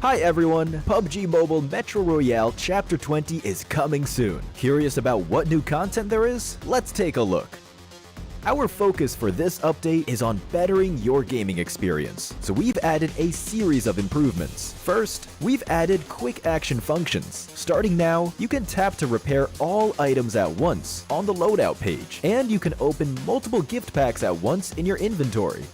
Hi everyone, PUBG Mobile Metro Royale Chapter 20 is coming soon. Curious about what new content there is? Let's take a look. Our focus for this update is on bettering your gaming experience, so we've added a series of improvements. First, we've added quick action functions. Starting now, you can tap to repair all items at once on the loadout page, and you can open multiple gift packs at once in your inventory.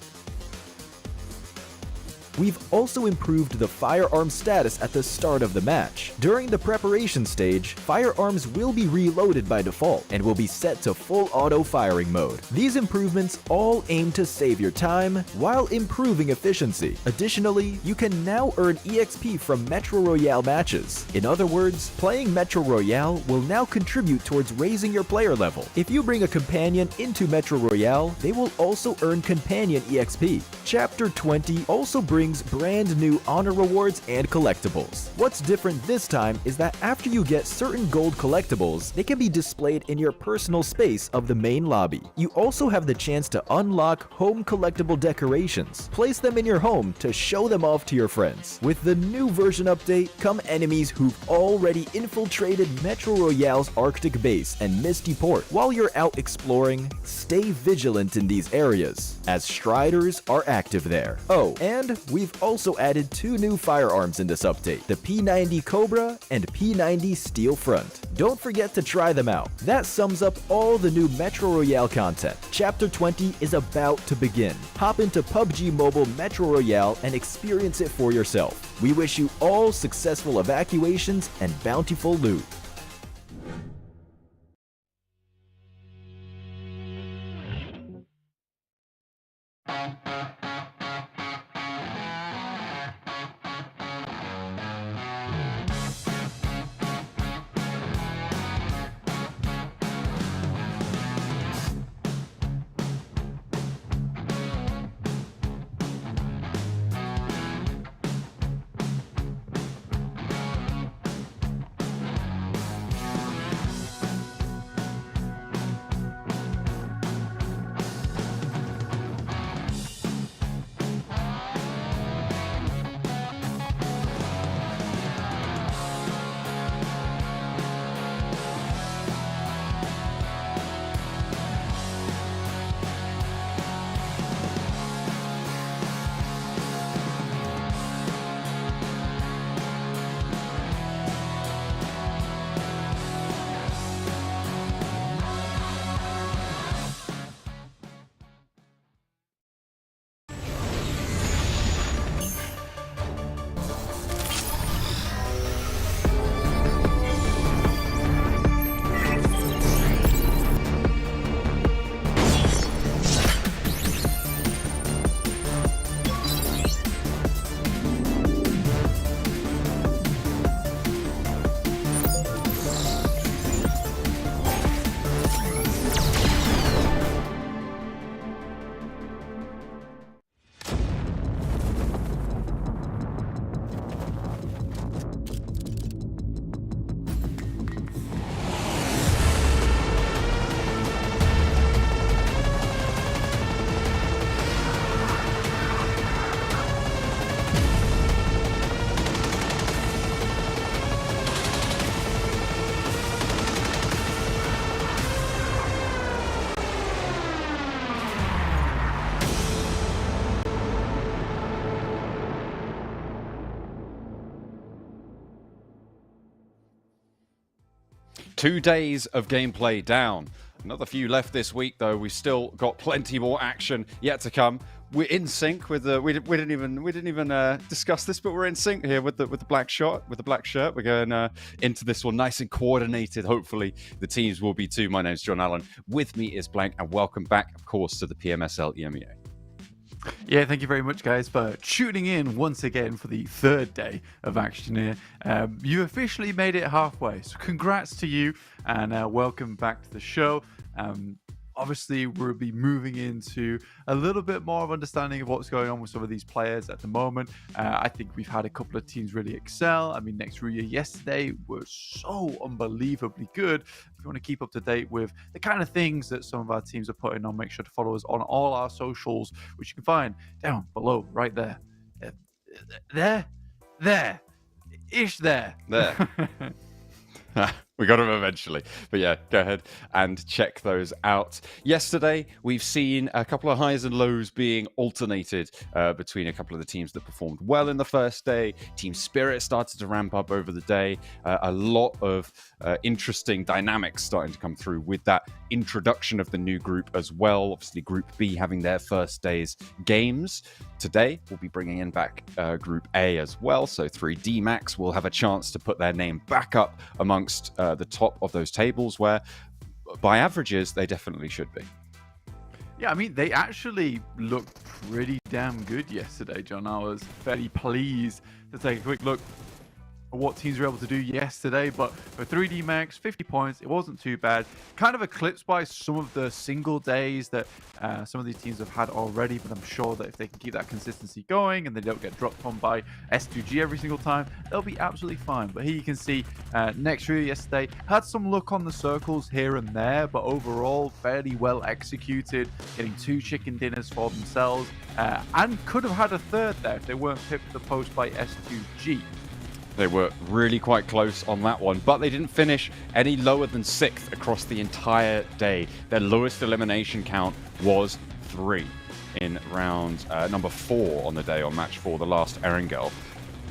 We've also improved the firearm status at the start of the match. During the preparation stage, firearms will be reloaded by default and will be set to full auto firing mode. These improvements all aim to save your time while improving efficiency. Additionally, you can now earn EXP from Metro Royale matches. In other words, playing Metro Royale will now contribute towards raising your player level. If you bring a companion into Metro Royale, they will also earn companion EXP. Chapter 20 also brings brand new honor rewards and collectibles. What's different this time is that after you get certain gold collectibles, they can be displayed in your personal space of the main lobby. You also have the chance to unlock home collectible decorations. Place them in your home to show them off to your friends. With the new version update come enemies who've already infiltrated Metro Royale's Arctic base and Misty Port. While you're out exploring, stay vigilant in these areas, as Striders are active there. Oh, and we've also added two new firearms in this update, the P90 Cobra and P90 Steel Front. Don't forget to try them out. That sums up all the new Metro Royale content. Chapter 20 is about to begin. Hop into PUBG Mobile Metro Royale and experience it for yourself. We wish you all successful evacuations and bountiful loot. Two days of gameplay down. Another few left this week, though. We've still got plenty more action yet to come. We're in sync with the. We didn't even discuss this, but we're in sync here with the black shirt. We're going into this one nice and coordinated. Hopefully, the teams will be too. My name's John Allen. With me is Blank, and welcome back, of course, to the PMSL EMEA. Yeah, thank you very much, guys, for tuning in once again for the third day of action here. You officially made it halfway, so congrats to you, and welcome back to the show. Obviously, we'll be moving into a little bit more of understanding of what's going on with some of these players at the moment. I think we've had a couple of teams really excel. I mean, Nextruya yesterday was so unbelievably good. If you want to keep up to date with the kind of things that some of our teams are putting on, make sure to follow us on all our socials, which you can find down below, right there. there. Ish there. There. We got them eventually. But yeah, go ahead and check those out. Yesterday, we've seen a couple of highs and lows being alternated between a couple of the teams that performed well in the first day. Team spirit started to ramp up over the day. A lot of interesting dynamics starting to come through with that introduction of the new group as well. Obviously, Group B having their first day's games. Today, we'll be bringing in back Group A as well. So 3D Max will have a chance to put their name back up amongst the top of those tables where, by averages, they definitely should be. Yeah, I mean, they actually looked pretty damn good yesterday, John. I was fairly pleased to take a quick look at what teams were able to do yesterday. But for 3D Max, 50 points, it wasn't too bad. Kind of eclipsed by some of the single days that some of these teams have had already. But I'm sure that if they can keep that consistency going and they don't get dropped on by S2G every single time, they'll be absolutely fine. But here you can see next year yesterday had some luck on the circles here and there, but overall fairly well executed, getting 2 chicken dinners for themselves, and could have had a third there if they weren't pipped to the post by S2G. They were really quite close on that one, but they didn't finish any lower than 6th across the entire day. Their lowest elimination count was 3 in round number 4 on the day, on match 4, the last Erangel,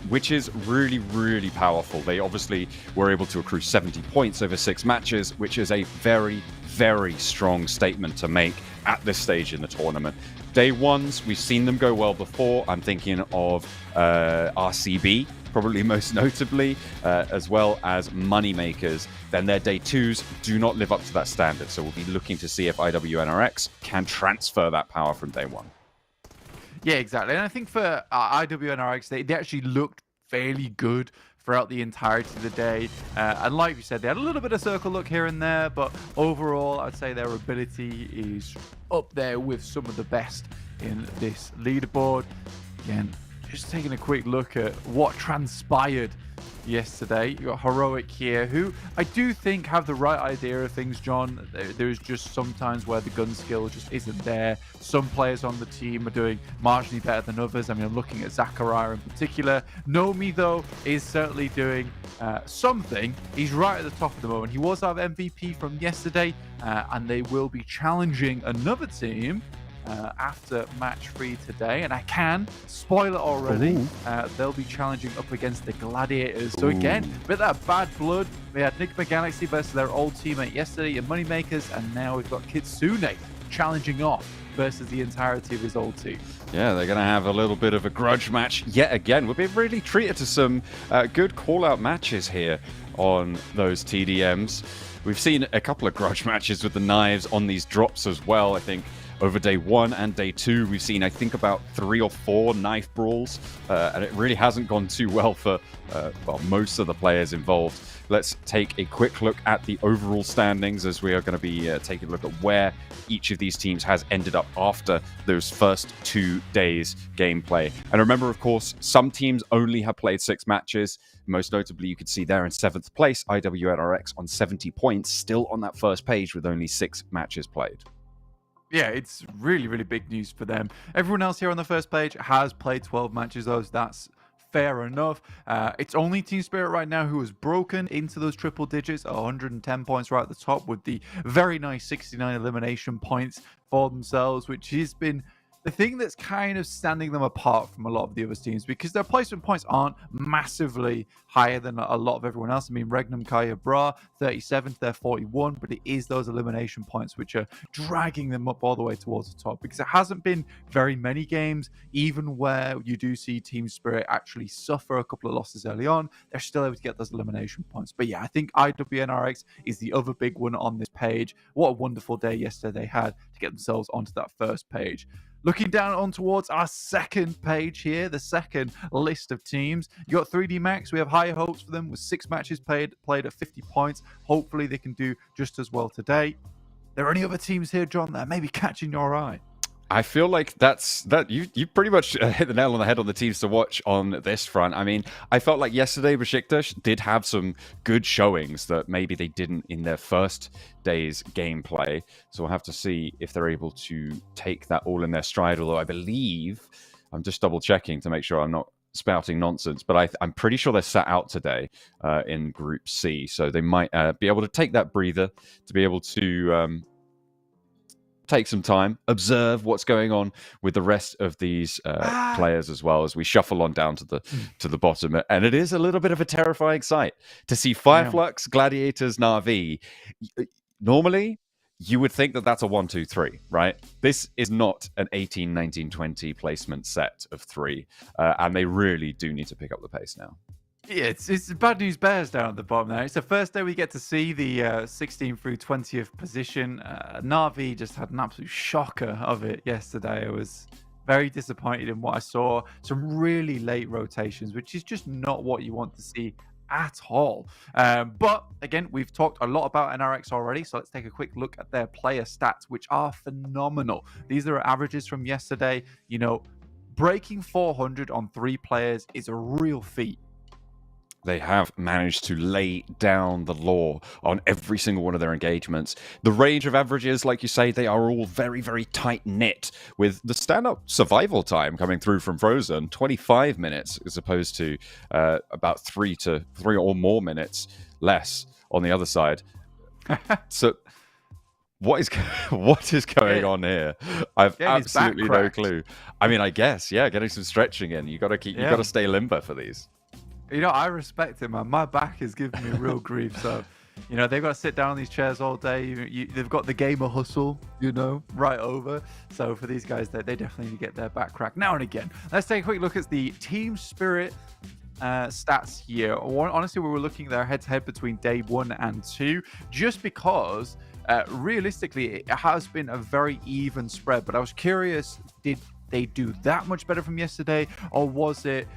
which is really, really powerful. They obviously were able to accrue 70 points over 6 matches, which is a very, very strong statement to make at this stage in the tournament. Day ones, we've seen them go well before. I'm thinking of RCB, probably most notably, as well as Moneymakers. Then their day twos do not live up to that standard. So we'll be looking to see if IWNRX can transfer that power from day one. Yeah, exactly. And I think for IWNRX, they actually looked fairly good throughout the entirety of the day. And like you said, they had a little bit of circle luck here and there, but overall, I'd say their ability is up there with some of the best in this leaderboard. Again, just taking a quick look at what transpired yesterday. You got Heroic here, who I do think have the right idea of things, John. There's just sometimes where the gun skill just isn't there. Some players on the team are doing marginally better than others. I mean, I'm looking at Zachariah in particular. Nomi, though, is certainly doing something. He's right at the top at the moment. He was our MVP from yesterday, and they will be challenging another team after match 3 today, and I can spoil it already. They'll be challenging up against the Gladiators. So again, with that bad blood, we had NIGMA Galaxy versus their old teammate yesterday in Moneymakers, and now we've got Kitsune challenging off versus the entirety of his old team. Yeah, they're going to have a little bit of a grudge match yet again. We've been really treated to some good call-out matches here on those TDMs. We've seen a couple of grudge matches with the knives on these drops as well. I think over day 1 and day 2, we've seen, I think, about 3 or 4 knife brawls, and it really hasn't gone too well for most of the players involved. Let's take a quick look at the overall standings, as we are going to be taking a look at where each of these teams has ended up after those first 2 days gameplay. And remember, of course, some teams only have played 6 matches. Most notably, you could see there in 7th place, IWNRX on 70 points, still on that first page with only 6 matches played. Yeah, it's really, really big news for them. Everyone else here on the first page has played 12 matches, though, so that's fair enough. It's only Team Spirit right now who has broken into those triple digits, 110 points right at the top, with the very nice 69 elimination points for themselves, which has been the thing that's kind of standing them apart from a lot of the other teams, because their placement points aren't massively higher than a lot of everyone else. I mean, Regnum Kaya Bra, 37th, they're 41, but it is those elimination points which are dragging them up all the way towards the top, because it hasn't been very many games, even where you do see Team Spirit actually suffer a couple of losses early on, they're still able to get those elimination points. But yeah, I think IWNRX is the other big one on this page. What a wonderful day yesterday they had to get themselves onto that first page. Looking down on towards our second page here, the second list of teams. You got 3D Max. We have higher hopes for them with 6 matches played at 50 points. Hopefully they can do just as well today. There are any other teams here, John, that may be catching your eye? I feel like you pretty much hit the nail on the head on the teams to watch on this front. I mean, I felt like yesterday BEŞİKTAŞ did have some good showings that maybe they didn't in their first day's gameplay. So we'll have to see if they're able to take that all in their stride. Although I believe, I'm just double checking to make sure I'm not spouting nonsense, but I'm pretty sure they're sat out today in Group C, so they might be able to take that breather to be able to take some time, observe what's going on with the rest of these players as well as we shuffle on down to the bottom. And it is a little bit of a terrifying sight to see FLUX, Gladiators, Na'Vi. Normally, you would think that that's a 1, 2, 3, right? This is not an 18, 19, 20 placement set of 3, and they really do need to pick up the pace now. Yeah, it's bad news bears down at the bottom there. It's the first day we get to see the 16 through 20th position. Na'Vi just had an absolute shocker of it yesterday. I was very disappointed in what I saw. Some really late rotations, which is just not what you want to see at all. But again, we've talked a lot about NRX already, so let's take a quick look at their player stats, which are phenomenal. These are averages from yesterday. You know, breaking 400 on 3 players is a real feat. They have managed to lay down the law on every single one of their engagements. The range of averages, like you say, they are all very, very tight-knit, with the stand-up survival time coming through from Frozen, 25 minutes, as opposed to about 3 or more minutes less on the other side. So what is going on here? I've absolutely no clue. I mean, I guess, yeah, getting some stretching in. You got to stay limber for these. You know, I respect it, man. My back is giving me real grief. So, you know, they've got to sit down on these chairs all day. They've got the gamer hustle, you know, right over. So for these guys, they definitely need to get their back cracked now and again. Let's take a quick look at the team spirit stats here. Honestly, we were looking at their head-to-head between day 1 and 2, just because realistically, it has been a very even spread. But I was curious, did they do that much better from yesterday, or was it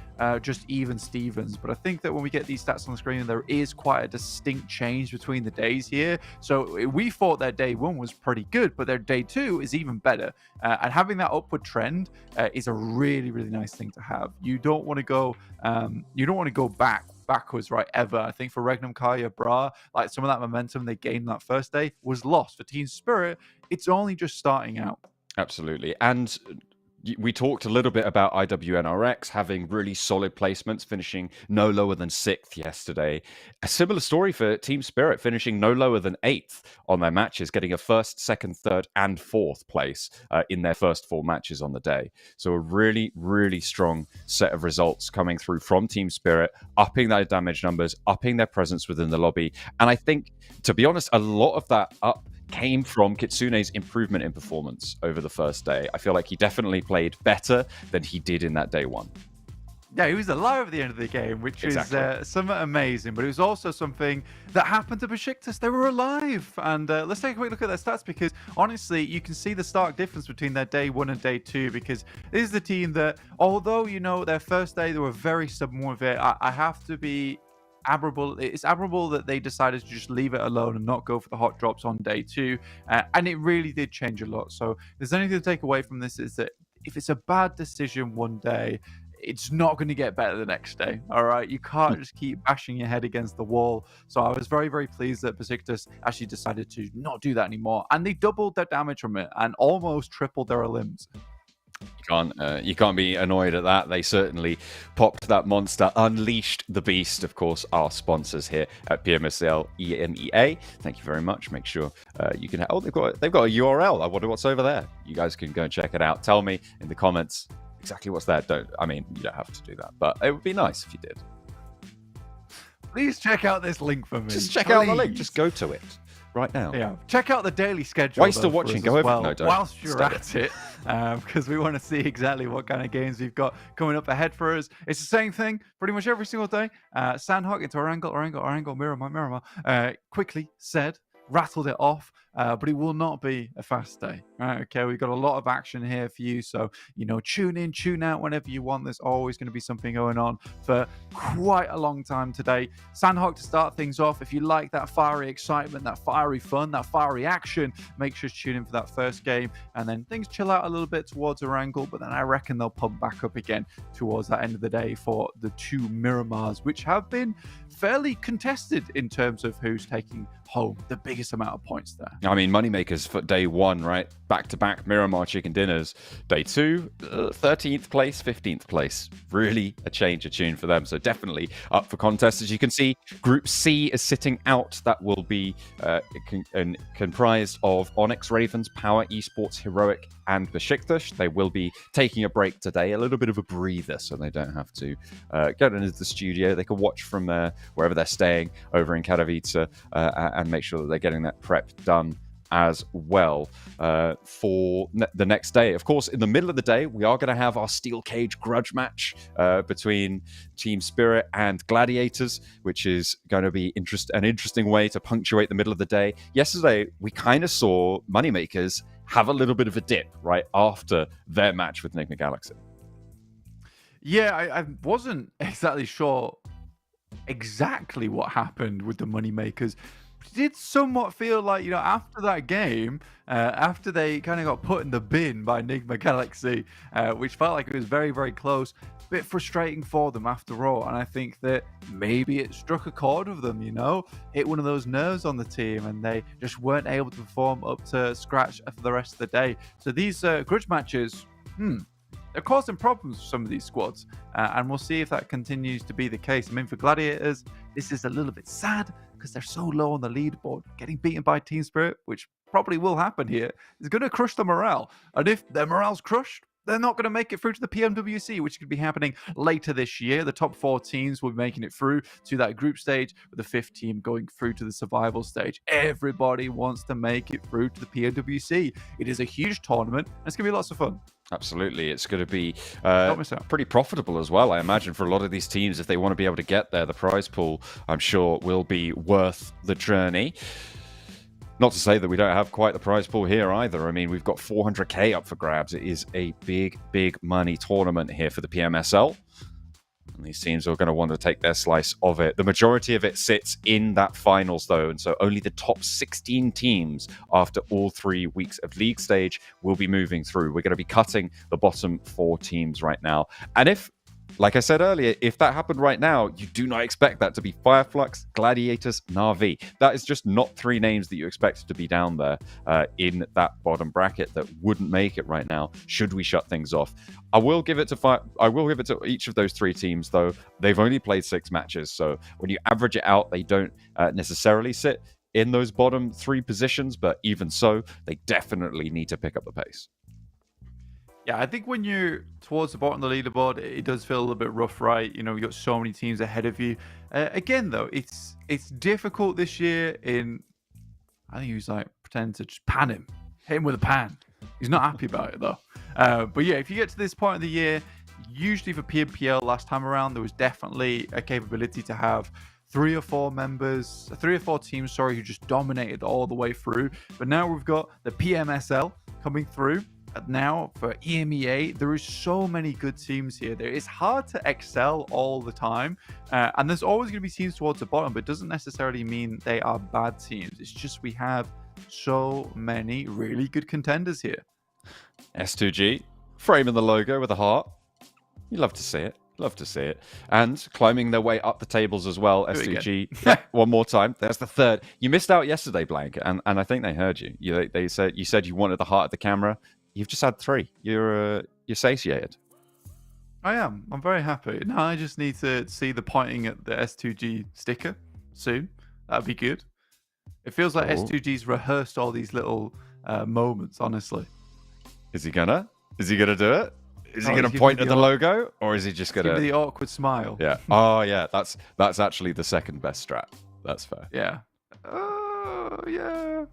just even Stevens? But I think that when we get these stats on the screen, there is quite a distinct change between the days here. So we thought their day 1 was pretty good, but their day 2 is even better. And having that upward trend is a really, really nice thing to have. You don't want to go backwards, right, ever. I think for Regnum, Kaya, Bra, like some of that momentum they gained that first day was lost. For Team Spirit, it's only just starting out. Absolutely. And we talked a little bit about IWNRX having really solid placements, finishing no lower than 6th yesterday. A similar story for Team Spirit, finishing no lower than 8th on their matches, getting a 1st, 2nd, 3rd, and 4th place in their first 4 matches on the day. So a really, really strong set of results coming through from Team Spirit, upping their damage numbers, upping their presence within the lobby. And I think, to be honest, a lot of that came from Kitsune's improvement in performance over the first day. I feel like he definitely played better than he did in that day 1. Yeah, he was alive at the end of the game, which is somewhat amazing. But it was also something that happened to BEŞİKTAŞ. They were alive. And let's take a quick look at their stats, because honestly, you can see the stark difference between their day 1 and day 2, because this is the team that, although, you know, their first day, they were very stubborn with it. I have to be admirable. It's admirable that they decided to just leave it alone and not go for the hot drops on day 2. And it really did change a lot. So if there's anything to take away from this, is that if it's a bad decision one day, it's not going to get better the next day. All right, you can't just keep bashing your head against the wall. So I was very, very pleased that BEŞİKTAŞ actually decided to not do that anymore, and they doubled their damage from it and almost tripled their limbs. You can't be annoyed at that. They certainly popped that monster, unleashed the beast. Of course, our sponsors here at PMSL EMEA. Thank you very much. Make sure you can. Oh, they've got a URL. I wonder what's over there. You guys can go and check it out. Tell me in the comments exactly what's there. You don't have to do that, but it would be nice if you did. Please check out this link for me. Just check out the link. Just go to it right now. Yeah, check out the daily schedule. While you're still watching, go over. No, don't. Whilst you're at it, because we want to see exactly what kind of games we've got coming up ahead for us. It's the same thing pretty much every single day. Sandhawk into Orangle, Miramar. Quickly said, rattled it off. But it will not be a fast day. Right? Okay, we've got a lot of action here for you. So, you know, tune in, tune out whenever you want. There's always going to be something going on for quite a long time today. Sandhawk to start things off. If you like that fiery excitement, that fiery fun, that fiery action, make sure to tune in for that first game. And then things chill out a little bit towards Orangle, but then I reckon they'll pump back up again towards that end of the day for the 2 Miramars, which have been fairly contested in terms of who's taking home the biggest amount of points there. I mean, moneymakers for day one, right? Back-to-back Miramar chicken dinners. Day two, 13th place, 15th place. Really a change of tune for them. So definitely up for contest. As you can see, Group C is sitting out. That will be comprised of Onyx Ravens, Power Esports, Heroic, and BEŞİKTAŞ. They will be taking a break today, a little bit of a breather, so they don't have to go into the studio. They can watch from wherever they're staying over in Katowice and make sure that they're getting that prep done as well for the next day. Of course, in the middle of the day, we are going to have our steel cage grudge match between Team Spirit and Gladiators, which is going to be an interesting way to punctuate the middle of the day. Yesterday, we kind of saw Moneymakers have a little bit of a dip right after their match with NIGMA Galaxy. Yeah, I wasn't exactly sure exactly what happened with the Moneymakers. It did somewhat feel like, after that game, after they kind of got put in the bin by NIGMA Galaxy, which felt like it was very, very close, a bit frustrating for them after all. And I think that maybe it struck a chord with them, hit one of those nerves on the team, and they just weren't able to perform up to scratch for the rest of the day. So these grudge matches, they're causing problems for some of these squads, and we'll see if that continues to be the case. I mean, for Gladiators, this is a little bit sad because they're so low on the leaderboard. Getting beaten by Team Spirit, which probably will happen here, is going to crush the morale. And if their morale's crushed, they're not going to make it through to the PMWC, which could be happening later this year. The top 4 teams will be making it through to that group stage, with the 5th team going through to the survival stage. Everybody wants to make it through to the PMWC. It is a huge tournament, and it's going to be lots of fun. Absolutely. It's going to be pretty profitable as well, I imagine, for a lot of these teams. If they want to be able to get there, the prize pool, I'm sure, will be worth the journey. Not to say that we don't have quite the prize pool here either. I mean, we've got 400k up for grabs. It is a big, big money tournament here for the PMSL. And these teams are going to want to take their slice of it. The majority of it sits in that finals, though. And so only the top 16 teams after all 3 weeks of league stage will be moving through. We're going to be cutting the bottom 4 teams right now. And if, like I said earlier, if that happened right now, you do not expect that to be FLUX, Gladiators, Na'Vi. That is just not 3 names that you expect to be down there in that bottom bracket that wouldn't make it right now, should we shut things off. I will give it to each of those 3 teams, though. They've only played 6 matches, so when you average it out, they don't necessarily sit in those bottom 3 positions, but even so, they definitely need to pick up the pace. Yeah, I think when you're towards the bottom of the leaderboard, it does feel a little bit rough, right? You've got so many teams ahead of you. Again, though, it's difficult this year I think he was pretending to just pan him, hit him with a pan. He's not happy about it, though. But yeah, if you get to this point of the year, usually for PMPL last time around, there was definitely a capability to have 3 or 4 teams, who just dominated all the way through. But now we've got the PMSL coming through. Now for EMEA, there is so many good teams here. It's hard to excel all the time, and there's always going to be teams towards the bottom, but it doesn't necessarily mean they are bad teams. It's just we have so many really good contenders here. S2G, framing the logo with a heart. You love to see it. Love to see it. And climbing their way up the tables as well. S2G, one more time. There's the 3rd. You missed out yesterday, Blank, and I think they heard you. You said you wanted the heart of the camera. You've just had 3. You're satiated. I am. I'm very happy. Now I just need to see the pointing at the S2G sticker soon. That'd be good. It feels like S2G's rehearsed all these little moments, honestly. Is he gonna do it? Is he gonna point at the logo, or is he just gonna give me the awkward smile? Yeah. Oh yeah. That's actually the second best strat. That's fair. Yeah. Oh yeah.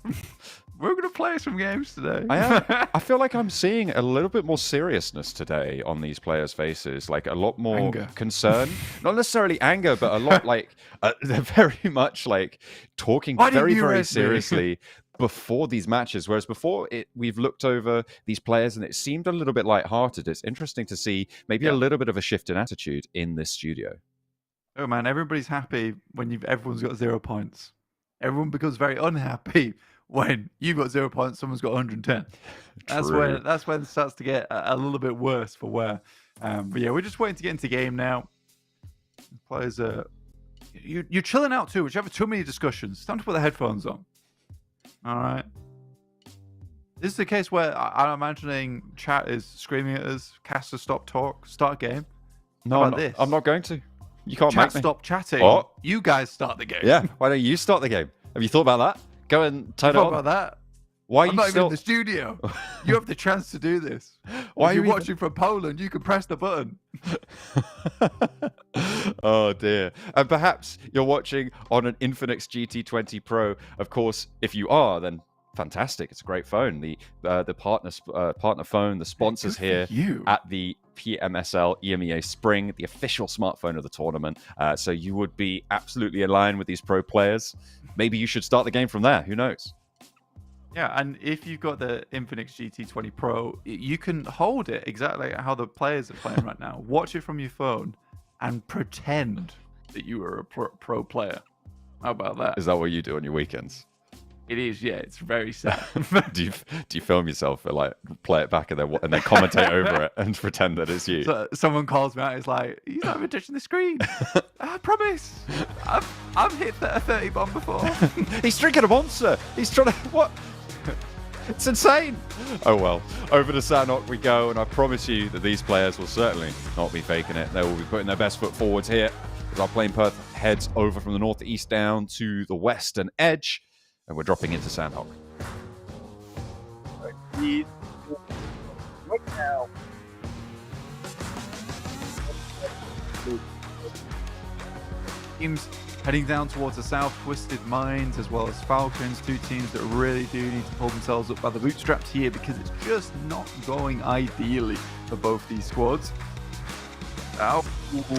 We're going to play some games today. I feel like I'm seeing a little bit more seriousness today on these players' faces, like a lot more concern. Not necessarily anger, but a lot they're very much talking very, very seriously before these matches. Whereas before, we've looked over these players and it seemed a little bit lighthearted. It's interesting to see maybe a little bit of a shift in attitude in this studio. Oh man, everybody's happy when everyone's got 0 points. Everyone becomes very unhappy when you've got 0 points, someone's got 110. That's when it starts to get a little bit worse for wear. But yeah, we're just waiting to get into game now. Players are You're chilling out too. Which you have too many discussions. It's time to put the headphones on. All right. This is the case where I'm imagining chat is screaming at us. Caster, stop talk. Start a game. No, I'm not going to. You can't make me. Stop chatting. What? You guys start the game. Yeah. Why don't you start the game? Have you thought about that? Go and turn it on. About that? Why are I'm you not still... even in the studio. You have the chance to do this. Why if are you're you watching from Poland, you can press the button. Oh dear. And perhaps you're watching on an INFINIX GT20 Pro. Of course, if you are, then fantastic. It's a great phone. The partner phone, the sponsors here at the PMSL EMEA Spring, the official smartphone of the tournament. So you would be absolutely in line with these pro players. Maybe you should start the game from there. Who knows? Yeah, and if you've got the INFINIX GT20 Pro, you can hold it exactly how the players are playing right now. Watch it from your phone and pretend that you are a pro player. How about that? Is that what you do on your weekends? It is, yeah. It's very sad. do you film yourself and like play it back and then commentate over it and pretend that it's you? So someone calls me out. It's like, he's not even touching the screen. I promise. I've hit a 30 bomb before. He's drinking a monster. He's trying to what? It's insane. Oh well. Over to Sanhok we go, and I promise you that these players will certainly not be faking it. They will be putting their best foot forwards here as our plane Perth heads over from the north to east down to the western edge. And we're dropping into Sanhok. Right now. Teams heading down towards the south, Twisted Minds as well as Falcons, two teams that really do need to pull themselves up by the bootstraps here because it's just not going ideally for both these squads. Oh, it's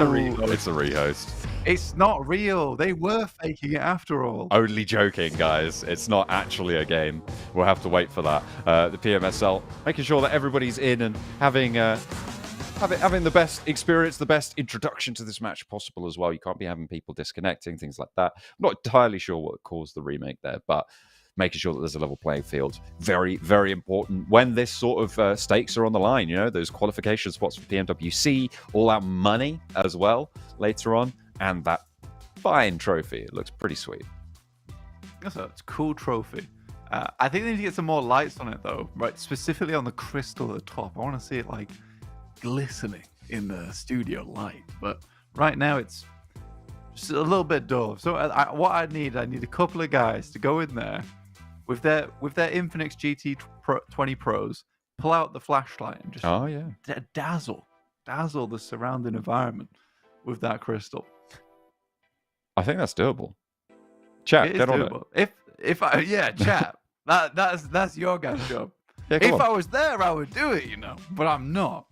a rehost. It's a rehost. It's not real. They were faking it after all. Only joking, guys. It's not actually a game. We'll have to wait for that. The PMSL making sure that everybody's in and having the best experience, the best introduction to this match possible as well. You can't be having people disconnecting, things like that. I'm not entirely sure what caused the remake there, but making sure that there's a level playing field. Very, very important when this sort of stakes are on the line. You know, those qualification spots for PMWC, all out money as well later on. And that fine trophy. It looks pretty sweet. It's a cool trophy. I think they need to get some more lights on it, though. Right, specifically on the crystal at the top. I want to see it, like, glistening in the studio light. But right now, it's just a little bit dull. So what I need a couple of guys to go in there with their INFINIX GT20 Pros, pull out the flashlight and just dazzle the surrounding environment with that crystal. I think that's doable. Chat, get on it. Chat. That's your guys' job. Yeah, if I was there, I would do it, but I'm not.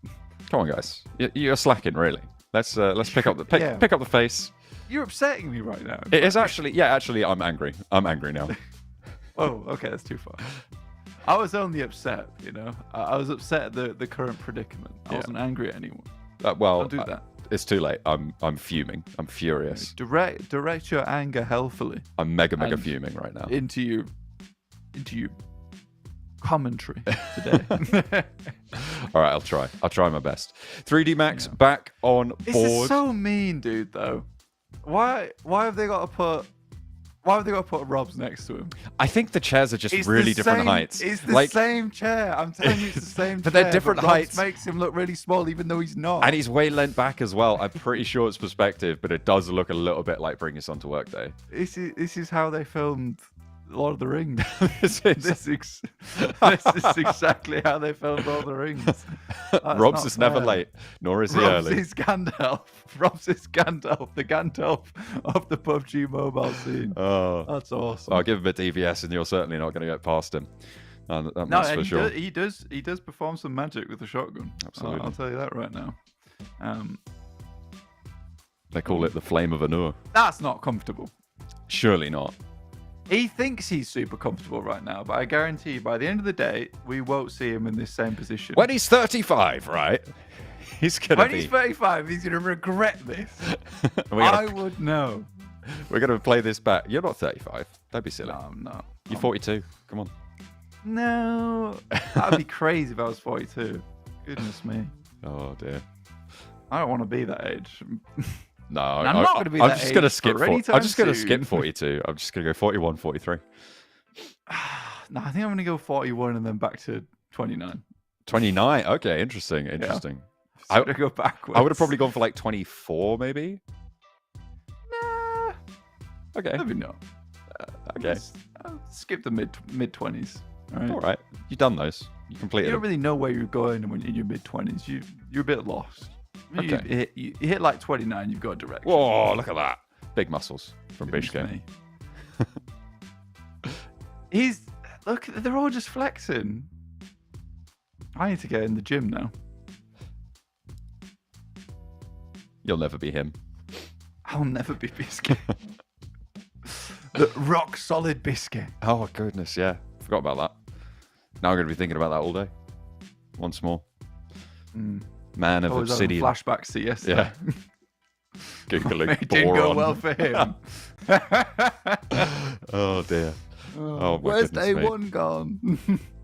Come on, guys. You're slacking, really. Let's pick up the face. You're upsetting me right now. It is actually, I'm angry. I'm angry now. Oh, okay, that's too far. I was only upset, I was upset at the current predicament. I wasn't angry at anyone. Don't do that. It's too late. I'm fuming. I'm furious. Direct your anger healthily. I'm mega fuming right now. Into your commentary today. All right, I'll try my best. 3D Max back on board. This is so mean, dude. Though, why have they got to put Robs next to him? I think the chairs are just really different heights. It's the same chair. I'm telling you, it's the same but chair. They're different Robs heights. Makes him look really small, even though he's not. And he's way leant back as well. I'm pretty sure it's perspective, but it does look a little bit like Bring Your Son to Work Day. This is how they filmed Lord of the Rings. This is exactly how they filmed Lord of the Rings. Robs is never late, nor is he early. Robs is Gandalf, the Gandalf of the PUBG mobile scene. Oh, that's awesome. I'll give him a DVS, and you're certainly not going to get past him. That's for sure. He does perform some magic with the shotgun. Absolutely, I'll tell you that right now. They call it the Flame of Anur. That's not comfortable. Surely not. He thinks he's super comfortable right now, but I guarantee you, by the end of the day, we won't see him in this same position. When he's 35, right? He's gonna When he's 35, he's gonna regret this. I would know. We're gonna play this back. You're not 35. Don't be silly. No, I'm not. You're 42. Come on. No, that'd be crazy if I was 42. Goodness me. Oh dear. I don't want to be that age. No, I'm not going to be I'm that just going to age skip. for anytime I'm just going to soon. skip 42. I'm just going to go 41, 43. No, I think I'm going to go 41 and then back to 29. 29. Okay, interesting. Interesting. I'm going to go backwards. I would have probably gone for like 24, maybe. Nah. Okay. Maybe not. Okay. I'll skip the mid 20s. All right. You've done those. You completed You don't them. really know where you're going when you're in your mid 20s. You're a bit lost. Okay. You hit like 29, you've got a direction. Whoa, look at that. Big muscles from Goodness BEŞİKTAŞ. me. Look, they're all just flexing. I need to get in the gym now. You'll never be him. I'll never be Biscuit. The rock solid Biscuit. Oh, goodness, yeah. Forgot about that. Now I'm going to be thinking about that all day. Once more. Man of Obsidian. Flashbacks to yesterday. Yeah. Giggling It didn't go well for him. Oh, dear. Oh, my Where's goodness day me. one gone?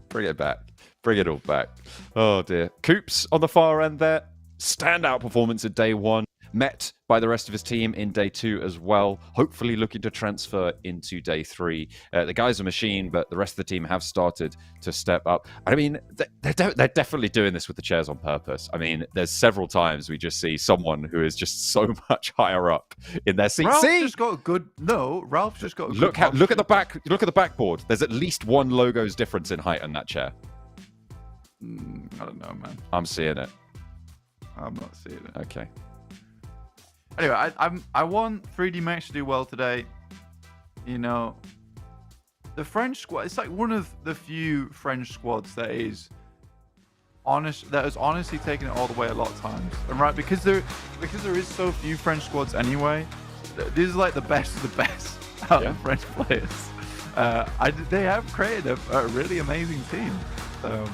Bring it back. Bring it all back. Oh, dear. Coops on the far end there. Standout performance at day one. Met by the rest of his team in day two as well. Hopefully looking to transfer into day three. The guy's a machine, but the rest of the team have started to step up. I mean, they're definitely doing this with the chairs on purpose. I mean, there's several times we just see someone who is just so much higher up in their seat. Ralph's just got a good. No, Ralph's just got a good. Look at the back. Look at the backboard. There's at least one logo's difference in height on that chair. I don't know, man. I'm seeing it. I'm not seeing it. Okay. Anyway, I want 3D Max to do well today. You know, the French squad. It's like one of the few French squads that is honest. That has honestly taken it all the way a lot of times. And right, because there is so few French squads anyway. This is like the best of the best out of French players. They have created a really amazing team. So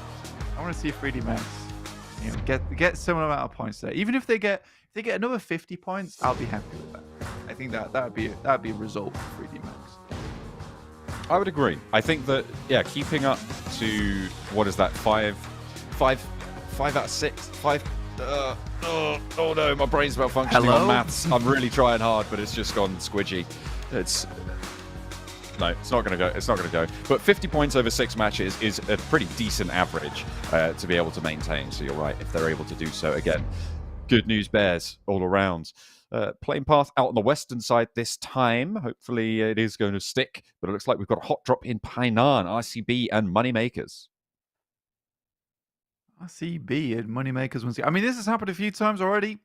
I want to see 3D Max, you know, get similar amount of points there. Even if they get another 50 points, I'll be happy with that. I think that'd be a result for 3D Max. I would agree. I think that keeping up to what is that 5 out of 6 5. Oh no, my brain's malfunctioning on maths. I'm really trying hard, but it's just gone squidgy. It's not going to go. It's not going to go. But 50 points over 6 matches is a pretty decent average to be able to maintain. So you're right, if they're able to do so again. Good news bears all around. Playing path out on the western side this time. Hopefully it is going to stick. But it looks like we've got a hot drop in Painan, RCB, and Moneymakers. RCB and Moneymakers. I mean, this has happened a few times already.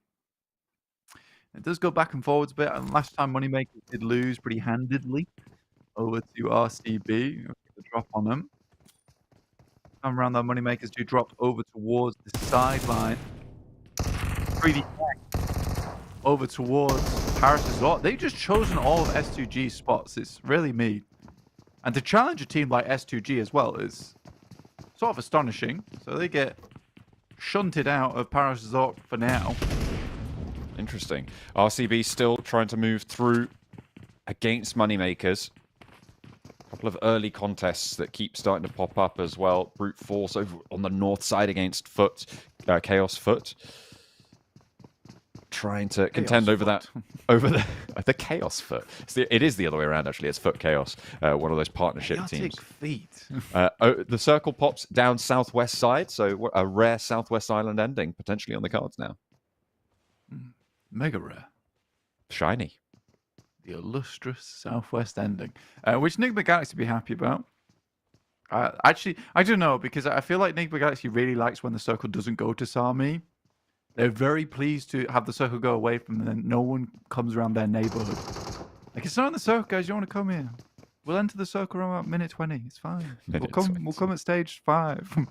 It does go back and forwards a bit. And last time Moneymakers did lose pretty handedly over to RCB. The drop on them. Time around, though, Moneymakers do drop over towards the sideline. 3D over towards Paris Resort. They've just chosen all of S2G's spots. It's really mean. And to challenge a team like S2G as well is sort of astonishing. So they get shunted out of Paris Resort for now. Interesting. RCB still trying to move through against Moneymakers. A couple of early contests that keep starting to pop up as well. Brute Force over on the north side against Foot, Chaos Foot. Trying to contend over the Chaos Foot. It is the other way around, actually. It's Foot Chaos, one of those partnership teams. Feet. The circle pops down southwest side, so a rare southwest island ending potentially on the cards now. Mega rare. Shiny. The illustrious southwest ending, which NIGMA Galaxy be happy about. Actually, I don't know, because I feel like NIGMA Galaxy really likes when the circle doesn't go to Sami. They're very pleased to have the circle go away from them, and no one comes around their neighborhood. Like, it's not in the circle, guys. You want to come here? We'll enter the circle around about minute 20. It's fine. We'll come at stage 5.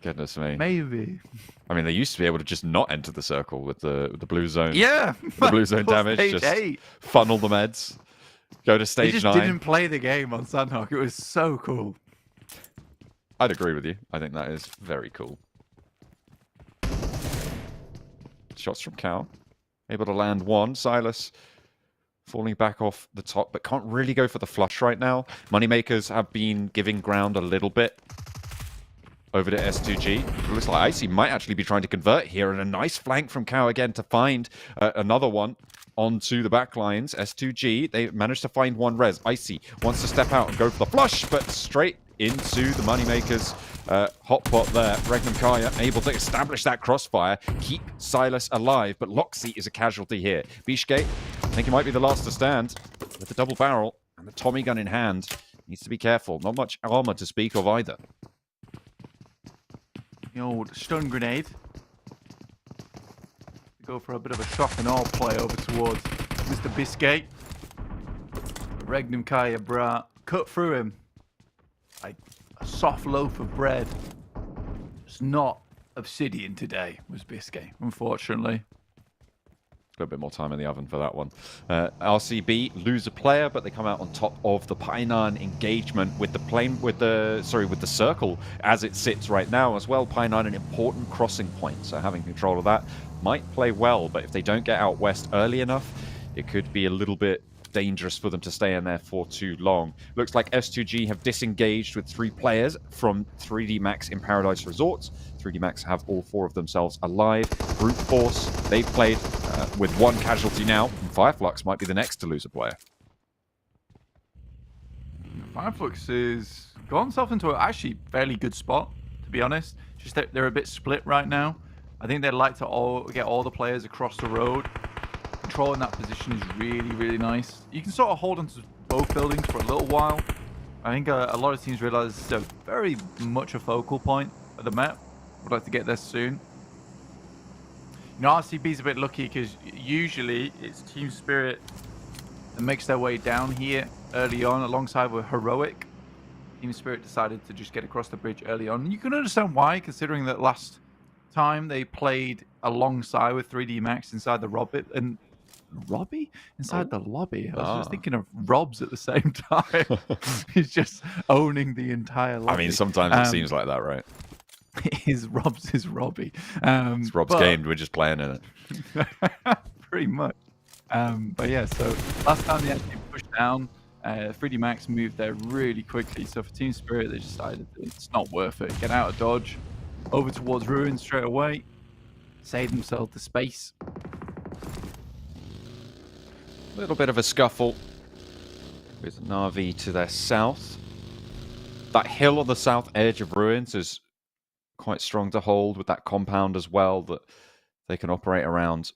Goodness me. Maybe. I mean, they used to be able to just not enter the circle with the blue zone. Yeah. The blue zone damage. Stage just 8. Funnel the meds. Go to stage 9. They just didn't play the game on Sandhawk. It was so cool. I'd agree with you. I think that is very cool. Shots from Cal. Able to land one. Silas falling back off the top, but can't really go for the flush right now. Moneymakers have been giving ground a little bit over to S2G. It looks like Icy might actually be trying to convert here, and a nice flank from Cal again to find another one. onto the back lines. S2G, they managed to find one res. Icy wants to step out and go for the flush, but straight into the Moneymakers hotpot there. Regnum Kaya able to establish that crossfire, keep Silas alive, but Loxy is a casualty here. BEŞİKTAŞ, I think he might be the last to stand with the double barrel and the Tommy gun in hand. Needs to be careful. Not much armor to speak of either. The old stun grenade. Go for a bit of a shock and awe play over towards Mr. BEŞİKTAŞ. Regnum Kaya, brah, cut through him like a soft loaf of bread. It's not obsidian today, was BEŞİKTAŞ, unfortunately. A little bit more time in the oven for that one. RCB lose a player, but they come out on top of the Painan engagement with the circle as it sits right now as well. Painan an important crossing point, so having control of that might play well, but if they don't get out west early enough, it could be a little bit dangerous for them to stay in there for too long. Looks like S2G have disengaged with 3 players from 3D Max in Paradise Resorts. 3D Max have all 4 of themselves alive. Brute Force, they've played with 1 casualty now. And FLUX might be the next to lose a player. FLUX has got himself into an actually fairly good spot, to be honest. Just that they're a bit split right now. I think they'd like to get all the players across the road. Controlling that position is really, really nice. You can sort of hold onto both buildings for a little while. I think a lot of teams realize it's very much a focal point of the map. Would like to get there soon. You know, RCB's a bit lucky because usually it's Team Spirit that makes their way down here early on alongside with Heroic. Team Spirit decided to just get across the bridge early on. You can understand why, considering that last time they played alongside with 3D Max inside the inside the lobby. I was just thinking of Robs at the same time. He's just owning the entire lobby. I mean, sometimes it seems like that, right? His Robs is Robbie. It's Rob's game. We're just playing in it. Pretty much. But yeah, so last time they actually pushed down, 3D Max moved there really quickly. So for Team Spirit, they decided that it's not worth it. Get out of dodge, over towards Ruins straight away, save themselves the space. A little bit of a scuffle with Na'Vi to their south. That hill on the south edge of Ruins is quite strong to hold with that compound as well that they can operate around.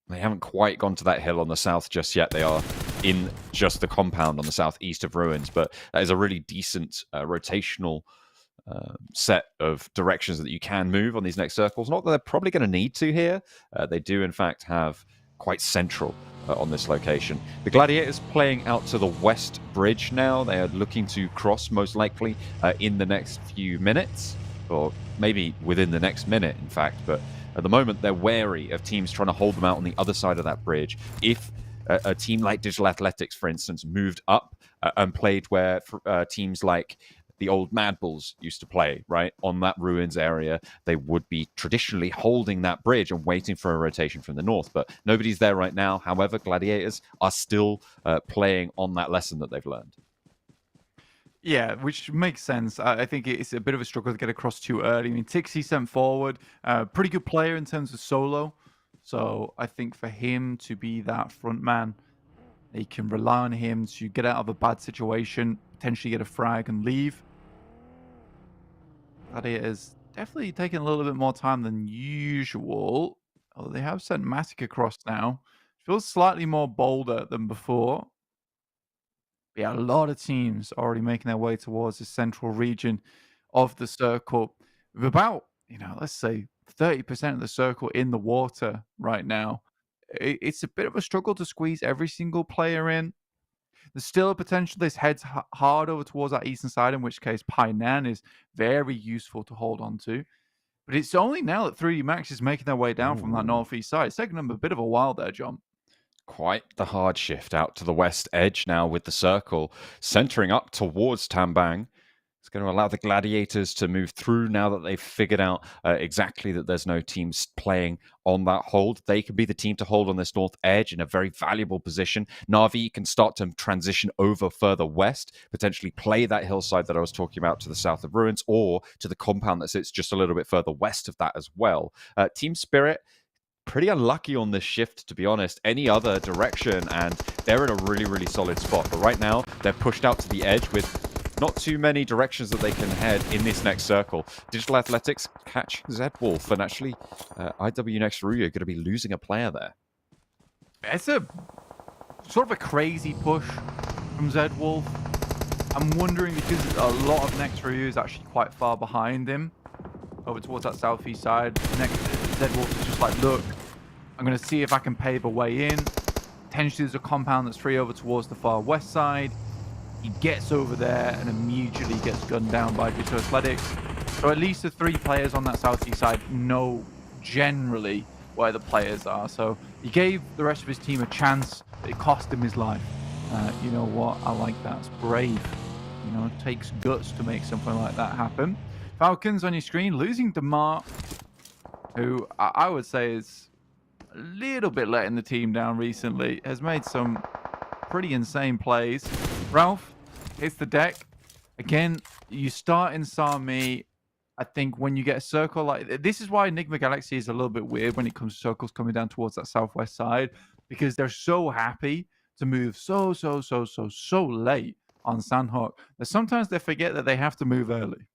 They haven't quite gone to that hill on the south just yet. They are in just the compound on the southeast of Ruins, but that is a really decent rotational set of directions that you can move on these next circles. Not that they're probably going to need to here. They do, in fact, have quite central on this location. The Gladiators playing out to the west bridge now. They are looking to cross, most likely, in the next few minutes, or maybe within the next minute, in fact. But at the moment, they're wary of teams trying to hold them out on the other side of that bridge. If a team like Digital Athletics, for instance, moved up and played where teams like the old Mad Bulls used to play, right, on that Ruins area, they would be traditionally holding that bridge and waiting for a rotation from the north. But nobody's there right now. However, Gladiators are still playing on that lesson that they've learned. Yeah, which makes sense. I think it's a bit of a struggle to get across too early. I mean, Tixie sent forward, pretty good player in terms of solo. So I think for him to be that front man, they can rely on him to get out of a bad situation, potentially get a frag and leave. Gladiators definitely taking a little bit more time than usual. Although they have sent Matic across now. Feels slightly more bolder than before. But yeah, a lot of teams already making their way towards the central region of the circle. With about, let's say 30% of the circle in the water right now. It's a bit of a struggle to squeeze every single player in. There's still a potential this heads hard over towards that eastern side, in which case Painan is very useful to hold on to. But it's only now that 3D Max is making their way down from that northeast side. It's taken them a bit of a while there, John. Quite the hard shift out to the west edge now with the circle centering up towards Tambang. It's going to allow the Gladiators to move through now that they've figured out exactly that there's no teams playing on that hold. They can be the team to hold on this north edge in a very valuable position. Na'Vi can start to transition over further west, potentially play that hillside that I was talking about to the south of Ruins, or to the compound that sits just a little bit further west of that as well. Team Spirit pretty unlucky on this shift, to be honest. Any other direction, and they're in a really, really solid spot. But right now, they're pushed out to the edge with not too many directions that they can head in this next circle. Digital Athletics catch Zedwolf, and actually, IW next Ryu are going to be losing a player there. It's a sort of a crazy push from Zedwolf. I'm wondering, because a lot of next Ryu is actually quite far behind him, over towards that southeast side. Next, Zedwolf is just like, look, I'm going to see if I can pave a way in. Potentially there's a compound that's free over towards the far west side. He gets over there and immediately gets gunned down by Digital Athletics. So at least the 3 players on that southeast side know generally where the players are. So he gave the rest of his team a chance, but it cost him his life. You know what? I like that. It's brave. You know, it takes guts to make something like that happen. Falcons on your screen, losing DeMar, who I would say is a little bit letting the team down recently, has made some pretty insane plays. Ralph hits the deck. Again, you start in Sami. I think when you get a circle like this is why Enigma Galaxy is a little bit weird when it comes to circles coming down towards that southwest side, because they're so happy to move so late on Sandhawk that sometimes they forget that they have to move early.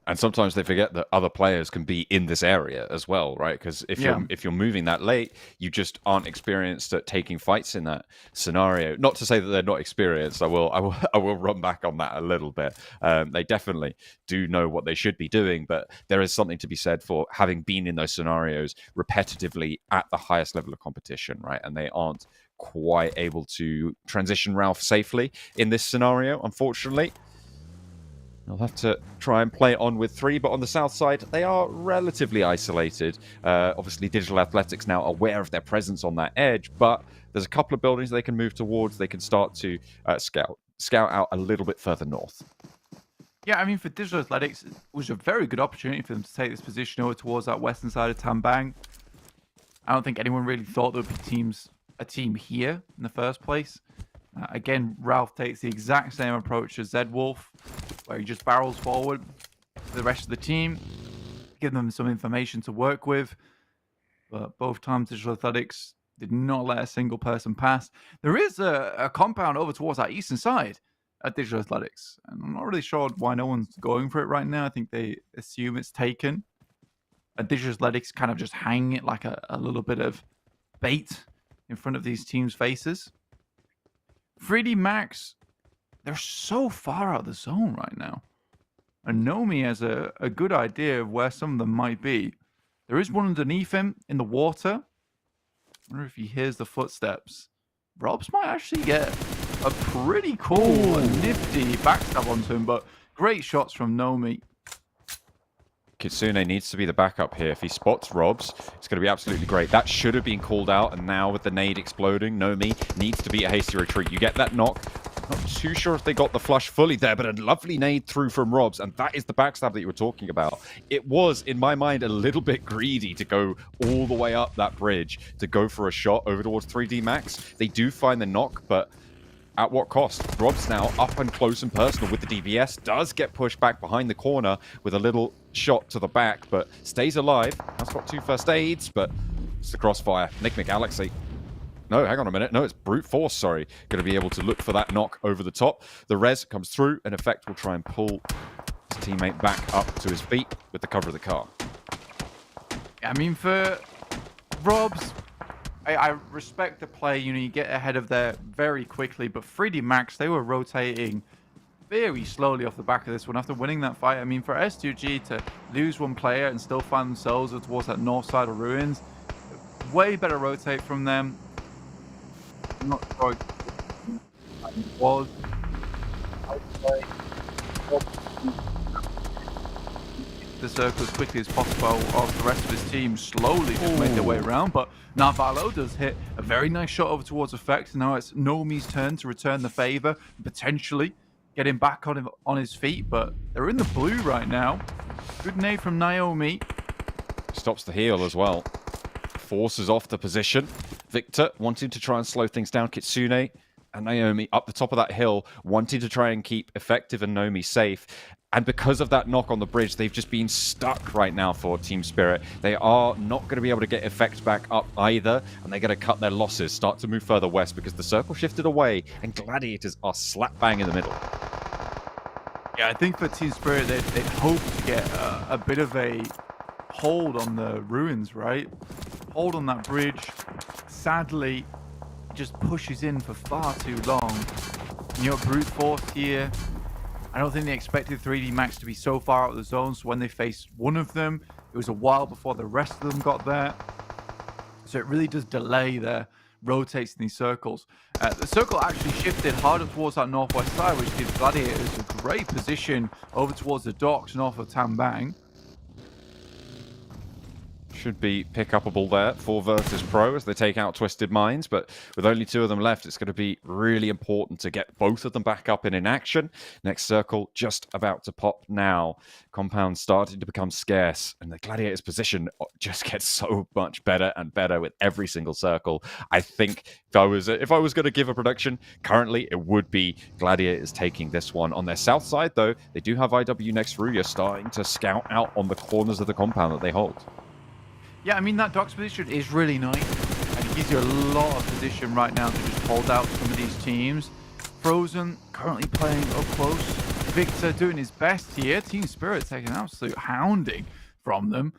And sometimes they forget that other players can be in this area as well, right? Because if you're moving that late, you just aren't experienced at taking fights in that scenario. Not to say that they're not experienced. I will run back on that a little bit. They definitely do know what they should be doing, but there is something to be said for having been in those scenarios repetitively at the highest level of competition, right? And they aren't quite able to transition Ralph safely in this scenario, unfortunately. They'll have to try and play on with 3, but on the south side, they are relatively isolated. Obviously, Digital Athletics now aware of their presence on that edge, but there's a couple of buildings they can move towards. They can start to scout out a little bit further north. Yeah, I mean, for Digital Athletics, it was a very good opportunity for them to take this position over towards that western side of Tambang. I don't think anyone really thought there would be a team here in the first place. Again, Ralph takes the exact same approach as Zedwolf, where he just barrels forward to the rest of the team, give them some information to work with. But both times, Digital Athletics did not let a single person pass. There is a compound over towards that eastern side at Digital Athletics, and I'm not really sure why no one's going for it right now. I think they assume it's taken. Digital Athletics kind of just hang it like a little bit of bait in front of these teams' faces. 3D Max, they're so far out of the zone right now. And Nomi has a good idea of where some of them might be. There is one underneath him in the water. I wonder if he hears the footsteps. Robs might actually get a pretty cool and nifty backstab onto him, but great shots from Nomi. Kitsune needs to be the backup here. If he spots Robs, it's going to be absolutely great. That should have been called out, and now with the nade exploding, Nomi needs to be a hasty retreat. You get that knock. Not too sure if they got the flush fully there, but a lovely nade through from Robs, and that is the backstab that you were talking about. It was, in my mind, a little bit greedy to go all the way up that bridge to go for a shot over towards 3D Max. They do find the knock, but at what cost? Rob's now up and close and personal with the DBS, does get pushed back behind the corner with a little shot to the back, but stays alive. That's got 2 first aids, but it's the crossfire. Enigma Galaxy. No, hang on a minute. No, it's brute force, sorry. Going to be able to look for that knock over the top. The res comes through, and Effect will try and pull his teammate back up to his feet with the cover of the car. I mean, for Robs, I respect the play. You know, you get ahead of there very quickly, but 3D Max, they were rotating very slowly off the back of this one after winning that fight. I mean, for S2G to lose one player and still find themselves towards that north side of ruins, way better rotate from them. I'm not sure it was. The circle as quickly as possible, while the rest of his team slowly just made their way around. But Narvalo does hit a very nice shot over towards Effect. Now it's Nomi's turn to return the favor, potentially get him back on his feet. But they're in the blue right now. Good nade from Naomi. Stops the heal as well. Forces off the position. Victor wanting to try and slow things down. Kitsune and Naomi up the top of that hill, wanting to try and keep Effective and Nomi safe. And because of that knock on the bridge, they've just been stuck right now for Team Spirit. They are not going to be able to get effect back up either, and they're going to cut their losses, start to move further west because the circle shifted away, and Gladiators are slap bang in the middle. Yeah, I think for Team Spirit, they'd hope to get a bit of a hold on the ruins, right? Hold on that bridge. Sadly, just pushes in for far too long. And you're brute force here. I don't think they expected 3D Max to be so far out of the zone, so when they faced one of them, it was a while before the rest of them got there. So it really does delay their rotates in these circles. The circle actually shifted harder towards that northwest side, which gives Gladiators a great position over towards the docks north of Tambang. Should be pick-upable there for Virtus Pro as they take out Twisted Minds, but with only 2 of them left, it's going to be really important to get both of them back up and in action. Next circle just about to pop now. Compound starting to become scarce, and the Gladiators' position just gets so much better and better with every single circle. I think if I was going to give a prediction, currently it would be Gladiators taking this one. On their south side, though, they do have IW next Ruya starting to scout out on the corners of the compound that they hold. Yeah, I mean, that docks position is really nice, and it gives you a lot of position right now to just hold out some of these teams. Frozen currently playing up close. Victor doing his best here. Team Spirit taking an absolute hounding from them.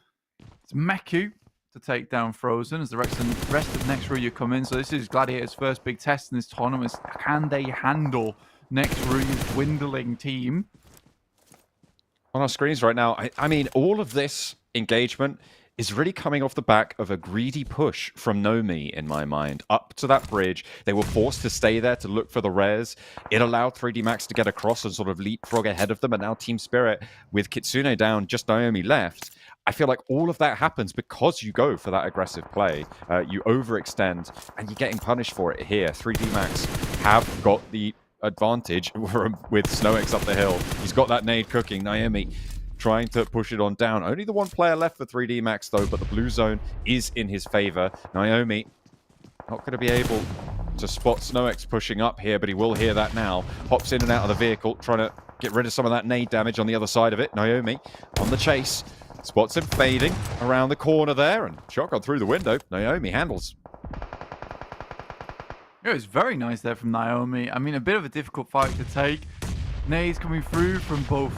It's Meku to take down Frozen as the rest of next Ruya come in. So this is Gladiators' first big test in this tournament. Can they handle next Ruya's dwindling team? On our screens right now, I mean, all of this engagement is really coming off the back of a greedy push from Nomi, in my mind, up to that bridge. They were forced to stay there to look for the res. It allowed 3D Max to get across and sort of leapfrog ahead of them, and now Team Spirit, with Kitsune down, just Naomi left. I feel like all of that happens because you go for that aggressive play. You overextend, and you're getting punished for it here. 3D Max have got the advantage with SnowX up the hill. He's got that nade cooking. Naomi trying to push it on down. Only the one player left for 3D Max, though, but the blue zone is in his favor. Naomi not going to be able to spot SnowX pushing up here, but he will hear that now. Hops in and out of the vehicle, trying to get rid of some of that nade damage on the other side of it. Naomi on the chase. Spots him fading around the corner there, and shotgun through the window. Naomi handles. It was very nice there from Naomi. I mean, a bit of a difficult fight to take. Nades coming through from both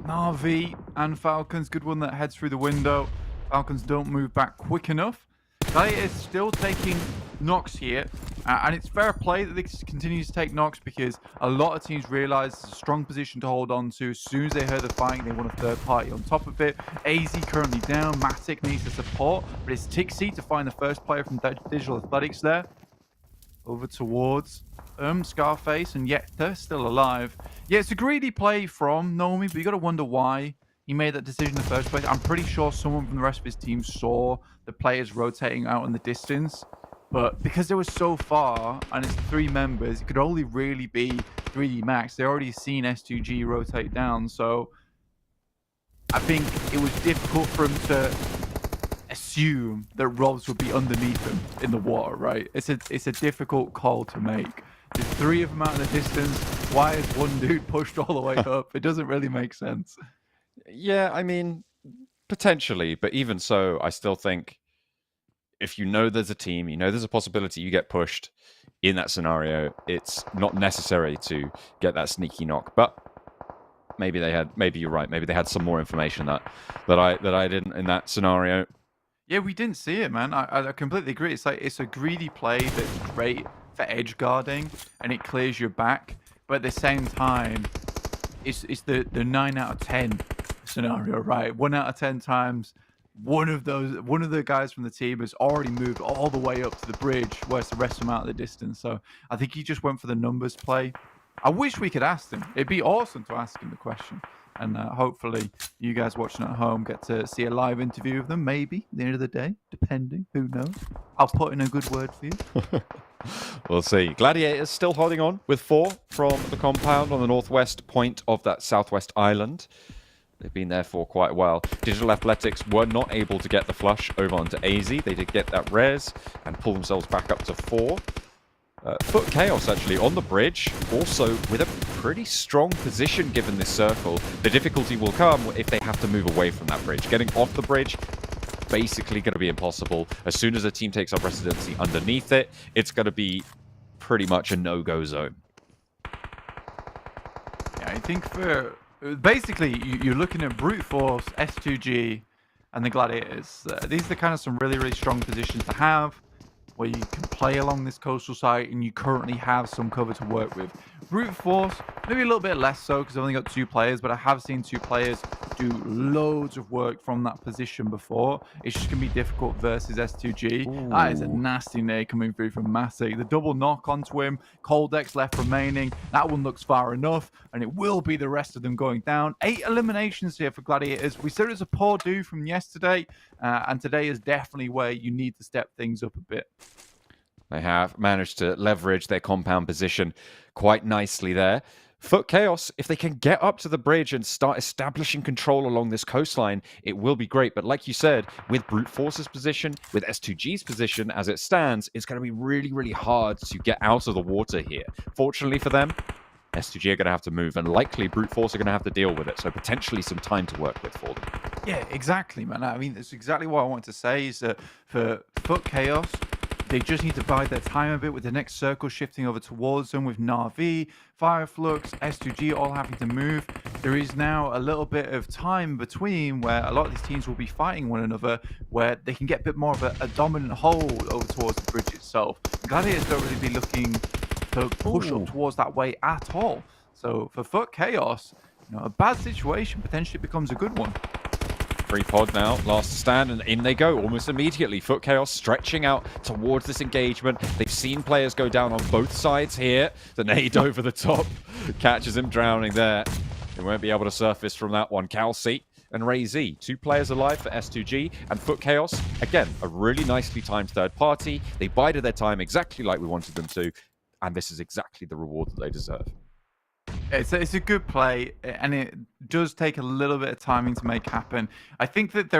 Na'Vi and Falcons. Good one that heads through the window. Falcons don't move back quick enough. Gladiator is still taking knocks here. And it's fair play that they continue to take knocks because a lot of teams realize it's a strong position to hold on to. As soon as they heard the fighting, they want a third party on top of it. AZ currently down. Matic needs the support. But it's Tixie to find the first player from Digital Athletics there. Over towards Scarface, and yet they're still alive. Yeah, it's a greedy play from Nomi, but you got to wonder why he made that decision in the first place. I'm pretty sure someone from the rest of his team saw the players rotating out in the distance, but because they were so far, and it's 3 members, it could only really be 3D Max. They already seen S2G rotate down, so I think it was difficult for him to assume that Robs would be underneath him in the water, right? It's a difficult call to make. There's 3 of them out in the distance. Why is one dude pushed all the way up? It doesn't really make sense. Yeah, I mean, potentially, but even so, I still think if you know there's a team, you know there's a possibility you get pushed in that scenario, it's not necessary to get that sneaky knock. But maybe you're right. Maybe they had some more information that I didn't in that scenario. Yeah, we didn't see it, man. I completely agree. It's like it's a greedy play that's great for edge guarding, and it clears your back. But at the same time, it's the 9 out of 10 scenario, right? 1 out of 10 times, one of the guys from the team has already moved all the way up to the bridge, whereas the rest of them out of the distance. So I think he just went for the numbers play. I wish we could ask him. It'd be awesome to ask him the question. And hopefully you guys watching at home get to see a live interview of them, maybe, at the end of the day, depending. Who knows? I'll put in a good word for you. We'll see. Gladiators still holding on with 4 from the compound on the northwest point of that southwest island. They've been there for quite a while. Digital Athletics were not able to get the flush over onto AZ. They did get that res and pull themselves back up to 4. Foot Chaos actually on the bridge, also with a pretty strong position given this circle. The difficulty will come if they have to move away from that bridge. Getting off the bridge, basically going to be impossible. As soon as a team takes up residency underneath it, it's going to be pretty much a no-go zone. Yeah, I think for basically you're looking at Brute Force, S2G, and the Gladiators. These are kind of some really, really strong positions to have, where you can play along this coastal site and you currently have some cover to work with. Brute Force, maybe a little bit less so because I've only got 2 players, but I have seen 2 players do loads of work from that position before. It's just going to be difficult versus S2G. Ooh. That is a nasty nade coming through from Massey. The double knock onto him, Coldex left remaining. That one looks far enough, and it will be the rest of them going down. 8 eliminations here for Gladiators. We said it was a poor do from yesterday, and today is definitely where you need to step things up a bit. They have managed to leverage their compound position quite nicely there. Foot Chaos, if they can get up to the bridge and start establishing control along this coastline, it will be great. But like you said, with Brute Force's position, with S2G's position as it stands, it's going to be really, really hard to get out of the water here. Fortunately for them, S2G are going to have to move, and likely Brute Force are going to have to deal with it. So potentially some time to work with for them. Yeah, exactly, man. I mean, that's exactly what I wanted to say, is that for Foot Chaos, they just need to bide their time a bit with the next circle shifting over towards them with Na'Vi, FLUX, S2G all having to move. There is now a little bit of time between where a lot of these teams will be fighting one another, where they can get a bit more of a dominant hold over towards the bridge itself. Gladiators don't really be looking to push up towards that way at all. So for Foot Chaos, you know, a bad situation potentially becomes a good one. Free pod now, last stand, and in they go almost immediately. Foot Chaos stretching out towards this engagement. They've seen players go down on both sides here. The nade over the top catches him drowning there. They won't be able to surface from that one. Calci and Ray Z, 2 players alive for S2G, and Foot Chaos, again, a really nicely timed third party. They bided their time exactly like we wanted them to, and this is exactly the reward that they deserve. It's a good play, and it does take a little bit of timing to make happen. I think that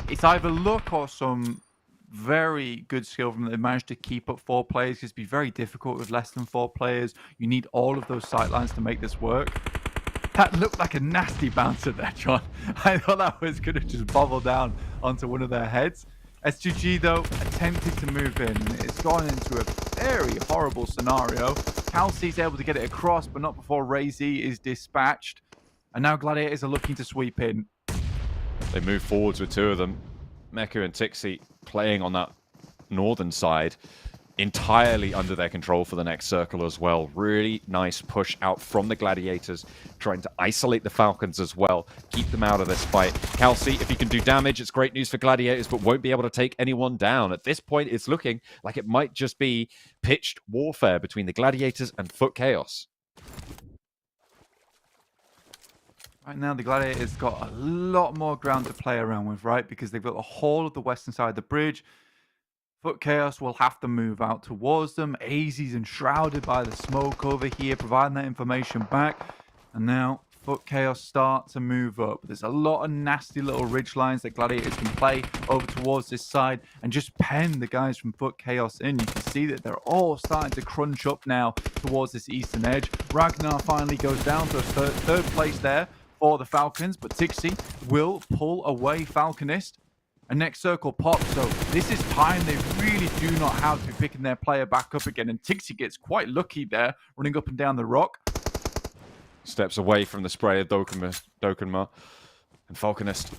it's either luck or some very good skill from them. They managed to keep up 4 players. It's be very difficult with less than 4 players. You need all of those sightlines to make this work. That looked like a nasty bouncer there, John. I thought that was going to just bobble down onto one of their heads. S2G, though, attempted to move in. It's gone into a very horrible scenario. Calci's able to get it across, but not before Ray Z is dispatched. And now Gladiators are looking to sweep in. They move forwards with 2 of them. Meku and Tixi playing on that northern side, entirely under their control for the next circle as well. Really nice push out from the Gladiators, trying to isolate the Falcons as well, keep them out of this fight. Calci, if he can do damage, it's great news for Gladiators, but won't be able to take anyone down. At this point, it's looking like it might just be pitched warfare between the Gladiators and Foot Chaos. Right now, the Gladiators got a lot more ground to play around with, right? Because they've got the whole of the western side of the bridge. Foot Chaos will have to move out towards them. AZ's enshrouded by the smoke over here, providing that information back. And now Foot Chaos start to move up. There's a lot of nasty little ridge lines that Gladiators can play over towards this side and just pen the guys from Foot Chaos in. You can see that they're all starting to crunch up now towards this eastern edge. Ragnar finally goes down to a third place there for the Falcons, but Tixi will pull away Falconist. A next circle pops, so this is time they really do not have to be picking their player back up again. And Tixi gets quite lucky there, running up and down the rock. Steps away from the spray of Dokkanma, and Falconist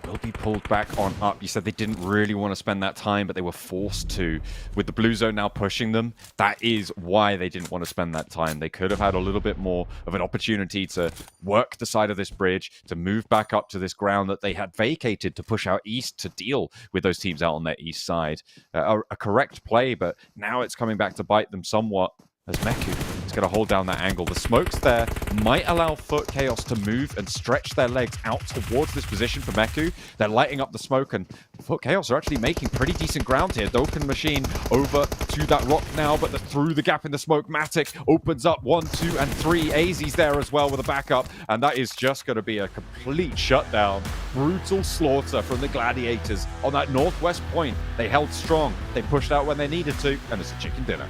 will be pulled back on up. You said they didn't really want to spend that time, but they were forced to. With the blue zone now pushing them, that is why they didn't want to spend that time. They could have had a little bit more of an opportunity to work the side of this bridge, to move back up to this ground that they had vacated to push out east to deal with those teams out on their east side. A correct play, but now it's coming back to bite them somewhat. as Meku is going to hold down that angle. The smokes there might allow FUT KAOS to move and stretch their legs out towards this position for Meku. They're lighting up the smoke, and FUT KAOS are actually making pretty decent ground here. Dokkan Machine over to that rock now, but through the gap in the smoke, Matic opens up 1, 2, and 3. AZ's there as well with a backup, and that is just going to be a complete shutdown. Brutal slaughter from the Gladiators on that northwest point. They held strong, they pushed out when they needed to, and it's a chicken dinner.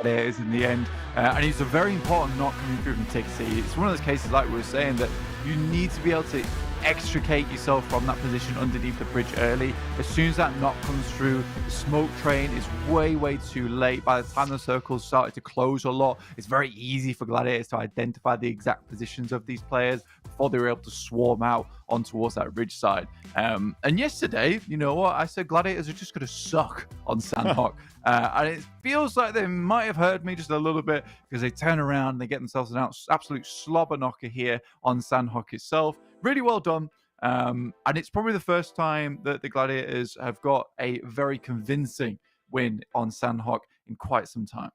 There is in the end, and it's a very important knock coming through from Tixie. It's one of those cases, like we were saying, that you need to be able to extricate yourself from that position underneath the bridge early. As soon as that knock comes through, the smoke train is way too late. By the time the circles started to close a lot, it's very easy for Gladiators to identify the exact positions of these players before they were able to swarm out on towards that ridge side. And yesterday, you know what, I said Gladiators are just going to suck on Sandhawk. And it feels like they might have heard me just a little bit, because they turn around and they get themselves an absolute slobber knocker here on Sandhawk itself. Really well done. And it's probably the first time that the Gladiators have got a very convincing win on Sandhawk in quite some time.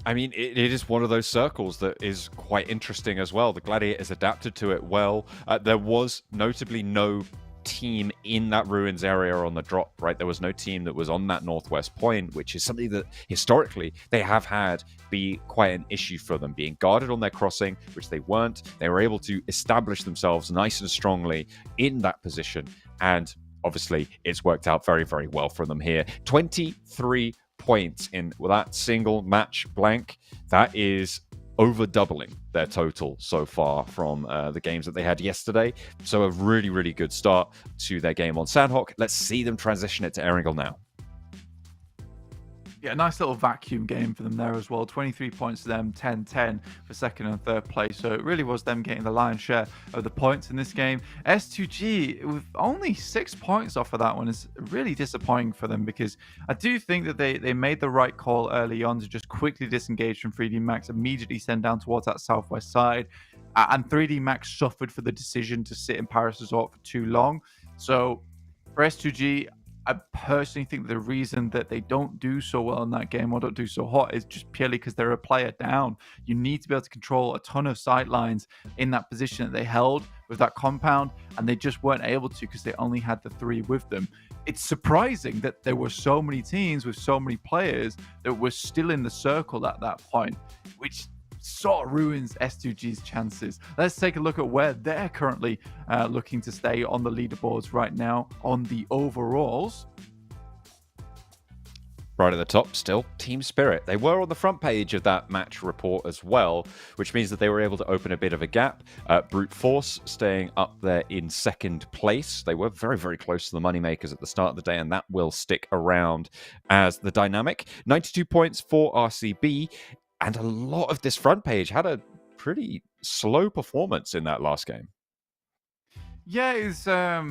I mean, it is one of those circles that is quite interesting as well. The Gladiators adapted to it well. There was notably no team in that ruins area on the drop, right? There was no team that was on that northwest point, which is something that historically they have had be quite an issue for them, being guarded on their crossing, which they weren't. They were able to establish themselves nice and strongly in that position, and obviously it's worked out very well for them here. 23 points in that single match blank. That is over doubling their total so far from the games that they had yesterday. So a really good start to their game on Sandhawk. Let's see them transition it to Erangel now. Yeah, nice little vacuum game for them there as well. 23 points to them, 10-10 for second and third place. So it really was them getting the lion's share of the points in this game. S2G, with only 6 points off of that one, is really disappointing for them, because I do think that they made the right call early on to just quickly disengage from 3D Max, immediately send down towards that southwest side. And 3D Max suffered for the decision to sit in Paris Resort for too long. So for S2G, I personally think the reason that they don't do so well in that game, or don't do so hot, is just purely because they're a player down. You need to be able to control a ton of sight lines in that position that they held with that compound, and they just weren't able to because they only had the 3 with them. It's surprising that there were so many teams with so many players that were still in the circle at that point, which sort of ruins S2G's chances. Let's take a look at where they're currently looking to stay on the leaderboards right now on the overalls. Right at the top still, Team Spirit. They were on the front page of that match report as well, which means that they were able to open a bit of a gap. Brute Force staying up there in second place. They were very close to the moneymakers at the start of the day, and that will stick around as the dynamic. 92 points for RCB. And a lot of this front page had a pretty slow performance in that last game. Yeah, it's a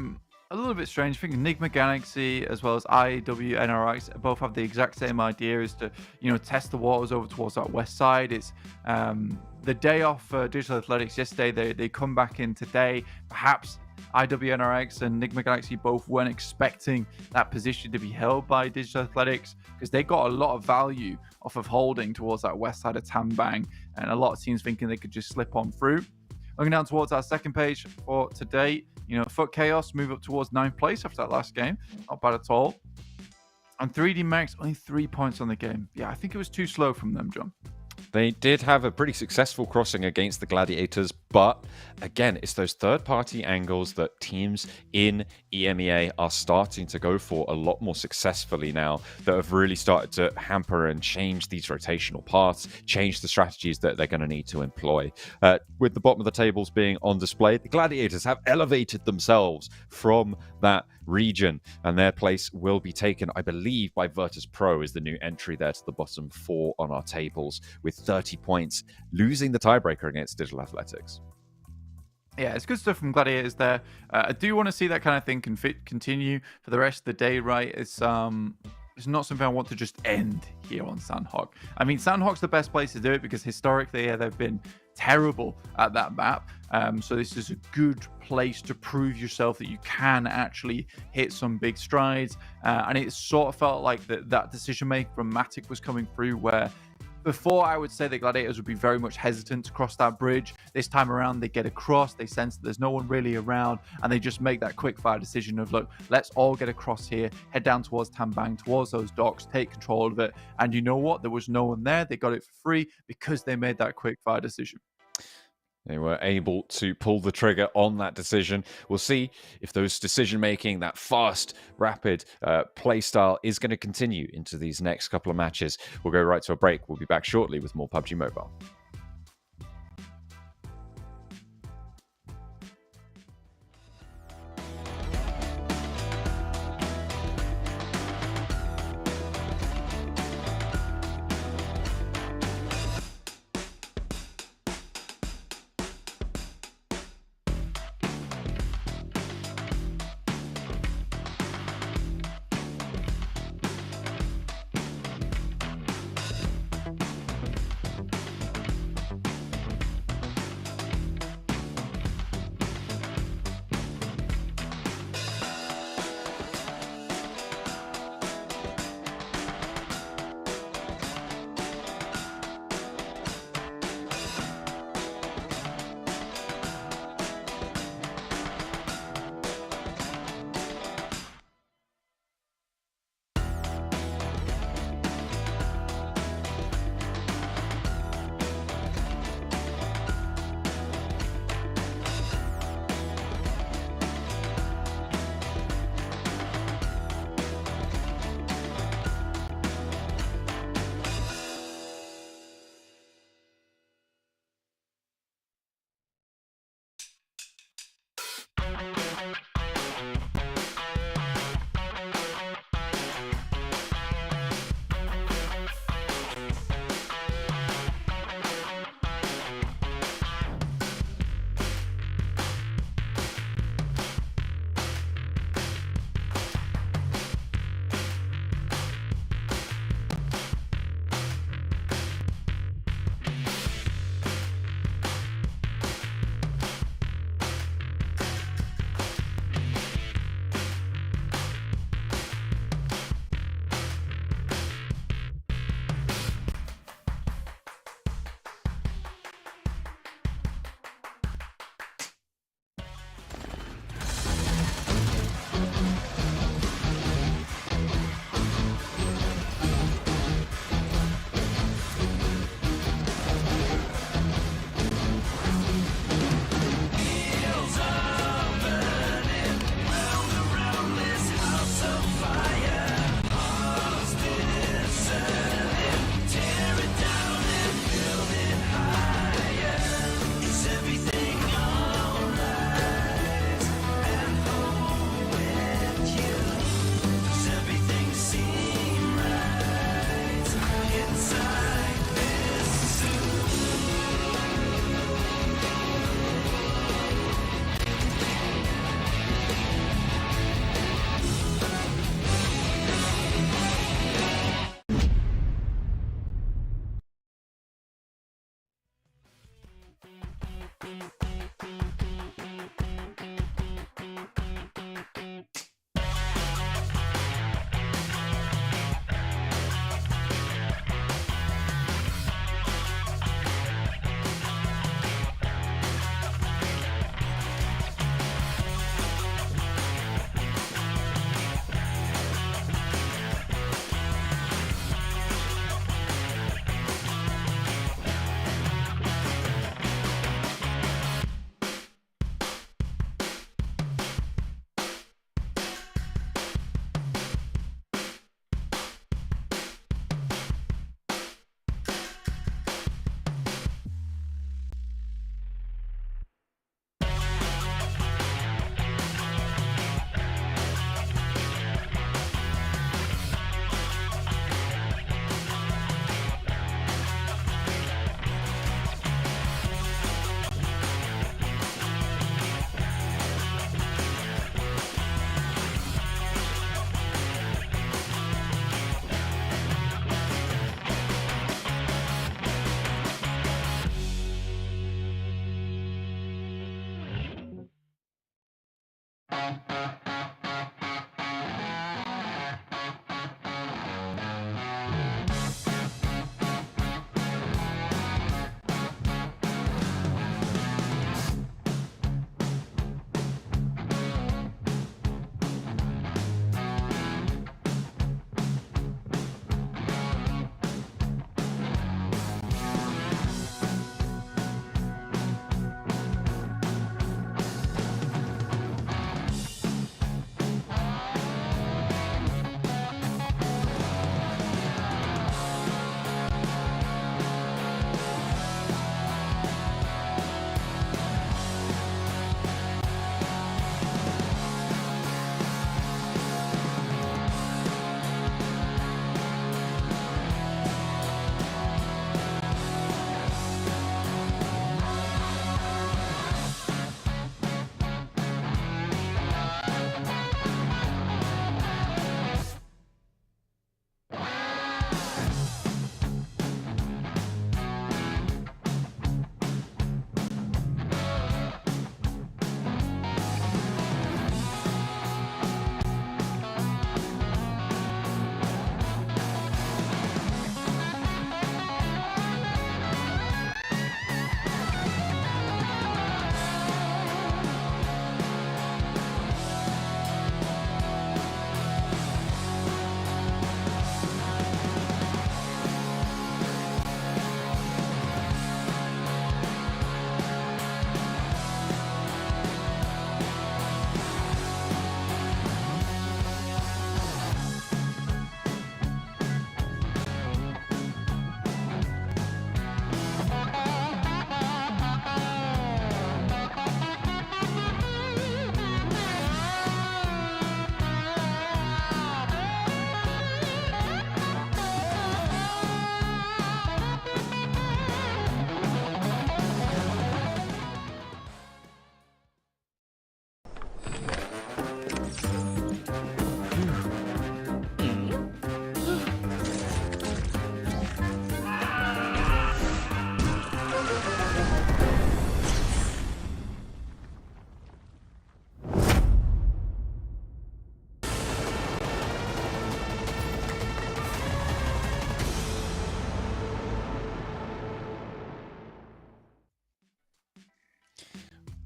little bit strange. I think NIGMA Galaxy as well as IWNRX both have the exact same idea, is to, you know, test the waters over towards that west side. It's the day off for Digital Athletics yesterday. They come back in today. Perhaps IWNRX and NIGMA Galaxy both weren't expecting that position to be held by Digital Athletics, because they got a lot of value off of holding towards that west side of Tambang, and a lot of teams thinking they could just slip on through. Looking down towards our second page for today, you know, FUT KAOS move up towards 9th place after that last game. Not bad at all. And 3D Max, only 3 points on the game. Yeah, I think it was too slow from them, John. They did have a pretty successful crossing against the Gladiators, but again, it's those third-party angles that teams in EMEA are starting to go for a lot more successfully now, that have really started to hamper and change these rotational paths, change the strategies that they're going to need to employ. With the bottom of the tables being on display, the Gladiators have elevated themselves from that region, and their place will be taken, I believe, by Virtus Pro is the new entry there to the bottom 4 on our tables, with 30 points, losing the tiebreaker against Digital Athletics. Yeah, it's good stuff from Gladiators there. I do want to see that kind of thing continue for the rest of the day, right? It's not something I want to just end here on Sandhawk. I mean, Sandhawk's the best place to do it because historically, they've been terrible at that map. So this is a good place to prove yourself that you can actually hit some big strides. And it sort of felt like that decision making from Matic was coming through, where before I would say the Gladiators would be very much hesitant to cross that bridge. This time around, they get across, they sense that there's no one really around, and they just make that quick fire decision of, look, let's all get across here, head down towards Tambang, towards those docks, take control of it. And you know what? There was no one there. They got it for free because they made that quick fire decision. They were able to pull the trigger on that decision. We'll see if those decision-making, that fast, rapid play style is going to continue into these next couple of matches. We'll go right to a break. We'll be back shortly with more PUBG Mobile.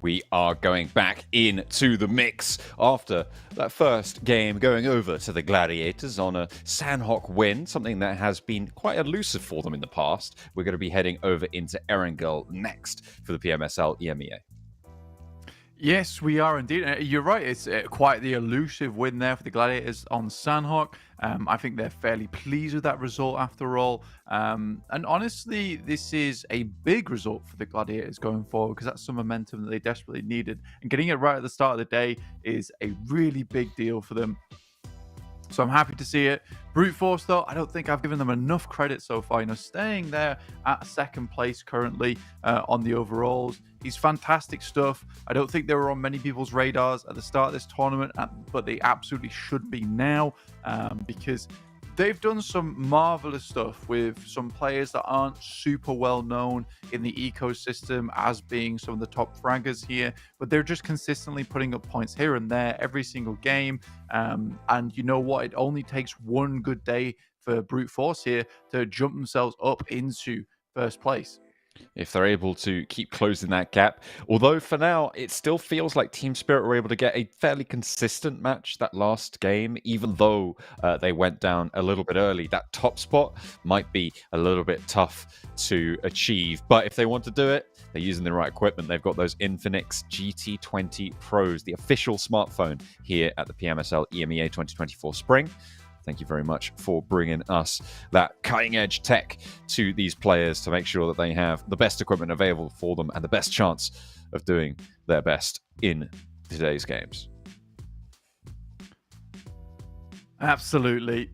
We are going back into the mix after that first game going over to the Gladiators on a Sandhawk win, something that has been quite elusive for them in the past. We're going to be heading over into Erangel next for the PMSL EMEA. Yes, we are indeed. You're right. It's quite the elusive win there for the Gladiators on Sandhawk. I think they're fairly pleased with that result after all. And honestly, this is a big result for the Gladiators going forward because that's some momentum that they desperately needed. And getting it right at the start of the day is a really big deal for them. So I'm happy to see it. Brute Force, though, I don't think I've given them enough credit so far. Staying there at second place currently on the overalls is fantastic stuff. I don't think they were on many people's radars at the start of this tournament, but they absolutely should be now because they've done some marvelous stuff with some players that aren't super well known in the ecosystem as being some of the top fraggers here, but they're just consistently putting up points here and there every single game. And you know what? It only takes one good day for Brute Force here to jump themselves up into first place. If they're able to keep closing that gap. Although for now, it still feels like Team Spirit were able to get a fairly consistent match that last game, even though they went down a little bit early. That top spot might be a little bit tough to achieve, but if they want to do it, they're using the right equipment. They've got those INFINIX GT20 Pros, the official smartphone here at the PMSL EMEA 2024 Spring. Thank you very much for bringing us that cutting-edge tech to these players to make sure that they have the best equipment available for them and the best chance of doing their best in today's games. Absolutely.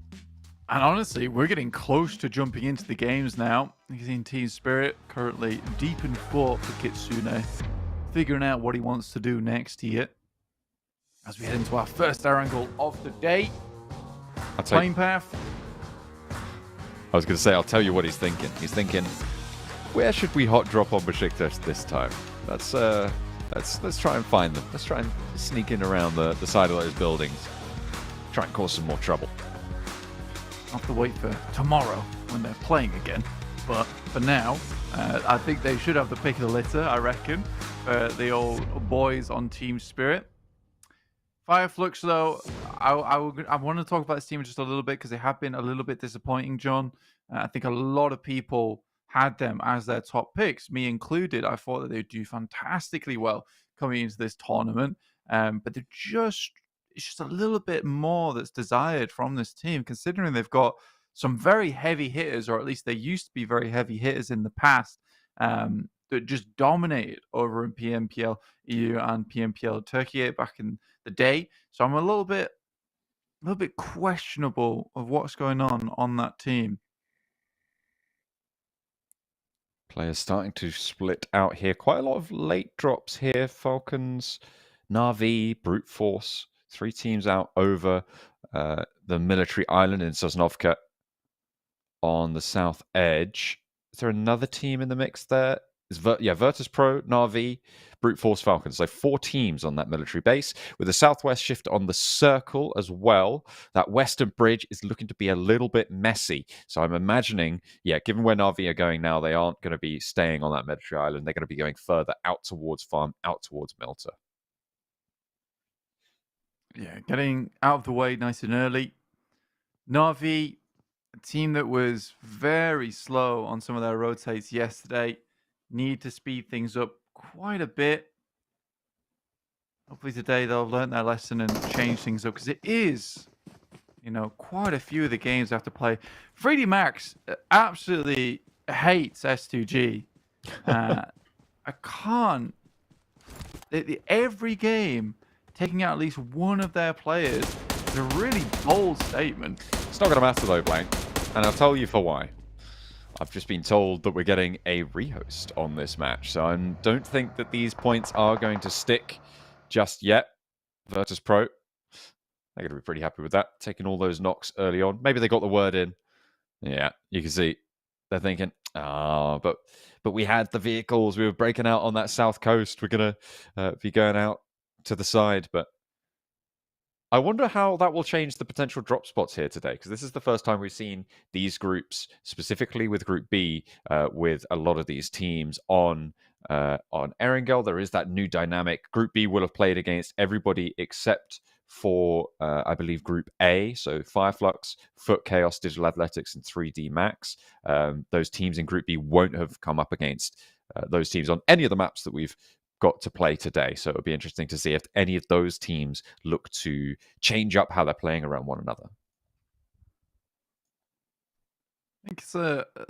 And honestly, we're getting close to jumping into the games now. You've seen Team Spirit currently deep in thought for Kitsune, figuring out what he wants to do next here. As we head into our first angle of the day. Plane path. I was going to say, I'll tell you what he's thinking. He's thinking, where should we hot drop on Beşiktaş this time? Let's try and find them. Let's try and sneak in around the side of those buildings. Try and cause some more trouble. I'll have to wait for tomorrow when they're playing again. But for now, I think they should have the pick of the litter, I reckon, for the old boys on Team Spirit. FLUX, though, I want to talk about this team just a little bit because they have been a little bit disappointing, John. I think a lot of people had them as their top picks, me included. I thought that they'd do fantastically well coming into this tournament, but it's just a little bit more that's desired from this team, considering they've got some very heavy hitters, or at least they used to be very heavy hitters in the past, that just dominated over in PMPL EU and PMPL Turkey back in the day. So I'm a little bit questionable of what's going on that team. Players starting to split out here. Quite a lot of late drops here. Falcons, Na'Vi, Brute Force. 3 teams out over the military island in Sosnovka on the south edge. Is there another team in the mix there? Virtus Pro, Na'Vi, Brute Force, Falcons. So 4 teams on that military base with a southwest shift on the circle as well. That western bridge is looking to be a little bit messy. So I'm imagining, given where Na'Vi are going now, they aren't going to be staying on that military island. They're going to be going further out towards farm, out towards Milta. Yeah, getting out of the way nice and early. Na'Vi, a team that was very slow on some of their rotates yesterday, need to speed things up quite a bit. Hopefully today they'll learn their lesson and change things up, because it is, quite a few of the games they have to play. 3D Max absolutely hates S2G. I can't. Every game, taking out at least one of their players is a really bold statement. It's not going to matter though, Blank, and I'll tell you for why. I've just been told that we're getting a rehost on this match, so I don't think that these points are going to stick just yet. Virtus Pro, they're going to be pretty happy with that, taking all those knocks early on. Maybe they got the word in. Yeah, you can see they're thinking, but we had the vehicles. We were breaking out on that south coast. We're going to be going out to the side, but I wonder how that will change the potential drop spots here today, because this is the first time we've seen these groups, specifically with Group B, with a lot of these teams on Erangel. There is that new dynamic. Group B will have played against everybody except for, I believe, Group A. So FLUX, FUT, KAOS, Digital Athletics, and 3D Max. Those teams in Group B won't have come up against those teams on any of the maps that we've got to play today. So it'll be interesting to see if any of those teams look to change up how they're playing around one another. I think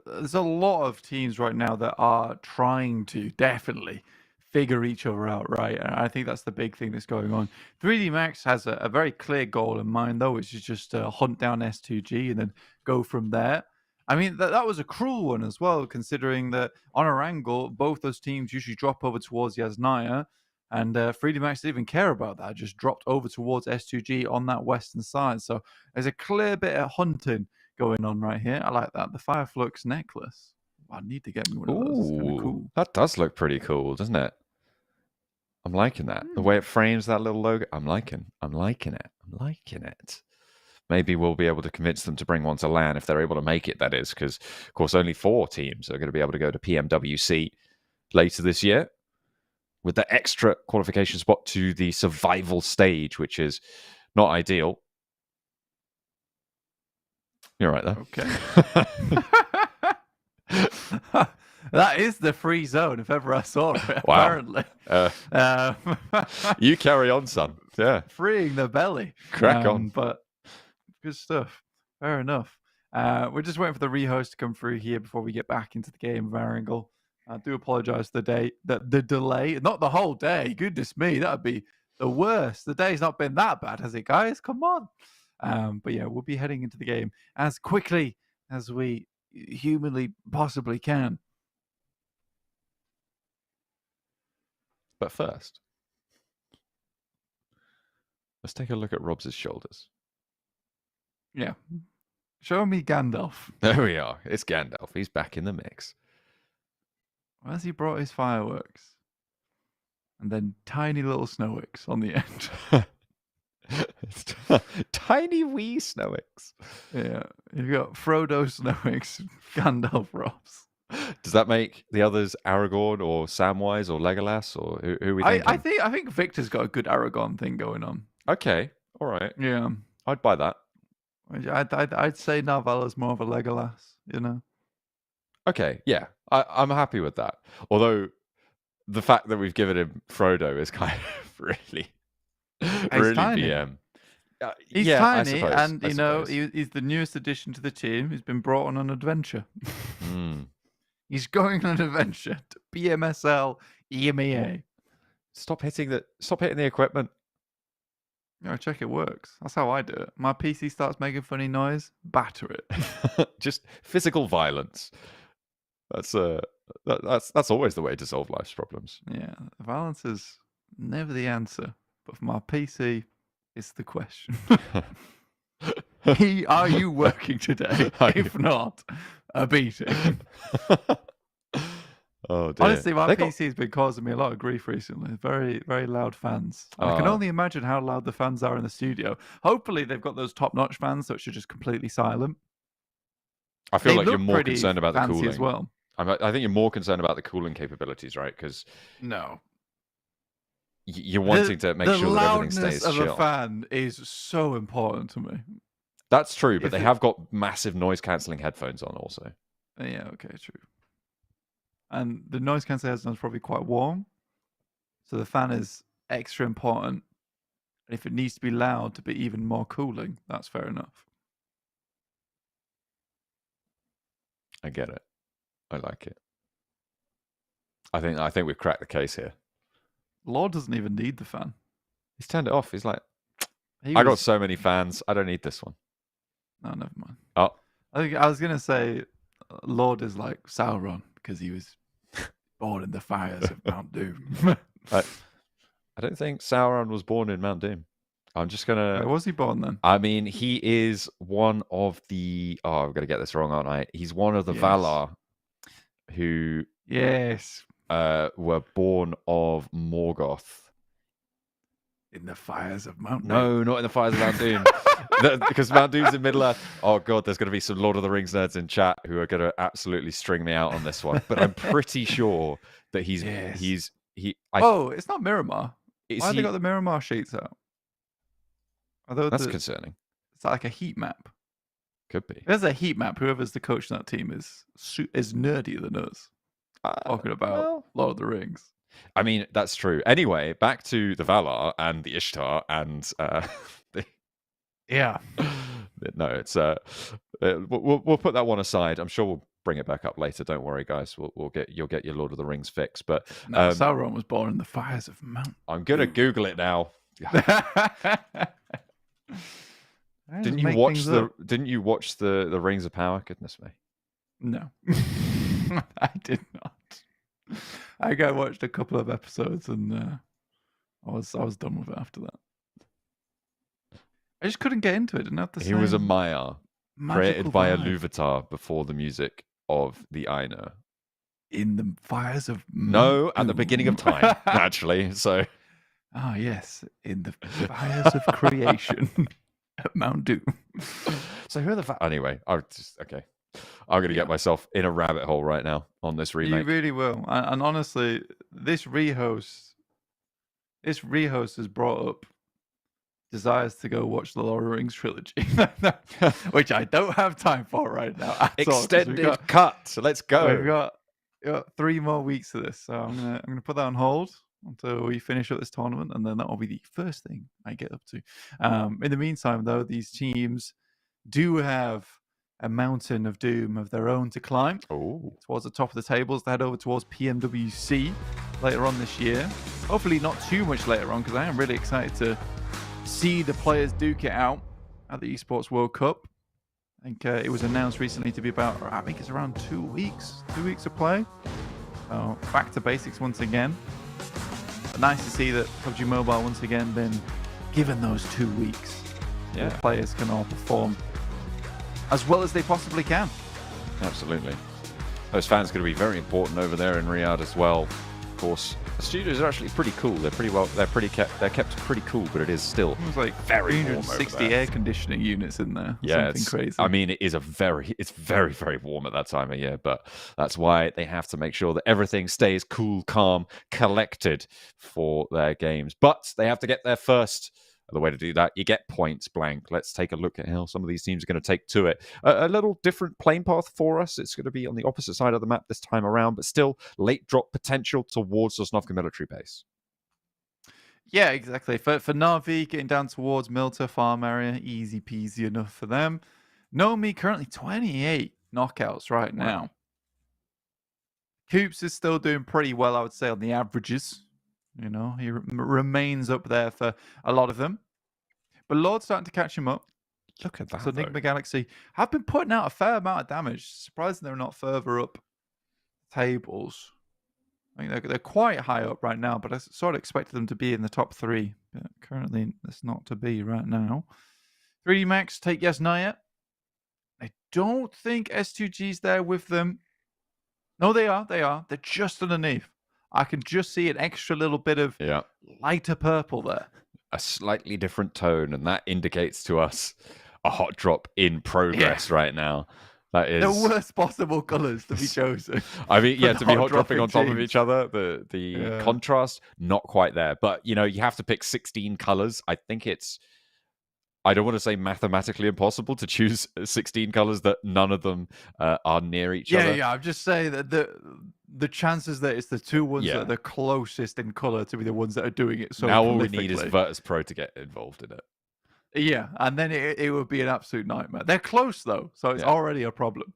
there's a lot of teams right now that are trying to definitely figure each other out, right? And I think that's the big thing that's going on. 3D Max has a very clear goal in mind, though, which is just hunt down S2G and then go from there. I mean, that was a cruel one as well, considering that on Erangel, both those teams usually drop over towards Yasnaya, and 3D Max didn't even care about that, just dropped over towards S2G on that western side. So there's a clear bit of hunting going on right here. I like that. The FLUX necklace. I need to get me one of those. It's kind of cool. That does look pretty cool, doesn't it? I'm liking that. The way it frames that little logo. I'm liking it. Maybe we'll be able to convince them to bring one to LAN if they're able to make it, that is, because, of course, only 4 teams are going to be able to go to PMWC later this year with the extra qualification spot to the survival stage, which is not ideal. You're right, though. Okay. That is the free zone, if ever I saw it, wow. apparently. You carry on, son. Yeah. Freeing the belly. Crack on. But good stuff. Fair enough. We're just waiting for the rehost to come through here before we get back into the game of Erangel. I do apologize for the delay. Not the whole day. Goodness me, that would be the worst. The day's not been that bad, has it, guys? Come on. But yeah, we'll be heading into the game as quickly as we humanly possibly can. But first, let's take a look at Rob's shoulders. Yeah. Show me Gandalf. There we are. It's Gandalf. He's back in the mix. Where's he brought his fireworks? And then tiny little Snowicks on the end. Tiny wee Snowicks. Yeah. You've got Frodo Snowicks, Gandalf Robs. Does that make the others Aragorn or Samwise or Legolas, or who are we thinking? I think Victor's got a good Aragorn thing going on. Okay. All right. Yeah. I'd buy that. I'd say Narvella's more of a Legolas, you know? Okay, yeah. I'm happy with that. Although the fact that we've given him Frodo is kind of really tiny. BM. He's yeah, tiny, I suppose, and you know he's the newest addition to the team. He's been brought on an adventure. He's going on an adventure to PMSL EMEA. Stop hitting the equipment. Yeah, check it works. That's how I do it. My PC starts making funny noise, batter it. Just physical violence. That's always the way to solve life's problems. Yeah, violence is never the answer, but for my PC, it's the question. Are you working today? If not, a beating. Oh dear. Honestly, my PC has been causing me a lot of grief recently. Very, very loud fans. I can only imagine how loud the fans are in the studio. Hopefully, they've got those top-notch fans, so it's just completely silent. I feel like you're more concerned about the cooling as well. I think you're more concerned about the cooling capabilities, right? Because you're wanting to make sure that everything stays chill. The loudness of a fan is so important to me. That's true, but they have got massive noise-cancelling headphones on also. Yeah, okay, true. And the noise cancelling headphones is probably quite warm. So the fan is extra important. And if it needs to be loud to be even more cooling, that's fair enough. I get it. I like it. I think we've cracked the case here. Lord doesn't even need the fan. He's turned it off. He's like, I got so many fans. I don't need this one. No, never mind. Oh. I was going to say Lord is like Sauron because he was born in the fires of Mount Doom. I don't think Sauron was born in Mount Doom. I'm just going to... Where was he born then? I mean, he is one of the... Oh, I've got to get this wrong, aren't I? He's one of the Valar who... Yes. Were born of Morgoth. In the fires of Mount Doom. No, not in the fires of Mount Doom. Because Mount Doom's in Middle Earth. Oh, God, there's going to be some Lord of the Rings nerds in chat who are going to absolutely string me out on this one. But I'm pretty sure that Oh, it's not Miramar. Why have they he, got the Miramar sheets out? that's concerning. It's like a heat map. Could be. There's a heat map. Whoever's the coach in that team is nerdier than us. Talking about Lord of the Rings. I mean, that's true. Anyway, back to the Valar and the Ishtar and Yeah. No, it's we'll put that one aside. I'm sure we'll bring it back up later. Don't worry, guys. You'll get your Lord of the Rings fix. But no, Sauron was born in the fires of Mount. I'm gonna Google it now. Didn't you watch the Rings of Power? Goodness me. No, I did not. I watched a couple of episodes and I was done with it after that. I just couldn't get into it. Didn't have the He was a Maya created by vibe. Iluvatar before the music of the Aina. In the fires of No, at the beginning of time, actually. So. Ah, yes, in the fires of creation at Mount Doom. So who are the anyway? I'm going to get myself in a rabbit hole right now on this remake. You really will. And honestly, this rehost has brought up desires to go watch the Lord of the Rings trilogy, which I don't have time for right now. Extended cut. So let's go. We've got 3 more weeks of this, so I'm gonna put that on hold until we finish up this tournament, and then that will be the first thing I get up to. In the meantime, though, these teams do have a mountain of doom of their own to climb towards the top of the tables to head over towards PMWC later on this year. Hopefully not too much later on, because I am really excited to see the players duke it out at the Esports World Cup. I think it was announced recently to be about, I think it's around 2 weeks of play. So back to basics once again. But nice to see that PUBG Mobile once again been given those 2 weeks. Yeah, the players can all perform as well as they possibly can. Absolutely. Those fans are going to be very important over there in Riyadh as well. Of course, the studios are actually pretty cool. They're kept pretty cool, but it is still like very 360 air conditioning units in there. Yeah, it's crazy. I mean, it's very, very warm at that time of year, but that's why they have to make sure that everything stays cool, calm, collected for their games. But they have to get there first. The way to do that, you get points blank. Let's take a look at how some of these teams are going to take to it. A little different playing path for us. It's going to be on the opposite side of the map this time around, but still late drop potential towards the Sosnovka military base. Yeah, exactly. For Na'Vi, getting down towards Milta farm area, easy peasy enough for them. Nomi currently 28 knockouts right now. Coops is still doing pretty well, I would say, on the averages. You know, he remains up there for a lot of them. But Lord's starting to catch him up. Look at that. So NIGMA Galaxy have been putting out a fair amount of damage. Surprising they're not further up tables. I mean, they're quite high up right now, but I sort of expected them to be in the top 3. But currently, that's not to be right now. 3D Max take yes, not yet. I don't think S2G's there with them. No, they are. They're just underneath. I can just see an extra little bit of lighter purple there. A slightly different tone, and that indicates to us a hot drop in progress right now. That is the worst possible colours to be chosen. I mean, to be hot dropping on top of each other. The contrast, not quite there. But, you have to pick 16 colours. I think I don't want to say mathematically impossible to choose 16 colors that none of them are near each other. Yeah, I'm just saying that the chances that it's the 2 ones that are the closest in color to be the ones that are doing it so now all we need is Virtus Pro to get involved in it. Yeah, and then it would be an absolute nightmare. They're close though, so it's already a problem.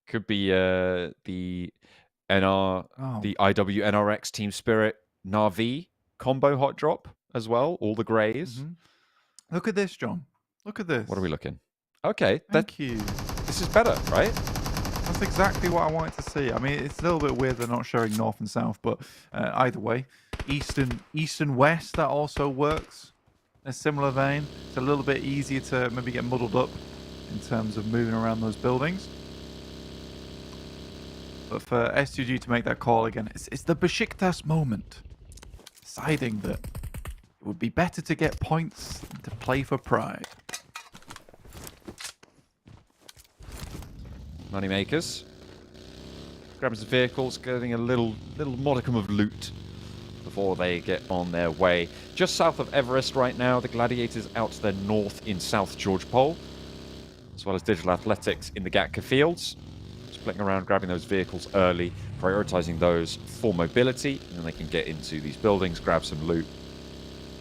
Could be the IW NRX Team Spirit Na'Vi combo hot drop as well. All the grays. Mm-hmm. Look at this, John. Look at this. What are we looking? Okay. Thank you. This is better, right? That's exactly what I wanted to see. I mean, it's a little bit weird they're not showing north and south, but either way, east and west, that also works in a similar vein. It's a little bit easier to maybe get muddled up in terms of moving around those buildings. But for S2G to make that call again, it's the BEŞİKTAŞ moment. Deciding that it would be better to get points than to play for pride. Moneymakers. Grabbing some vehicles, getting a little modicum of loot before they get on their way. Just south of Everest right now, the Gladiators out to their north in South George Pole, as well as Digital Athletics in the Gatka Fields. Splitting around, grabbing those vehicles early, prioritizing those for mobility, and then they can get into these buildings, grab some loot,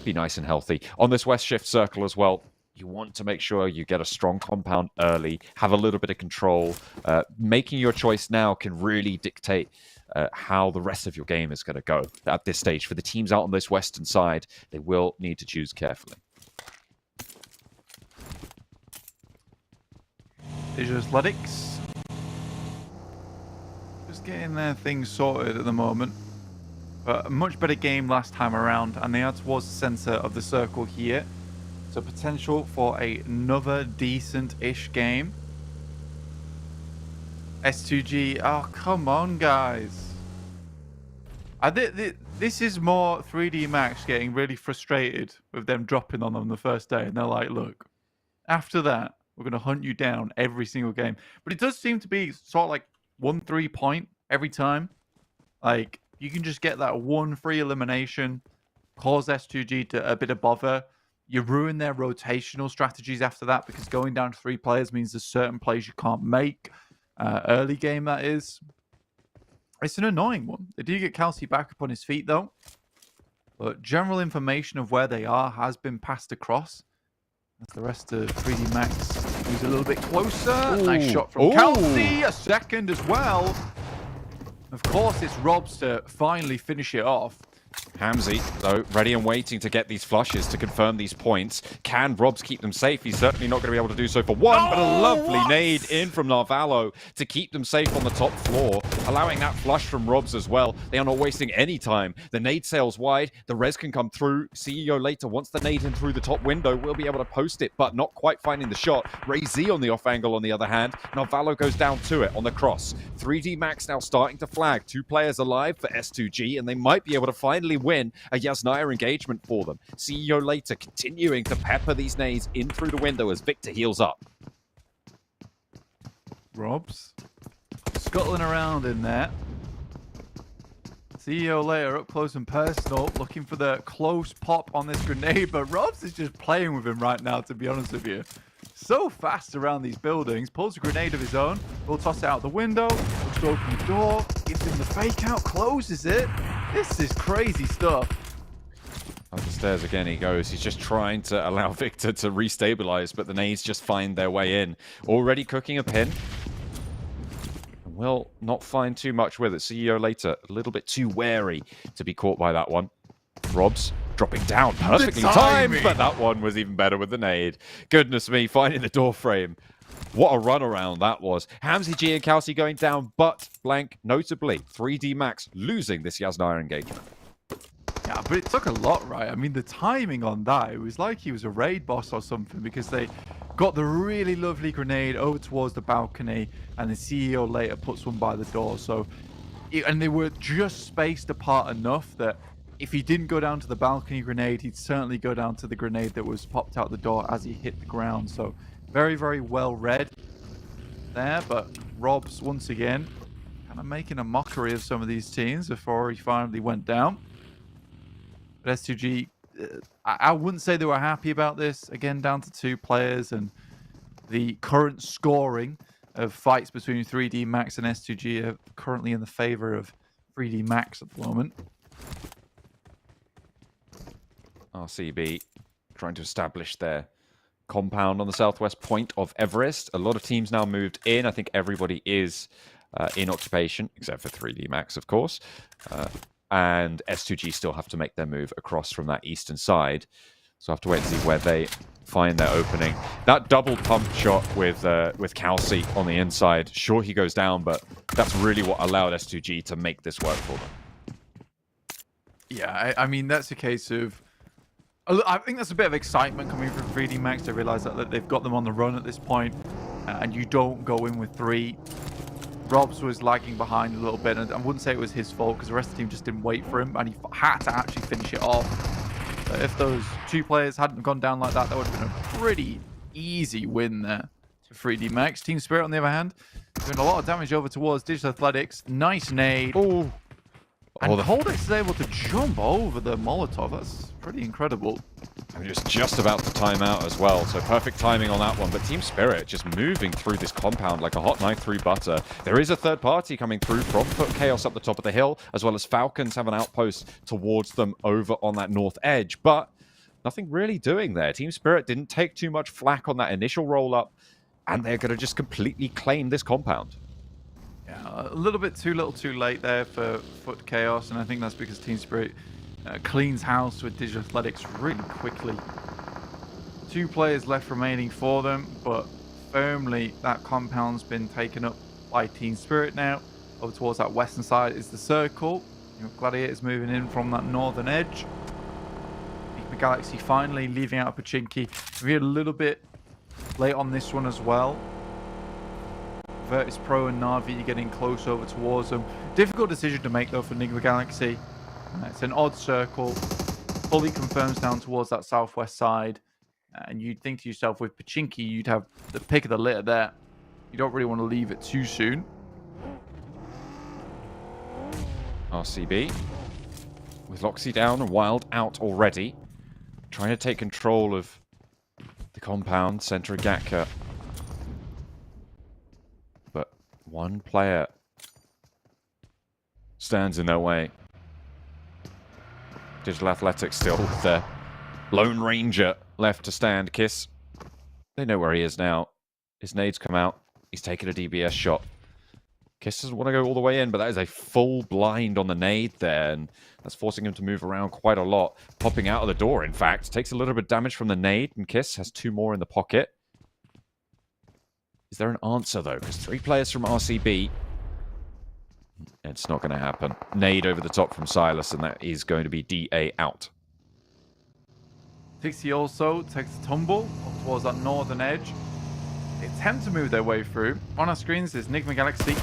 be nice and healthy. On this west shift circle as well, you want to make sure you get a strong compound early, have a little bit of control. Making your choice now can really dictate how the rest of your game is going to go at this stage. For the teams out on this western side, they will need to choose carefully. Digital Athletics just getting their things sorted at the moment. But a much better game last time around, and they are towards the center of the circle here. So potential for another decent-ish game. S2G, oh, come on, guys. This is more 3D Max getting really frustrated with them dropping on them the first day. And they're like, look, after that, we're going to hunt you down every single game. But it does seem to be sort of like 1-3 point every time. Like, you can just get that one free elimination, cause S2G to a bit of bother. You ruin their rotational strategies after that, because going down to 3 players means there's certain plays you can't make. Early game, that is. It's an annoying one. They do get Kelsey back up on his feet, though. But general information of where they are has been passed across. As the rest of 3D Max moves a little bit closer. Ooh. Nice shot from Kelsey. A second as well. Of course, it's Rob's to finally finish it off. Hamzy, though, ready and waiting to get these flushes to confirm these points. Can Robs keep them safe? He's certainly not going to be able to do so for one, but a lovely nade in from Narvalo to keep them safe on the top floor, allowing that flush from Robs as well. They are not wasting any time. The nade sails wide. The res can come through. CEO later, once the nade in through the top window, will be able to post it, but not quite finding the shot. Ray Z on the off angle on the other hand. Narvalo goes down to it on the cross. 3D Max now starting to flag. 2 players alive for S2G, and they might be able to finally win a Yasnaya engagement for them. CEO later continuing to pepper these nades in through the window as Victor heals up. Robs scuttling around in there. CEO later up close and personal, looking for the close pop on this grenade, but Robs is just playing with him right now, to be honest with you. So fast around these buildings, pulls a grenade of his own, will toss it out the window, looks to open the door, gives him the fake out, closes it. This is crazy stuff. Up the stairs again he goes. He's just trying to allow Victor to restabilize, but the nades just find their way in. Already cooking a pin. Will not find too much with it. CEO later, a little bit too wary to be caught by that one. Robs dropping down, perfectly timed, but that one was even better with the nade. Goodness me, finding the door frame. What a run around that was. Hamzy G and Kelsey going down, but blank, notably, 3D Max losing this Yasnaya engagement. Yeah, but it took a lot, right? I mean, the timing on that, it was like he was a raid boss or something, because they got the really lovely grenade over towards the balcony, and the CEO later puts one by the door. So, and they were just spaced apart enough that if he didn't go down to the balcony grenade, he'd certainly go down to the grenade that was popped out the door as he hit the ground. So, very, very well read there, but Robs, once again, kind of making a mockery of some of these teams before he finally went down. But S2G, I wouldn't say they were happy about this. Again, down to 2 players, and the current scoring of fights between 3D Max and S2G are currently in the favor of 3D Max at the moment. RCB trying to establish their compound on the southwest point of Everest. A lot of teams now moved in. I think everybody is in occupation, except for 3D Max, of course. And S2G still have to make their move across from that eastern side. So I have to wait and see where they find their opening. That double pump shot with Kelsey on the inside, sure he goes down, but that's really what allowed S2G to make this work for them. Yeah, I mean, that's a case of... I think that's a bit of excitement coming from 3D Max to realize that they've got them on the run at this point, and you don't go in with 3. Robs was lagging behind a little bit, and I wouldn't say it was his fault because the rest of the team just didn't wait for him, and he had to actually finish it off. If those 2 players hadn't gone down like that, that would have been a pretty easy win there to 3D Max. Team Spirit, on the other hand, doing a lot of damage over towards Digital Athletics. Nice nade. Oh. And Coldex is able to jump over the Molotov. That's pretty incredible. I'm just about to time out as well, so perfect timing on that one. But Team Spirit just moving through this compound like a hot knife through butter. There is a third party coming through from KAOS up the top of the hill, as well as Falcons have an outpost towards them over on that north edge. But nothing really doing there. Team Spirit didn't take too much flack on that initial roll-up, and they're going to just completely claim this compound. Yeah, a little bit too little too late there for FUT KAOS, and I think that's because Team Spirit cleans house with Digital Athletics really quickly. 2 players left remaining for them, but firmly that compound's been taken up by Team Spirit now. Over towards that western side is the circle. Gladiators moving in from that northern edge. NIGMA Galaxy finally leaving out Pachinki. We're a little bit late on this one as well. Virtus Pro and Na'Vi getting close over towards them. Difficult decision to make though for NIGMA Galaxy. It's an odd circle. Fully confirms down towards that southwest side. And you'd think to yourself, with Pachinki, you'd have the pick of the litter there. You don't really want to leave it too soon. RCB with Loxy down and Wild out already. Trying to take control of the compound, center Gatka. But one player stands in their way. Digital Athletics still with the Lone Ranger left to stand. Kiss, they know where he is now. His nades come out. He's taking a DBS shot. Kiss doesn't want to go all the way in, but that is a full blind on the nade there, and that's forcing him to move around quite a lot. Popping out of the door, in fact. Takes a little bit of damage from the nade, and Kiss has 2 more in the pocket. Is there an answer, though? Because 3 players from RCB... It's not going to happen. Nade over the top from Silas, and that is going to be DA out. Tixie also takes a tumble up towards that northern edge. They attempt to move their way through. On our screens is NIGMA Galaxy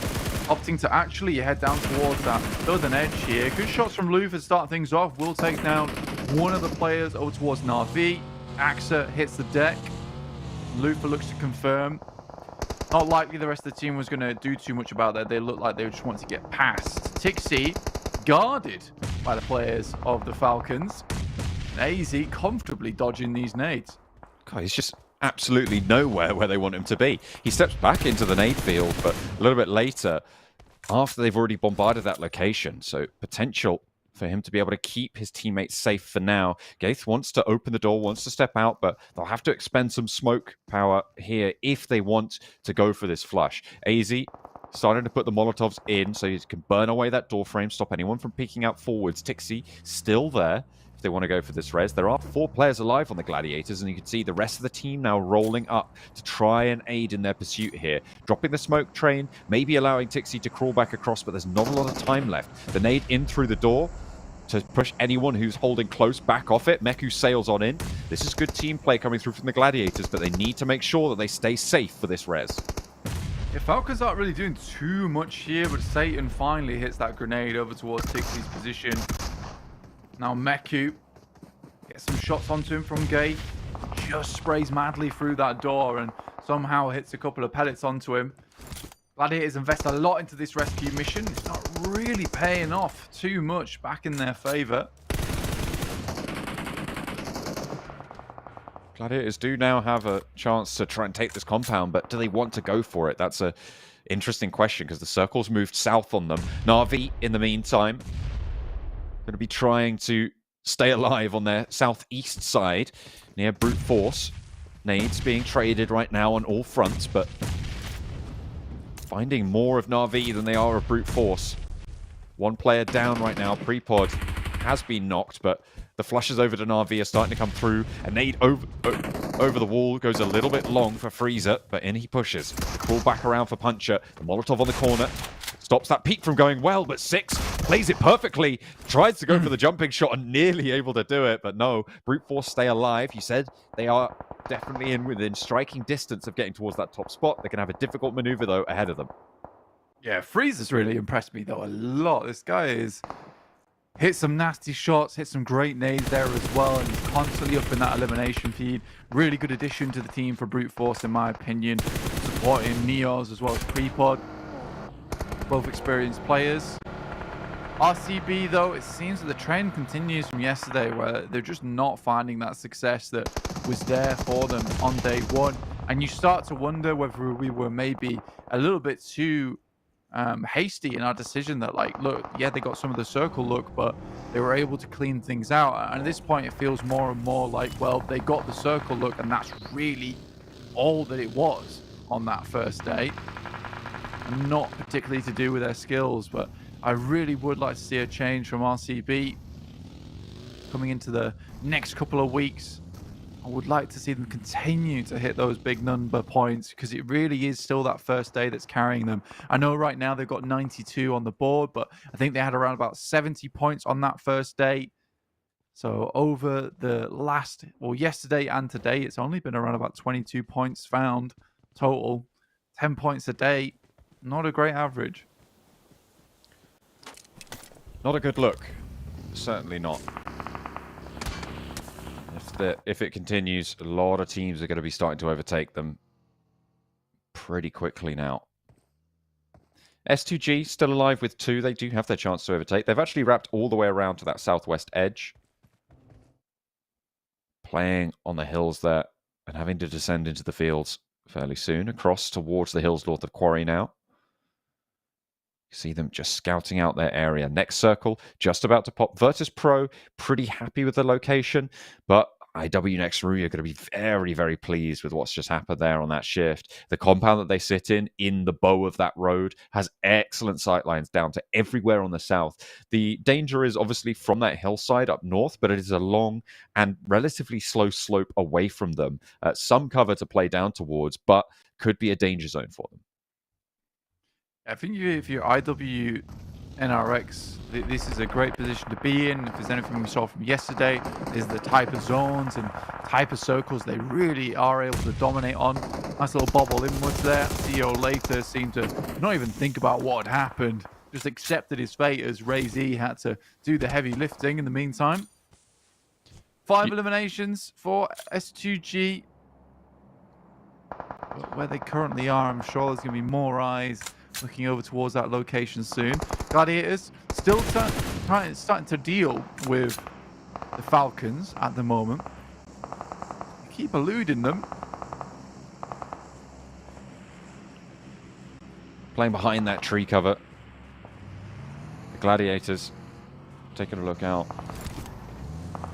opting to actually head down towards that southern edge here. Good shots from Lufa to start things off. Will take down one of the players over towards Na'Vi. Axa hits the deck. Lufa looks to confirm. Not likely the rest of the team was going to do too much about that. They looked like they just wanted to get past. Tixie guarded by the players of the Falcons. And AZ comfortably dodging these nades. God, he's just absolutely nowhere where they want him to be. He steps back into the nade field, but a little bit later, after they've already bombarded that location. So potential for him to be able to keep his teammates safe for now. Gaith wants to open the door, wants to step out, but they'll have to expend some smoke power here if they want to go for this flush. AZ starting to put the Molotovs in so you can burn away that door frame, stop anyone from peeking out forwards. Tixie still there if they want to go for this res. There are 4 players alive on the Gladiators, and you can see the rest of the team now rolling up to try and aid in their pursuit here. Dropping the smoke train, maybe allowing Tixie to crawl back across, but there's not a lot of time left. The nade in through the door to push anyone who's holding close back off it. Meku sails on in. This is good team play coming through from the Gladiators, but they need to make sure that they stay safe for this res. Yeah, Falcons aren't really doing too much here, but Satan finally hits that grenade over towards Tixie's position. Now Meku gets some shots onto him from Gay. Just sprays madly through that door and somehow hits a couple of pellets onto him. Gladiators invest a lot into this rescue mission. It's not really paying off too much back in their favor. Gladiators do now have a chance to try and take this compound, but do they want to go for it? That's a interesting question because the circle's moved south on them. Na'Vi, in the meantime, going to be trying to stay alive on their southeast side near Brute Force. Nades being traded right now on all fronts, but finding more of Na'Vi than they are of Brute Force. 1 player down right now. Prepod has been knocked, but the flushes over to Na'Vi are starting to come through. A nade over the wall goes a little bit long for Freezer, but in he pushes. Crawl back around for Puncher. The Molotov on the corner stops that peek from going well, but Six plays it perfectly. Tries to go for the jumping shot and nearly able to do it, but no. Brute Force stay alive. You said they are definitely within striking distance of getting towards that top spot. They can have a difficult maneuver, though, ahead of them. Yeah, Freezer's really impressed me, though, a lot. This guy is... hit some nasty shots, hit some great nades there as well, and he's constantly up in that elimination feed. Really good addition to the team for Brute Force, in my opinion. Supporting Neos as well as Prepod. Both experienced players. RCB, though, it seems that the trend continues from yesterday, where they're just not finding that success that was there for them on day one. And you start to wonder whether we were maybe a little bit too hasty in our decision that, like, look, yeah, they got some of the circle look, but they were able to clean things out. And at this point, it feels more and more like, well, they got the circle look, and that's really all that it was on that first day. And not particularly to do with their skills, but I really would like to see a change from RCB coming into the next couple of weeks. I would like to see them continue to hit those big number points, because it really is still that first day that's carrying them. I know right now they've got 92 on the board, but I think they had around about 70 points on that first day. So over the last, well, yesterday and today, it's only been around about 22 points found total. 10 points a day, not a great average. Not a good look. Certainly not. If it continues, a lot of teams are going to be starting to overtake them pretty quickly now. S2G still alive with 2. They do have their chance to overtake. They've actually wrapped all the way around to that southwest edge. Playing on the hills there and having to descend into the fields fairly soon. Across towards the hills north of Quarry now. You see them just scouting out their area. Next circle, just about to pop. Virtus Pro, pretty happy with the location, but IW Next Rui are going to be very, very pleased with what's just happened there on that shift. The compound that they sit in the bow of that road, has excellent sightlines down to everywhere on the south. The danger is obviously from that hillside up north, but it is a long and relatively slow slope away from them. Some cover to play down towards, but could be a danger zone for them. I think if you're IW NRX, this is a great position to be in. If there's anything we saw from yesterday, is the type of zones and type of circles they really are able to dominate on. Nice little bobble inwards there. CEO later seemed to not even think about what had happened, just accepted his fate as Ray Z had to do the heavy lifting in the meantime. 5 eliminations for S2G. Where they currently are, I'm sure there's going to be more eyes looking over towards that location soon. Gladiators still starting to deal with the Falcons at the moment. They keep eluding them. Playing behind that tree cover. The Gladiators taking a look out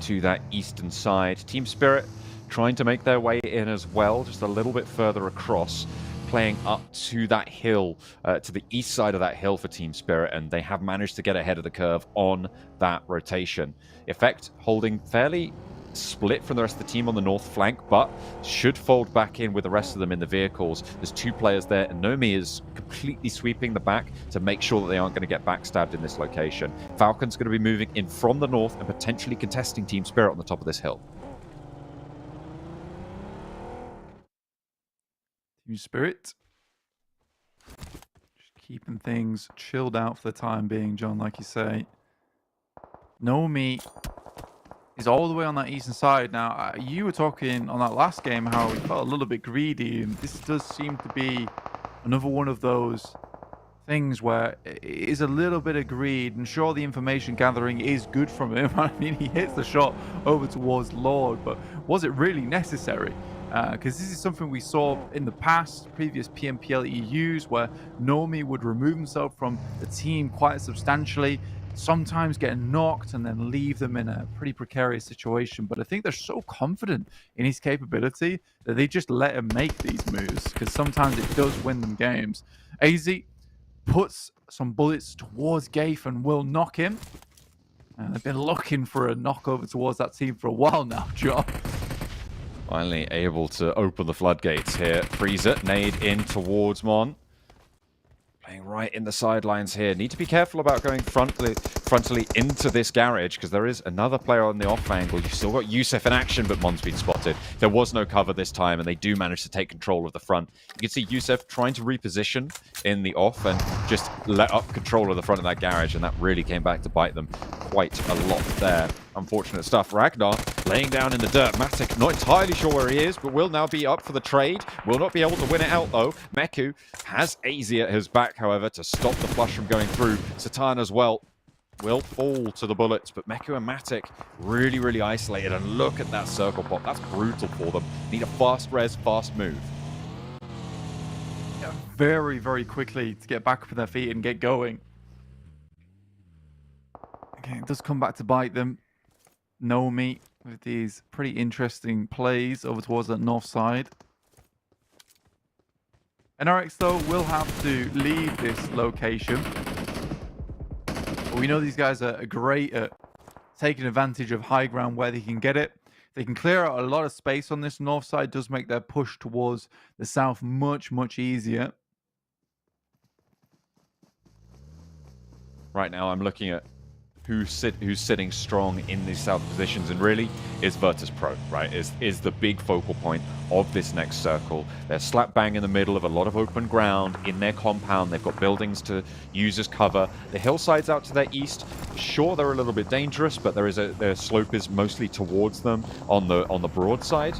to that eastern side. Team Spirit trying to make their way in as well, just a little bit further across. Playing up to that hill, to the east side of that hill for Team Spirit, and they have managed to get ahead of the curve on that rotation. Effect holding fairly split from the rest of the team on the north flank, but should fold back in with the rest of them in the vehicles. There's 2 players there, and Nomi is completely sweeping the back to make sure that they aren't going to get backstabbed in this location. Falcon's going to be moving in from the north and potentially contesting Team Spirit on the top of this hill. Team Spirit. Just keeping things chilled out for the time being, John, like you say. Nomi is all the way on that eastern side. Now, you were talking on that last game how he felt a little bit greedy, and this does seem to be another one of those things where it is a little bit of greed, and sure, the information gathering is good from him. I mean, he hits the shot over towards Lord, but was it really necessary? Because this is something we saw in the past, previous PMPL EUs, where Nomi would remove himself from the team quite substantially, sometimes get knocked and then leave them in a pretty precarious situation. But I think they're so confident in his capability that they just let him make these moves, because sometimes it does win them games. AZ puts some bullets towards Gafe and will knock him. They've been looking for a knockover towards that team for a while now, John. Finally able to open the floodgates here. Freezer, nade in towards Mon. Playing right in the sidelines here. Need to be careful about going frontally into this garage, because there is another player on the off angle. You've still got Yusuf in action, but Mon's been spotted. There was no cover this time, and they do manage to take control of the front. You can see Yusuf trying to reposition in the off and just let up control of the front of that garage, and that really came back to bite them quite a lot there. Unfortunate stuff. Ragnar laying down in the dirt. Matic not entirely sure where he is, but will now be up for the trade. Will not be able to win it out, though. Meku has AZ at his back, however, to stop the flush from going through. Satan as well will fall to the bullets, but Meku and Matic really, really isolated. And look at that circle pop. That's brutal for them. Need a fast res, fast move. Yeah, very, very quickly to get back up on their feet and get going. Okay, it does come back to bite them. Nomi with these pretty interesting plays over towards that north side. NRX, though, will have to leave this location. But we know these guys are great at taking advantage of high ground where they can get it. They can clear out a lot of space on this north side. Does make their push towards the south much, much easier. Right now, I'm looking at who's sitting strong in these south positions, and really is Virtus Pro, right? Is the big focal point of this next circle. They're slap bang in the middle of a lot of open ground in their compound. They've got buildings to use as cover. The hillsides out to their east, sure, they're a little bit dangerous, but their slope is mostly towards them on the broad side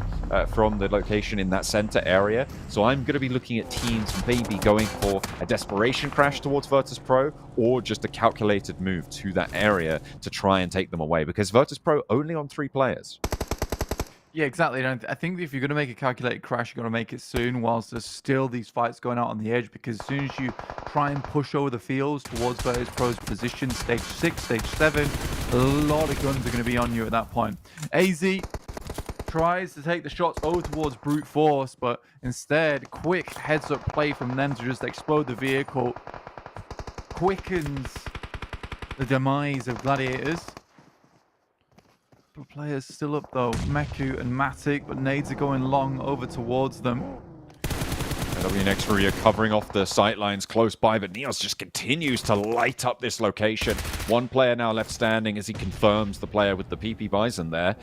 from the location in that center area. So I'm going to be looking at teams maybe going for a desperation crash towards Virtus Pro, or just a calculated move to that area to try and take them away, because Virtus Pro only on 3 players. Yeah, exactly. And I think if you're going to make a calculated crash, you're going to make it soon, whilst there's still these fights going out on the edge, because as soon as you try and push over the fields towards Virtus Pro's position, stage 6, stage 7, a lot of guns are going to be on you at that point. AZ tries to take the shots over towards Brute Force, but instead, quick heads-up play from them to just explode the vehicle quickens the demise of Gladiators. Players still up though, Meku and Matic, but nades are going long over towards them. WNX Ria covering off the sightlines close by, but Neos just continues to light up this location. One player now left standing as he confirms the player with the PP Bison there,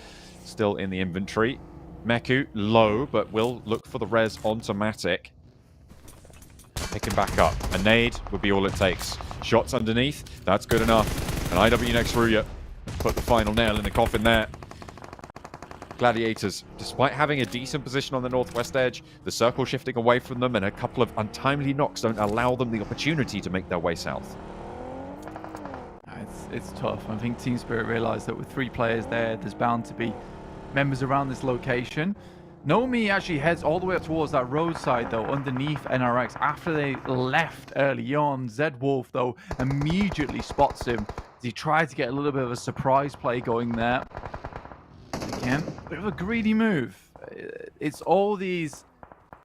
still in the inventory. Meku low, but will look for the res onto Matic. Picking back up. A nade would be all it takes. Shots underneath, that's good enough. And IWNX Ria put the final nail in the coffin there. Gladiators, despite having a decent position on the northwest edge, the circle shifting away from them and a couple of untimely knocks don't allow them the opportunity to make their way south. It's tough. I think Team Spirit realized that with 3 players there, there's bound to be members around this location. Nomi actually heads all the way up towards that roadside, though, underneath NRX. After they left early on, Zed Wolf, though, immediately spots him. He tried to get a little bit of a surprise play going there. Again, a bit of a greedy move. It's all these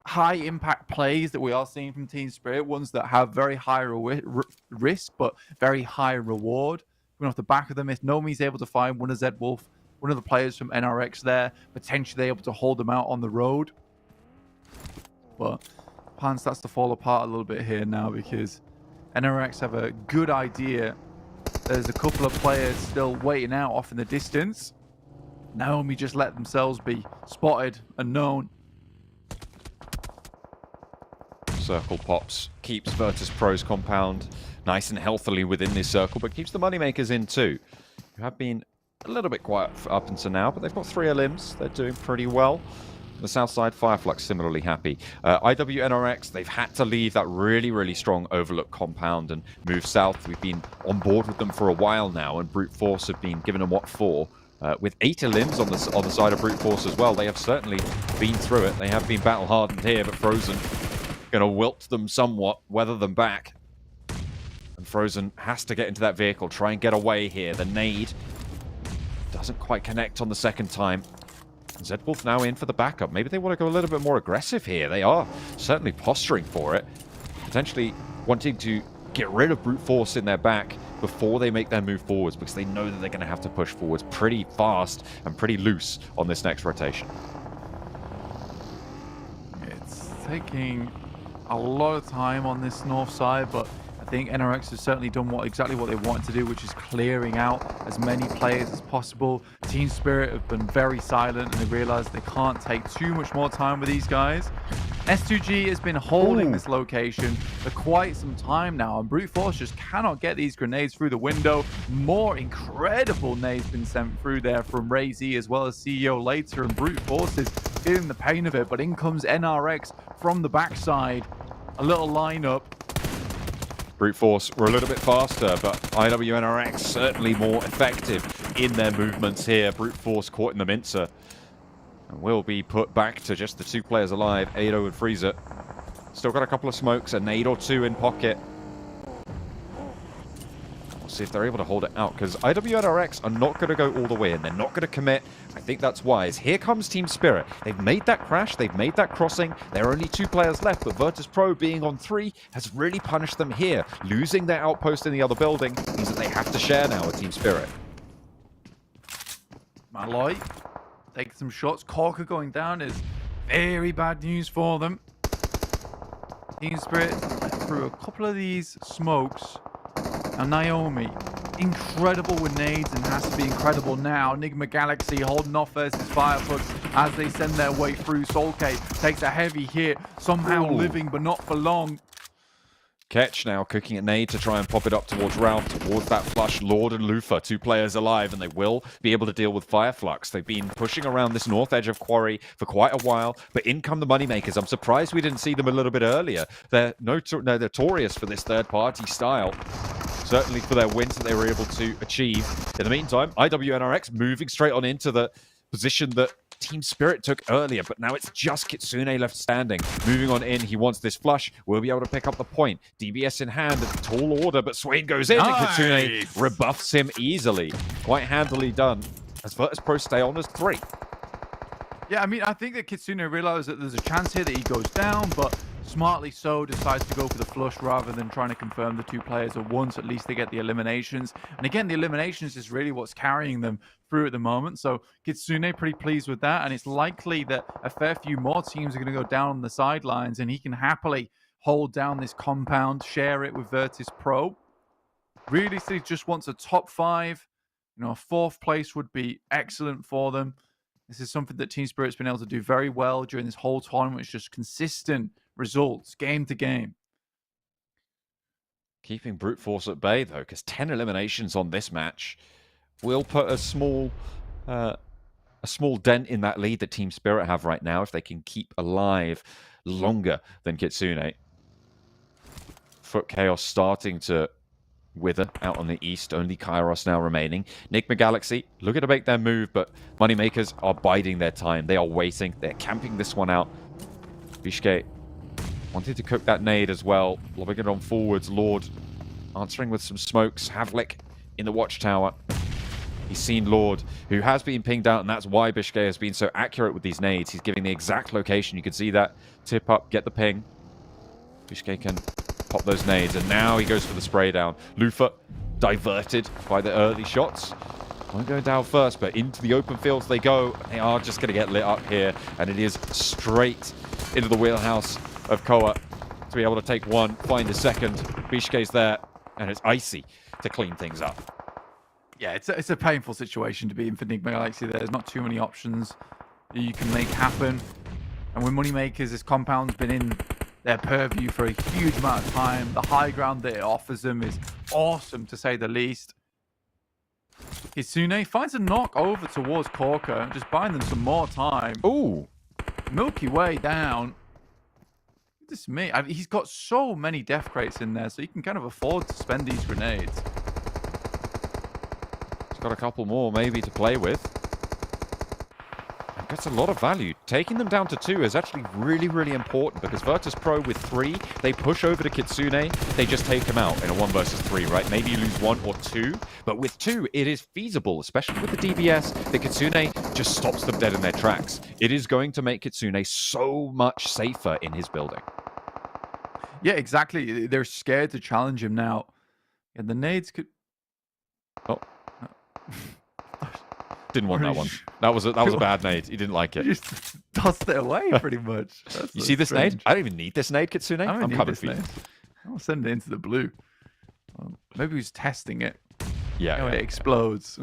high-impact plays that we are seeing from Team Spirit, ones that have very high risk, but very high reward. Going off the back of them, if Nomi's able to find one of Zed Wolf, one of the players from NRX there, potentially able to hold them out on the road. But plan starts to fall apart a little bit here now, because NRX have a good idea. There's a couple of players still waiting out off in the distance. Naomi just let themselves be spotted and known. Circle pops, keeps Virtus Pro's compound nice and healthily within this circle, but keeps the moneymakers in too, who have been a little bit quiet up until now, but they've got 3 limbs. They're doing pretty well. The south side, FLUX similarly happy. IWNRX, they've had to leave that really, really strong overlook compound and move south. We've been on board with them for a while now, and Brute Force have been given them what for. With 8 limbs on the side of Brute Force as well. They have certainly been through it. They have been battle hardened here, but Frozen going to wilt them somewhat, weather them back. And Frozen has to get into that vehicle, try and get away here. The nade doesn't quite connect on the second time. Zed Wolf now in for the backup. Maybe they want to go a little bit more aggressive here. They are certainly posturing for it. Potentially wanting to get rid of Brute Force in their back before they make their move forwards, because they know that they're going to have to push forwards pretty fast and pretty loose on this next rotation. It's taking a lot of time on this north side, but I think NRX has certainly done exactly what they wanted to do, which is clearing out as many players as possible. Team Spirit have been very silent, and they realized they can't take too much more time with these guys. S2G has been holding this location for quite some time now, and Brute Force just cannot get these grenades through the window. More incredible nades been sent through there from Ray Z as well as CEO later, and Brute Force is feeling the pain of it, but in comes NRX from the backside. A little lineup. Brute Force were a little bit faster, but IWNRX certainly more effective in their movements here. Brute Force caught in the mincer and will be put back to just the 2 players alive, Ado and Freezer. Still got a couple of smokes, a nade or 2 in pocket. We'll see if they're able to hold it out, because IWNRX are not going to go all the way in. They're not going to commit. I think that's wise. Here comes Team Spirit. They've made that crash. They've made that crossing. There are only 2 players left, but Virtus Pro being on 3 has really punished them here. Losing their outpost in the other building means that they have to share now with Team Spirit. Malloy taking some shots. Corker going down is very bad news for them. Team Spirit through a couple of these smokes. Now Naomi, incredible with nades and has to be incredible now. NIGMA Galaxy holding off versus Fireflux as they send their way through. Soulcade takes a heavy hit, somehow living but not for long. Ketch now cooking a nade to try and pop it up towards Ralph, towards that flush. Lord and Lufa, 2 players alive, and they will be able to deal with Fireflux. They've been pushing around this north edge of Quarry for quite a while, but in come the Moneymakers. I'm surprised we didn't see them a little bit earlier. They're notorious for this third-party style. Certainly for their wins that they were able to achieve. In the meantime, IWNRX moving straight on into the position that Team Spirit took earlier, but now it's just Kitsune left standing. Moving on in, he wants this flush. We'll be able to pick up the point. DBS in hand, a tall order, but Swain goes in, and Kitsune rebuffs him easily. Quite handily done, as Virtus Pro stay on as 3. Yeah, I mean, I think that Kitsune realized that there's a chance here that he goes down, but smartly so decides to go for the flush rather than trying to confirm the 2 players at once. At least they get the eliminations. And again, the eliminations is really what's carrying them through at the moment. So Kitsune pretty pleased with that. And it's likely that a fair few more teams are going to go down on the sidelines, and he can happily hold down this compound, share it with Virtus Pro. Realistically, just wants a top 5. You know, a 4th place would be excellent for them. This is something that Team Spirit's been able to do very well during this whole tournament. It's just consistent results, game to game. Keeping Brute Force at bay, though, because 10 eliminations on this match will put a small dent in that lead that Team Spirit have right now if they can keep alive longer than Kitsune. Foot Chaos starting to wither out on the east. Only Kairos now remaining. NIGMA Galaxy looking to make their move, but Moneymakers are biding their time. They are waiting. They're camping this one out. Bishke wanted to cook that nade as well. Lobbing it on forwards. Lord answering with some smokes. Havlik in the watchtower. He's seen Lord, who has been pinged out, and that's why Bishke has been so accurate with these nades. He's giving the exact location. You can see that. Tip up, get the ping. Bishke can pop those nades, and now he goes for the spray down. Lufa diverted by the early shots. Won't go down first, but into the open fields they go. They are just going to get lit up here, and it is straight into the wheelhouse of Koa to be able to take 1, find a second. Bishke's there, and it's icy to clean things up. Yeah, it's a painful situation to be in for NIGMA Galaxy. There's not too many options that you can make happen. And with Moneymakers, this compound's been in their purview for a huge amount of time. The high ground that it offers them is awesome, to say the least. Kitsune finds a knock over towards Corker, just buying them some more time. Ooh. Milky Way down. This is me. He's got so many death crates in there, so you can kind of afford to spend these grenades. He's got a couple more maybe to play with. Gets a lot of value. Taking them down to 2 is actually really, really important, because Virtus Pro with 3, they push over to Kitsune, they just take him out in a 1 versus 3, right? Maybe you lose 1 or 2, but with 2, it is feasible, especially with the DBS, that Kitsune just stops them dead in their tracks. It is going to make Kitsune so much safer in his building. Yeah, exactly. They're scared to challenge him now. And the nades could... Oh. Didn't want that one. That was a bad nade. He didn't like it. You just tossed it away pretty much. You see this nade? I don't even need this nade, Kitsune. I'm coming for you. I'll send it into the blue. Well, maybe he's testing it. Yeah. It explodes.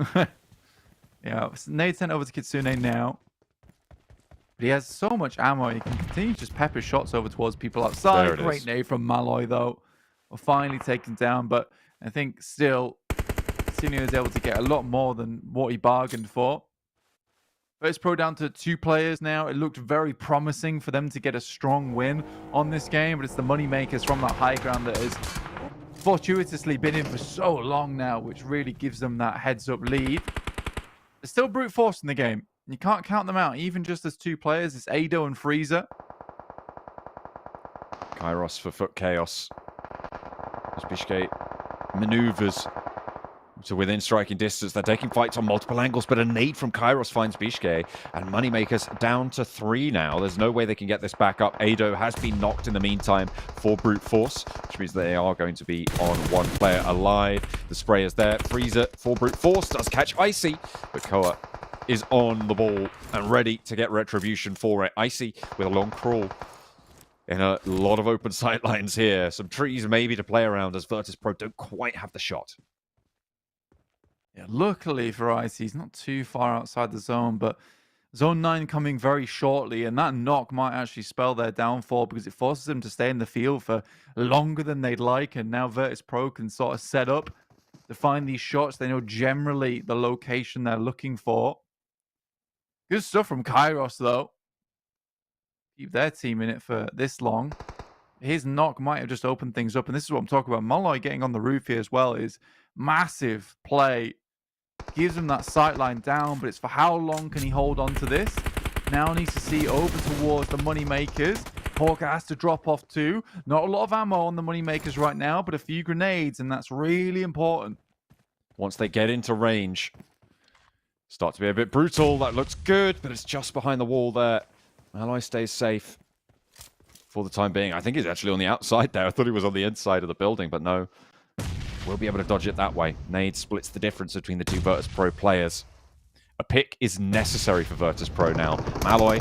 Yeah, nade sent over to Kitsune now. But he has so much ammo, he can continue to just pepper shots over towards people outside. Great nade from Malloy, though. We're finally taken down, but I think still, Kitsune is able to get a lot more than what he bargained for. Virtus Pro down to 2 players now. It looked very promising for them to get a strong win on this game, but it's the money makers from that high ground that has fortuitously been in for so long now, which really gives them that heads-up lead. There's still brute force in the game. You can't count them out, even just as 2 players. It's Ado and Freezer. Kairos for FUT KAOS. As Bishke maneuvers to within striking distance. They're taking fights on multiple angles, but a nade from Kairos finds Bishke, and Moneymakers down to 3 now. There's no way they can get this back up. Ado has been knocked in the meantime for brute force, which means they are going to be on 1 player alive. The spray is there. Freezer for brute force does catch Icy, but Koa is on the ball and ready to get retribution for it. Icy with a long crawl in a lot of open sight lines here. Some trees maybe to play around as Virtus Pro don't quite have the shot. Yeah, luckily for Icy, he's not too far outside the zone, but Zone 9 coming very shortly, and that knock might actually spell their downfall because it forces them to stay in the field for longer than they'd like, and now Virtus Pro can sort of set up to find these shots. They know generally the location they're looking for. Good stuff from Kairos, though. Keep their team in it for this long. His knock might have just opened things up, and this is what I'm talking about. Malloy getting on the roof here as well is massive play. Gives him that sight line down, but it's for how long can he hold on to this? Now needs to see over towards the money makers. Hawker has to drop off too. Not a lot of ammo on the money makers right now, but a few grenades, and that's really important. Once they get into range, start to be a bit brutal. That looks good, but it's just behind the wall there. Malloy stays safe for the time being. I think he's actually on the outside there. I thought he was on the inside of the building, but no. We'll be able to dodge it that way. Nade splits the difference between the 2 Virtus Pro players. A pick is necessary for Virtus Pro now. Malloy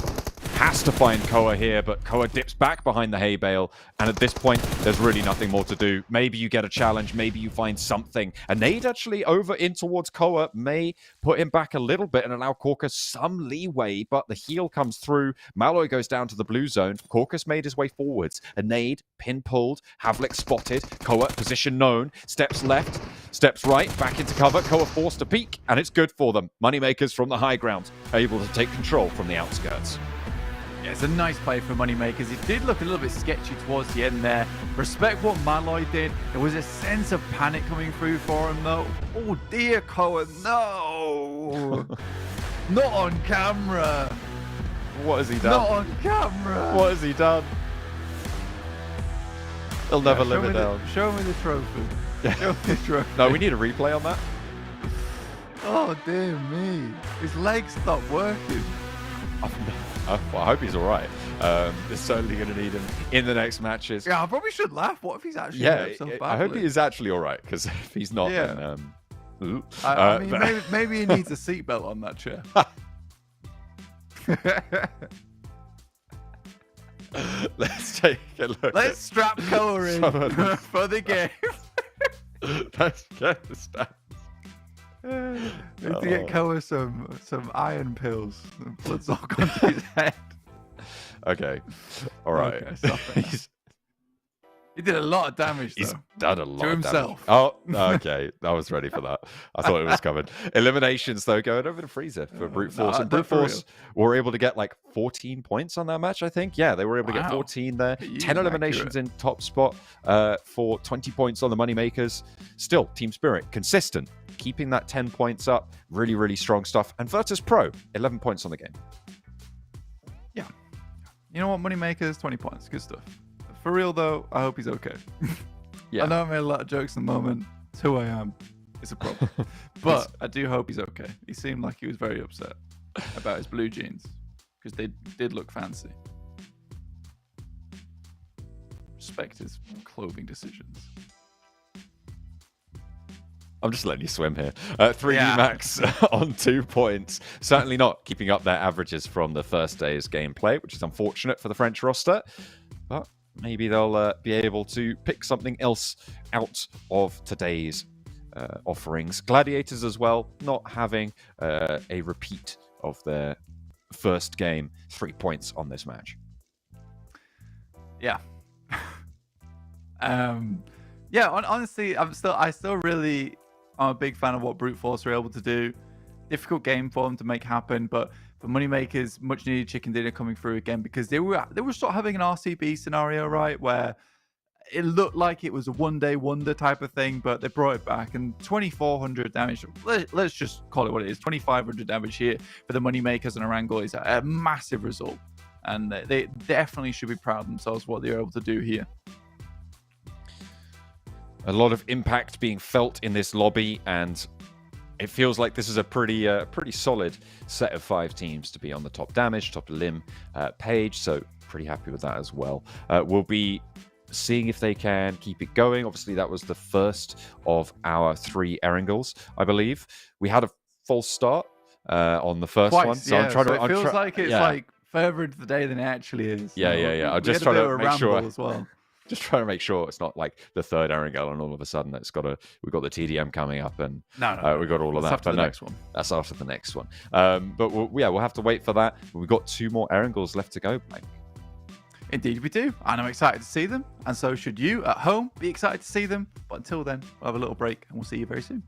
has to find Koa here, but Koa dips back behind the hay bale, and at this point, there's really nothing more to do. Maybe you get a challenge, maybe you find something. A nade actually over in towards Koa may put him back a little bit and allow Corcus some leeway, but the heal comes through. Malloy goes down to the blue zone. Corcus made his way forwards. A nade, pin pulled, Havlik spotted. Koa, position known, steps left, steps right, back into cover. Koa forced to peek, and it's good for them. Moneymakers from the high ground, able to take control from the outskirts. Yeah, it's a nice play for Moneymakers. It did look a little bit sketchy towards the end there. Respect what Malloy did. There was a sense of panic coming through for him, though. Oh, dear, Koa, no! Not on camera! What has he done? Not on camera! What has he done? He'll never live it down. Show me the trophy. Show me the trophy. No, we need a replay on that. Oh, dear me. His legs stopped working. Well, I hope he's all right. They're certainly going to need him in the next matches. Yeah, I probably should laugh. What if he's actually hurt so badly? I hope he is actually all right, because if he's not, then... I mean, maybe he needs a seatbelt on that chair. Let's take a look. Let's strap Koa in for the game. Let's get the stats. Need to get Koa some iron pills. Blood's all gone to his head. Okay. All right. Okay, stop it. He did a lot of damage, though. He's done a lot to of himself. Damage. Oh, okay. I was ready for that. I thought it was coming. Eliminations, though, going over to Freezer for Brute Force. And Brute Force were able to get like 14 points on that match, I think. Yeah, they were able to get 14 there. 10 eliminations in top spot for 20 points on the Moneymakers. Still, Team Spirit, consistent. Keeping that 10 points up. Really, really strong stuff. And Virtus Pro, 11 points on the game. Yeah. You know what? Moneymakers, 20 points. Good stuff. For real, though, I hope he's okay. Yeah. I know I made a lot of jokes in the moment. It's who I am. It's a problem. But I do hope he's okay. He seemed like he was very upset about his blue jeans because they did look fancy. Respect his clothing decisions. I'm just letting you swim here. 3 Yeah. max on 2 points. Certainly not keeping up their averages from the first day's gameplay, which is unfortunate for the French roster. But maybe they'll be able to pick something else out of today's offerings. Gladiators as well, not having a repeat of their first game. 3 points on this match. Yeah. Honestly, I still really am a big fan of what Brute Force are able to do. Difficult game for them to make happen, but for Moneymakers, much needed chicken dinner coming through again, because they were sort of having an RCB scenario, right, where it looked like it was a one-day wonder type of thing, but they brought it back, and 2,400 damage. Let's just call it what it is. 2,500 damage here for the Moneymakers and Arango is a massive result, and they definitely should be proud of themselves what they were able to do here. A lot of impact being felt in this lobby, and it feels like this is a pretty solid set of 5 teams to be on the top damage, top limb page. So pretty happy with that as well. We'll be seeing if they can keep it going. Obviously, that was the first of our 3 Erangels, I believe. We had a false start on the first one, so yeah. I'm trying to. It feels like it's like further into the day than it actually is. Yeah. I'm just trying to make sure as well. Just trying to make sure it's not like the 3rd Erangel and all of a sudden we've got the TDM coming up and we got all of that. After the next one. That's after the next one. But we'll have to wait for that. We've got 2 more Erangels left to go, Mike. Indeed we do, and I'm excited to see them, and so should you at home be excited to see them. But until then, we'll have a little break and we'll see you very soon.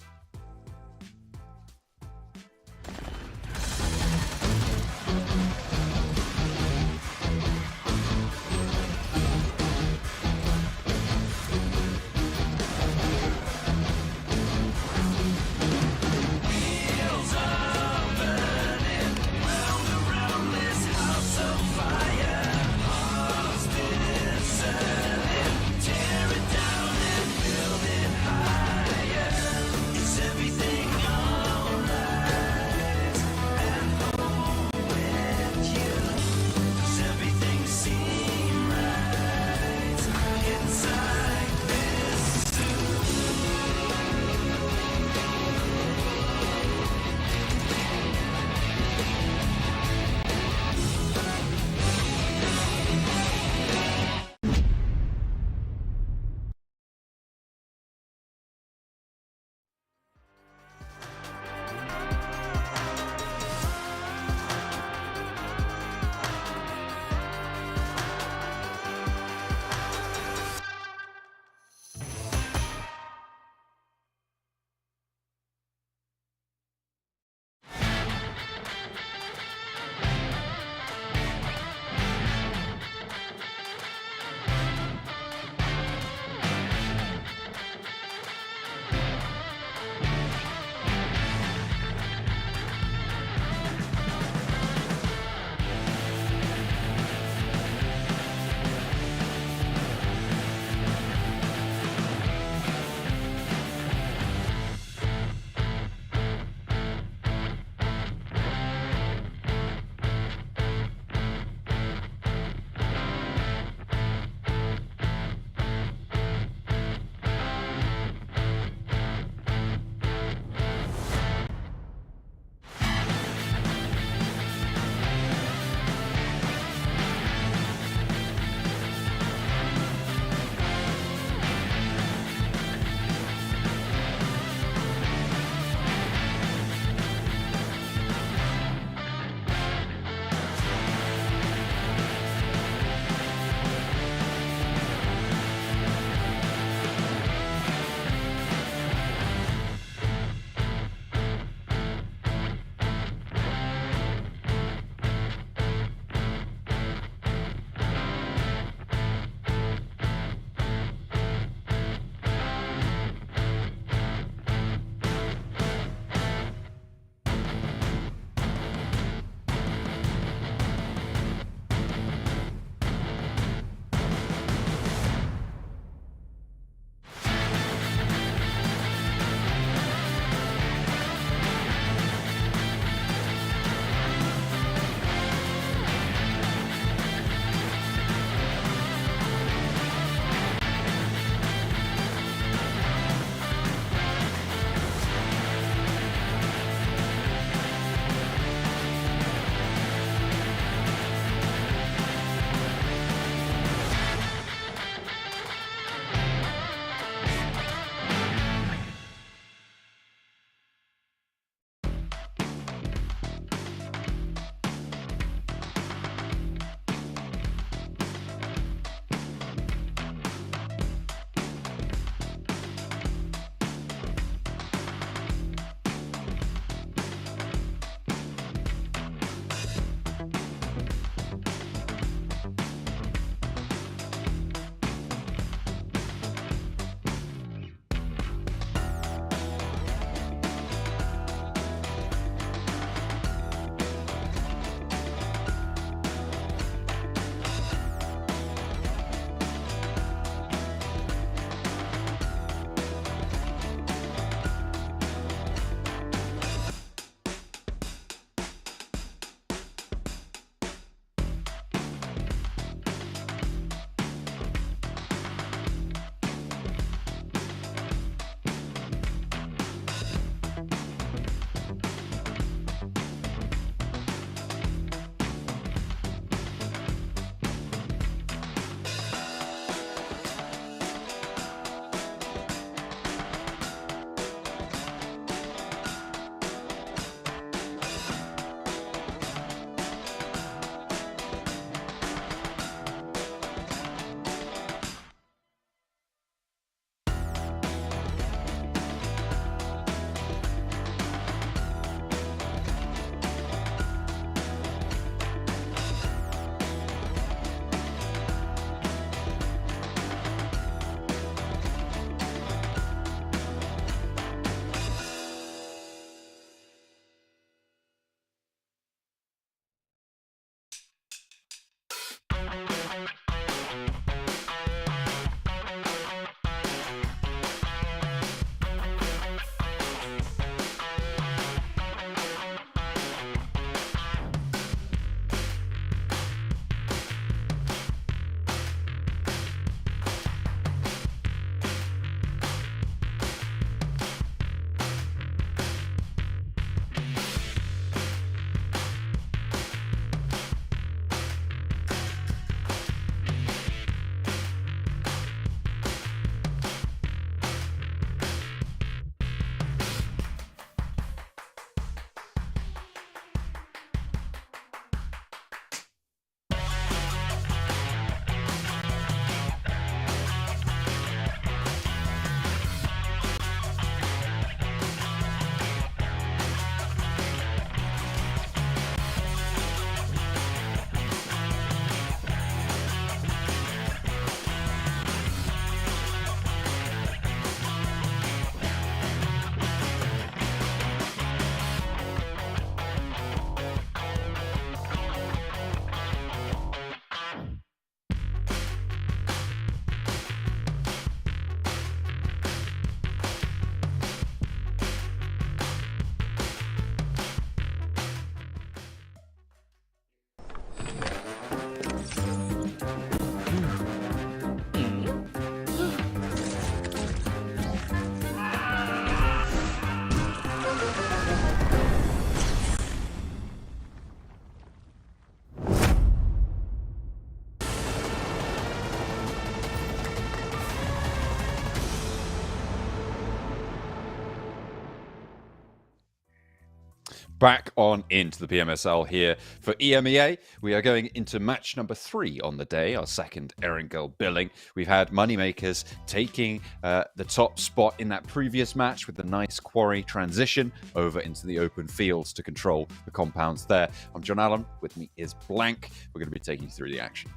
Back on into the PMSL here for EMEA. We are going into match number 3 on the day, our second Erangel billing. We've had Moneymakers taking the top spot in that previous match with the nice quarry transition over into the open fields to control the compounds there. I'm John Allen, with me is Blank. We're going to be taking you through the action.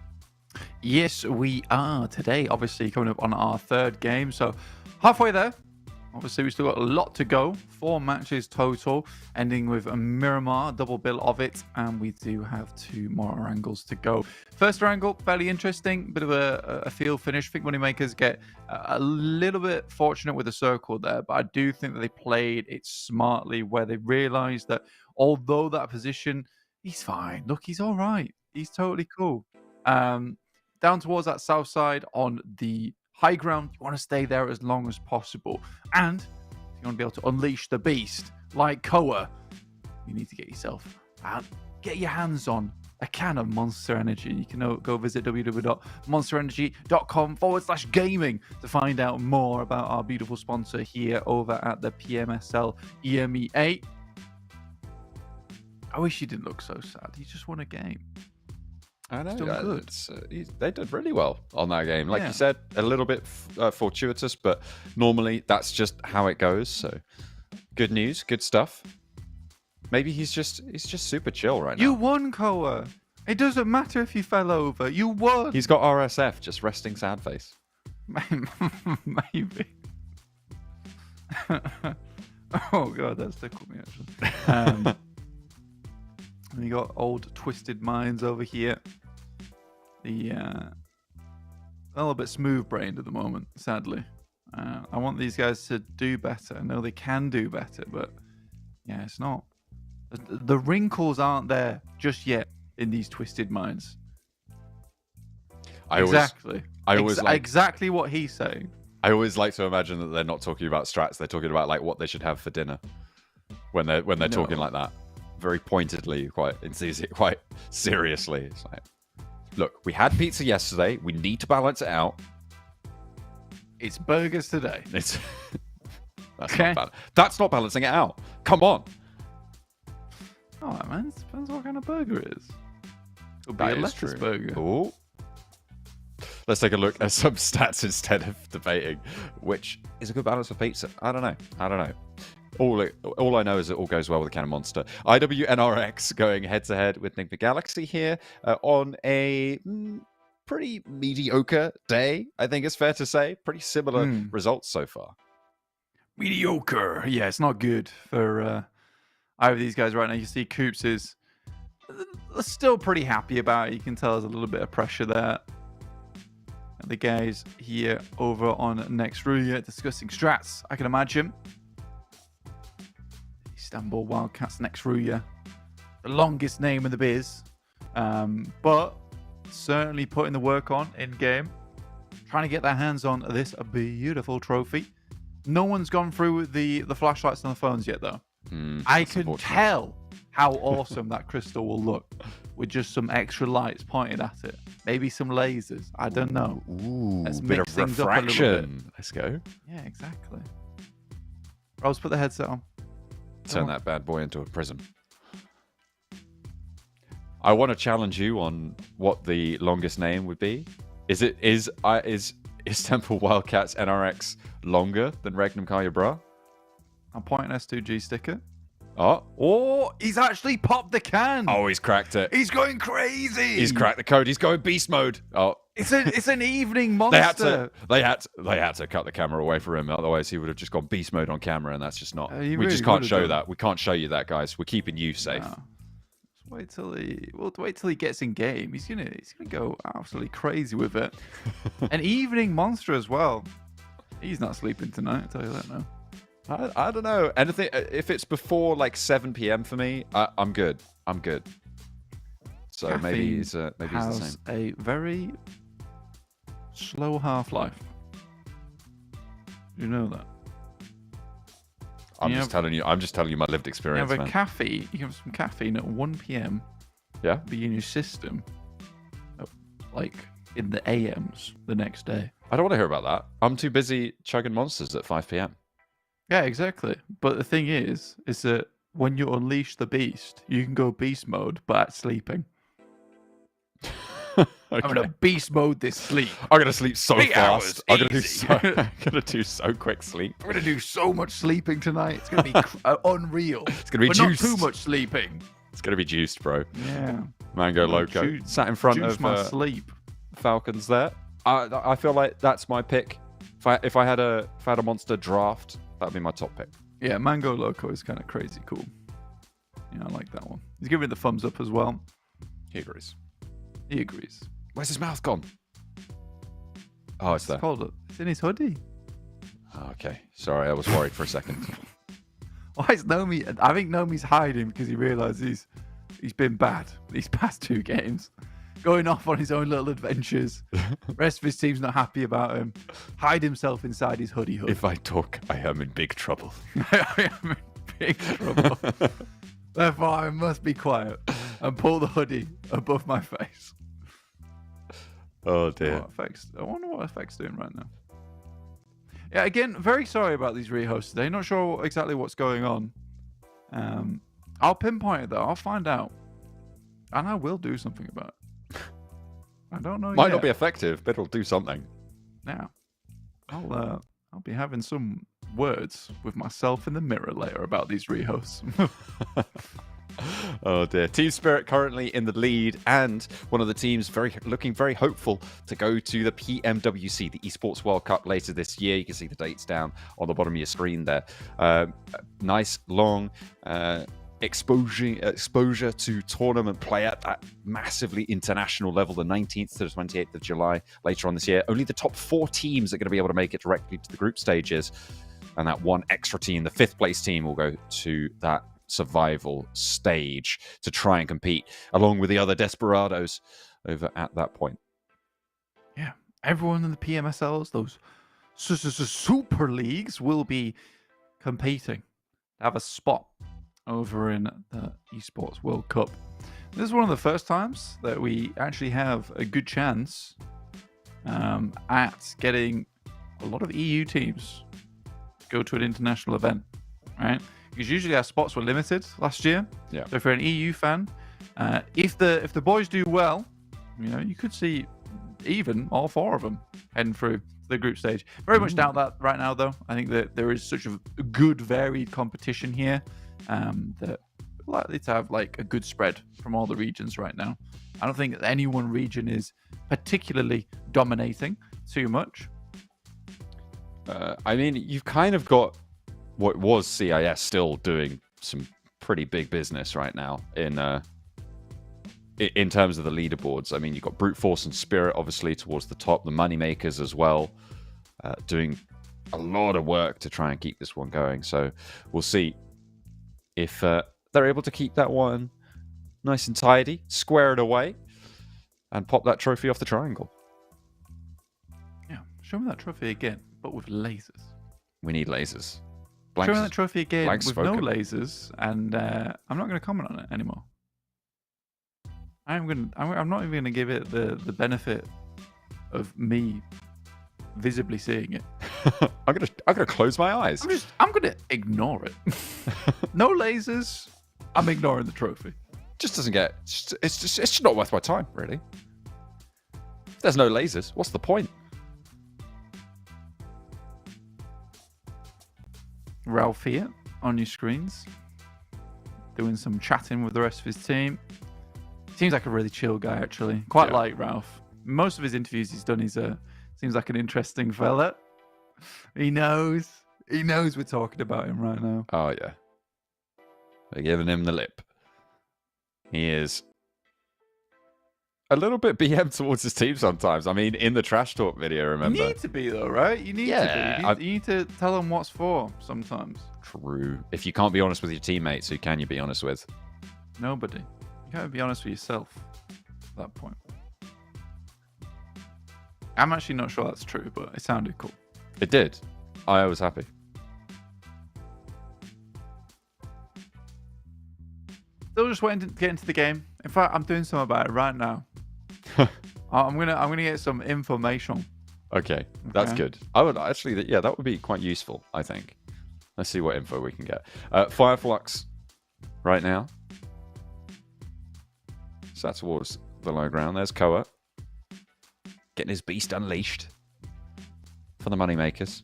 Yes, we are today, obviously coming up on our third game, so halfway there. Obviously, we still got a lot to go. 4 matches total, ending with a Miramar double bill of it, and we do have 2 more angles to go. First angle, fairly interesting, bit of a field finish. I think Moneymakers get a little bit fortunate with the circle there, but I do think that they played it smartly, where they realized that although that position, he's fine. Look, he's all right. He's totally cool. Down towards that south side on the high ground, you want to stay there as long as possible. And if you want to be able to unleash the beast like Koa, you need to get yourself out, get your hands on a can of Monster Energy. You can go visit www.monsterenergy.com/gaming to find out more about our beautiful sponsor here over at the PMSL EMEA. I wish he didn't look so sad. He just won a game. I know. They did really well on that game. Like you said, a little bit fortuitous, but normally that's just how it goes. So good news, good stuff. Maybe he's just super chill right now. You won, Koa. It doesn't matter if you fell over. You won. He's got RSF, just resting sad face. Maybe. Oh god, that's tickled me actually. And you got old twisted minds over here. The a little bit smooth brained at the moment, sadly. I want these guys to do better. I know they can do better, but yeah, it's not. The wrinkles aren't there just yet in these twisted minds. Exactly what he's saying. I always like to imagine that they're not talking about strats. They're talking about like what they should have for dinner when they're talking like that. Very pointedly, quite seriously. It's like, look, we had pizza yesterday. We need to balance it out. It's burgers today. That's not balancing it out. Come on. Oh man, it depends what kind of burger it is. It'll be a lettuce burger. Ooh. Let's take a look at some stats instead of debating which is a good balance for pizza. I don't know. All I know is it all goes well with the Cannon Monster. IWNRX going head-to-head with NIGMA Galaxy here on a pretty mediocre day, I think it's fair to say. Pretty similar results so far. Mediocre. Yeah, it's not good for either of these guys right now. You see Coops is still pretty happy about it. You can tell there's a little bit of pressure there. And the guys here over on Next Ruya discussing strats, I can imagine. Istanbul Wildcats Next Ruya, the longest name in the biz, but certainly putting the work on in game, trying to get their hands on this beautiful trophy. No one's gone through the flashlights on the phones yet, though. I can tell how awesome that crystal will look with just some extra lights pointed at it. Maybe some lasers. I don't know. Ooh, let's bit mix of things up a little bit. refraction. Let's go. Yeah, exactly. Rose, put the headset on. Turn that bad boy into a prism. I want to challenge you on what the longest name would be. Is Istanbul Wildcats NRX longer than Regnum Kaya Bra? I'm pointing S2G sticker. Oh, he's actually popped the can. Oh, he's cracked it. He's going crazy. He's cracked the code. He's going beast mode. Oh, it's an evening monster. They had to cut the camera away from him. Otherwise, he would have just gone beast mode on camera, and that's just not. We just can't show that. We can't show you that, guys. We're keeping you safe. No. Wait till he gets in game. He's gonna go absolutely crazy with it. An evening monster as well. He's not sleeping tonight. I'll tell you that now. I don't know. Anything if it's before like 7 p.m. for me, I'm good. So Caffeine maybe he's the has same. A very slow half-life. You know that. I'm just telling you my lived experience, You man. have some caffeine at 1 p.m. Yeah. Be in your system, like in the AMs the next day. I don't want to hear about that. I'm too busy chugging monsters at 5 p.m. Yeah, exactly. But the thing is that when you unleash the beast, you can go beast mode, but sleeping. I'm gonna beast mode this sleep. I'm gonna sleep so 3 fast. hours, I'm gonna do so quick sleep. I'm gonna do so much sleeping tonight. It's gonna be unreal. It's gonna be but juiced. not too much sleeping. It's gonna be juiced, bro. Yeah. Mango Loco sat in front Juice of my sleep. Falcons there. I feel like that's my pick. If I had a monster draft, that'd be my top pick. Yeah, Mango Loco is kind of crazy cool. Yeah, I like that one. He's giving it the thumbs up as well. He agrees. He agrees. Where's his mouth gone? Oh, it's there. It's in his hoodie. Oh, okay. Sorry, I was worried for a second. Why is Nomi? I think Nomi's hiding because he realizes he's been bad these past 2 games. Going off on his own little adventures. Rest of his team's not happy about him. Hide himself inside his hoodie hood. If I talk, I am in big trouble. I am in big trouble. Therefore, I must be quiet and pull the hoodie above my face. Oh dear. I wonder what effect's doing right now. Yeah, again, very sorry about these rehosts today. Not sure exactly what's going on. I'll pinpoint it though. I'll find out, and I will do something about it. I don't know. Might not be effective, but it'll do something. Now, I'll be having some words with myself in the mirror later about these rehosts. Oh dear. Team Spirit currently in the lead, and one of the teams looking very hopeful to go to the PMWC, the Esports World Cup, later this year. You can see the dates down on the bottom of your screen there. Nice long exposure to tournament play at that massively international level, the 19th to the 28th of July later on this year. Only the top 4 teams are going to be able to make it directly to the group stages, and that one extra team, the 5th place team, will go to that survival stage to try and compete along with the other desperados over at that point. Yeah, everyone in the PMSLs, those super leagues, will be competing to have a spot over in the Esports World Cup. This is one of the first times that we actually have a good chance at getting a lot of EU teams to go to an international event, right? Because usually our spots were limited last year. Yeah. So if you're an EU fan, if the boys do well, you could see even all 4 of them heading through the group stage. Very much doubt that right now, though. I think that there is such a good, varied competition here that we're likely to have like a good spread from all the regions right now. I don't think any one region is particularly dominating too much. I mean, you've kind of got what was CIS still doing some pretty big business right now in terms of the leaderboards. I mean, you've got Brute Force and Spirit obviously towards the top, the moneymakers as well, doing a lot of work to try and keep this one going. So we'll see if they're able to keep that one nice and tidy, square it away, and pop that trophy off the triangle. Yeah, show me that trophy again, but with lasers. We need lasers. Show me that trophy again with spoken. no lasers, and I'm not going to comment on it anymore. I'm not even going to give it the benefit of me visibly seeing it. I'm gonna close my eyes. I'm going to ignore it. No lasers. I'm ignoring the trophy. Just doesn't get. It's just not worth my time, really. If there's no lasers, what's the point? Ralph here on your screens, doing some chatting with the rest of his team. Seems like a really chill guy, actually. Quite like Ralph. Most of his interviews he's done, seems like an interesting fella. He knows we're talking about him right now. Oh yeah, they're giving him the lip. He is a little bit BM towards his team sometimes. I mean, in the trash talk video, remember? You need to be though, right? You need to be. You need to tell them what's for sometimes. True. If you can't be honest with your teammates, who can you be honest with? Nobody. You gotta be honest with yourself at that point. I'm actually not sure that's true, but it sounded cool. It did. I was happy. Still just waiting to get into the game. In fact, I'm doing something about it right now. I'm gonna get some information. Okay, that's good. I would actually, that would be quite useful, I think. Let's see what info we can get. FLUX right now. So that's towards the low ground. There's Koa. Getting his beast unleashed for the moneymakers.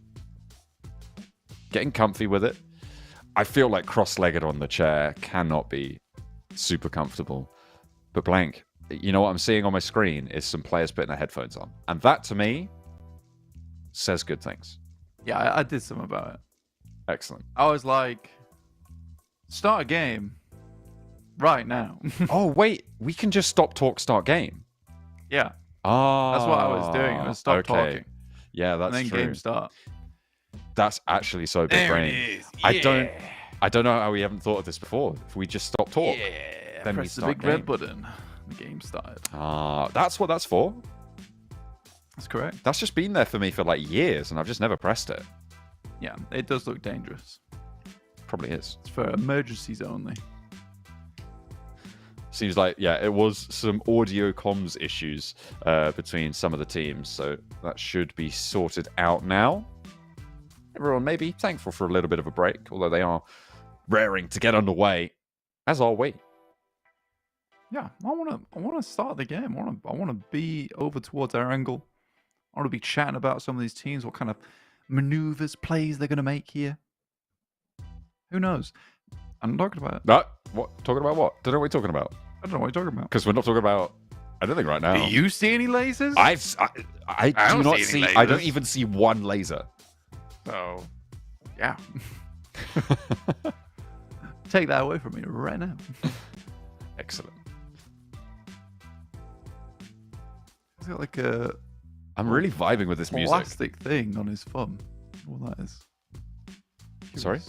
Getting comfy with it. I feel like cross-legged on the chair cannot be super comfortable. But Blank, you know what I'm seeing on my screen is some players putting their headphones on. And that, to me, says good things. Yeah, I did something about it. Excellent. I was like, start a game right now. Oh, wait. We can just stop talk, start game. Yeah. Oh. That's what I was doing. I was stop talking. Yeah, that's and then true. game start. That's actually so big brain. Yeah. I don't know how we haven't thought of this before. If we just stop talk, then we Press the start big game. red button. The game started. That's what that's for. That's correct. That's just been there for me for like years, and I've just never pressed it. Yeah, it does look dangerous. Probably is. It's for emergencies only. Seems like, yeah, it was some audio comms issues between some of the teams, so that should be sorted out now. Everyone may be thankful for a little bit of a break, although they are raring to get underway, as are we. Yeah, I want to start the game. I want to be over towards our angle. I want to be chatting about some of these teams, what kind of maneuvers, plays they're going to make here. Who knows? I'm talking about. What? Talking about what? Don't know what you're talking about. I don't know what you're talking about. Because we're not talking about anything right now. Do you see any lasers? I do don't not see any see. I don't lasers. even see one laser. So, yeah. Take that away from me right now. Excellent. He's got like a I'm really vibing with this music. plastic thing on his thumb. What that is? Sorry?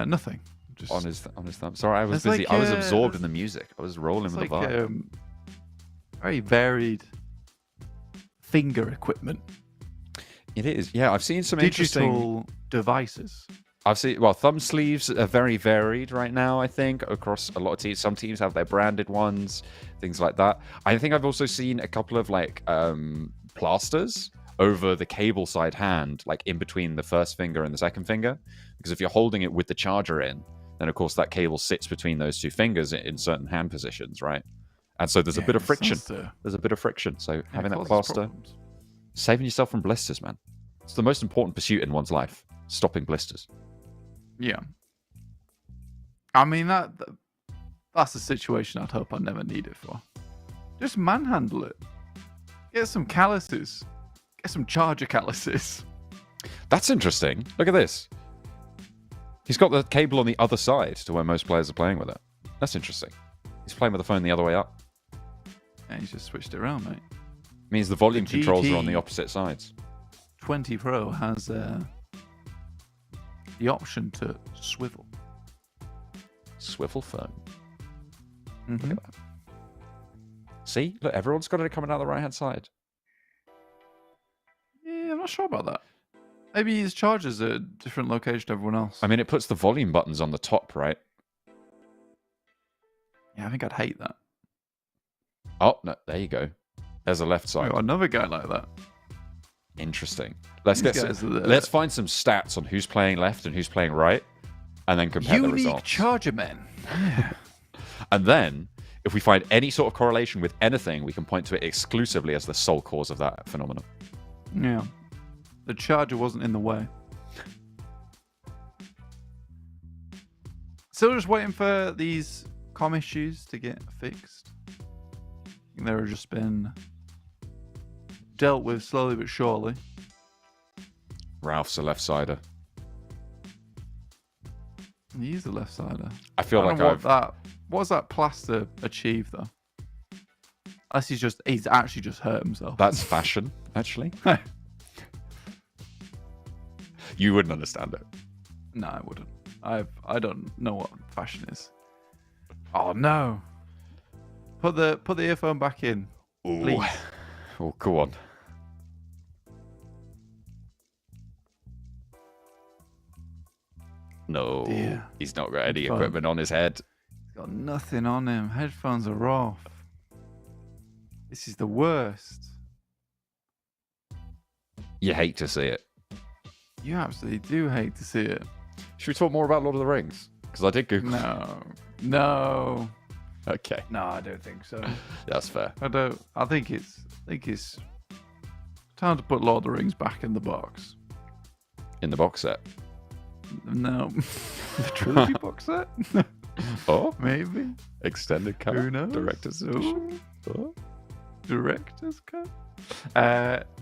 Nothing. Just On his thumb. Sorry, I was It's busy. like, I was absorbed in the music. I was rolling it's with like the vibe. very varied finger equipment. It is. Yeah, I've seen some interesting. Digital devices. I've seen. Well, thumb sleeves are very varied right now. I think across a lot of teams. Some teams have their branded ones, things like that. I think I've also seen a couple of like plasters over the cable side hand, like in between the first finger and the second finger. Because if you're holding it with the charger in, then of course that cable sits between those two fingers in certain hand positions, right? And so there's a bit of friction. There's a bit of friction. So having that plaster, saving yourself from blisters, man. It's the most important pursuit in one's life. Stopping blisters. Yeah. I mean, that's a situation I'd hope I never need it for. Just manhandle it. Get some calluses. Get some charger calluses. That's interesting. Look at this. He's got the cable on the other side to where most players are playing with it. That's interesting. He's playing with the phone the other way up. And he's just switched it around, mate. Means the volume The controls are on GT the opposite sides. 20 Pro has the option to swivel. Swivel phone. Mm-hmm. Look at that. See? Look, everyone's got it coming out the right-hand side. Yeah, I'm not sure about that. Maybe his chargers are at a different location to everyone else. I mean, it puts the volume buttons on the top, right? Yeah, I think I'd hate that. Oh, no, there you go. There's the left I side. got another guy like that. Interesting. Let's These get guys are the- let's find some stats on who's playing left and who's playing right, and then compare the Unique results. charger men. Yeah. And then, if we find any sort of correlation with anything, we can point to it exclusively as the sole cause of that phenomenon. Yeah. The charger wasn't in the way. Still just waiting for these comm issues to get fixed. I think they've just been dealt with slowly but surely. Ralph's a left-sider. He's a left-sider. I feel like What does that plaster achieve, though? Unless he's actually just hurt himself. That's fashion, actually. You wouldn't understand it. No, I wouldn't. I don't know what fashion is. Oh no! Put the earphone back in, please. Oh, go on. No, Dear. he's not got any Headphone. equipment on his head. He's got nothing on him. Headphones are off. This is the worst. You hate to see it. You absolutely do hate to see it. Should we talk more about Lord of the Rings? Because I did Google. No. Okay. No, I don't think so. That's fair. I think it's time to put Lord of the Rings back in the box. In the box set. No. The trilogy box set? Oh, Maybe. extended cut. Who knows? Director's edition. Oh. Director's cut?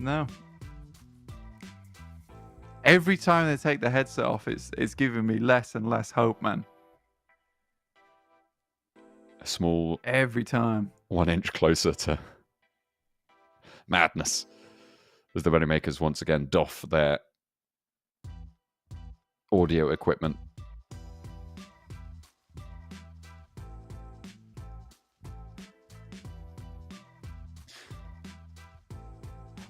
No. Every time they take the headset off, it's giving me less and less hope, man. A small Every time. 1 inch closer to madness. As the Moneymakers once again doff their audio equipment.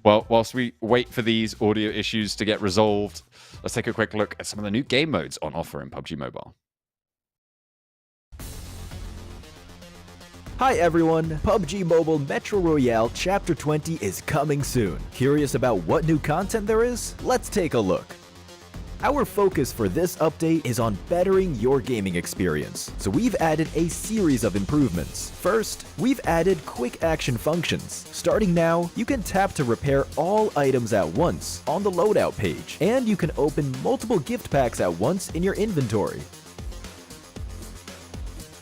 Well, whilst we wait for these audio issues to get resolved, let's take a quick look at some of the new game modes on offer in PUBG Mobile. Hi everyone, PUBG Mobile Metro Royale Chapter 20 is coming soon. Curious about what new content there is? Let's take a look. Our focus for this update is on bettering your gaming experience, so we've added a series of improvements. First, we've added quick action functions. Starting now, you can tap to repair all items at once on the loadout page, and you can open multiple gift packs at once in your inventory.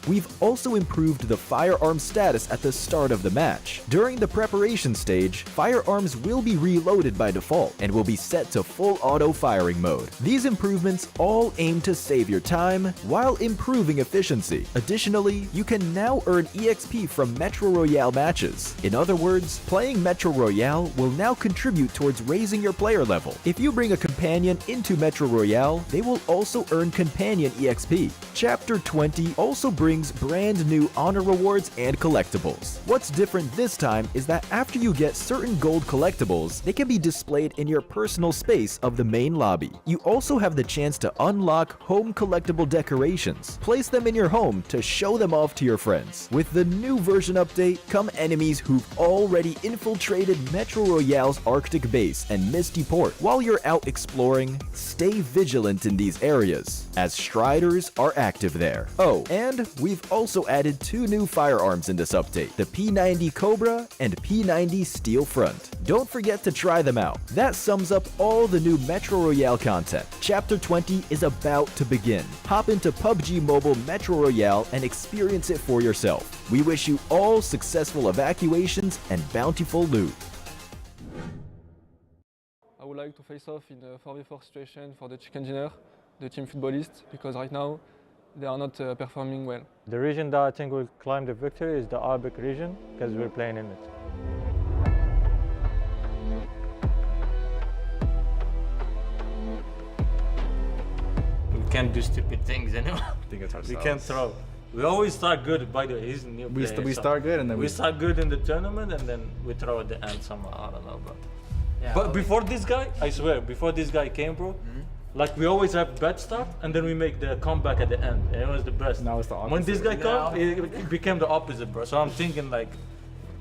We've also improved the firearm status at the start of the match. During the preparation stage, firearms will be reloaded by default and will be set to full auto firing mode. These improvements all aim to save your time while improving efficiency. Additionally, you can now earn EXP from Metro Royale matches. In other words, playing Metro Royale will now contribute towards raising your player level. If you bring a companion into Metro Royale, they will also earn companion EXP. Chapter 20 also brings brand new honor rewards and collectibles. What's different this time is that after you get certain gold collectibles, they can be displayed in your personal space of the main lobby. You also have the chance to unlock home collectible decorations. Place them in your home to show them off to your friends. With the new version update come enemies who've already infiltrated Metro Royale's Arctic base and Misty Port. While you're out exploring, stay vigilant in these areas, as Striders are active there. Oh, and we've also added 2 new firearms in this update, the P90 Cobra and P90 Steel Front. Don't forget to try them out. That sums up all the new Metro Royale content. Chapter 20 is about to begin. Hop into PUBG Mobile Metro Royale and experience it for yourself. We wish you all successful evacuations and bountiful loot. I would like to face off in a 4v4 situation for the chicken dinner, the team footballists, because right now they are not performing well. The region that I think will climb the victory is the Arabic region, because we're playing in it. We can't do stupid things anymore. We can't throw. We always start good, by the way, he's a new player. We start good and then we start good in the tournament and then we throw at the end somehow, I don't know, bro. Yeah, but before this guy, I swear, before this guy came, bro, like we always have bad start and then we make the comeback at the end. And it was the best. Now it's the opposite. When this guy came, it became the opposite, bro. So I'm thinking like,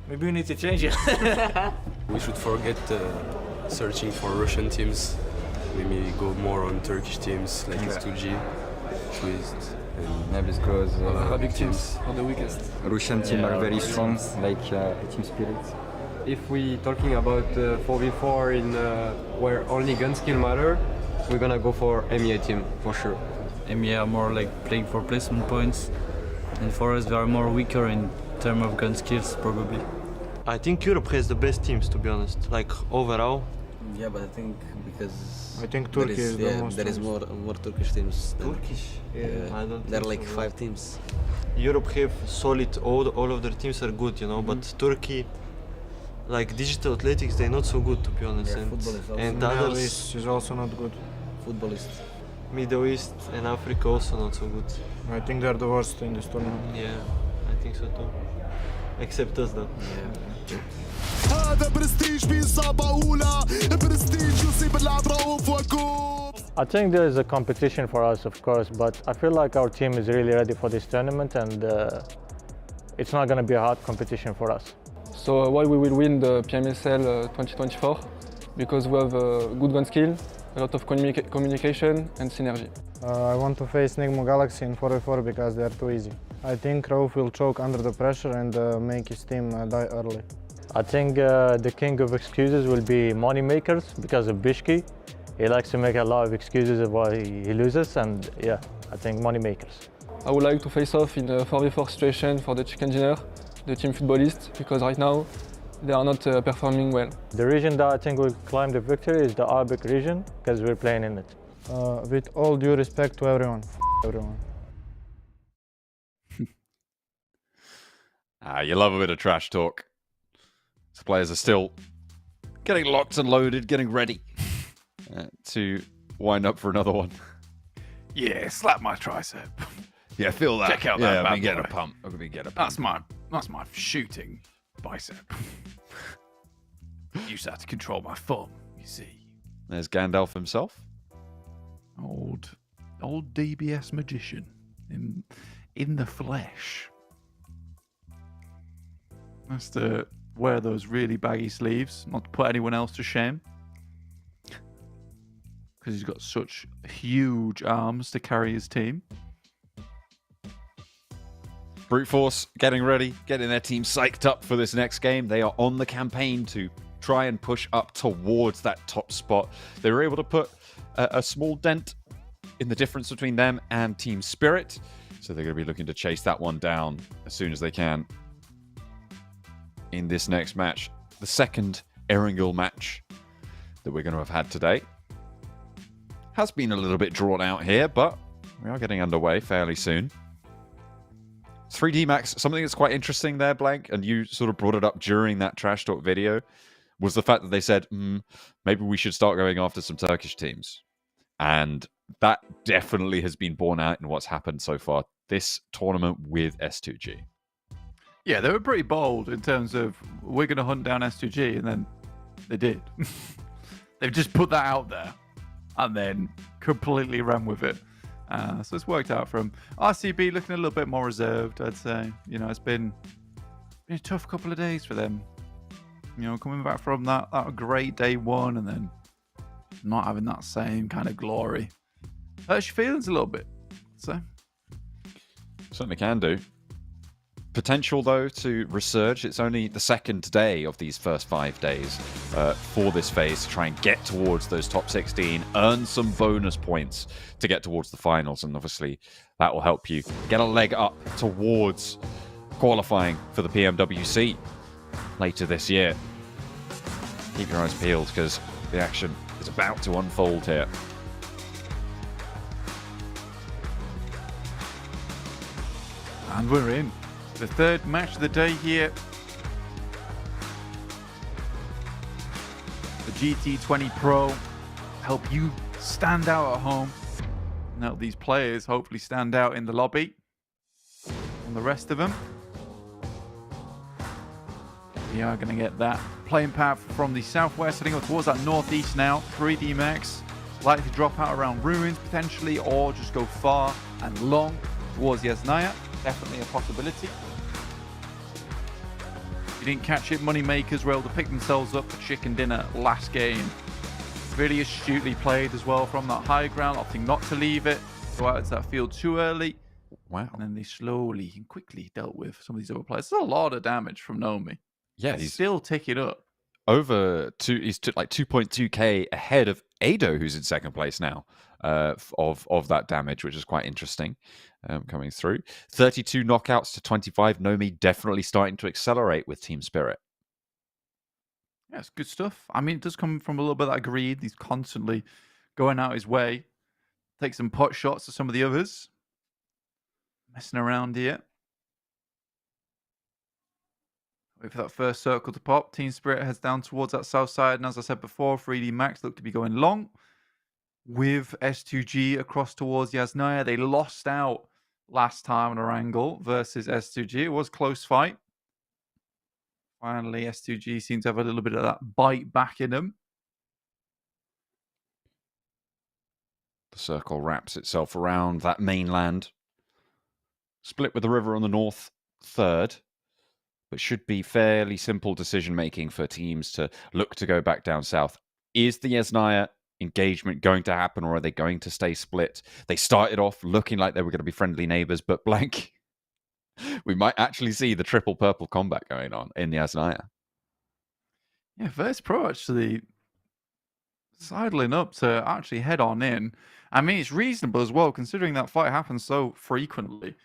maybe we need to change it. We should forget searching for Russian teams. Maybe go more on Turkish teams like X2G, Twist, Yeah, because Arabic teams are the weakest. Russian teams are very strong, like Team Spirit. If we talking about 4v4 in where only gun skill matter, we're gonna go for EMEA team for sure. EMEA are more like playing for placement points, and for us they are more weaker in terms of gun skills probably. I think Europe has the best teams, to be honest, like overall. Yeah, but I think because I think Turkey is the most. There is more Turkish teams. Turkish? Yeah, I don't. there are think like so. 5 teams. Europe have solid. All of their teams are good, you know. But Turkey, like digital athletics, they're not so good, to be honest. Yeah, football is also and Middle others is also not good. Footballist. Middle East and Africa also not so good. I think they're the worst in this tournament. Yeah, I think so too. Except us, though. Yeah. I think there is a competition for us, of course, but I feel like our team is really ready for this tournament, and it's not going to be a hard competition for us. So why we will win the PMSL 2024? Because we have good gun skill, a lot of communication and synergy. I want to face NIGMA Galaxy in 4v4 because they are too easy. I think Rauf will choke under the pressure and make his team die early. I think the king of excuses will be moneymakers because of Bishki. He likes to make a lot of excuses of why he loses, and yeah, I think moneymakers. I would like to face off in a 4v4 situation for the chicken dinner, the team footballists, because right now they are not performing well. The region that I think will climb the victory is the Arabic region because we're playing in it. With all due respect to everyone, everyone. You love a bit of trash talk. The players are still getting locked and loaded, getting ready to wind up for another one. Yeah, slap my tricep. Yeah, feel that. Check out that. Yeah, bad we get a boy. pump. We get a pump. That's my shooting bicep. Use that to control my thumb, you see. There's Gandalf himself. Old DBS magician in the flesh. Has to wear those really baggy sleeves, not to put anyone else to shame. Because he's got such huge arms to carry his team. Brute Force getting ready, getting their team psyched up for this next game. They are on the campaign to try and push up towards that top spot. They were able to put a small dent in the difference between them and Team Spirit. So they're going to be looking to chase that one down as soon as they can. In this next match, the second Erangel match that we're going to have had today. Has been a little bit drawn out here, but we are getting underway fairly soon. 3D Max, something that's quite interesting there, Blank, and you sort of brought it up during that Trash Talk video, was the fact that they said, maybe we should start going after some Turkish teams. And that definitely has been borne out in what's happened so far this tournament with S2G. Yeah, they were pretty bold in terms of, we're going to hunt down S2G, and then they did. They've just put that out there and then completely ran with it. So it's worked out for them. RCB looking a little bit more reserved, I'd say. You know, it's been a tough couple of days for them. You know, coming back from that great day one and then not having that same kind of glory. Hurts your feelings a little bit. So certainly can do. Potential, though, to resurge. It's only the second day of these first 5 days for this phase to try and get towards those top 16, earn some bonus points to get towards the finals, and obviously that will help you get a leg up towards qualifying for the PMWC later this year. Keep your eyes peeled because the action is about to unfold here. And we're in. The third match of the day here. The GT20 Pro help you stand out at home and help these players hopefully stand out in the lobby. And the rest of them, we are going to get that playing path from the southwest heading up towards that northeast now. 3D Max likely to drop out around ruins potentially, or just go far and long towards Yasnaya. Definitely a possibility. If you didn't catch it, Moneymakers were able to pick themselves up for chicken dinner last game. Really astutely played as well from that high ground, opting not to leave it, go out into that field too early. Wow. And then they slowly and quickly dealt with some of these other players. There's a lot of damage from Nomi. Yeah, he's still ticking up. He's like 2.2k ahead of Ado, who's in second place now, of that damage, which is quite interesting. Coming through 32 knockouts to 25. Nomi definitely starting to accelerate with Team Spirit. Yeah, it's good stuff. I mean, it does come from a little bit of that greed. He's constantly going out his way. Take some pot shots to some of the others. Messing around here. Wait for that first circle to pop. Team Spirit heads down towards that south side. And as I said before, 3D Max look to be going long. With S2G across towards Yasnaya. They lost out last time on Erangel versus S2G. It was a close fight. Finally, S2G seems to have a little bit of that bite back in them. The circle wraps itself around that mainland. Split with the river on the north, third. But should be fairly simple decision-making for teams to look to go back down south. Is the Yasnaya engagement going to happen, or are they going to stay split? They started off looking like they were going to be friendly neighbors, but blank. We might actually see the triple purple combat going on in Yasnaya. Yeah, Verse Pro actually sidling up to actually head on in. I mean, it's reasonable as well, considering that fight happens so frequently.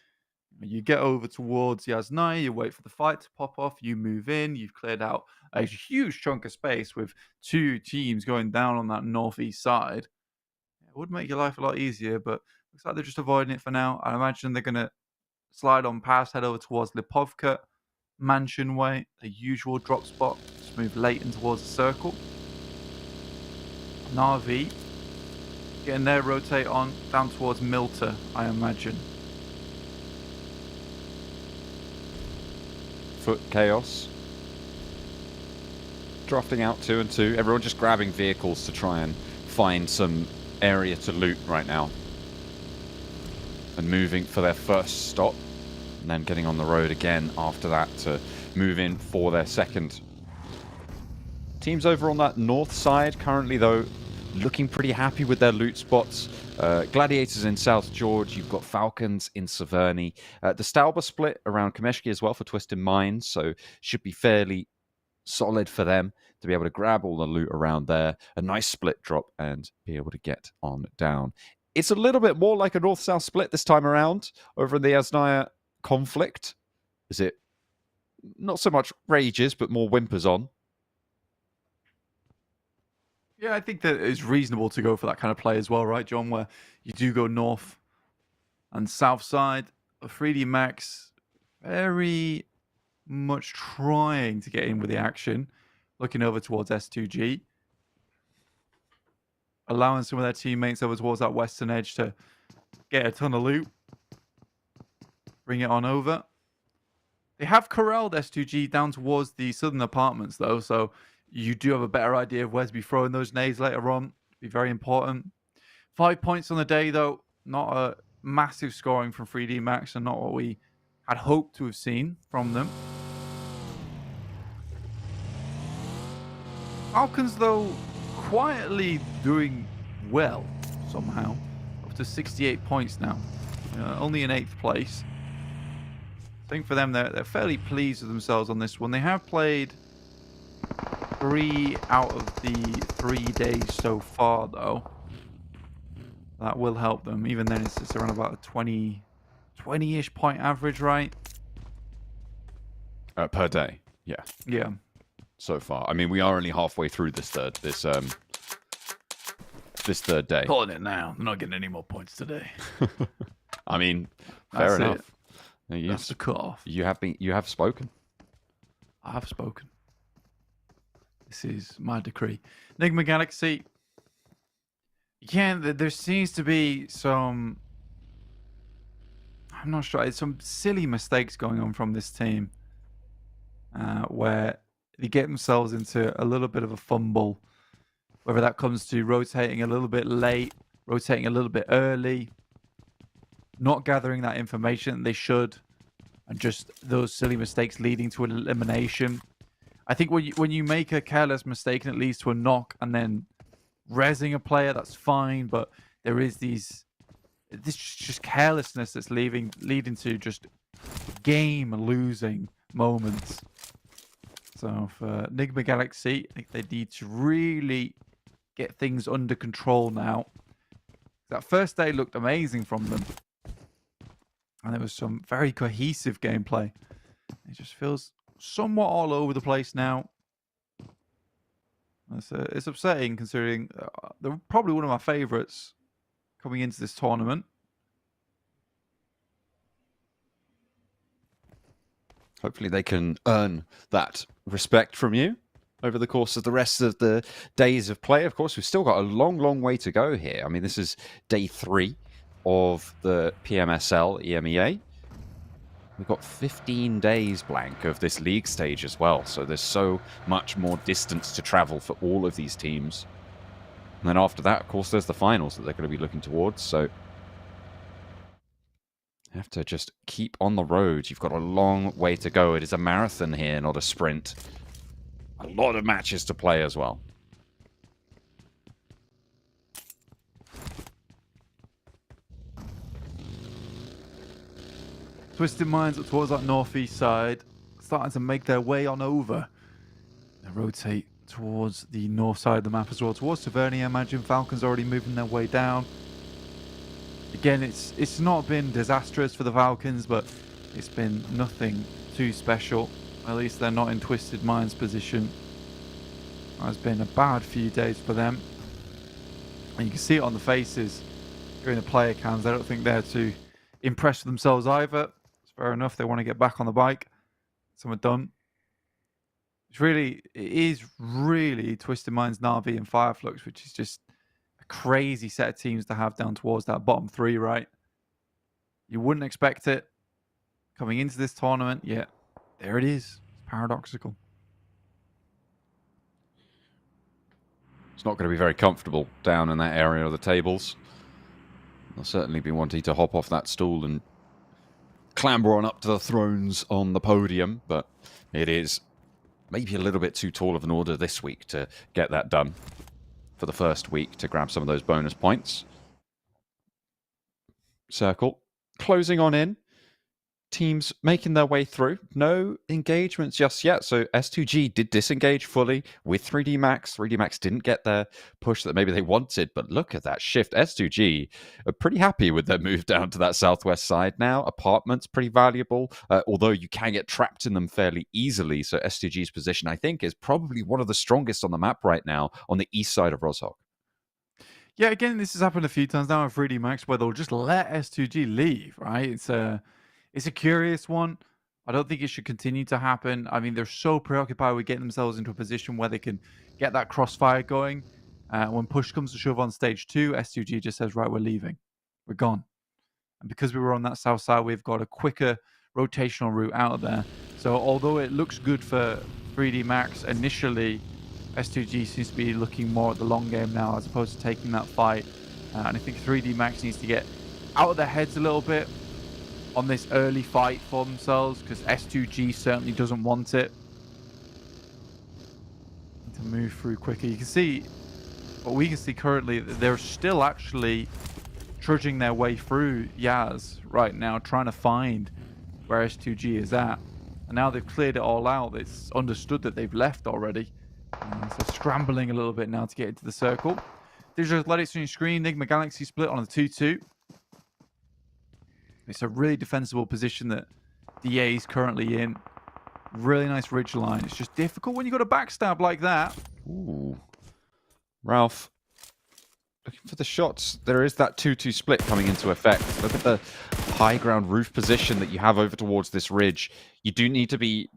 You get over towards Yasnaya, you wait for the fight to pop off, you move in, you've cleared out a huge chunk of space with 2 teams going down on that northeast side. It would make your life a lot easier, but looks like they're just avoiding it for now. I imagine they're going to slide on past, head over towards Lipovka, Mansion Way, the usual drop spot. Just move late in towards the circle. Navi getting their rotate on down towards Milta, I imagine. Foot KAOS. Drafting out 2 and 2. Everyone just grabbing vehicles to try and find some area to loot right now. And moving for their first stop. And then getting on the road again after that to move in for their second. Teams over on that north side currently, though, looking pretty happy with their loot spots. Gladiators in South George. You've got Falcons in Severny. The Stauber split around Kameshki as well for Twisted Minds. So should be fairly solid for them to be able to grab all the loot around there. A nice split drop and be able to get on down. It's a little bit more like a north-south split this time around over in the Yasnaya conflict. Is it not so much rages, but more whimpers on? Yeah, I think that it's reasonable to go for that kind of play as well, right, John? Where you do go north and south side. 3D Max very much trying to get in with the action, looking over towards S2G, allowing some of their teammates over towards that western edge to get a ton of loot, bring it on over. They have corralled S2G down towards the southern apartments, though, so you do have a better idea of where to be throwing those nades later on. It'll be very important. 5 points on the day, though. Not a massive scoring from 3D Max, and not what we had hoped to have seen from them. Falcons, though, quietly doing well somehow. Up to 68 points now. Only in 8th place. I think for them, they're fairly pleased with themselves on this one. They have played 3 out of the 3 days so far, though. That will help them. Even then, it's around about a 20-ish point average, right? Per day, yeah. Yeah. So far. I mean, we are only halfway through this third day. Calling it now. They're not getting any more points today. I mean, fair enough. That's the cutoff. You have spoken. I have spoken. This is my decree. NIGMA Galaxy. Yeah, there seems to be some... I'm not sure. Some silly mistakes going on from this team. Where they get themselves into a little bit of a fumble. Whether that comes to rotating a little bit late, rotating a little bit early, not gathering that information they should, and just those silly mistakes leading to an elimination. I think when you make a careless mistake and it leads to a knock and then rezzing a player, that's fine, but there is this just carelessness that's leading to just game losing moments. So for NIGMA Galaxy, I think they need to really get things under control now. That first day looked amazing from them. And there was some very cohesive gameplay. It just feels somewhat all over the place now. It's upsetting considering they're probably one of my favourites coming into this tournament. Hopefully they can earn that respect from you over the course of the rest of the days of play. Of course, we've still got a long, long way to go here. I mean, this is day 3 of the PMSL EMEA. We've got 15 days blank of this league stage as well, so there's so much more distance to travel for all of these teams. And then after that, of course, there's the finals that they're going to be looking towards, so you have to just keep on the road. You've got a long way to go. It is a marathon here, not a sprint. A lot of matches to play as well. Twisted Minds up towards that northeast side, starting to make their way on over. They rotate towards the north side of the map as well, towards Tavernier. I imagine Falcons already moving their way down. Again, it's not been disastrous for the Falcons, but it's been nothing too special. At least they're not in Twisted Minds position. It's been a bad few days for them. And you can see it on the faces during the player cams. They don't think they're too impressed with themselves either. It's fair enough. They want to get back on the bike. Some are done. It is really Twisted Minds, Na'Vi, and FLUX, which is just a crazy set of teams to have down towards that bottom three, right? You wouldn't expect it coming into this tournament, yet there it is. It's paradoxical. It's not going to be very comfortable down in that area of the tables. They'll certainly be wanting to hop off that stool and clamber on up to the thrones on the podium, but it is maybe a little bit too tall of an order this week to get that done for the first week to grab some of those bonus points. Circle closing on in. Teams making their way through. No engagements just yet. So S2G did disengage fully with 3D Max. 3D Max didn't get their push that maybe they wanted, but look at that shift. S2G are pretty happy with their move down to that southwest side now. Apartments pretty valuable, although you can get trapped in them fairly easily. So S2G's position, I think, is probably one of the strongest on the map right now on the east side of Rozhok. Yeah, again, this has happened a few times now in 3D Max where they'll just let S2G leave, right? It's a curious one. I don't think it should continue to happen. I mean, they're so preoccupied with getting themselves into a position where they can get that crossfire going. When push comes to shove on stage 2, S2G just says, right, we're leaving. We're gone. And because we were on that south side, we've got a quicker rotational route out of there. So although it looks good for 3D Max initially, S2G seems to be looking more at the long game now as opposed to taking that fight. And I think 3D Max needs to get out of their heads a little bit on this early fight for themselves, because S2G certainly doesn't want it. To move through quicker. You can see, what we can see currently, they're still actually trudging their way through Yaz right now, trying to find where S2G is at. And now they've cleared it all out. It's understood that they've left already. So scrambling a little bit now to get into the circle. Digital Athletics on your screen. NIGMA Galaxy split on a 2-2. It's a really defensible position that DA is currently in. Really nice ridge line. It's just difficult when you got a backstab like that. Ooh. Ralph, looking for the shots. There is that 2-2 split coming into effect. Look at the high ground roof position that you have over towards this ridge. You do need to be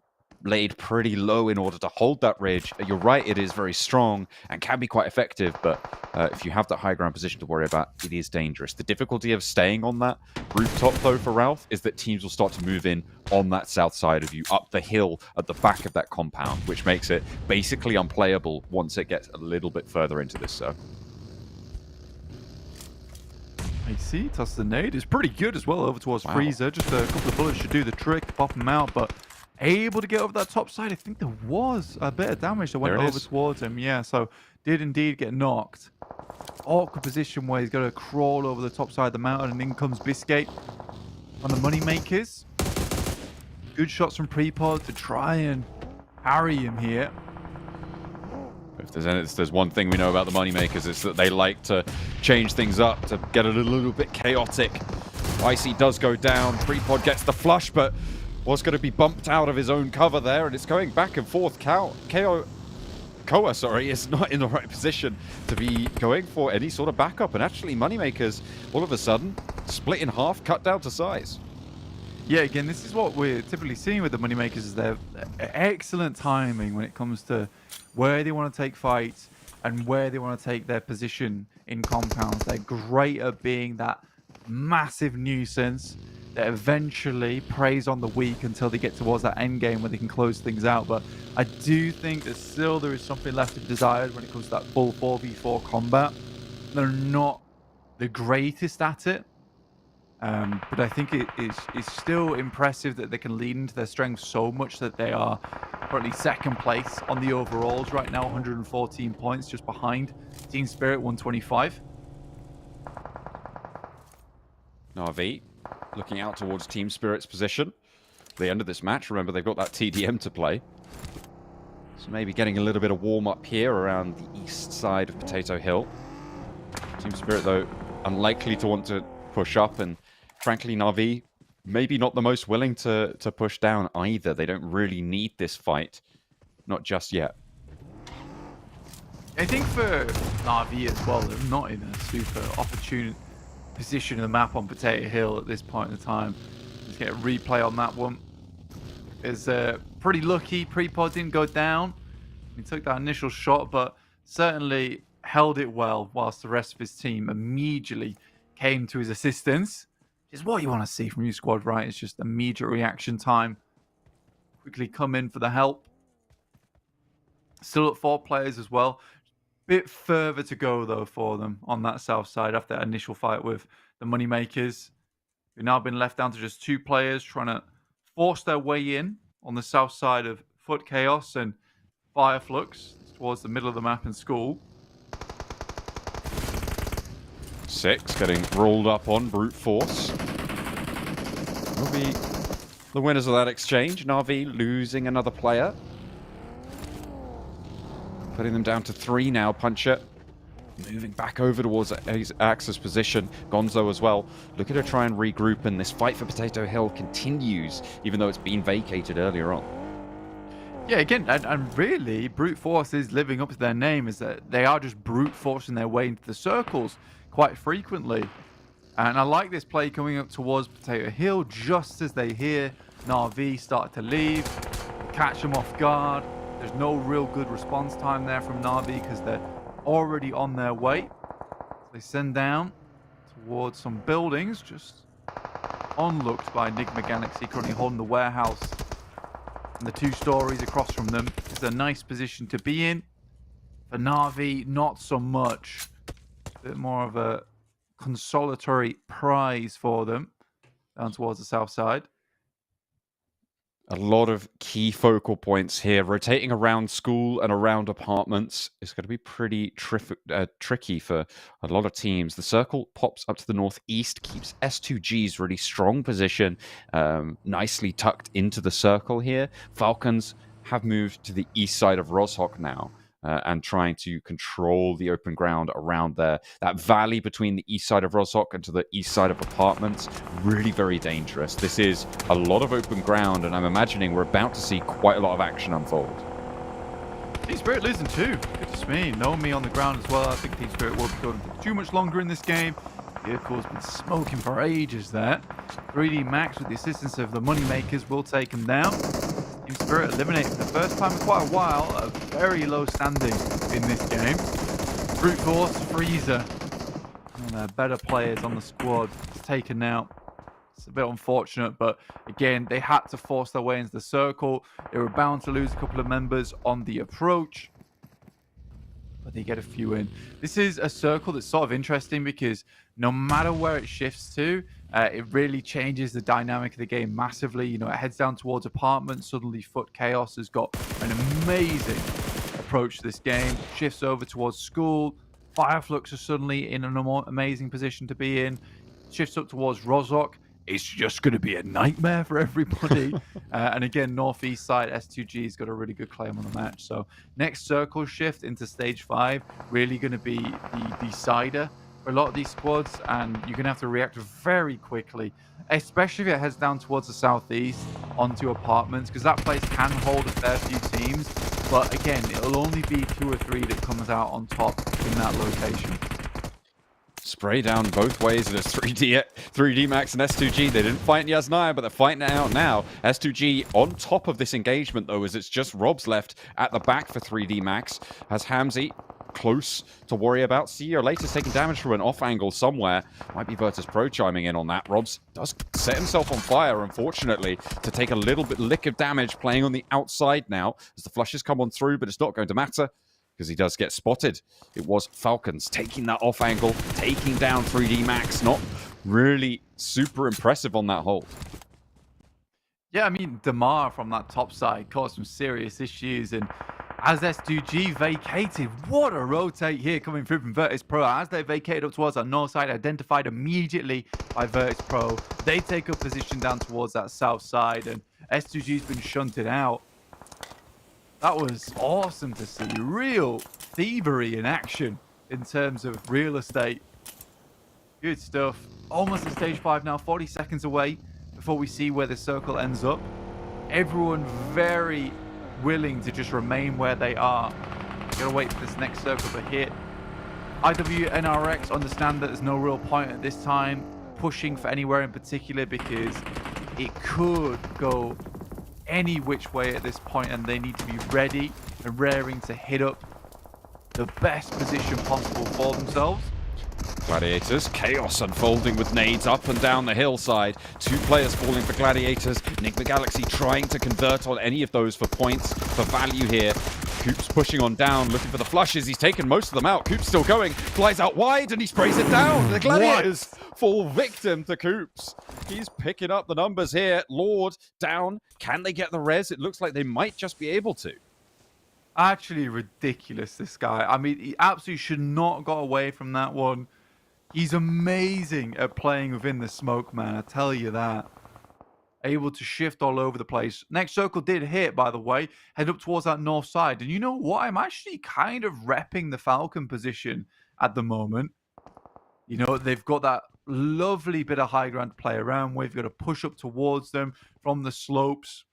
laid pretty low in order to hold that ridge. You're right, it is very strong and can be quite effective, but if you have that high ground position to worry about, it is dangerous. The difficulty of staying on that rooftop, though, for Ralph, is that teams will start to move in on that south side of you, up the hill at the back of that compound, which makes it basically unplayable once it gets a little bit further into this zone. I see, toss the nade. It's pretty good as well over towards Freezer. Just a couple of bullets should do the trick, pop him out, but able to get over that top side. I think there was a bit of damage that went over towards him. Yeah, so did indeed get knocked. Awkward position where he's got to crawl over the top side of the mountain, and in comes Biscuit on the Moneymakers. Good shots from Prepod to try and harry him here. If there's one thing we know about the Moneymakers, it's that they like to change things up, to get it a little bit chaotic. Icy does go down. Prepod gets the flush, but was going to be bumped out of his own cover there, and it's going back and forth. Koa, is not in the right position to be going for any sort of backup, and actually Moneymakers all of a sudden split in half, cut down to size. Yeah, again, this is what we're typically seeing with the Moneymakers, is their excellent timing when it comes to where they want to take fights and where they want to take their position in compounds. They're great at being that massive nuisance that eventually preys on the weak until they get towards that end game where they can close things out. But I do think that still there is something left to be desired when it comes to that full 4v4 combat. They're not the greatest at it, but I think it's still impressive that they can lean into their strengths so much that they are currently second place on the overalls right now, 114 points, just behind Team Spirit, 125. Na'Vi looking out towards Team Spirit's position. At the end of this match, remember, they've got that TDM to play. So maybe getting a little bit of warm-up here around the east side of Potato Hill. Team Spirit, though, unlikely to want to push up, and frankly, Na'Vi maybe not the most willing to push down either. They don't really need this fight. Not just yet. I think for Na'Vi as well, they're not in a super opportune position in the map on Potato Hill at this point in time. Let's get a replay on that one. Is pretty lucky. Pre-pod didn't go down. He took that initial shot, but certainly held it well, whilst the rest of his team immediately came to his assistance. Which is what you want to see from your squad, right? It's just immediate reaction time. Quickly come in for the help. Still at 4 players as well. Bit further to go, though, for them on that south side after that initial fight with the Moneymakers. We've now been left down to just 2 players trying to force their way in on the south side of FUT KAOS and FLUX towards the middle of the map in school. 6 getting rolled up on brute force. Will be the winners of that exchange. Na'Vi losing another player. Putting them down to 3 now. Puncher moving back over towards Axe's position. Gonzo as well. Looking to try and regroup, and this fight for Potato Hill continues, even though it's been vacated earlier on. Yeah, again, and really, brute force is living up to their name, is that they are just brute forcing their way into the circles quite frequently. And I like this play coming up towards Potato Hill just as they hear Na'Vi start to leave, catch them off guard. There's no real good response time there from Na'Vi because they're already on their way. So they send down towards some buildings, just unlooked by NIGMA Galaxy, currently holding the warehouse. And the 2 stories across from them is a nice position to be in. For Na'Vi, not so much. A bit more of a consolatory prize for them down towards the south side. A lot of key focal points here. Rotating around school and around apartments is going to be pretty tricky for a lot of teams. The circle pops up to the northeast, keeps S2G's really strong position nicely tucked into the circle here. Falcons have moved to the east side of Roshok now. And trying to control the open ground around there. That valley between the east side of Roshok and to the east side of apartments, really very dangerous. This is a lot of open ground, and I'm imagining we're about to see quite a lot of action unfold. Team Spirit losing 2. Goodness me. No me on the ground as well. I think Team Spirit will be going for too much longer in this game. Vehicle's been smoking for ages there. 3D Max with the assistance of the Moneymakers will take him down. Team Spirit eliminated for the first time in quite a while, a very low standing in this game. Brute Force, Freezer, one of their better players on the squad, is taken out. It's a bit unfortunate, but again, they had to force their way into the circle. They were bound to lose a couple of members on the approach, but they get a few in. This is a circle that's sort of interesting because no matter where it shifts to, it really changes the dynamic of the game massively. You know, it heads down towards apartments. Suddenly, FUT KAOS has got an amazing approach to this game. Shifts over towards school. FLUX is suddenly in an amazing position to be in. Shifts up towards Roshok. It's just going to be a nightmare for everybody. And again, northeast side, S2G's got a really good claim on the match. So next circle shift into stage 5, really going to be the decider for a lot of these squads, and you're going to have to react very quickly, especially if it heads down towards the southeast onto apartments, because that place can hold a fair few teams, but again, it'll only be 2 or 3 that comes out on top in that location. Spray down both ways, and it's 3D Max and S2G. They didn't fight in Yasnaya, but they're fighting it out now. S2G on top of this engagement, though, as it's just Rob's left at the back for 3D Max. Has Hamzy close to worry about. See you later, taking damage from an off angle somewhere. Might be Virtus Pro chiming in on that. Robs does set himself on fire, unfortunately, to take a little bit lick of damage playing on the outside now as the flushes come on through, but it's not going to matter because he does get spotted. It was Falcons taking that off angle, taking down 3D Max. Not really super impressive on that hold. Yeah, I mean, Damar from that top side caused some serious issues, and as S2G vacated. What a rotate here coming through from Virtus Pro. As they vacated up towards that north side, identified immediately by Virtus Pro. They take up position down towards that south side, and S2G's been shunted out. That was awesome to see. Real thievery in action in terms of real estate. Good stuff. Almost at stage 5 now, 40 seconds away before we see where the circle ends up. Everyone very willing to just remain where they are. Gotta wait for this next circle to hit. IWNRX understand that there's no real point at this time pushing for anywhere in particular because it could go any which way at this point, and they need to be ready and raring to hit up the best position possible for themselves. Gladiators, chaos unfolding with nades up and down the hillside. 2 players falling for Gladiators. NIGMA Galaxy trying to convert on any of those for points, for value here. Coop's pushing on down, looking for the flushes. He's taken most of them out. Coop's still going, flies out wide, and he sprays it down. The Gladiators fall victim to Coops. He's picking up the numbers here. Lord down. Can they get the res? It looks like they might just be able to. Actually ridiculous, this guy. I mean, he absolutely should not have got away from that one. He's amazing at playing within the smoke, man. I tell you that. Able to shift all over the place. Next circle did hit, by the way. Head up towards that north side. And you know what? I'm actually kind of repping the Falcon position at the moment. You know, they've got that lovely bit of high ground to play around with. You've got to push up towards them from the slopes.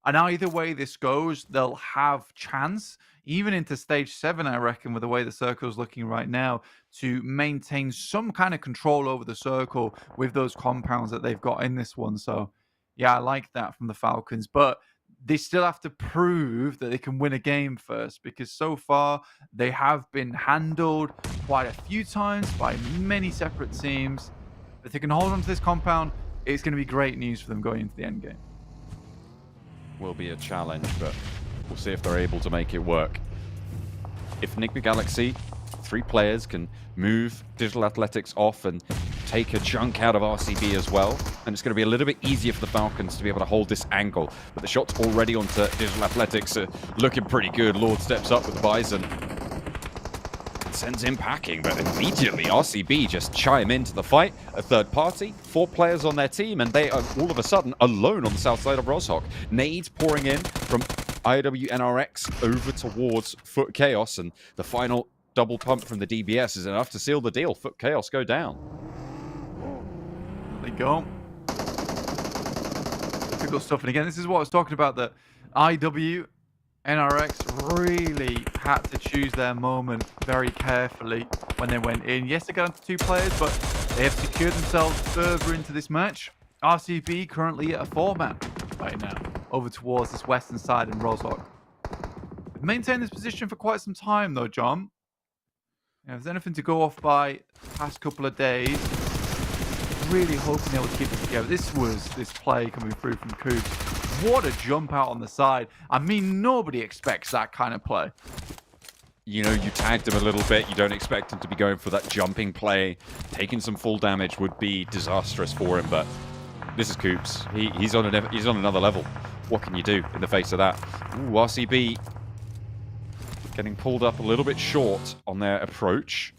And either way this goes, they'll have chance, even into stage 7, I reckon, with the way the circle's looking right now, to maintain some kind of control over the circle with those compounds that they've got in this one. So, yeah, I like that from the Falcons. But they still have to prove that they can win a game first, because so far they have been handled quite a few times by many separate teams. If they can hold on to this compound, it's going to be great news for them going into the end game. Will be a challenge, but we'll see if they're able to make it work. If NIGMA Galaxy, 3 players, can move Digital Athletics off and take a chunk out of RCB as well, and it's going to be a little bit easier for the Falcons to be able to hold this angle. But the shot's already onto Digital Athletics, looking pretty good. Lord steps up with the Bison. Sends him packing, but immediately RCB just chime into the fight. A third party, 4 players on their team, and they are all of a sudden alone on the south side of Roshok. Nades pouring in from IWNRX over towards Foot Chaos, and the final double pump from the DBS is enough to seal the deal. Foot Chaos go down. There they go. Difficult stuff. And again, this is what I was talking about, that NRX really had to choose their moment very carefully when they went in. Yes, they got into 2 players, but they have secured themselves further into this match. RCB currently at a 4-man right now, over towards this western side in Roshok. They've maintained this position for quite some time, though, John. You know, if there's anything to go off by the past couple of days, really hoping they will keep it together. This was this play coming through from Coops. What a jump out on the side. I mean, nobody expects that kind of play. You know, you tagged him a little bit. You don't expect him to be going for that jumping play. Taking some full damage would be disastrous for him, but this is Coops. He's on another level. What can you do in the face of that? Ooh, RCB getting pulled up a little bit short on their approach.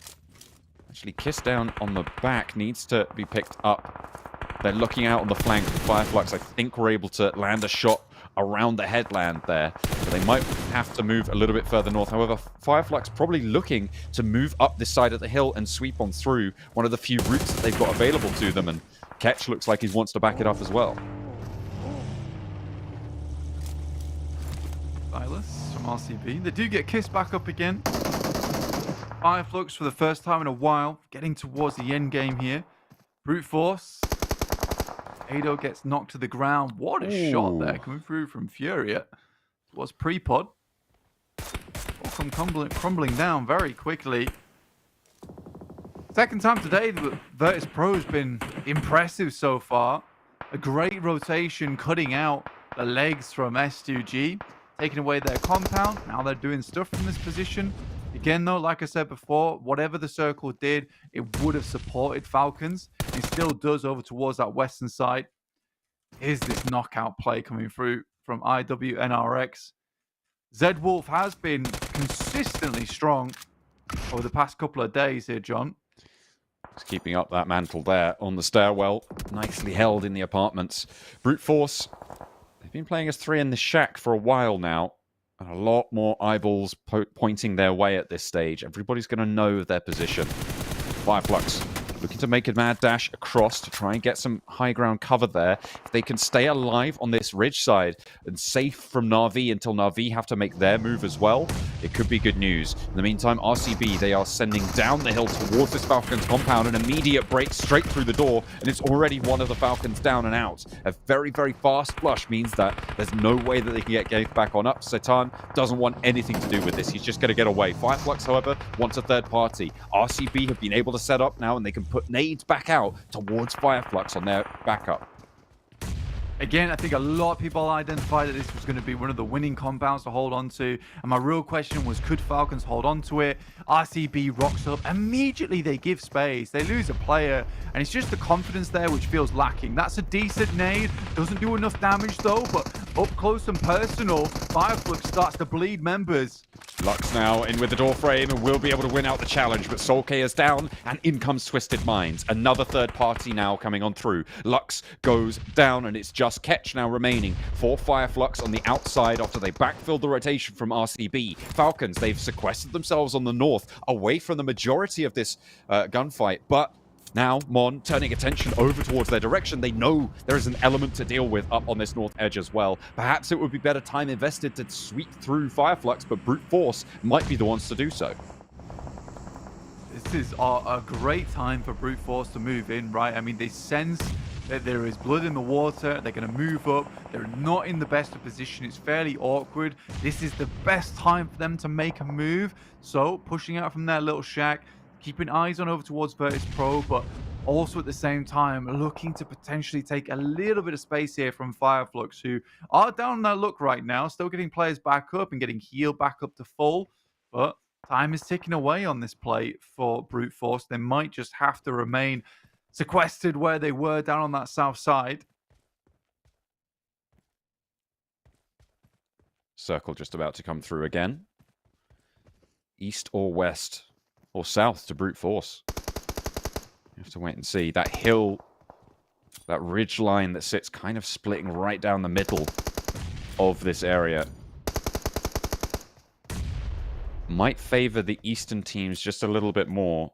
Actually, Kiss down on the back needs to be picked up. They're looking out on the flank with FLUX. I think we're able to land a shot around the headland there. So they might have to move a little bit further north. However, FLUX probably looking to move up this side of the hill and sweep on through one of the few routes that they've got available to them. And Ketch looks like he wants to back it up as well. Silas from RCB. They do get kissed back up again. FLUX for the first time in a while, getting towards the end game here. Brute force. Ado gets knocked to the ground. What a shot there coming through from Furia. Was pre-pod. Crumbling down very quickly. Second time today, Virtus Pro has been impressive so far. A great rotation, cutting out the legs from S2G, taking away their compound. Now they're doing stuff from this position. Again, though, like I said before, whatever the circle did, it would have supported Falcons. It still does over towards that western side. Here's this knockout play coming through from IWNRX. Zedwolf has been consistently strong over the past couple of days here, John. He's keeping up that mantle there on the stairwell. Nicely held in the apartments. Brute Force, they've been playing as 3 in the shack for a while now. And a lot more eyeballs pointing their way at this stage. Everybody's going to know their position. FLUX looking to make a mad dash across to try and get some high ground cover there. If they can stay alive on this ridge side and safe from Na'Vi until Na'Vi have to make their move as well, it could be good news. In the meantime, RCB, they are sending down the hill towards this Falcons compound. An immediate break straight through the door, and it's already one of the Falcons down and out. A very, very fast flush means that there's no way that they can get Gabe back on up. Satan doesn't want anything to do with this. He's just going to get away. FLUX, however, wants a third party. RCB have been able to set up now, and they can put nades back out towards FLUX on their backup. Again, I think a lot of people identified that this was going to be one of the winning compounds to hold on to. And my real question was, could Falcons hold on to it? RCB rocks up. Immediately they give space. They lose a player. And it's just the confidence there which feels lacking. That's a decent nade. Doesn't do enough damage though. But up close and personal, FLUX starts to bleed members. Lux now in with the door frame and will be able to win out the challenge, but Solkay is down and in comes Twisted Minds. Another third party now coming on through. Lux goes down and it's just Ketch now remaining for FLUX on the outside after they backfilled the rotation from RCB. Falcons, they've sequestered themselves on the north away from the majority of this gunfight, but now Mon turning attention over towards their direction. They know there is an element to deal with up on this north edge as well. Perhaps it would be better time invested to sweep through FLUX, but Brute Force might be the ones to do so. This is a great time for Brute Force to move in, right? I mean, they sense that there is blood in the water. They're going to move up. They're not in the best of position. It's fairly awkward. This is the best time for them to make a move. So pushing out from their little shack, keeping eyes on over towards Virtus Pro, but also at the same time looking to potentially take a little bit of space here from FLUX, who are down on their luck right now, still getting players back up and getting healed back up to full. But time is ticking away on this play for Brute Force. They might just have to remain sequestered where they were down on that south side. Circle just about to come through again. East or west or south to Brute Force. You have to wait and see. That hill, that ridge line that sits kind of splitting right down the middle of this area might favor the eastern teams just a little bit more.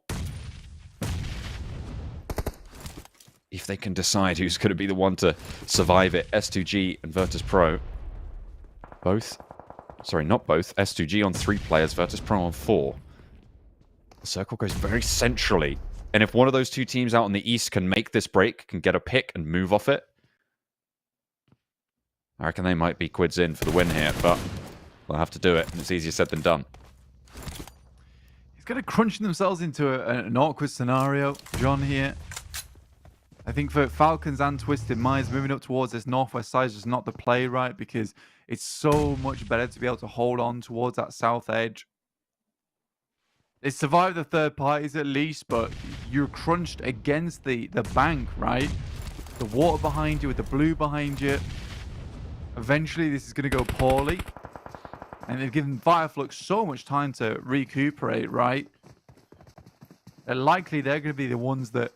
If they can decide who's going to be the one to survive it. S2G and Virtus Pro. Both. Sorry, not both. S2G on 3 players, Virtus Pro on 4. The circle goes very centrally. And if one of those 2 teams out on the east can make this break, can get a pick and move off it, I reckon they might be quids in for the win here, but they'll have to do it, and it's easier said than done. He's going to crunch themselves into an awkward scenario, John, here. I think for Falcons and Twisted Minds, moving up towards this northwest side is just not the play, right? Because it's so much better to be able to hold on towards that south edge. They survived the third parties at least, but you're crunched against the bank, right? The water behind you with the blue behind you. Eventually, this is going to go poorly. And they've given FLUX so much time to recuperate, right? Likely, they're going to be the ones that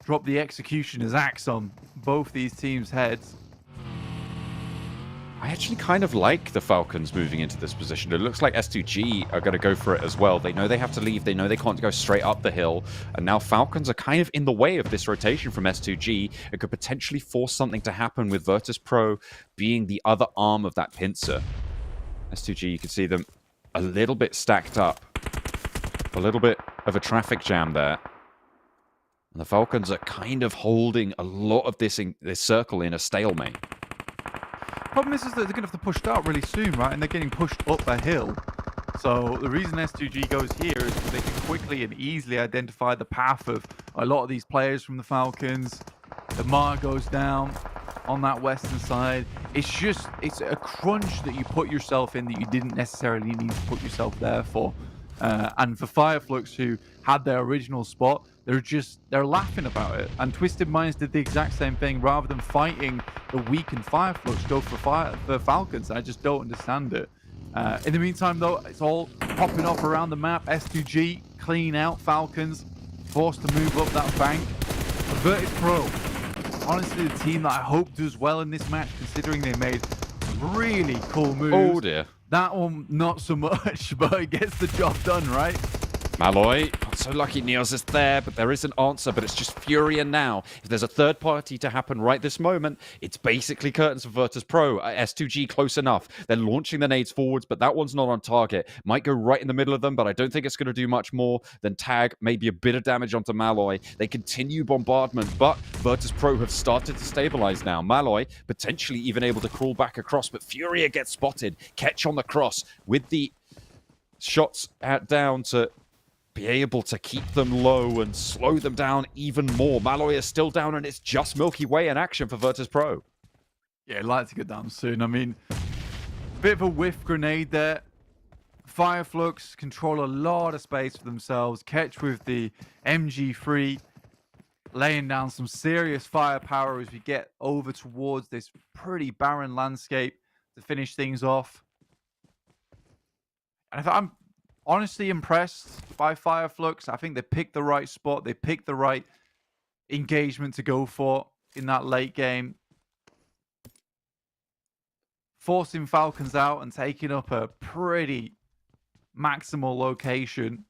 drop the executioner's axe on both these teams' heads. I actually kind of like the Falcons moving into this position. It looks like S2G are going to go for it as well. They know they have to leave. They know they can't go straight up the hill. And now Falcons are kind of in the way of this rotation from S2G. It could potentially force something to happen with Virtus Pro being the other arm of that pincer. S2G, you can see them a little bit stacked up. A little bit of a traffic jam there. And the Falcons are kind of holding a lot of this circle in a stalemate. Problem is that they're going to have to push out really soon, right? And they're getting pushed up a hill. So the reason S2G goes here is because they can quickly and easily identify the path of a lot of these players from the Falcons. The Mar goes down on that western side. It's a crunch that you put yourself in that you didn't necessarily need to put yourself there for. And for FLUX, who had their original spot, they're laughing about it. And Twisted Minds did the exact same thing. Rather than fighting the weakened FLUX, go for Falcons. I just don't understand it. In the meantime, though, it's all popping off around the map. S2G clean out. Falcons forced to move up that bank. Virtus Pro, honestly, the team that I hope does well in this match, considering they made some really cool moves. Oh dear. That one, not so much, but it gets the job done, right? Malloy, not so lucky Niels is there, but there is an answer, but it's just Furia now. If there's a third party to happen right this moment, it's basically curtains for Virtus Pro. S2G close enough. They're launching the nades forwards, but that one's not on target. Might go right in the middle of them, but I don't think it's going to do much more than tag maybe a bit of damage onto Malloy. They continue bombardment, but Virtus Pro have started to stabilize now. Malloy potentially even able to crawl back across, but Furia gets spotted. Catch on the cross with the shots down to be able to keep them low and slow them down even more. Malloy is still down, and it's just Milky Way in action for Virtus Pro. Yeah, I'd like to get down soon. I mean, bit of a whiff grenade there. FLUX control a lot of space for themselves. Catch with the MG3, laying down some serious firepower as we get over towards this pretty barren landscape to finish things off. And I'm honestly impressed by FLUX. I think they picked the right spot. They picked the right engagement to go for in that late game. Forcing Falcons out and taking up a pretty maximal location.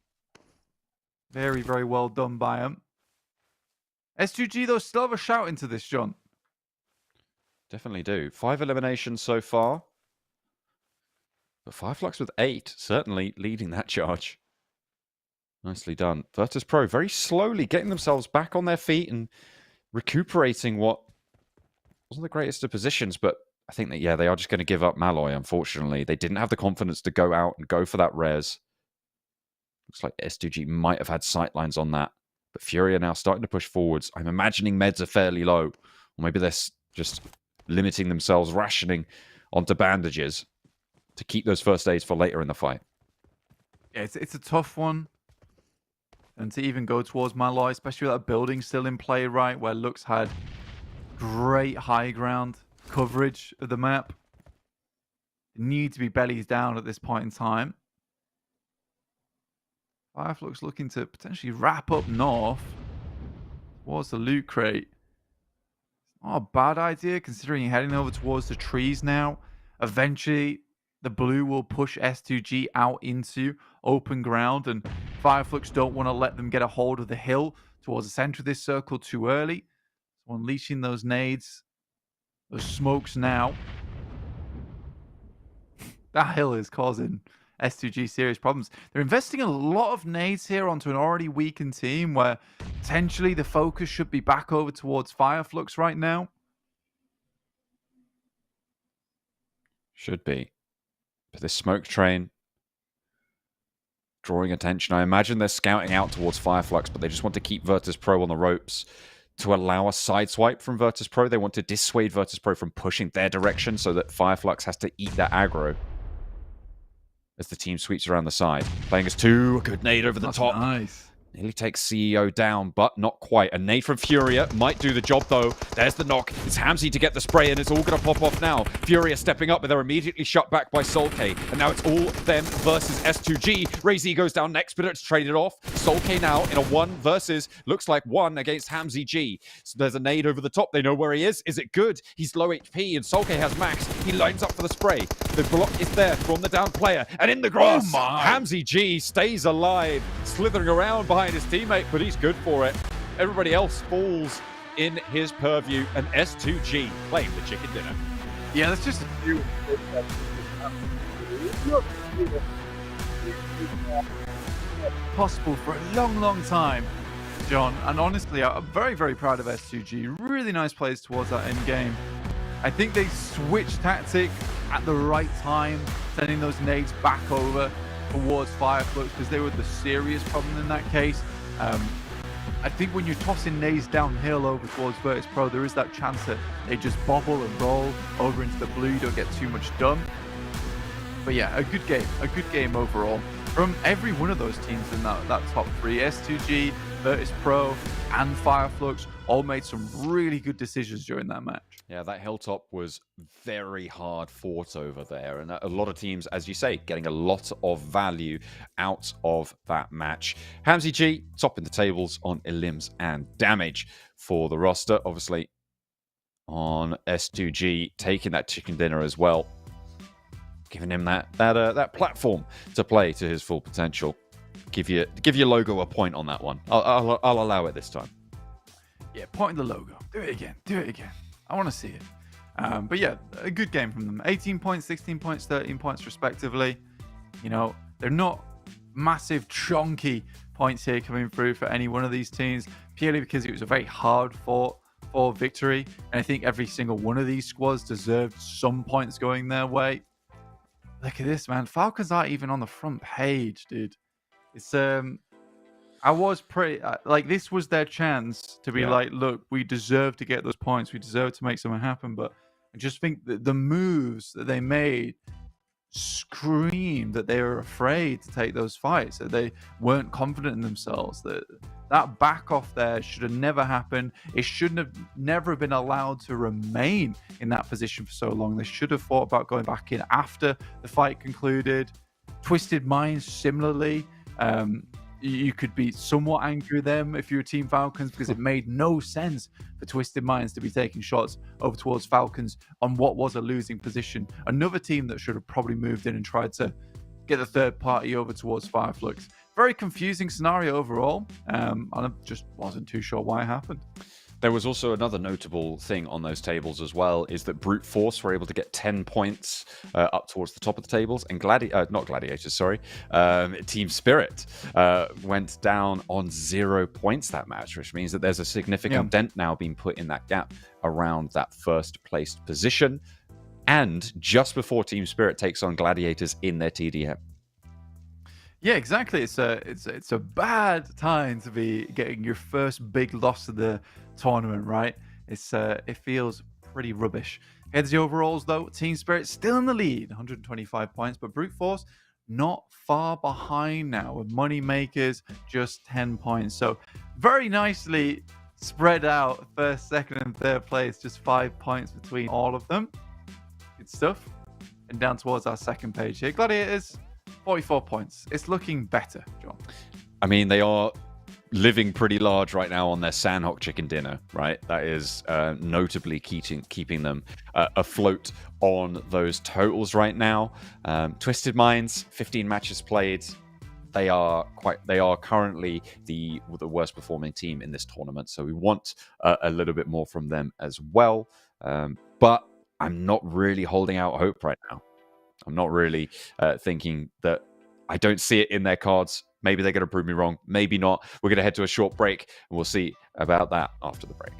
Very, very well done by them. S2G, though, still have a shout into this, John. Definitely do. 5 eliminations so far. But FLUX with 8, certainly leading that charge. Nicely done. Virtus Pro very slowly getting themselves back on their feet and recuperating what wasn't the greatest of positions, but I think that, yeah, they are just going to give up Malloy, unfortunately. They didn't have the confidence to go out and go for that res. Looks like S2G might have had sightlines on that, but Furia now starting to push forwards. I'm imagining meds are fairly low, or maybe they're just limiting themselves, rationing onto bandages to keep those first aids for later in the fight. Yeah, it's a tough one. And to even go towards Malloy, especially with that building still in play, right, where Lux had great high ground coverage of the map. Need to be bellies down at this point in time. FLUX looking to potentially wrap up north towards the loot crate. Not a bad idea considering you're heading over towards the trees now. Eventually, the blue will push S2G out into open ground, and FLUX don't want to let them get a hold of the hill towards the center of this circle too early. So unleashing those nades, those smokes now. That hill is causing S2G serious problems. They're investing a lot of nades here onto an already weakened team where potentially the focus should be back over towards FLUX right now. Should be. But this smoke train drawing attention. I imagine they're scouting out towards FLUX, but they just want to keep Virtus Pro on the ropes to allow a side swipe from Virtus Pro. They want to dissuade Virtus Pro from pushing their direction so that FLUX has to eat that aggro as the team sweeps around the side. Playing as 2, a good nade over the top. Nice. Nearly takes CEO down, but not quite. A nade from Furia might do the job, though. There's the knock. It's Hamzy to get the spray, and it's all going to pop off now. Furia stepping up, but they're immediately shut back by Solk. And now it's all them versus S2G. Ray-Z goes down next, but it's traded off. Solk now in a 1 versus, looks like 1 against Hamzy G. So there's a nade over the top. They know where he is. Is it good? He's low HP, and Solk has max. He lines up for the spray. The block is there from the down player. And in the grass, Hamzy G stays alive, slithering around behind his teammate, but he's good for it. Everybody else falls in his purview, and S2G playing the chicken dinner. Yeah, that's just possible for a long, long time, John. And honestly, I'm very, very proud of S2G. Really nice plays towards that end game. I think they switched tactic at the right time, sending those nades back over towards FLUX because they were the serious problem in that case. I think when you're tossing nades downhill over towards Virtus Pro, there is that chance that they just bobble and roll over into the blue. You don't get too much done. But yeah, a good game overall from every one of those teams in that top 3. S2G Virtus Pro, and FLUX all made some really good decisions during that match. Yeah, that Hilltop was very hard fought over there. And a lot of teams, as you say, getting a lot of value out of that match. Hamzy G, topping the tables on elims and damage for the roster. Obviously, on S2G, taking that chicken dinner as well. Giving him that platform to play to his full potential. Give your logo a point on that one. I'll allow it this time. Yeah, point the logo. Do it again. Do it again. I want to see it. But yeah, a good game from them. 18 points, 16 points, 13 points respectively. You know, they're not massive, chunky points here coming through for any one of these teams, purely because it was a very hard fought for victory. And I think every single one of these squads deserved some points going their way. Look at this, man. Falcons aren't even on the front page, dude. It's I was pretty like, this was their chance to be like, look, we deserve to get those points, we deserve to make something happen. But I just think that the moves that they made scream that they were afraid to take those fights, that they weren't confident in themselves, that back off there should have never happened. It shouldn't have never been allowed to remain in that position for so long. They should have thought about going back in after the fight concluded. Twisted Minds similarly. You could be somewhat angry with them if you're Team Falcons, because it made no sense for Twisted Minds to be taking shots over towards Falcons on what was a losing position. Another team that should have probably moved in and tried to get the third party over towards FLUX. Very confusing scenario overall, and I just wasn't too sure why it happened. There was also another notable thing on those tables as well, is that Brute Force were able to get 10 points up towards the top of the tables, and Team Spirit went down on 0 points that match, which means that there's a significant dent now being put in that gap around that first placed position, and just before Team Spirit takes on Gladiators in their TDM. Yeah, exactly. It's a bad time to be getting your first big loss of the tournament, right? It feels pretty rubbish. Heads the overalls though, Team Spirit still in the lead, 125 points, but Brute Force not far behind now, with Money Makers just 10 points. So very nicely spread out, first, second, and third place, just 5 points between all of them. Good stuff. And down towards our second page here, Gladiators, 44 points. It's looking better, John. I mean, they are living pretty large right now on their Sandhawk chicken dinner, right? That is notably keeping them afloat on those totals right now. Twisted Minds, 15 matches played. They are currently the worst performing team in this tournament, so we want a little bit more from them as well. But I'm not really holding out hope right now. I'm not really thinking that. I don't see it in their cards. Maybe they're going to prove me wrong. Maybe not. We're going to head to a short break, and we'll see about that after the break.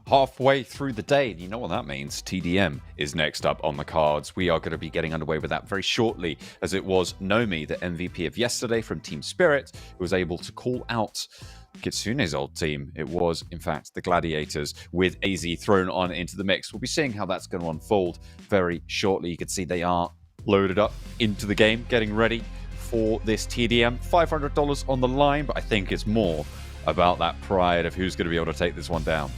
halfway through the day. You know what that means. TDM is next up on the cards. We are going to be getting underway with that very shortly, as it was Nomi, the MVP of yesterday from Team Spirit, who was able to call out Kitsune's old team. It was, in fact, the Gladiators with AZ thrown on into the mix. We'll be seeing how that's going to unfold very shortly. You can see they are loaded up into the game, getting ready for this TDM. $500 on the line, but I think it's more about that pride of who's going to be able to take this one down.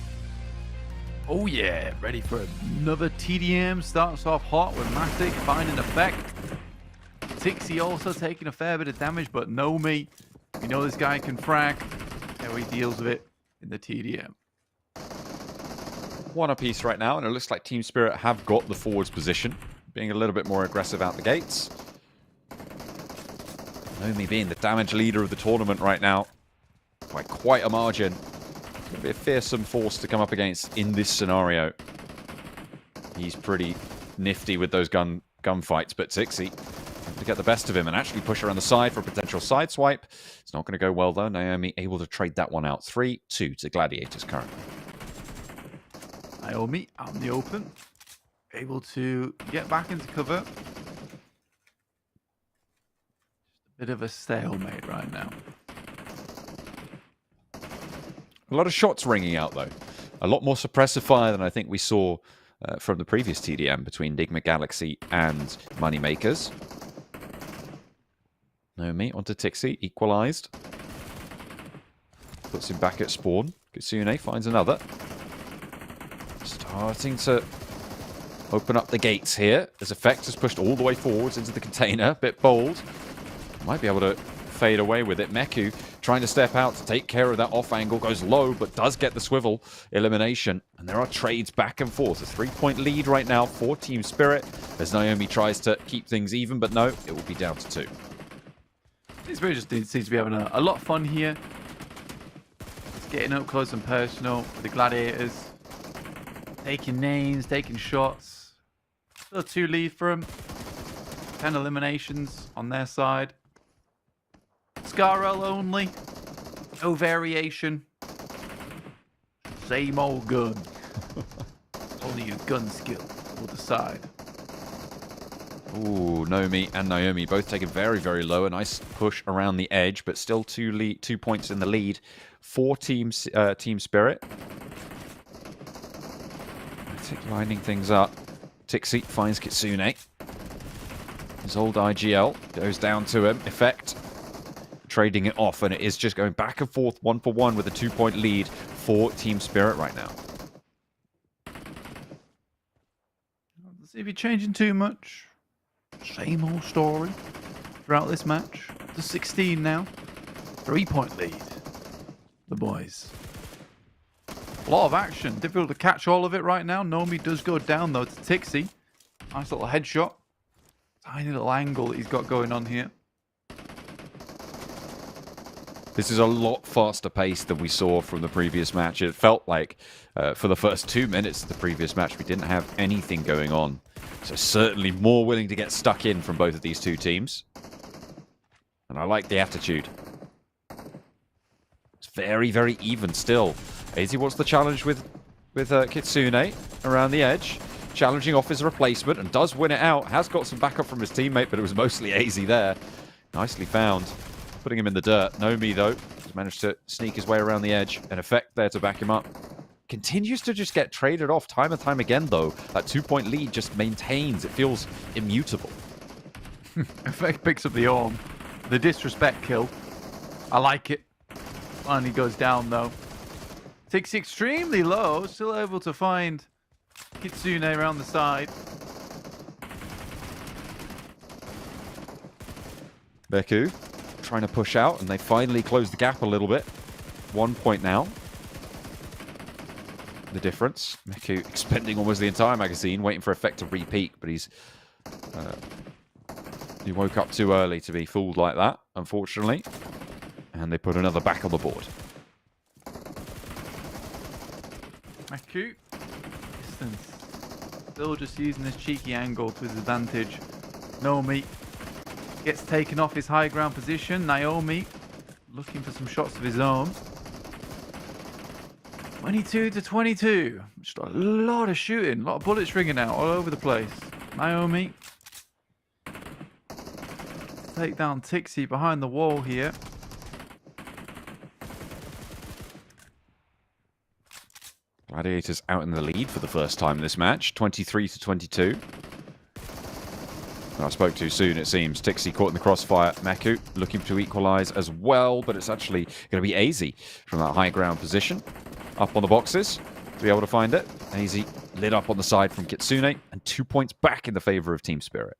Oh yeah, ready for another TDM. Starts off hot with Matic finding effect. Tixie also taking a fair bit of damage, but Nomi, we know this guy can frag. How he deals with it in the TDM. One apiece right now, and it looks like Team Spirit have got the forwards position, being a little bit more aggressive out the gates. Nomi being the damage leader of the tournament right now, by quite a margin. It's going to be a fearsome force to come up against in this scenario. He's pretty nifty with those gun fights, but Tixie to get the best of him and actually push around the side for a potential side swipe. It's not going to go well though. Naomi able to trade that one out. 3-2 to Gladiators currently. Naomi out in the open, able to get back into cover. Just a bit of a stalemate right now. A lot of shots ringing out though. A lot more suppressive fire than I think we saw from the previous TDM between NIGMA Galaxy and Moneymakers. Nomi onto Tixie, equalized. Puts him back at spawn. Kitsune finds another. Starting to open up the gates here. As Effect has pushed all the way forwards into the container. Bit bold. Might be able to fade away with it. Meku trying to step out to take care of that off angle. Goes low, but does get the swivel elimination. And there are trades back and forth. A 3-point lead right now for Team Spirit as Naomi tries to keep things even, but no, it will be down to 2. Team just seems to be having a lot of fun here. It's getting up close and personal with the Gladiators. Taking names, taking shots. Still 2 lead for them. 10 eliminations on their side. Scarrel only. No variation. Same old gun. Only your gun skill will decide. Ooh, Nomi and Naomi both taken very, very low. A nice push around the edge, but still 2 points in the lead for Team Spirit. Lining things up. Tixie finds Kitsune. His old IGL goes down to him. Effect trading it off, and it is just going back and forth 1-for-1 with a 2-point lead for Team Spirit right now. Let's see if you're changing too much. Same old story throughout this match. To 16 now. 3-point lead. The boys. A lot of action. Difficult to catch all of it right now. Nomi does go down though to Tixie. Nice little headshot. Tiny little angle that he's got going on here. This is a lot faster paced than we saw from the previous match. It felt like for the first 2 minutes of the previous match, we didn't have anything going on. So certainly more willing to get stuck in from both of these two teams. And I like the attitude. It's very, very even still. AZ wants the challenge with Kitsune around the edge. Challenging off his replacement and does win it out. Has got some backup from his teammate, but it was mostly AZ there. Nicely found. Putting him in the dirt. Nomi, though, has managed to sneak his way around the edge. An Effect there to back him up. Continues to just get traded off time and time again, though. That 2-point lead just maintains. It feels immutable. Effect picks up the arm. The disrespect kill. I like it. Finally goes down, though. Takes extremely low. Still able to find Kitsune around the side. Beku trying to push out, and they finally close the gap a little bit. 1 point now. The difference. Beku expending almost the entire magazine, waiting for Effect to re-peak, but he woke up too early to be fooled like that, unfortunately. And they put another back on the board. Beku. Distance. Still just using this cheeky angle to his advantage. Nomi gets taken off his high ground position. Naomi looking for some shots of his own. 22-22. Just a lot of shooting, a lot of bullets ringing out all over the place. Naomi. Take down Tixie behind the wall here. Gladiators out in the lead for the first time this match, 23-22. I spoke too soon, it seems. Tixie caught in the crossfire. Meku looking to equalize as well, but it's actually going to be AZ from that high ground position. Up on the boxes to be able to find it. AZ lit up on the side from Kitsune, and 2 points back in the favor of Team Spirit.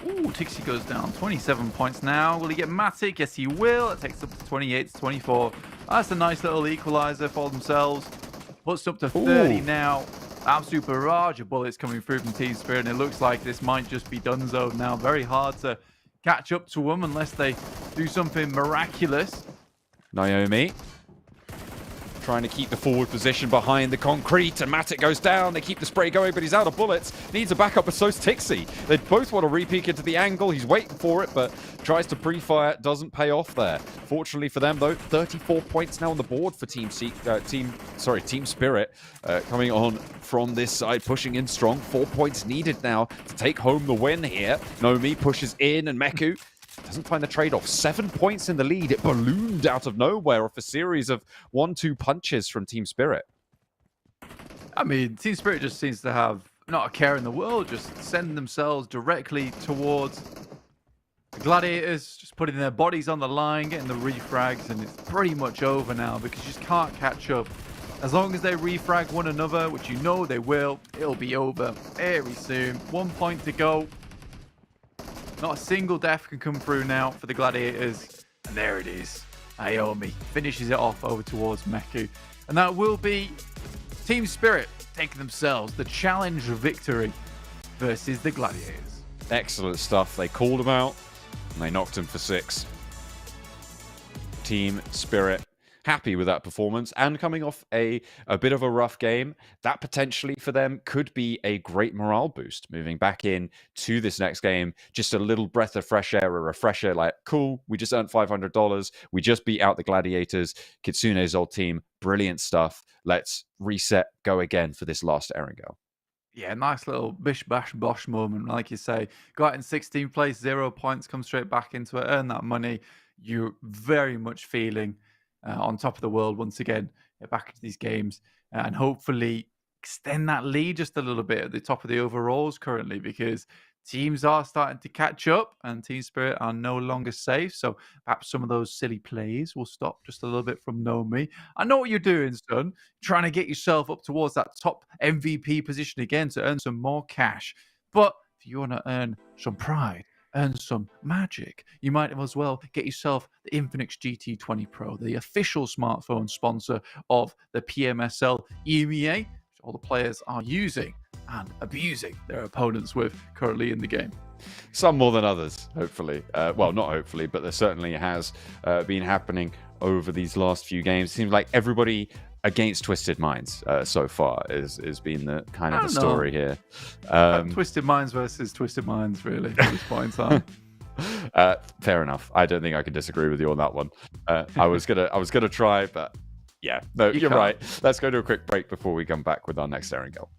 Ooh, Tixie goes down. 27 points now. Will he get Matic? Yes, he will. It takes up to 28-24. That's a nice little equalizer for themselves. Puts up to 30 now. Absolute barrage of bullets coming through from Team Spirit, and it looks like this might just be donezo now. Very hard to catch up to them unless they do something miraculous. Naomi trying to keep the forward position behind the concrete, and Matic goes down. They keep the spray going, but he's out of bullets. Needs a backup, but so's Tixie. They both want to re-peek into the angle. He's waiting for it, but tries to pre-fire. Doesn't pay off there. Fortunately for them, though, 34 points now on the board for Team Spirit. Coming on from this side, pushing in strong. 4 points needed now to take home the win here. Nomi pushes in, and Meku doesn't find the trade-off. 7 points in the lead. It ballooned out of nowhere off a series of 1-2 punches from Team Spirit. I mean, Team Spirit just seems to have not a care in the world, just sending themselves directly towards the Gladiators, just putting their bodies on the line, getting the refrags, and it's pretty much over now because you just can't catch up. As long as they refrag one another, which you know they will, it'll be over very soon. 1 point to go. Not a single death can come through now for the Gladiators. And there it is. Naomi finishes it off over towards Meku. And that will be Team Spirit taking themselves the challenge victory versus the Gladiators. Excellent stuff. They called him out, and they knocked him for 6. Team Spirit happy with that performance, and coming off a bit of a rough game, that potentially for them could be a great morale boost moving back in to this next game. Just a little breath of fresh air, a refresher, like, cool, we just earned $500, we just beat out the Gladiators, Kitsune's old team, brilliant stuff, let's reset, go again for this last Erangel. Yeah, nice little bish bash bosh moment, like you say. Got in 16th place, 0 points, come straight back into it, earn that money. You're very much feeling on top of the world once again, back into these games, and hopefully extend that lead just a little bit at the top of the overalls currently, because teams are starting to catch up and Team Spirit are no longer safe. So perhaps some of those silly plays will stop just a little bit from Nomi. I know what you're doing, son. Trying to get yourself up towards that top MVP position again to earn some more cash. But if you want to earn some pride, earn some magic, you might as well get yourself the INFINIX GT20 Pro, the official smartphone sponsor of the PMSL EMEA, which all the players are using and abusing their opponents with currently in the game. Some more than others, hopefully. Well, not hopefully, but there certainly has been happening over these last few games. It seems like everybody against Twisted Minds so far has been the kind of the story here. Twisted Minds versus Twisted Minds, really, at this point in time. Fair enough. I don't think I can disagree with you on that one. I was gonna try, but yeah, no, you're right. Let's go to a quick break before we come back with our next Erangel.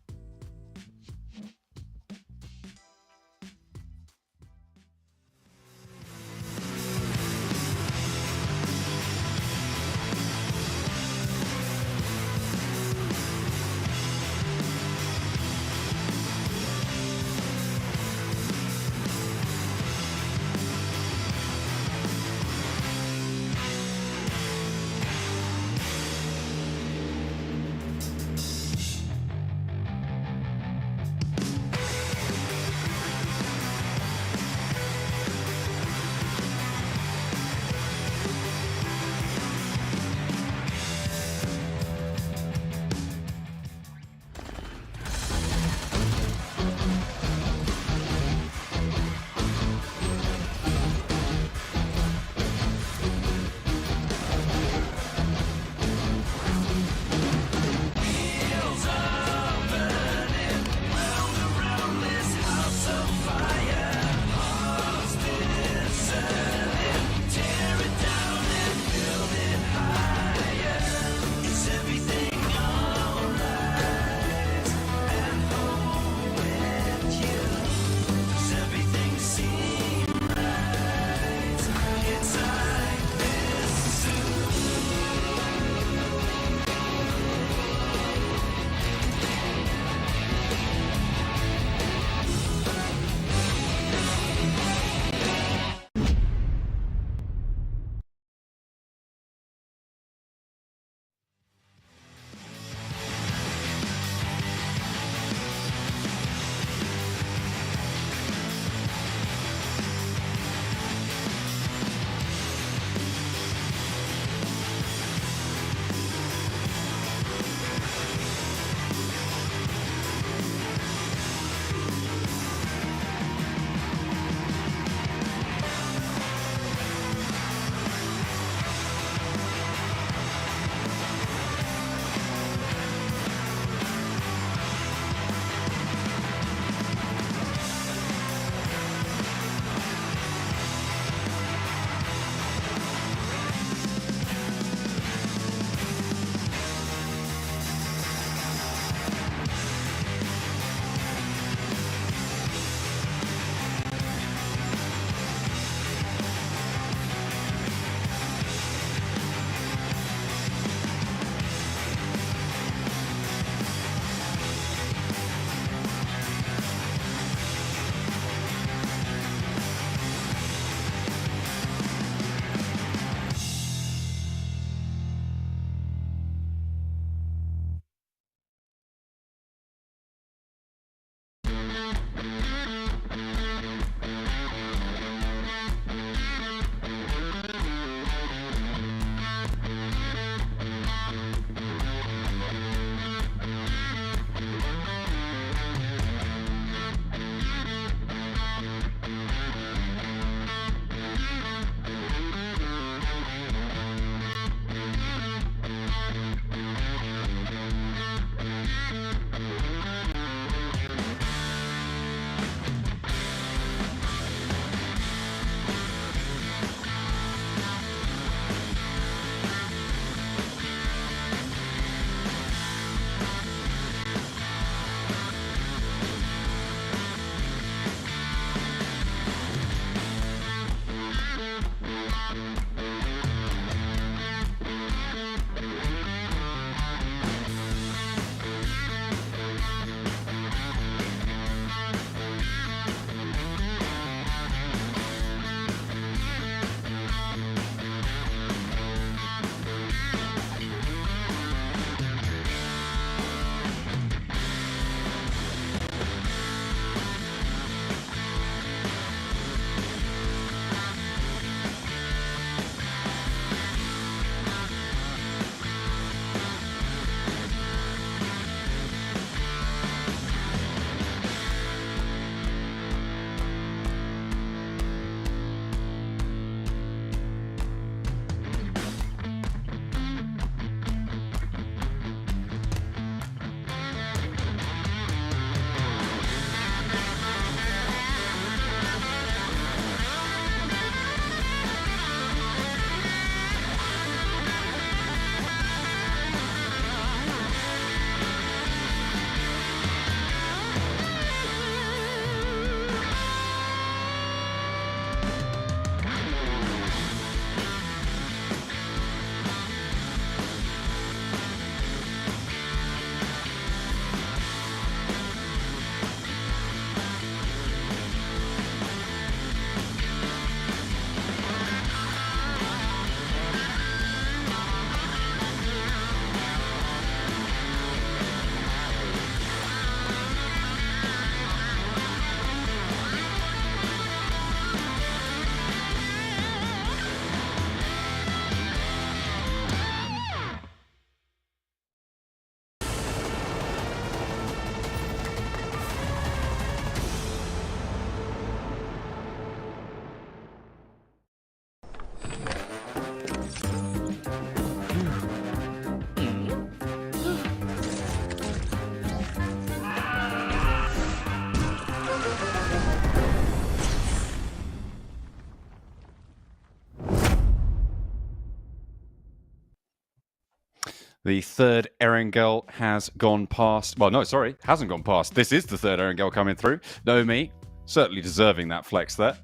The third Erangel has gone past. Well, no, sorry, hasn't gone past. This is the third Erangel coming through. No me, certainly deserving that flex there.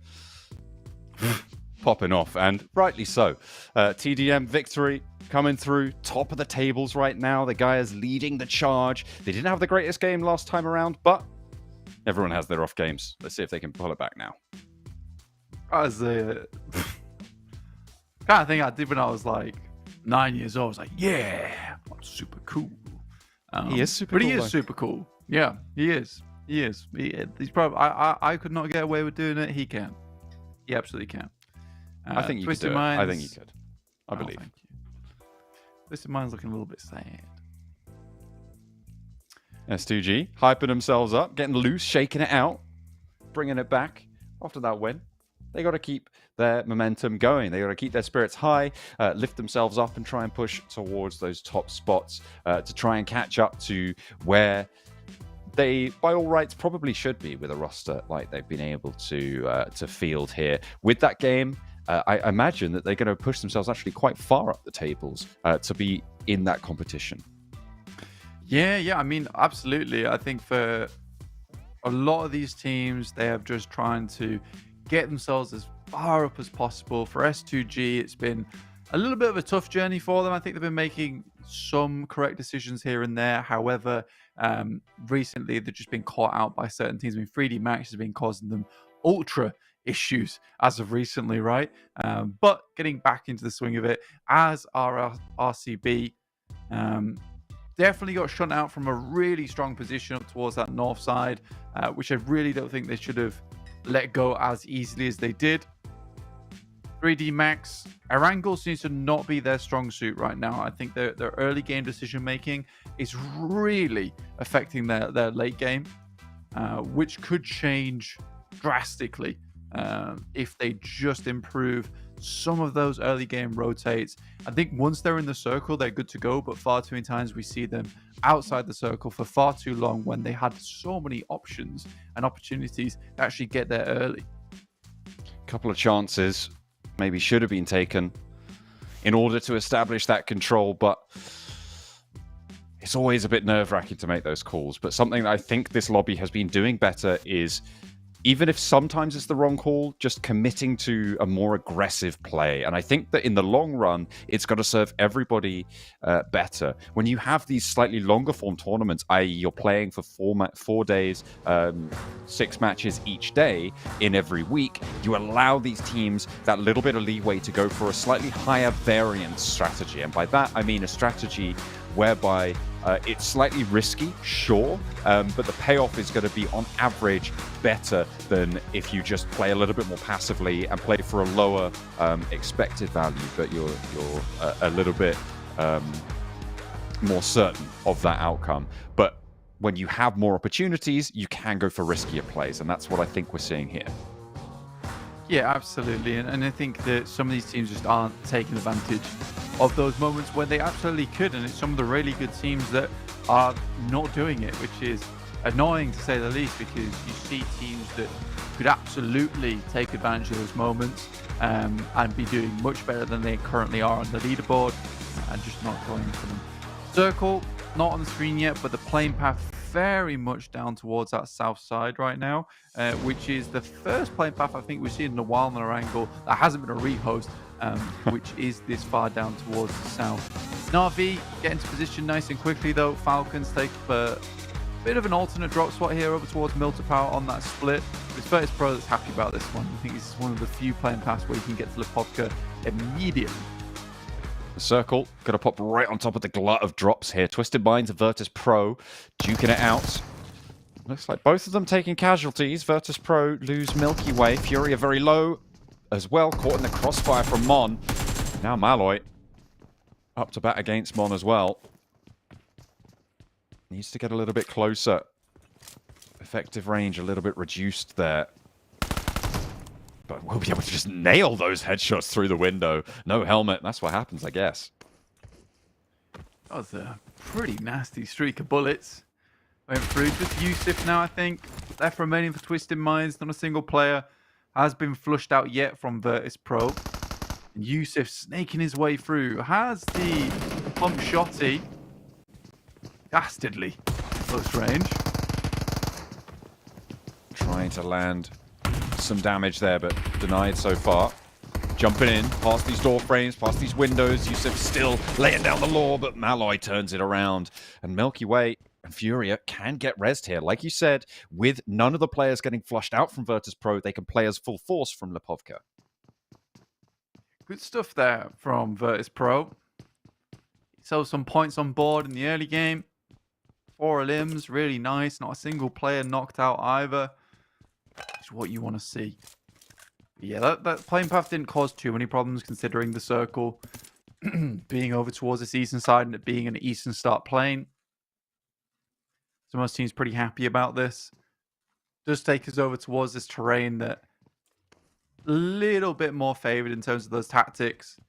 Popping off, and rightly so. TDM victory coming through, top of the tables right now. The guy is leading the charge. They didn't have the greatest game last time around, but everyone has their off games. Let's see if they can pull it back now. That was the kind of thing I did when I was like 9 years old. I was like, yeah, I'm super cool. He is super but cool. But he is super cool. Yeah, he is. He is. He's probably. I could not get away with doing it. He can. He absolutely can. I think you could do it. Minds, I think you could. I believe. Thank you. Twisted Mind's looking a little bit sad. S2G hyping themselves up, getting loose, shaking it out, bringing it back after that win. They got to keep their momentum going. They got to keep their spirits high, lift themselves up, and try and push towards those top spots to try and catch up to where they, by all rights, probably should be with a roster like they've been able to field here. With that game, I imagine that they're going to push themselves actually quite far up the tables to be in that competition. Yeah. I mean, absolutely. I think for a lot of these teams, they have just trying to get themselves as far up as possible. For S2G, it's been a little bit of a tough journey for them. I think they've been making some correct decisions here and there. However, recently they've just been caught out by certain teams. I mean, 3D Max has been causing them ultra issues as of recently, right? But getting back into the swing of it, as our RCB, definitely got shut out from a really strong position up towards that north side, which I really don't think they should have let go as easily as they did. 3D Max, Erangel seems to not be their strong suit right now. I think their early game decision making is really affecting their late game, which could change drastically if they just improve some of those early game rotates. I think once they're in the circle, they're good to go, but far too many times we see them outside the circle for far too long when they had so many options and opportunities to actually get there early. A couple of chances maybe should have been taken in order to establish that control, but it's always a bit nerve-wracking to make those calls. But something that I think this lobby has been doing better is, even if sometimes it's the wrong call, just committing to a more aggressive play. And I think that in the long run, it's got to serve everybody better. When you have these slightly longer form tournaments, i.e. you're playing for 4 days, 6 matches each day in every week, you allow these teams that little bit of leeway to go for a slightly higher variance strategy. And by that, I mean a strategy whereby it's slightly risky, sure, but the payoff is going to be on average better than if you just play a little bit more passively and play for a lower expected value, but you're a little bit more certain of that outcome. But when you have more opportunities, you can go for riskier plays, and that's what I think we're seeing here. Yeah, absolutely. And I think that some of these teams just aren't taking advantage of those moments when they absolutely could. And it's some of the really good teams that are not doing it, which is annoying to say the least, because you see teams that could absolutely take advantage of those moments and be doing much better than they currently are on the leaderboard, and just not going for them. Circle, not on the screen yet, but the playing path very much down towards that south side right now, which is the first playing path I think we've seen in a while on our angle that hasn't been a rehost, which is this far down towards the south. Na'Vi get into position nice and quickly though. Falcons take a bit of an alternate drop spot here over towards Milter Power on that split. It's Virtus Pro that's happy about this one. I think this is one of the few playing paths where you can get to Lipovka immediately. The circle gonna pop right on top of the glut of drops here. Twisted Minds and Virtus Pro duking it out. Looks like both of them taking casualties. Virtus Pro lose Milky Way. Fury are very low as well, caught in the crossfire from Mon. Now Malloy up to bat against Mon as well. Needs to get a little bit closer. Effective range a little bit reduced there. But we'll be able to just nail those headshots through the window. No helmet. That's what happens, I guess. That was a pretty nasty streak of bullets. Went through. Just Yusuf now, I think. Left remaining for Twisted Minds. Not a single player has been flushed out yet from Virtus Pro. And Yusuf snaking his way through. Has the pump shotty. Dastardly close range. Trying to land some damage there, but denied so far. Jumping in, past these door frames, past these windows. Yusuf still laying down the law, but Malloy turns it around. And Milky Way and Furia can get rezzed here. Like you said, with none of the players getting flushed out from Virtus Pro, they can play as full force from Lipovka. Good stuff there from Virtus Pro. So some points on board in the early game. 4 elims, really nice. Not a single player knocked out either. It's what you want to see. Yeah, that playing path didn't cause too many problems considering the circle being over towards the eastern side and it being an eastern start plane. So most teams pretty happy about this. Does take us over towards this terrain that a little bit more favored in terms of those tactics.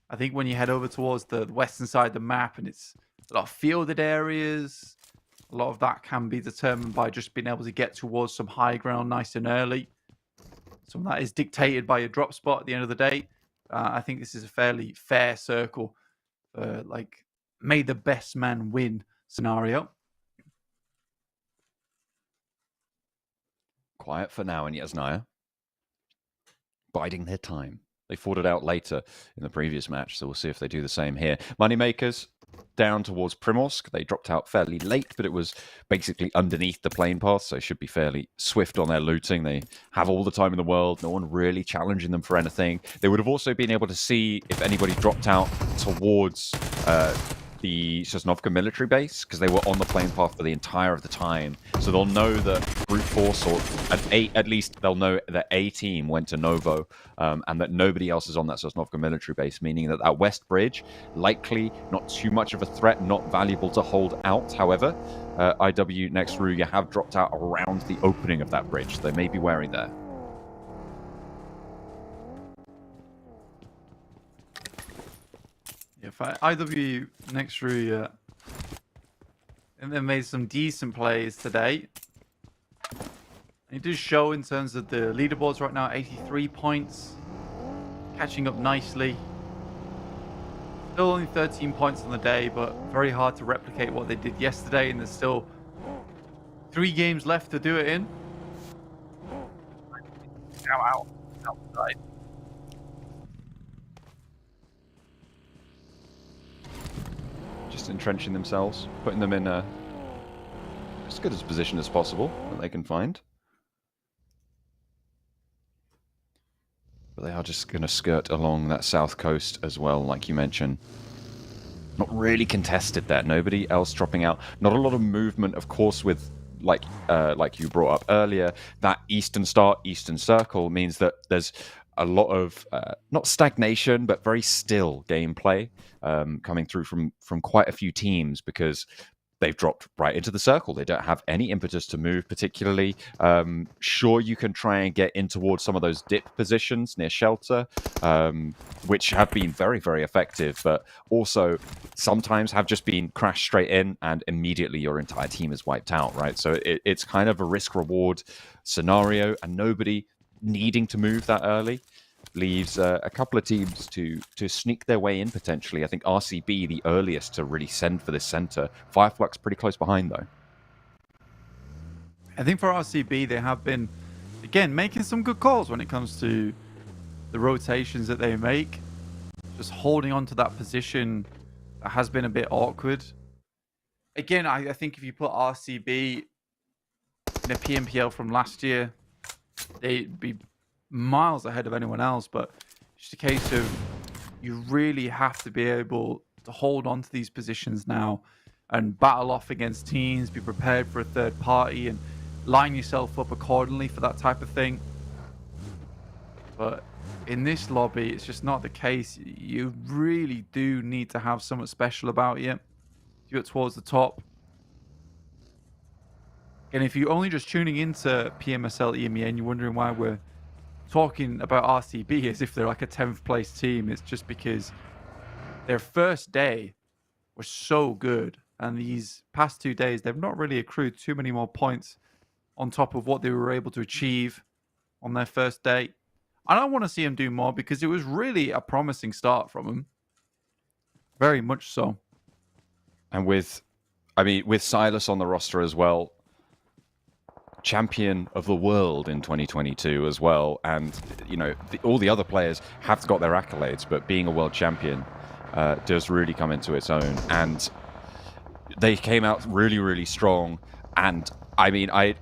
I think when you head over towards the western side of the map and it's a lot of fielded areas, a lot of that can be determined by just being able to get towards some high ground nice and early. Some of that is dictated by your drop spot at the end of the day. I think this is a fairly fair circle. Like, may the best man win scenario. Quiet for now in Yasnaya. Biding their time. They fought it out later in the previous match, so we'll see if they do the same here. Moneymakers down towards Primorsk. They dropped out fairly late, but it was basically underneath the plane path, so should be fairly swift on their looting. They have all the time in the world. No one really challenging them for anything. They would have also been able to see if anybody dropped out towards the Sosnovka military base, because they were on the plane path for the entire of the time. So they'll know that brute force, or at least they'll know that a team went to Novo, and that nobody else is on that Sosnovka military base, meaning that that west bridge, likely not too much of a threat, not valuable to hold out. However, IW next Ruya have dropped out around the opening of that bridge. They may be wearing there. If IW next through, and they made some decent plays today. It does show in terms of the leaderboards right now, 83 points, catching up nicely. Still only 13 points on the day, but very hard to replicate what they did yesterday, and there's still 3 games left to do it in. Now outside. Just entrenching themselves, putting them in as good a position as possible that they can find. But they are just going to skirt along that south coast as well, like you mentioned. Not really contested there. Nobody else dropping out. Not a lot of movement, of course, with like you brought up earlier. That eastern start, eastern circle means that there's a lot of not stagnation, but very still gameplay coming through from quite a few teams, because they've dropped right into the circle. They don't have any impetus to move particularly. Sure, you can try and get in towards some of those dip positions near shelter, which have been very, very effective, but also sometimes have just been crashed straight in and immediately your entire team is wiped out, right? So it's kind of a risk-reward scenario, and nobody needing to move that early leaves a couple of teams to sneak their way in potentially. I think RCB the earliest to really send for this center. FLUX pretty close behind though. I think for RCB they have been, again, making some good calls when it comes to the rotations that they make. Just holding on to that position that has been a bit awkward. Again, I think if you put RCB in a PMPL from last year, they'd be miles ahead of anyone else, but it's just a case of you really have to be able to hold on to these positions now and battle off against teams, be prepared for a third party and line yourself up accordingly for that type of thing. But in this lobby, it's just not the case. You really do need to have something special about you to get towards the top. And if you're only just tuning into PMSL EMEA and you're wondering why we're talking about RCB as if they're like a 10th place team, it's just because their first day was so good, and these past 2 days they've not really accrued too many more points on top of what they were able to achieve on their first day. I don't want to see them do more because it was really a promising start from them, very much so. And with Silas on the roster as well, champion of the world in 2022 as well, and all the other players have got their accolades, but being a world champion does really come into its own. And they came out really, really strong. And I mean, I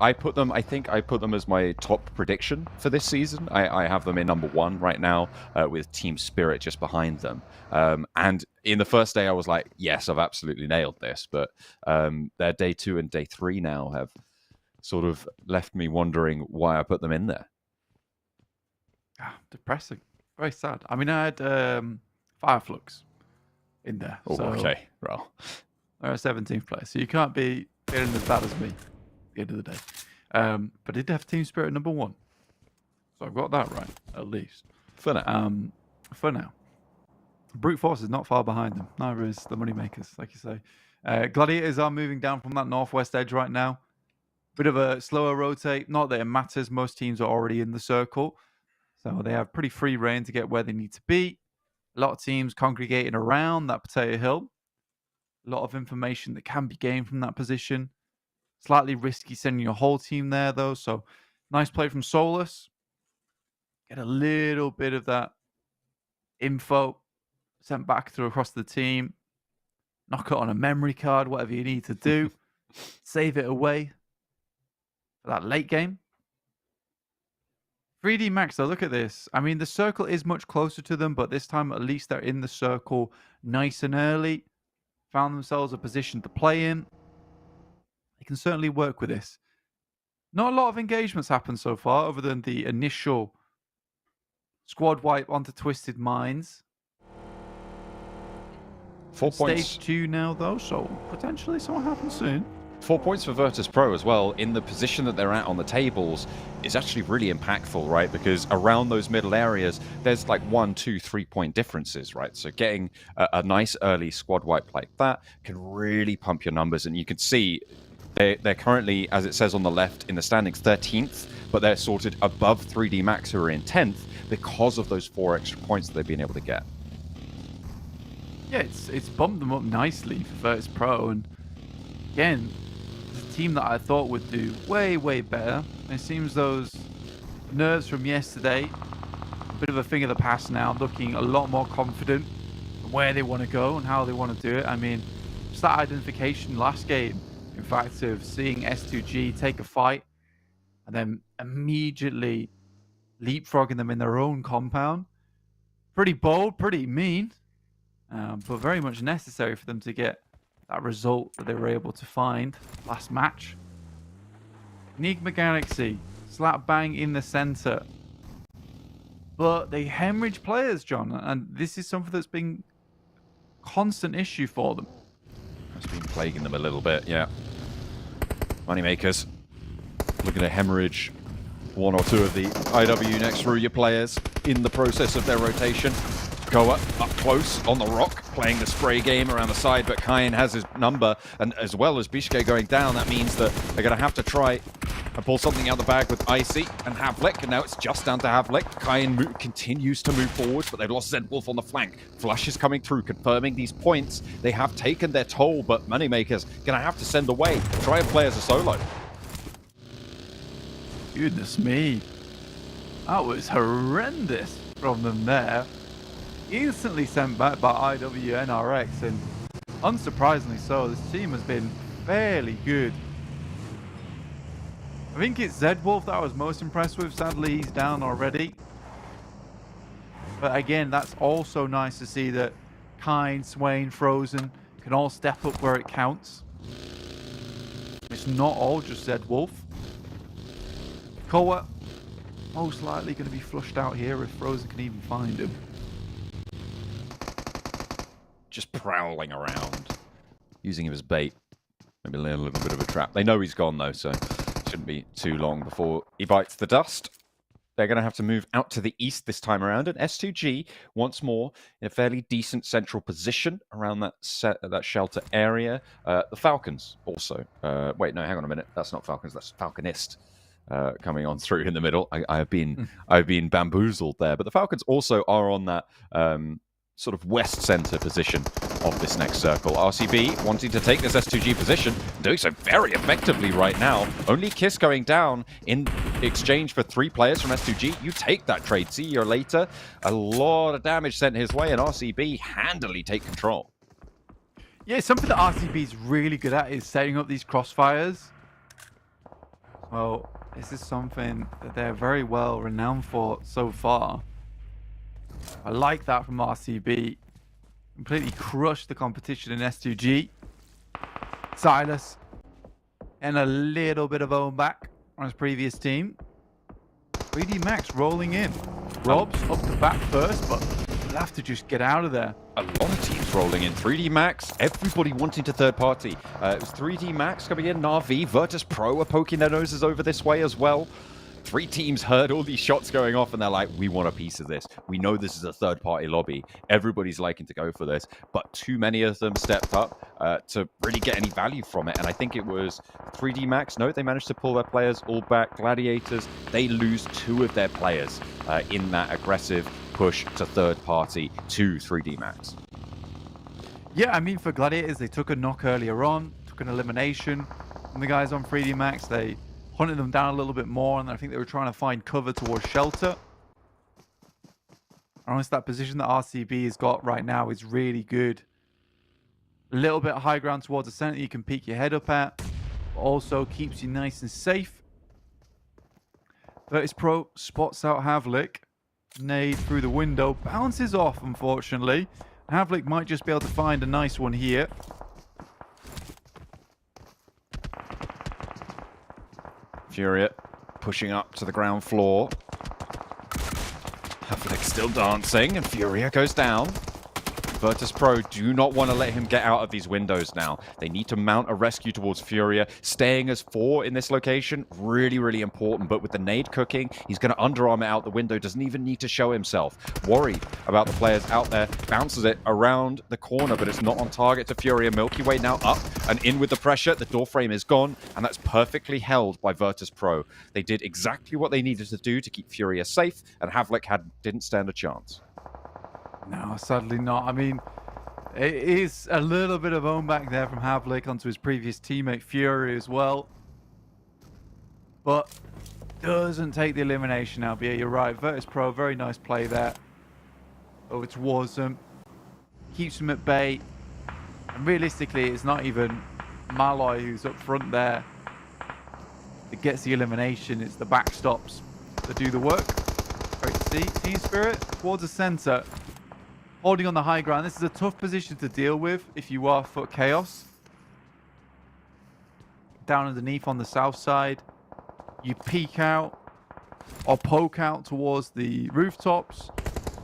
think I put them as my top prediction for this season. I have them in number 1 right now, with Team Spirit just behind them. And in the first day, I was like, yes, I've absolutely nailed this. But their day 2 and day 3 now have sort of left me wondering why I put them in there. Depressing. Very sad. I mean, I had FLUX in there. Oh, so okay. Well, they're a 17th place, so you can't be feeling as bad as me at the end of the day. But I did have Team Spirit number 1. So I've got that right, at least. For now. For now. Brute Force is not far behind them. Neither is the Moneymakers, like you say. Gladiators are moving down from that northwest edge right now. Bit of a slower rotate. Not that it matters. Most teams are already in the circle. So they have pretty free reign to get where they need to be. A lot of teams congregating around that potato hill. A lot of information that can be gained from that position. Slightly risky sending your whole team there, though. So nice play from Solus. Get a little bit of that info sent back through across the team. Knock it on a memory card, whatever you need to do. Save it away for that late game. 3D Max, though, look at this. I mean, the circle is much closer to them, but this time at least they're in the circle nice and early. Found themselves a position to play in. They can certainly work with this. Not a lot of engagements happened so far, other than the initial squad wipe onto Twisted Minds. 4 points. Stage 2 now, though, so potentially something happens soon. 4 points for Virtus Pro as well. In the position that they're at on the tables is actually really impactful, right? Because around those middle areas, there's like 1, 2, 3 point differences, right? So getting a nice early squad wipe like that can really pump your numbers. And you can see they're currently, as it says on the left, in the standings 13th, but they're sorted above 3D Max, who are in 10th, because of those 4 extra points that they've been able to get. Yeah, it's bumped them up nicely for Virtus Pro, and again, it's a team that I thought would do way, way better. It seems those nerves from yesterday, a bit of a thing of the past now, looking a lot more confident in where they want to go and how they want to do it. I mean, just that identification last game, in fact, of seeing S2G take a fight and then immediately leapfrogging them in their own compound. Pretty bold, pretty mean. But very much necessary for them to get that result that they were able to find last match. NIGMA Galaxy, slap bang in the center. But they hemorrhage players, John, and this is something that's been a constant issue for them. It's been plaguing them a little bit, yeah. Moneymakers looking to hemorrhage 1 or 2 of the IW next Ruya players in the process of their rotation. Koa up close on the rock, playing the spray game around the side, but Kain has his number, and as well as BEŞİKTAŞ going down, that means that they're going to have to try and pull something out of the bag with Icy and Havlik, and now it's just down to Havlik. Kain continues to move forward, but they've lost Zedwolf on the flank. Flush is coming through, confirming these points. They have taken their toll, but Moneymakers going to have to send away, try and play as a solo. Goodness me. That was horrendous from them there. Instantly sent back by IWNRX, and unsurprisingly so, this team has been fairly good. I think it's Zedwolf that I was most impressed with. Sadly, he's down already. But again, that's also nice to see that Kain, Swain, Frozen can all step up where it counts. It's not all just Zedwolf. Koa, most likely going to be flushed out here if Frozen can even find him. Just prowling around, using him as bait. Maybe a little bit of a trap. They know he's gone, though, so it shouldn't be too long before he bites the dust. They're going to have to move out to the east this time around, and S2G, once more, in a fairly decent central position around that shelter area. The Falcons also. Wait, no, hang on a minute. That's not Falcons, that's Falconist. Coming on through in the middle. I've been bamboozled there, but the Falcons also are on that sort of west center position of this next circle. RCB wanting to take this S2G position, doing so very effectively right now. Only Kiss going down in exchange for 3 players from S2G. You take that trade. See you later. A lot of damage sent his way, and RCB handily take control. Yeah, something that RCB is really good at is setting up these crossfires. Well, this is something that they're very well renowned for so far. I like that from RCB. Completely crushed the competition in S2G. Silas and a little bit of own back on his previous team. 3D Max rolling in. Rob's up the back first, but he'll have to just get out of there. A lot of teams rolling in. 3D Max, everybody wanting to third party. It was 3D Max coming in, Na'Vi, Virtus Pro are poking their noses over this way as well. 3 teams heard all these shots going off and they're like, we want a piece of this. We know this is a third party lobby. Everybody's liking to go for this, but too many of them stepped up to really get any value from it. And I think it was 3D Max. No, they managed to pull their players all back. Gladiators, they lose 2 of their players in that aggressive push to third party to 3D Max. Yeah, I mean, for Gladiators, they took a knock earlier on, took an elimination from the guys on 3D Max. They hunted them down a little bit more, and I think they were trying to find cover towards shelter. Honestly, that position that RCB has got right now is really good. A little bit of high ground towards the center you can peek your head up at, but also keeps you nice and safe. Virtus Pro spots out Havlik. Nade through the window, bounces off, unfortunately. Havlik might just be able to find a nice one here. Furia pushing up to the ground floor. Havlik still dancing, and Furia goes down. Virtus Pro do not want to let him get out of these windows now. They need to mount a rescue towards Furia. Staying as 4 in this location, really, really important. But with the nade cooking, he's going to underarm it out the window. Doesn't even need to show himself. Worried about the players out there. Bounces it around the corner, but it's not on target to Furia. Milky Way now up and in with the pressure. The door frame is gone, and that's perfectly held by Virtus Pro. They did exactly what they needed to do to keep Furia safe, and Havlik didn't stand a chance. No, sadly not. I mean, it is a little bit of own back there from Havlik onto his previous teammate Fury as well. But doesn't take the elimination now. But yeah, you're right. Virtus Pro, very nice play there. Over towards them. Keeps them at bay. And realistically, it's not even Malloy who's up front there that gets the elimination. It's the backstops that do the work. Great to see. Team Spirit towards the center. Holding on the high ground. This is a tough position to deal with if you are FUT KAOS. Down underneath on the south side. You peek out or poke out towards the rooftops.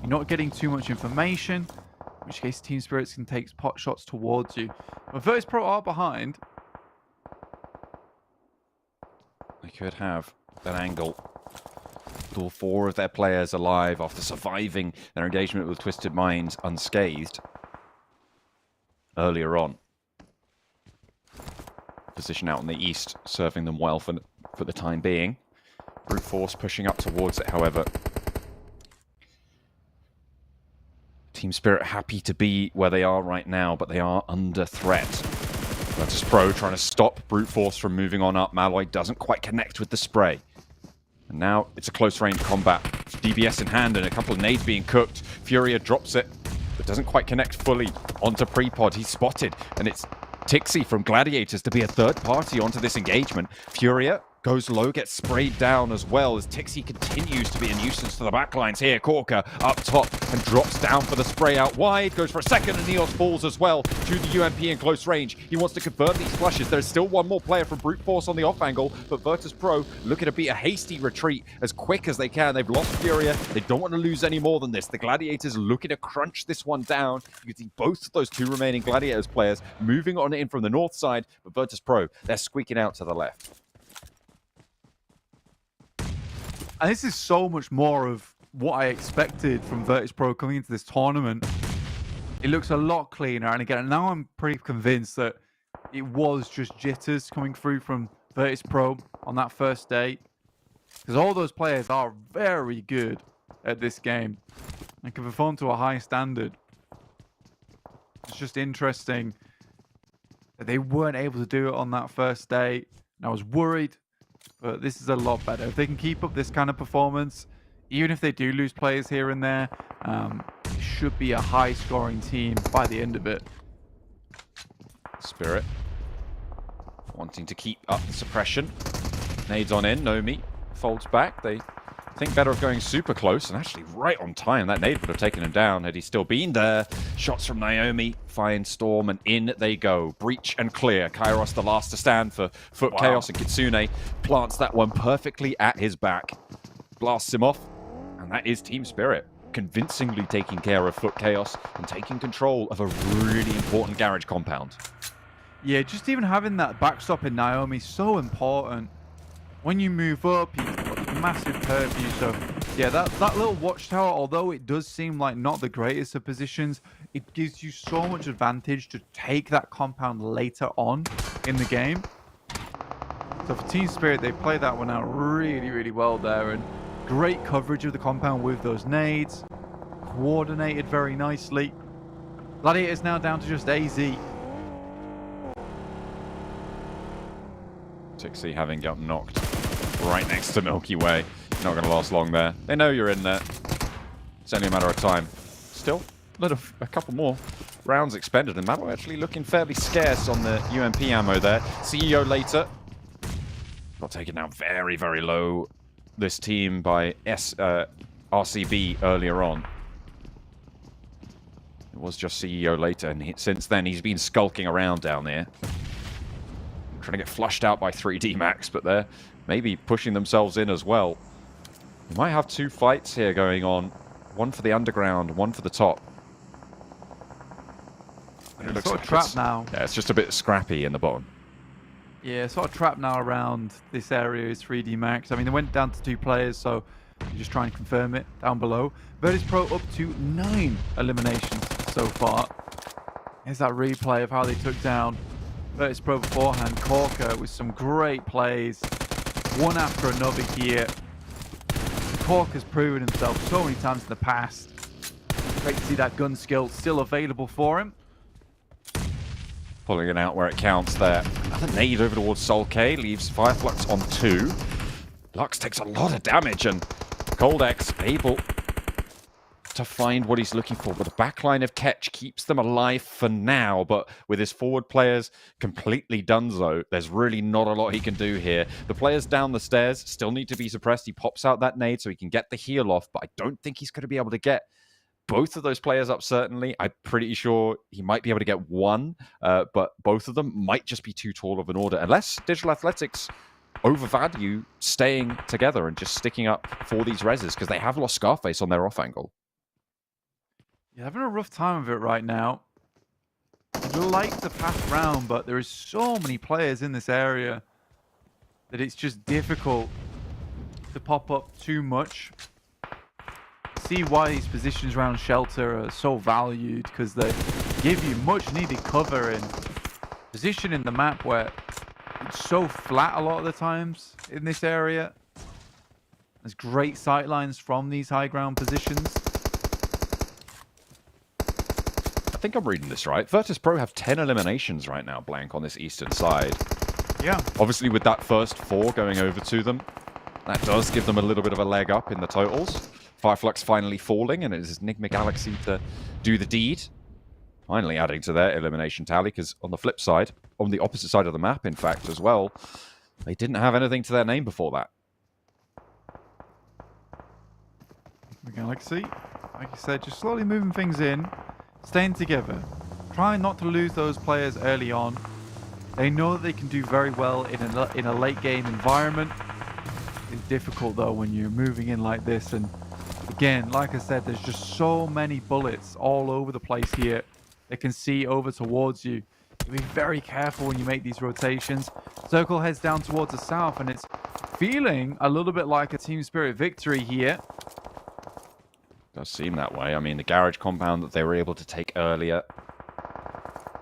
You're not getting too much information, in which case Team Spirits can take pot shots towards you. But Virtus Pro are behind. They could have an angle. All 4 of their players alive after surviving their engagement with Twisted Minds unscathed earlier on. Position out in the east, serving them well for the time being. Brute Force pushing up towards it, however. Team Spirit happy to be where they are right now, but they are under threat. Virtus Pro trying to stop Brute Force from moving on up. Malloy doesn't quite connect with the spray. And now it's a close-range combat. DBS in hand and a couple of nades being cooked. Furia drops it, but doesn't quite connect fully onto Prepod. He's spotted, and it's Tixie from Gladiators to be a third party onto this engagement. Furia goes low, gets sprayed down as well as Tixie continues to be a nuisance to the backlines here. Corker up top and drops down for the spray out wide. Goes for a second and Neos falls as well to the UMP in close range. He wants to convert these flushes. There's still one more player from Brute Force on the off angle, but Virtus Pro looking to beat a hasty retreat as quick as they can. They've lost Furia. They don't want to lose any more than this. The Gladiators looking to crunch this one down. You can see both of those 2 remaining Gladiators players moving on in from the north side, but Virtus Pro, they're squeaking out to the left. And this is so much more of what I expected from Virtus Pro coming into this tournament. It looks a lot cleaner. And again, now I'm pretty convinced that it was just jitters coming through from Virtus Pro on that first day. Because all those players are very good at this game and can perform to a high standard. It's just interesting that they weren't able to do it on that first day. And I was worried, but this is a lot better. If they can keep up this kind of performance, even if they do lose players here and there, it should be a high-scoring team by the end of it. Spirit wanting to keep up the suppression. Nades on in. Nomi folds back. They think better of going super close, and actually right on time. That nade would have taken him down had he still been there. Shots from Naomi find Storm, and in they go. Breach and clear. Kairos the last to stand for Foot Chaos, and Kitsune plants that one perfectly at his back. Blasts him off, and that is Team Spirit convincingly taking care of Foot Chaos and taking control of a really important garage compound. Yeah, just even having that backstop in Naomi is so important. When you move up, you've got massive purview. So, yeah, that little watchtower, although it does seem like not the greatest of positions, it gives you so much advantage to take that compound later on in the game. So for Team Spirit, they played that one out really, really well there. And great coverage of the compound with those nades. Coordinated very nicely. Gladiator's now down to just AZ. Tixie having got knocked right next to Milky Way. Not going to last long there. They know you're in there. It's only a matter of time. Still, a couple more rounds expended, and Malo actually looking fairly scarce on the UMP ammo there. CEO later. Got taken down very, very low, this team, by RCB earlier on. It was just CEO later, and since then he's been skulking around down there. Trying to get flushed out by 3D Max, but they're maybe pushing themselves in as well. We might have two fights here going on. One for the underground, one for the top. It looks sort of trapped now. Yeah, it's just a bit scrappy in the bottom. Yeah, sort of trapped now around this area is 3D Max. I mean, they went down to 2 players, so you just try and confirm it down below. Virtus Pro up to 9 eliminations so far. Here's that replay of how they took down Virtus Pro beforehand. Corker with some great plays, one after another here. Corker's proven himself so many times in the past. Great to see that gun skill still available for him. Pulling it out where it counts there. Another nade over towards Sol K, leaves FLUX on 2. Lux takes a lot of damage, and Coldex able to find what he's looking for, but the backline of Ketch keeps them alive for now. But with his forward players completely donezo, there's really not a lot he can do here. The players down the stairs still need to be suppressed. He pops out that nade so he can get the heal off, but I don't think he's going to be able to get both of those players up, certainly. I'm pretty sure he might be able to get one, but both of them might just be too tall of an order, unless Digital Athletics overvalue staying together and just sticking up for these reses, because they have lost Scarface on their off angle. You're having a rough time of it right now. I'd like to pass around, but there is so many players in this area that it's just difficult to pop up too much. See why these positions around shelter are so valued, because they give you much needed cover and position in the map where it's so flat a lot of the times in this area. There's great sight lines from these high ground positions. I think I'm reading this right. Virtus Pro have 10 eliminations right now, Blank, on this eastern side. Yeah. Obviously, with that first 4 going over to them, that does give them a little bit of a leg up in the totals. FLUX finally falling, and it is NIGMA Galaxy to do the deed. Finally adding to their elimination tally, because on the flip side, on the opposite side of the map, in fact, as well, they didn't have anything to their name before that. NIGMA Galaxy, like you said, just slowly moving things in, staying together, trying not to lose those players early on. They know that they can do very well in a late game environment. It's difficult though when you're moving in like this, and again, like I said, there's just so many bullets all over the place here. They can see over towards you. Be very careful when you make these rotations. Circle heads down towards the south, and it's feeling a little bit like a Team Spirit victory here. Does seem that way. I mean, the garage compound that they were able to take earlier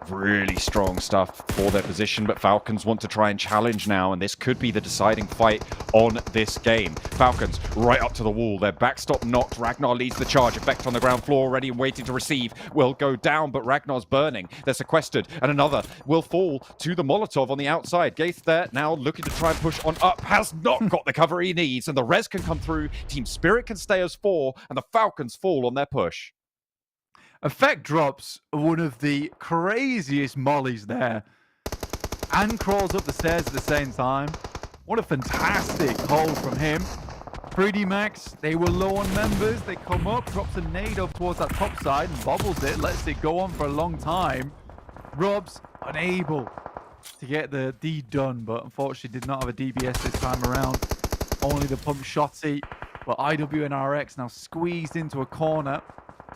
Really strong stuff for their position, but Falcons want to try and challenge now, and this could be the deciding fight on this game. Falcons right up to the wall. Their backstop knocked. Ragnar leads the charge. Effect on the ground floor, ready and waiting to receive. Will go down, but Ragnar's burning. They're sequestered, and another will fall to the Molotov on the outside. Gaith there now looking to try and push on up. Has not got the cover he needs, and the res can come through. Team Spirit can stay as 4, and the Falcons fall on their push. Effect drops one of the craziest mollies there and crawls up the stairs at the same time. What a fantastic hold from him. 3D Max, they were low on members. They come up, drops a nade up towards that top side and bobbles it, lets it go on for a long time. Rob's unable to get the D done, but unfortunately did not have a DBS this time around. Only the pump shotty, but IWNRX now squeezed into a corner.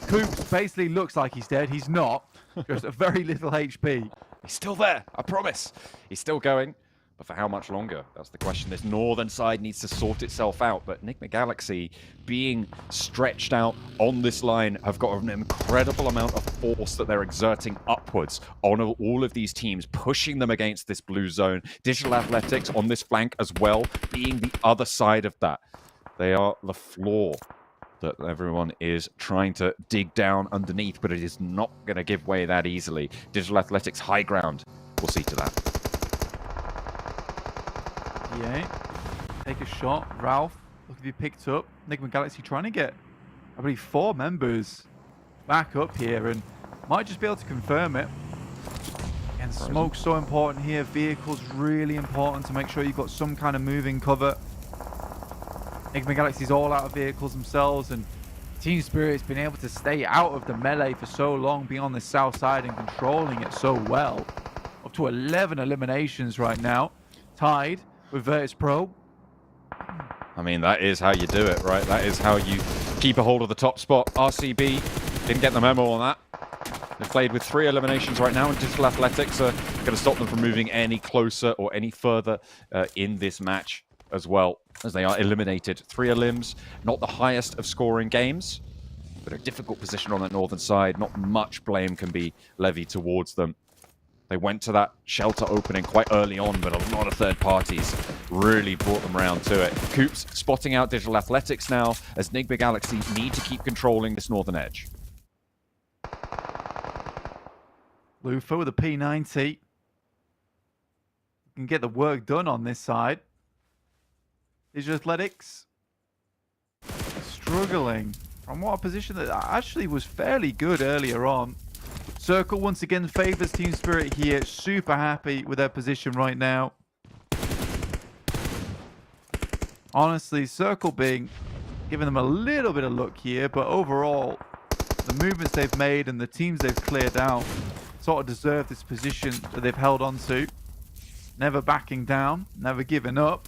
Coops basically looks like he's dead. He's not. Just a very little HP. He's still there, I promise. He's still going, but for how much longer? That's the question. This northern side needs to sort itself out, but NIGMA Galaxy, being stretched out on this line, have got an incredible amount of force that they're exerting upwards on all of these teams, pushing them against this blue zone. Digital Athletics on this flank as well, being the other side of that. They are the floor that everyone is trying to dig down underneath, but it is not going to give way that easily. Digital Athletics high ground. We'll see to that. Yeah. Take a shot. Ralph, look to be picked up. NIGMA Galaxy trying to get, I believe, 4 members back up here and might just be able to confirm it. And smoke's so important here. Vehicles really important to make sure you've got some kind of moving cover. NIGMA Galaxy's all out of vehicles themselves, and Team Spirit's been able to stay out of the melee for so long, being on the south side and controlling it so well. Up to 11 eliminations right now, tied with Virtus Pro. I mean, that is how you do it, right? That is how you keep a hold of the top spot. RCB didn't get the memo on that. They've played with 3 eliminations right now, and Digital Athletics are going to stop them from moving any closer or any further in this match as well, as they are eliminated. 3 elims, not the highest of scoring games, but a difficult position on that northern side. Not much blame can be levied towards them. They went to that shelter opening quite early on, but a lot of third parties really brought them around to it. Coops spotting out Digital Athletics now, as NIGMA Galaxy need to keep controlling this northern edge. Lufa with a P90. Can get the work done on this side. Digital Athletics struggling from what a position that actually was fairly good earlier on. Circle once again favors Team Spirit here. Super happy with their position right now. Honestly, Circle being giving them a little bit of luck here, but overall, the movements they've made and the teams they've cleared out sort of deserve this position that they've held on to. Never backing down, never giving up.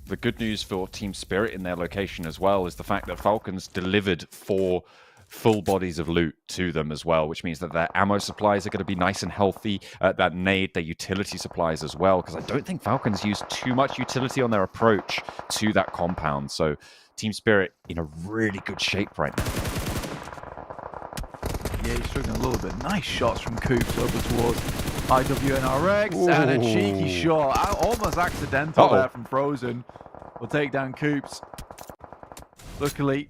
The good news for Team Spirit in their location as well is the fact that Falcons delivered 4 full bodies of loot to them as well, which means that their ammo supplies are going to be nice and healthy. That nade, their utility supplies as well, because I don't think Falcons use too much utility on their approach to that compound. So Team Spirit in a really good shape right now. Yeah, he's struggling a little bit. Nice shots from Coops over towards IWNRX. And a cheeky shot. Almost accidental there from Frozen. Will take down Coops. Luckily,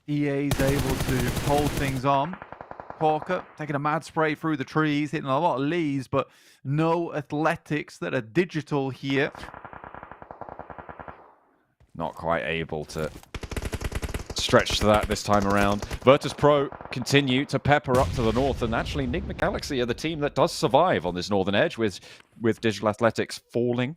EA is able to hold things on. Corker taking a mad spray through the trees, hitting a lot of leads, but no athletics that are digital here. Not quite able to stretch to that this time around. Virtus Pro continue to pepper up to the north, and actually NIGMA Galaxy are the team that does survive on this northern edge, with Digital Athletics falling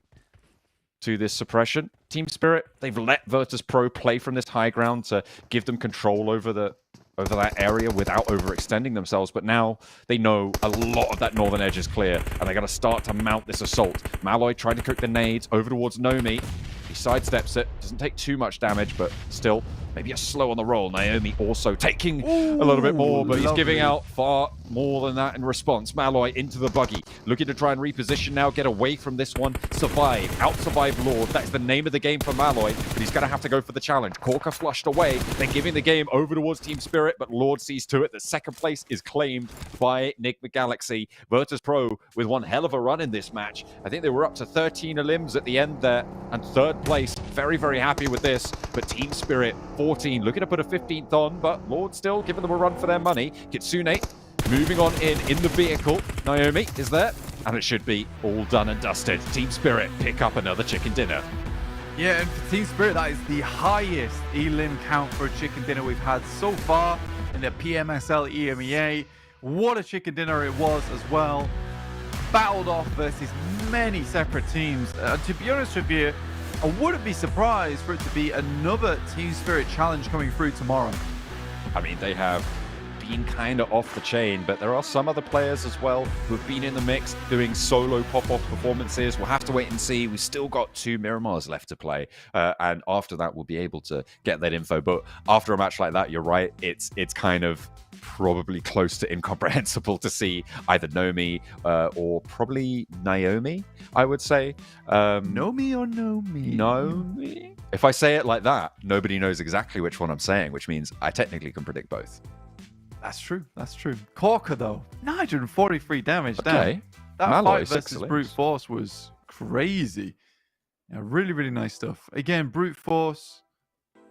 to this suppression. Team Spirit, they've let Virtus Pro play from this high ground to give them control over that area without overextending themselves, but now they know a lot of that northern edge is clear, and they got to start to mount this assault. Malloy trying to cook the nades over towards Nomi. He sidesteps it, doesn't take too much damage, but still maybe a slow on the roll. Naomi also taking a little bit more, but he's giving out far more than that in response. Malloy into the buggy, looking to try and reposition now, get away from this one. Survive, out-survive Lord. That's the name of the game for Malloy, but he's going to have to go for the challenge. Corker flushed away, then giving the game over towards Team Spirit, but Lord sees to it that second place is claimed by NIGMA Galaxy. Virtus Pro with one hell of a run in this match. I think they were up to 13 elims at the end there, and third place. Very, very happy with this, but Team Spirit 14, looking to put a 15th on, but Lord still giving them a run for their money. Kitsune moving on in the vehicle. Naomi is there, and it should be all done and dusted. Team Spirit pick up another chicken dinner. Yeah, and for Team Spirit, that is the highest elim count for a chicken dinner we've had so far in the PMSL EMEA. What a chicken dinner it was as well. Battled off versus many separate teams. To be honest with you, I wouldn't be surprised for it to be another Team Spirit challenge coming through tomorrow. I mean, they have been kind of off the chain, but there are some other players as well who have been in the mix doing solo pop-off performances. We'll have to wait and see. We've still got 2 Miramars left to play, and after that we'll be able to get that info. But after a match like that, you're right, it's kind of probably close to incomprehensible to see either Nomi or probably Naomi, I would say. Nomi or Nomi? Nomi? If I say it like that, nobody knows exactly which one I'm saying, which means I technically can predict both. That's true. That's true. Corker, though, 943 damage. Okay. That Malloy, fight versus Brute Force was crazy. Yeah, really, really nice stuff. Again, Brute Force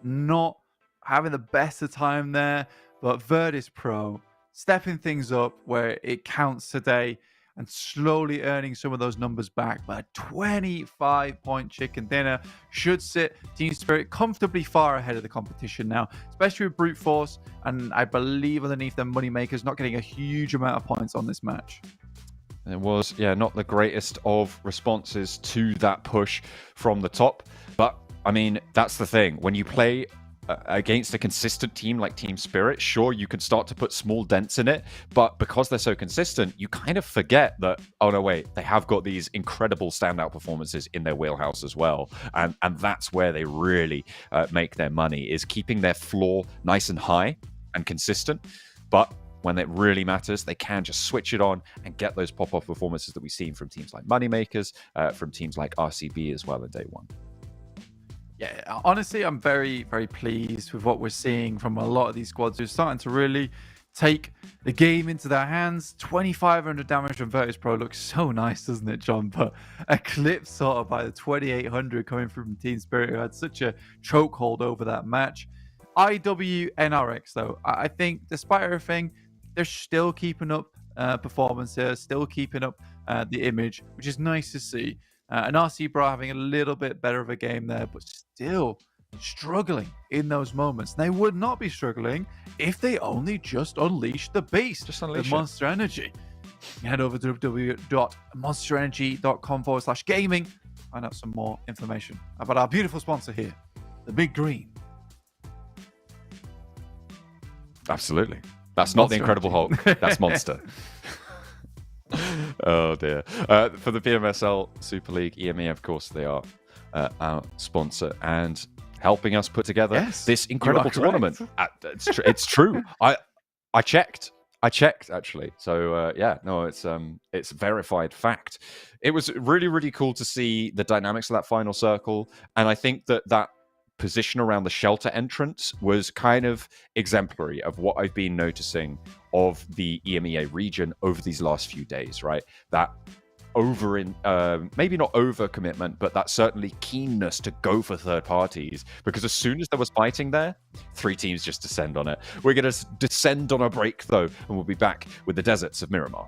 not having the best of time there, but Virtus Pro stepping things up where it counts today and slowly earning some of those numbers back. But a 25-point chicken dinner should sit Team Spirit comfortably far ahead of the competition now, especially with Brute Force, and I believe underneath them Moneymakers not getting a huge amount of points on this match. It was, yeah, not the greatest of responses to that push from the top. But, I mean, that's the thing. When you play against a consistent team like Team Spirit, sure, you can start to put small dents in it, but because they're so consistent, you kind of forget that, oh no, wait, they have got these incredible standout performances in their wheelhouse as well, and that's where they really make their money, is keeping their floor nice and high and consistent, but when it really matters, they can just switch it on and get those pop-off performances that we've seen from teams like Moneymakers, from teams like RCB as well in day one. Yeah, honestly, I'm very, very pleased with what we're seeing from a lot of these squads who are starting to really take the game into their hands. 2,500 damage from Virtus Pro looks so nice, doesn't it, John? But eclipsed sort of by the 2,800 coming from Team Spirit, who had such a chokehold over that match. IWNRX, though, I think despite everything, they're still keeping up performance here, still keeping up the image, which is nice to see. And RC Bra having a little bit better of a game there, but still struggling in those moments. They would not be struggling if they only just unleashed the beast, the Monster Energy. Head over to www.monsterenergy.com/gaming. Find out some more information about our beautiful sponsor here, the Big Green. Absolutely. That's not the Incredible Hulk. That's Monster. Oh dear. For the PMSL Super League EMEA, of course, they are our sponsor and helping us put together this incredible tournament. It's true. I checked actually. So yeah, no, it's verified fact. It was really, really cool to see the dynamics of that final circle, and I think that position around the shelter entrance was kind of exemplary of what I've been noticing of the EMEA region over these last few days, right? That maybe not over commitment, but that certainly keenness to go for third parties, because as soon as there was fighting there, 3 teams just descend on it. We're going to descend on a break though, and we'll be back with the deserts of Miramar.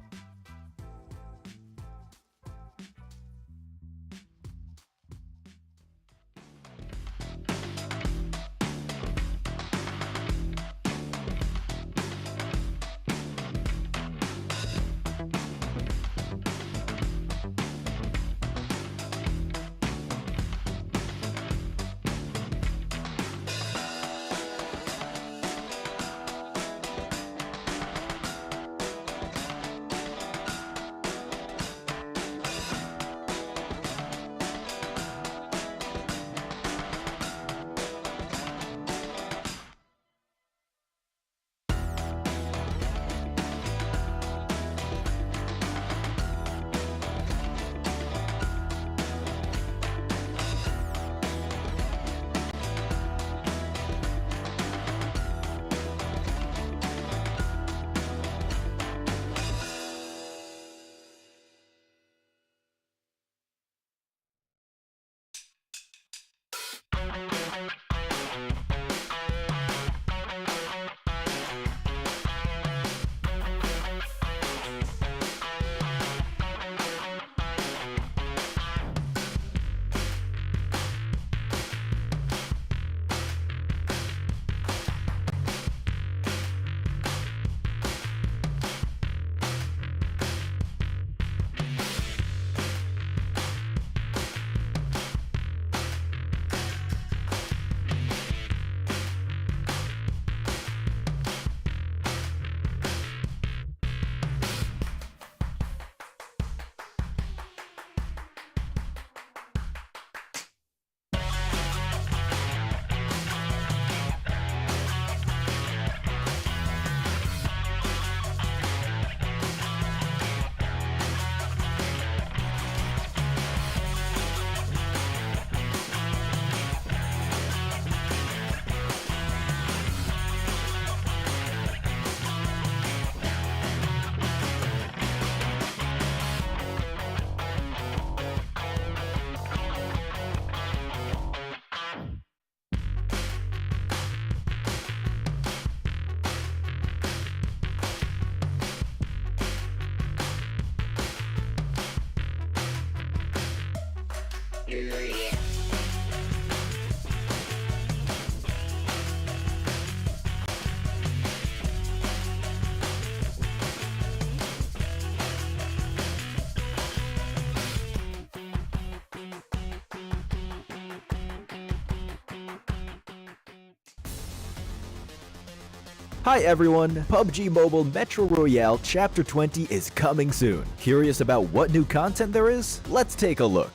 Hi everyone, PUBG Mobile Metro Royale Chapter 20 is coming soon. Curious about what new content there is? Let's take a look.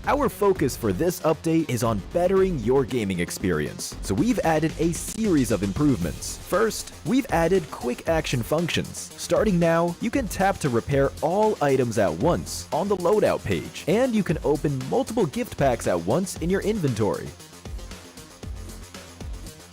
Our focus for this update is on bettering your gaming experience, so we've added a series of improvements. First, we've added quick action functions. Starting now, you can tap to repair all items at once on the loadout page, and you can open multiple gift packs at once in your inventory.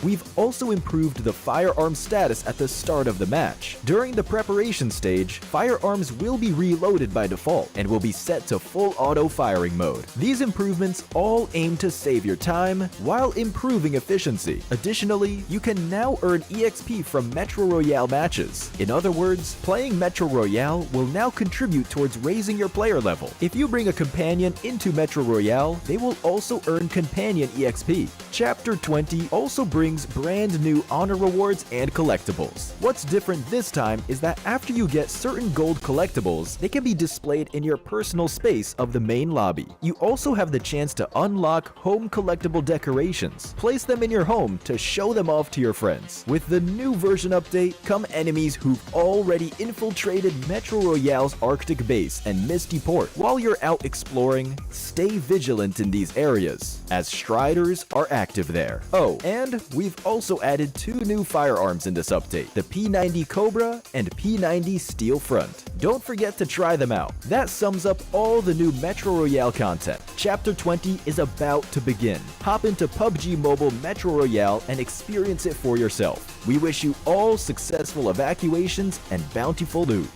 We've also improved the firearm status at the start of the match. During the preparation stage, firearms will be reloaded by default and will be set to full auto firing mode. These improvements all aim to save your time while improving efficiency. Additionally, you can now earn EXP from Metro Royale matches. In other words, playing Metro Royale will now contribute towards raising your player level. If you bring a companion into Metro Royale, they will also earn companion EXP. Chapter 20 also brings brand new honor rewards and collectibles. What's different this time is that after you get certain gold collectibles, they can be displayed in your personal space of the main lobby. You also have the chance to unlock home collectible decorations. Place them in your home to show them off to your friends. With the new version update come enemies who've already infiltrated Metro Royale's Arctic base and Misty Port. While you're out exploring, stay vigilant in these areas, as Striders are active there. Oh, and we've also added two new firearms in this update, the P90 Cobra and P90 Steel Front. Don't forget to try them out. That sums up all the new Metro Royale content. Chapter 20 is about to begin. Hop into PUBG Mobile Metro Royale and experience it for yourself. We wish you all successful evacuations and bountiful loot.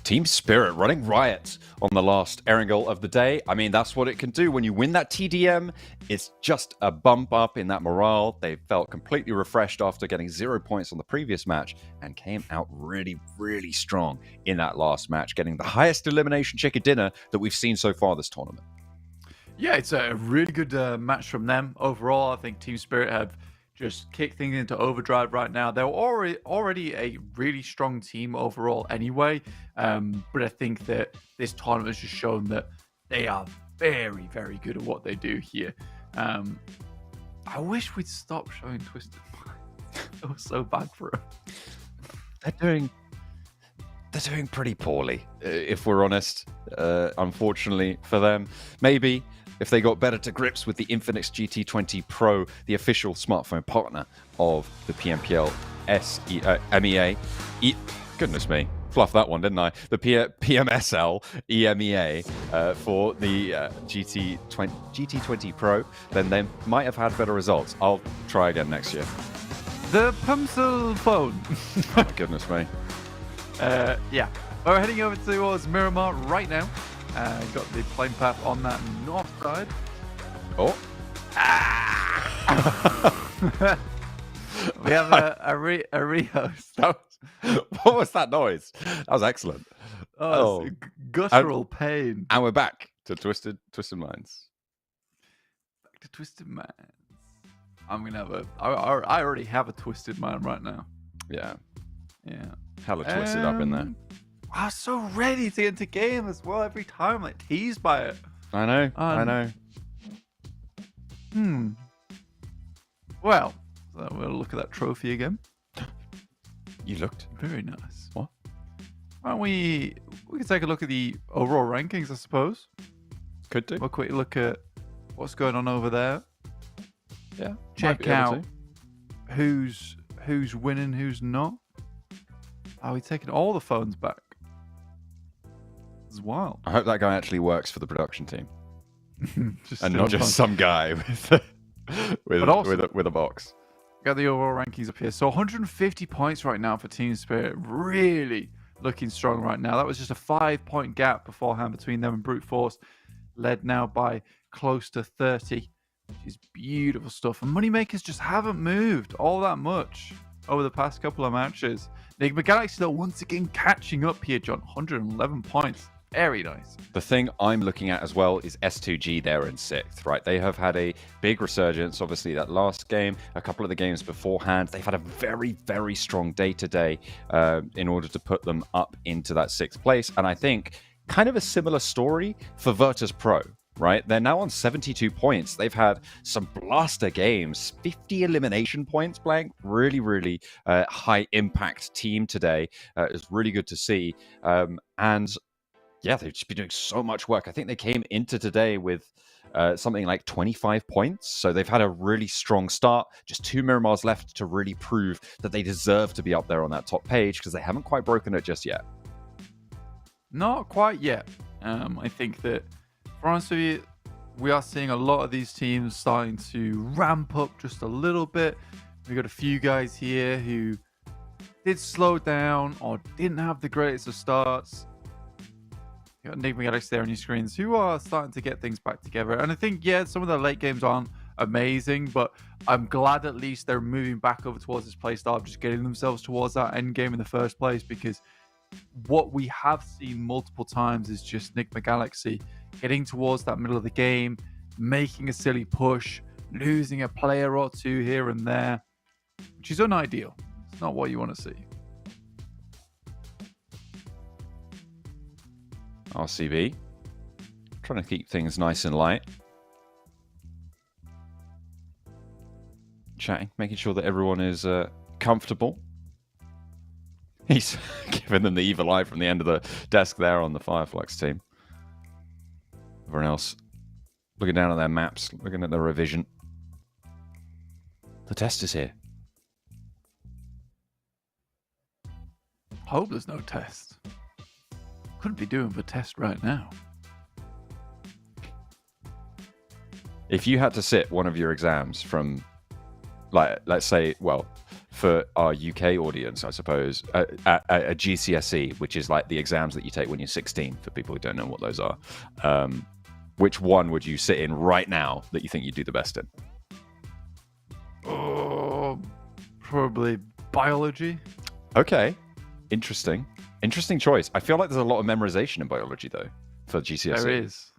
Team Spirit running riot on the last Erangel of the day. I mean, that's what it can do. When you win that TDM, it's just a bump up in that morale. They felt completely refreshed after getting 0 points on the previous match and came out really, really strong in that last match, getting the highest elimination chicken dinner that we've seen so far this tournament. Yeah, it's a really good match from them. Overall, I think Team Spirit have just kicked things into overdrive right now. They're already a really strong team overall anyway, but I think that this tournament has just shown that they are very, very good at what they do here. I wish we'd stop showing Twisted Mind. It was so bad for them. They're they're doing pretty poorly, if we're honest. Unfortunately for them, maybe if they got better to grips with the INFINIX GT20 Pro, the official smartphone partner of the PMPL EMEA. Goodness me, fluffed that one, didn't I? The PMSL EMEA for the GT20 Pro, then they might have had better results. I'll try again next year. The PMSL phone. Goodness me. Yeah. We're heading over towards Miramar right now. Got the plane path on that north side. Oh. We have a rehost. What was that noise? That was excellent. Oh, guttural pain. And we're back to Twisted Minds. Back to Twisted Minds. I'm gonna have I already have a twisted mind right now. Yeah. Yeah. Hella twisted up in there. I'm so ready to get into game as well. Every time I'm like teased by it. I know. I know. Well, so we'll look at that trophy again. You looked very nice. What? Why don't we can take a look at the overall rankings, I suppose. Could do. We'll quickly look at what's going on over there. Yeah. Check out who's winning, who's not. Are we taking all the phones back? It's wild. I hope that guy actually works for the production team. And not just some guy with a box. Got the overall rankings up here. So 150 points right now for Team Spirit. Really looking strong right now. That was just a 5-point gap beforehand between them and Brute Force. Led now by close to 30. Which is beautiful stuff. And Moneymakers just haven't moved all that much over the past couple of matches. NIGMA Galaxy, though, once again catching up here, John. 111 points. Very nice. The thing I'm looking at as well is S2G there in 6th, right? They have had a big resurgence. Obviously, that last game, a couple of the games beforehand, they've had a very, very strong day-to-day in order to put them up into that 6th place. And I think kind of a similar story for Virtus Pro, right? They're now on 72 points. They've had some blaster games, 50 elimination points, Blank. Really, really high impact team today. It's really good to see. And yeah, they've just been doing so much work. I think they came into today with something like 25 points. So they've had a really strong start. Just 2 Miramars left to really prove that they deserve to be up there on that top page because they haven't quite broken it just yet. Not quite yet. I think that, for honest with you, we are seeing a lot of these teams starting to ramp up just a little bit. We got a few guys here who did slow down or didn't have the greatest of starts. You got NIGMA Galaxy there on your screens who are starting to get things back together. And I think, yeah, some of the late games aren't amazing, but I'm glad at least they're moving back over towards this play style, just getting themselves towards that end game in the first place, because what we have seen multiple times is just NIGMA Galaxy getting towards that middle of the game, making a silly push, losing a player or two here and there, which is unideal. It's not what you want to see. RCB, trying to keep things nice and light. Chatting, making sure that everyone is comfortable. He's giving them the evil eye from the end of the desk there on the FLUX team. Everyone else looking down at their maps, looking at their revision. The test is here. Hope there's no test. Couldn't be doing the test right now. If you had to sit one of your exams from, like, let's say, well, for our UK audience, I suppose, a GCSE, which is like the exams that you take when you're 16, for people who don't know what those are, which one would you sit in right now that you think you'd do the best in? Oh, probably biology. Okay, interesting. Interesting choice. I feel like there's a lot of memorization in biology, though, for GCSE. There is.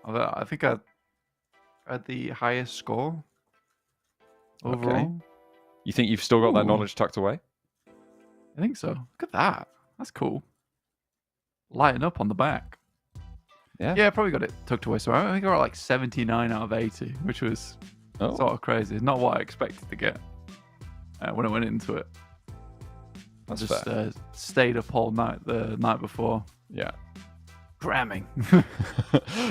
I think I had the highest score overall. Okay. You think you've still got that knowledge tucked away? I think so. Look at that. That's cool. Lighting up on the back. Yeah. Yeah, I probably got it tucked away. So I think I got like 79 out of 80, which was sort of crazy. Not what I expected to get when I went into it. That's just fair. stayed up all night the night before. Yeah. Cramming.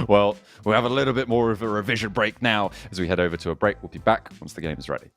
Well, we'll have a little bit more of a revision break now as we head over to a break. We'll be back once the game is ready.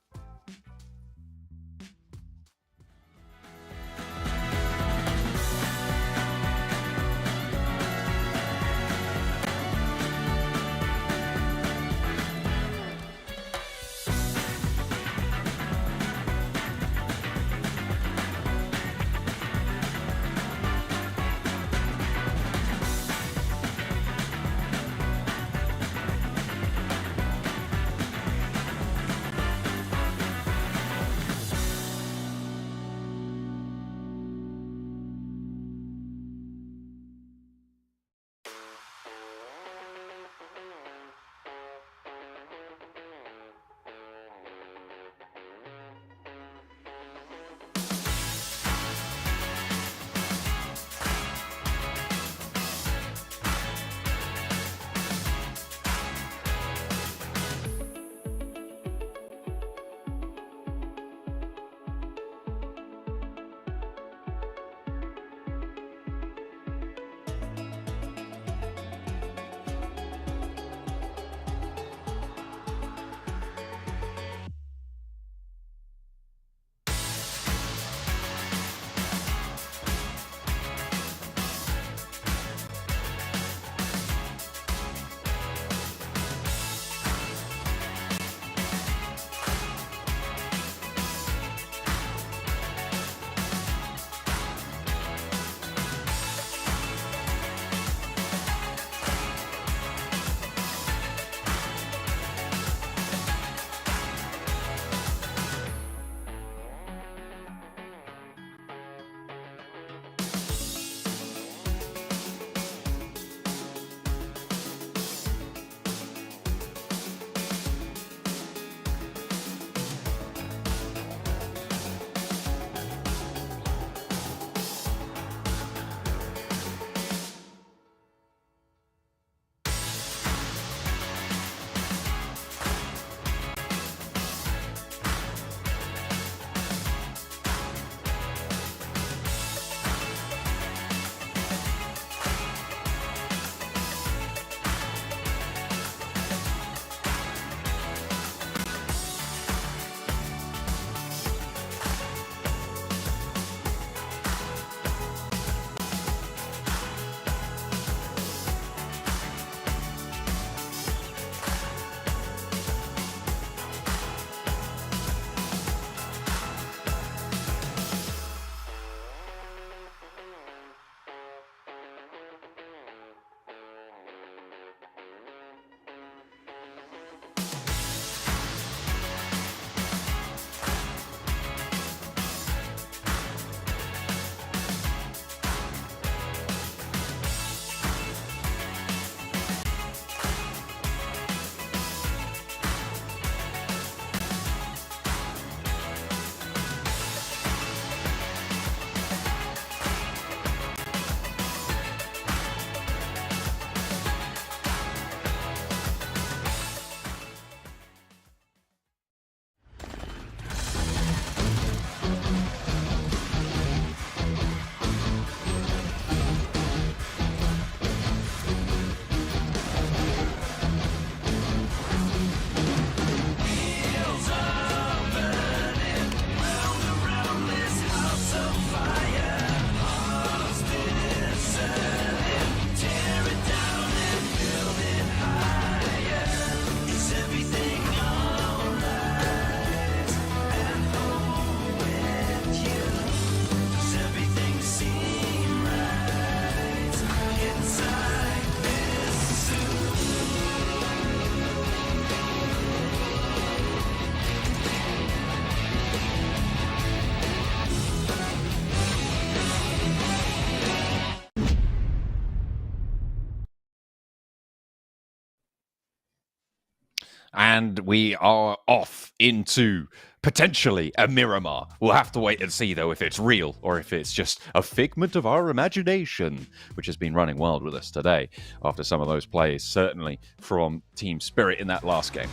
And we are off into potentially a Miramar. We'll have to wait and see, though, if it's real or if it's just a figment of our imagination, which has been running wild with us today after some of those plays, certainly from Team Spirit in that last game.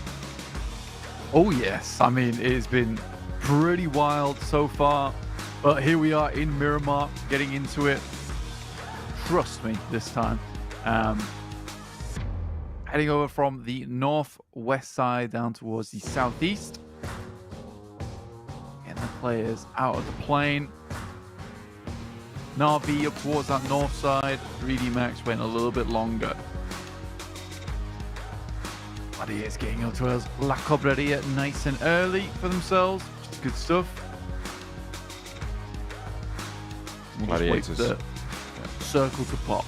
Oh, yes. I mean, it's been pretty wild so far. But here we are in Miramar, getting into it. Trust me, this time. Heading over from the northwest side down towards the southeast. Getting the players out of the plane. Na'Vi up towards that north side. 3D Max went a little bit longer. Gladiators getting up to us. La Cobreria nice and early for themselves. Which is good stuff. Gladiators. The circle to pop.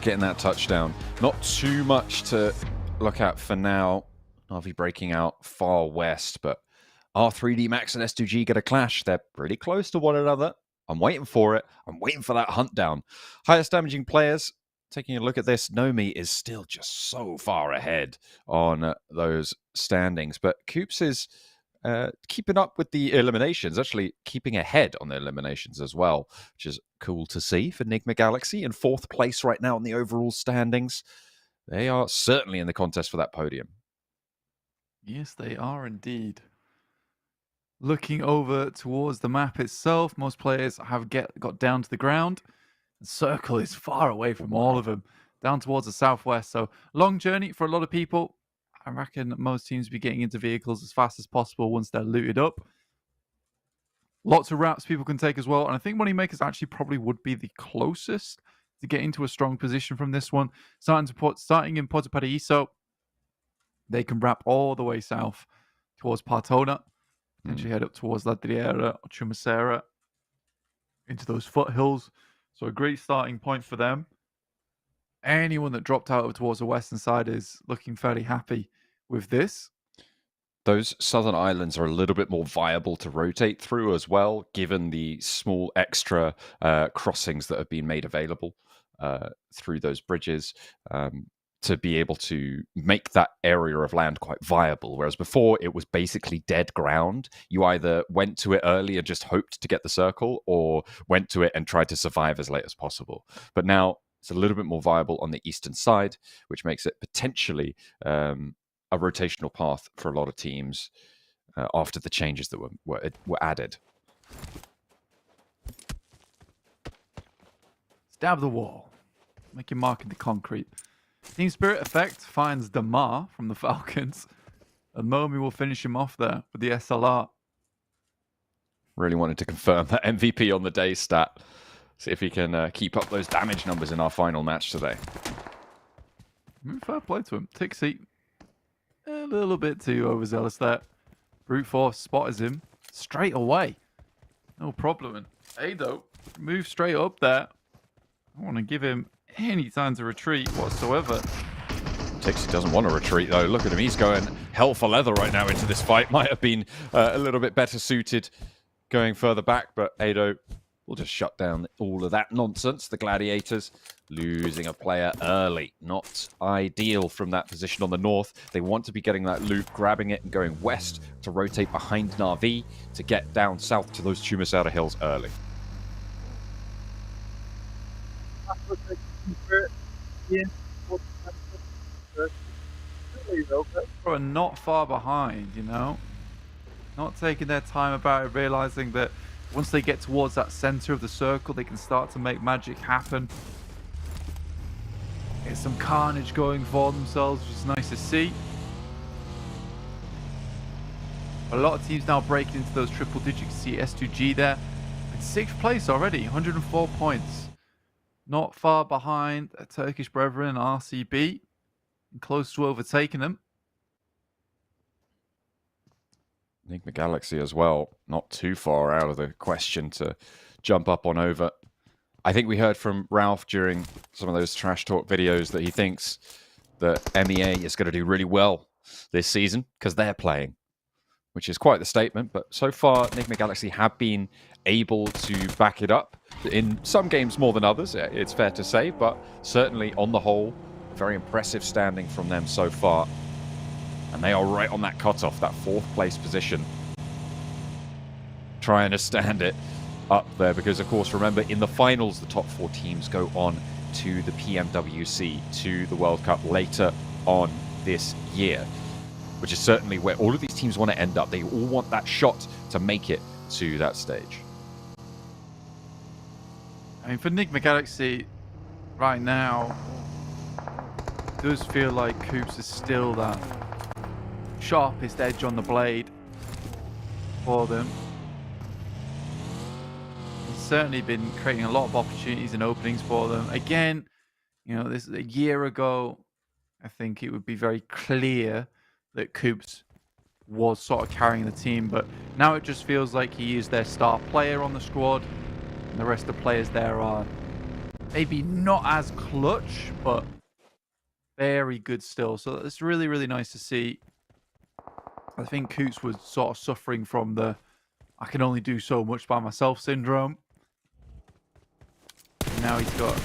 Getting that touchdown. Not too much to look at for now. Na'Vi breaking out far west, but are 3D Max and S2G get a clash? They're pretty close to one another. I'm waiting for it. I'm waiting for that hunt down. Highest damaging players. Taking a look at this, Nomi is still just so far ahead on those standings. But Coops is keeping up with the eliminations, actually keeping ahead on the eliminations as well, which is cool to see for NIGMA Galaxy in 4th place right now in the overall standings. They are certainly in the contest for that podium. Yes, they are indeed. Looking over towards the map itself, most players have got down to the ground. The circle is far away from all of them, down towards the southwest. So long journey for a lot of people. I reckon most teams will be getting into vehicles as fast as possible once they're looted up. Lots of routes people can take as well. And I think Moneymakers actually probably would be the closest to get into a strong position from this one. Starting in Porto Paraíso, they can wrap all the way south towards Partona. Potentially head up towards Ladriera or Chumacera into those foothills. So a great starting point for them. Anyone that dropped out towards the western side is looking fairly happy with this. Those southern islands are a little bit more viable to rotate through as well, given the small extra crossings that have been made available through those bridges. To be able to make that area of land quite viable. Whereas before, it was basically dead ground. You either went to it early and just hoped to get the circle, or went to it and tried to survive as late as possible. But now it's a little bit more viable on the eastern side, which makes it potentially a rotational path for a lot of teams after the changes that were added. Stab the wall. Make your mark in the concrete. Team Spirit Effect finds Damar from the Falcons. And Momi will finish him off there with the SLR. Really wanted to confirm that MVP on the day stat. See if he can keep up those damage numbers in our final match today. Fair play to him. Tixie, a little bit too overzealous there. Brute Force spotters him straight away. No problem. And Ado moves straight up there. I want to give him any time to retreat whatsoever. Tixie doesn't want to retreat though. Look at him. He's going hell for leather right now into this fight. Might have been a little bit better suited going further back, but Ado will just shut down all of that nonsense. The Gladiators losing a player early. Not ideal from that position on the north. They want to be getting that loot, grabbing it and going west to rotate behind Na'Vi to get down south to those Chumacera hills early. Are not far behind, you know, not taking their time about it, realizing that once they get towards that center of the circle, they can start to make magic happen. Get some carnage going for themselves, which is nice to see. A lot of teams now breaking into those triple digits. See S2G there in 6th place already, 104 points. Not far behind a Turkish brethren, RCB, and close to overtaking them. NIGMA Galaxy as well, not too far out of the question to jump up on over. I think we heard from Ralph during some of those trash talk videos that he thinks that MEA is going to do really well this season because they're playing, which is quite the statement. But so far, NIGMA Galaxy have been able to back it up in some games more than others, it's fair to say, but certainly on the whole, very impressive standing from them so far. And they are right on that cutoff, that 4th place position. Trying to stand it up there because, of course, remember, in the finals, the top 4 teams go on to the PMWC, to the World Cup later on this year, which is certainly where all of these teams want to end up. They all want that shot to make it to that stage. I mean, for NIGMA Galaxy, right now, it does feel like Coops is still that sharpest edge on the blade for them. He's certainly been creating a lot of opportunities and openings for them. Again, you know, this is a year ago. I think it would be very clear that Coops was sort of carrying the team, but now it just feels like he is their star player on the squad, and the rest of the players there are maybe not as clutch, but very good still. So it's really, really nice to see. I think Coops was sort of suffering from the I can only do so much by myself syndrome. And now he's got a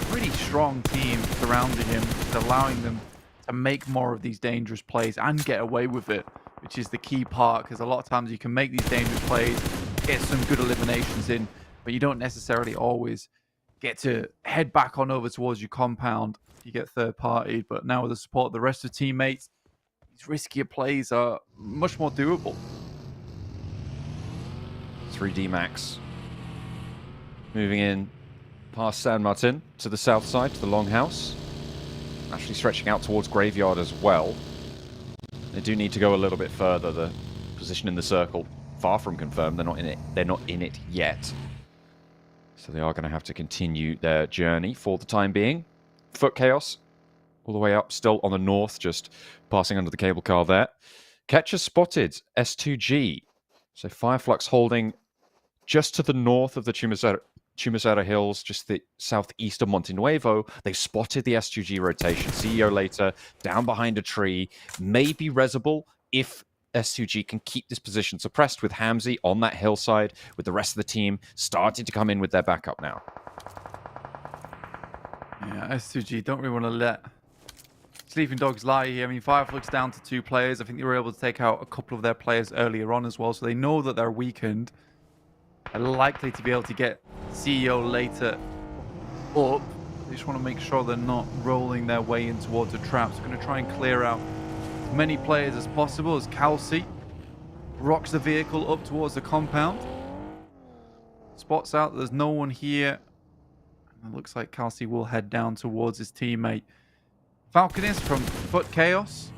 pretty strong team surrounding him, just allowing them to make more of these dangerous plays and get away with it, which is the key part, because a lot of times you can make these dangerous plays, get some good eliminations in, but you don't necessarily always get to head back on over towards your compound if you get third-partied. But now with the support of the rest of the teammates, these riskier plays are much more doable. 3D Max moving in past San Martin to the south side, to the Longhouse. Actually stretching out towards Graveyard as well. They do need to go a little bit further. The position in the circle, far from confirmed. They're not in it. They're not in it yet. So they are going to have to continue their journey for the time being. Foot Chaos, all the way up, still on the north, just passing under the cable car there. Catcher spotted S2G. So FLUX holding just to the north of the Chumacera Hills, just the southeast of Monte Nuevo. They've spotted the S2G rotation. CEO later, down behind a tree. Maybe Resable if S2G can keep this position suppressed with Hamzy on that hillside, with the rest of the team starting to come in with their backup now. Yeah, S2G don't really want to let sleeping dogs lie here. I mean, FLUX down to 2 players. I think they were able to take out a couple of their players earlier on as well, so they know that they're weakened. They're likely to be able to get CEO later up. They just want to make sure they're not rolling their way in towards a trap. So going to try and clear out as many players as possible as Kelsey rocks the vehicle up towards the compound. Spots out there's no one here. And it looks like Kelsey will head down towards his teammate. Falconist from Foot Chaos.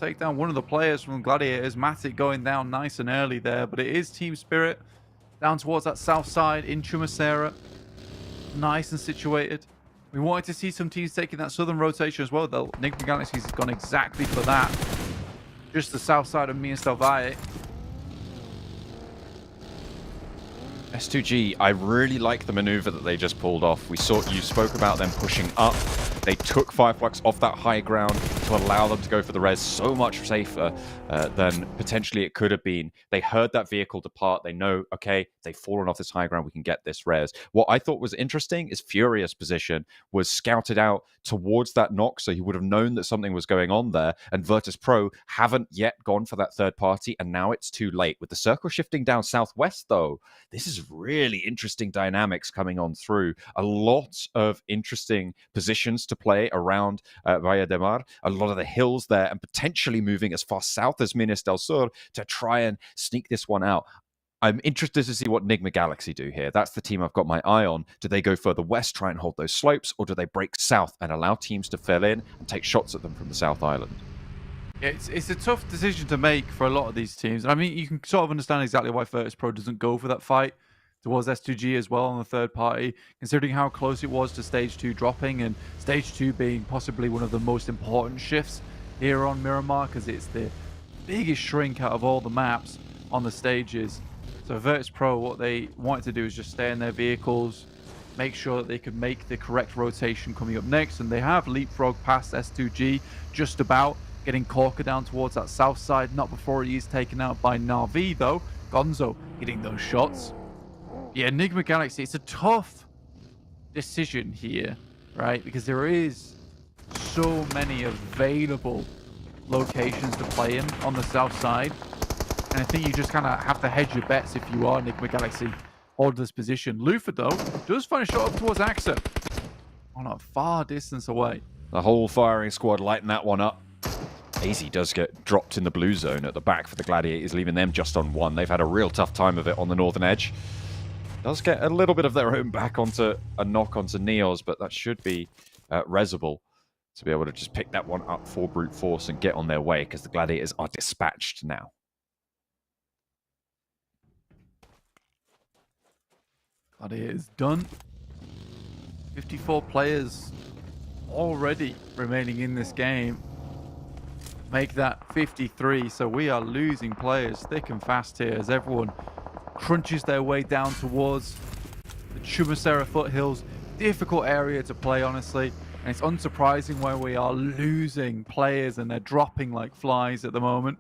Take down one of the players from Gladiators. Matic going down nice and early there, but it is Team Spirit down towards that south side in Chumacera. Nice and situated. We wanted to see some teams taking that southern rotation as well, though. NIGMA Galaxy has gone exactly for that. Just the south side of Minas del Valle. S2G, I really like the maneuver that they just pulled off. You spoke about them pushing up. They took FLUX off that high ground to allow them to go for the res so much safer than potentially it could have been. They heard that vehicle depart. They know, okay, they've fallen off this high ground. We can get this res. What I thought was interesting is Furious' position was scouted out towards that knock, so he would have known that something was going on there. And Virtus Pro haven't yet gone for that third party, and now it's too late. With the circle shifting down southwest, though, this is really interesting dynamics coming on through. A lot of interesting positions to play around Valle de Mar, a lot of the hills there, and potentially moving as far south as Minas del Sur to try and sneak this one out. I'm interested to see what NIGMA Galaxy do here. That's the team I've got my eye on. Do they go further west, try and hold those slopes, or do they break south and allow teams to fill in and take shots at them from the South Island? It's a tough decision to make for a lot of these teams. I mean, you can sort of understand exactly why Virtus Pro doesn't go for that fight towards S2G as well on the third party, considering how close it was to Stage 2 dropping, and Stage 2 being possibly one of the most important shifts here on Miramar, because it's the biggest shrink out of all the maps on the stages. So Virtus Pro, what they wanted to do is just stay in their vehicles, make sure that they could make the correct rotation coming up next, and they have leapfrog past S2G just about, getting Corker down towards that south side, not before he is taken out by Na'Vi though. Gonzo hitting those shots. Yeah, NIGMA Galaxy, it's a tough decision here, right? Because there is so many available locations to play in on the south side. And I think you just kind of have to hedge your bets if you are NIGMA Galaxy hold this position. Lufa, though, does find a shot up towards AXA on a far distance away. The whole firing squad lighting that one up. AZ does get dropped in the blue zone at the back for the Gladiators, leaving them just on 1. They've had a real tough time of it on the northern edge. Does get a little bit of their own back onto a knock onto Neos, but that should be resable to be able to just pick that one up for brute force and get on their way, because the Gladiators are dispatched now. Gladiators done. 54 players already remaining in this game. Make that 53, so we are losing players thick and fast here as everyone crunches their way down towards the Chumasera foothills. Difficult area to play, honestly, and it's unsurprising where we are losing players and they're dropping like flies at the moment.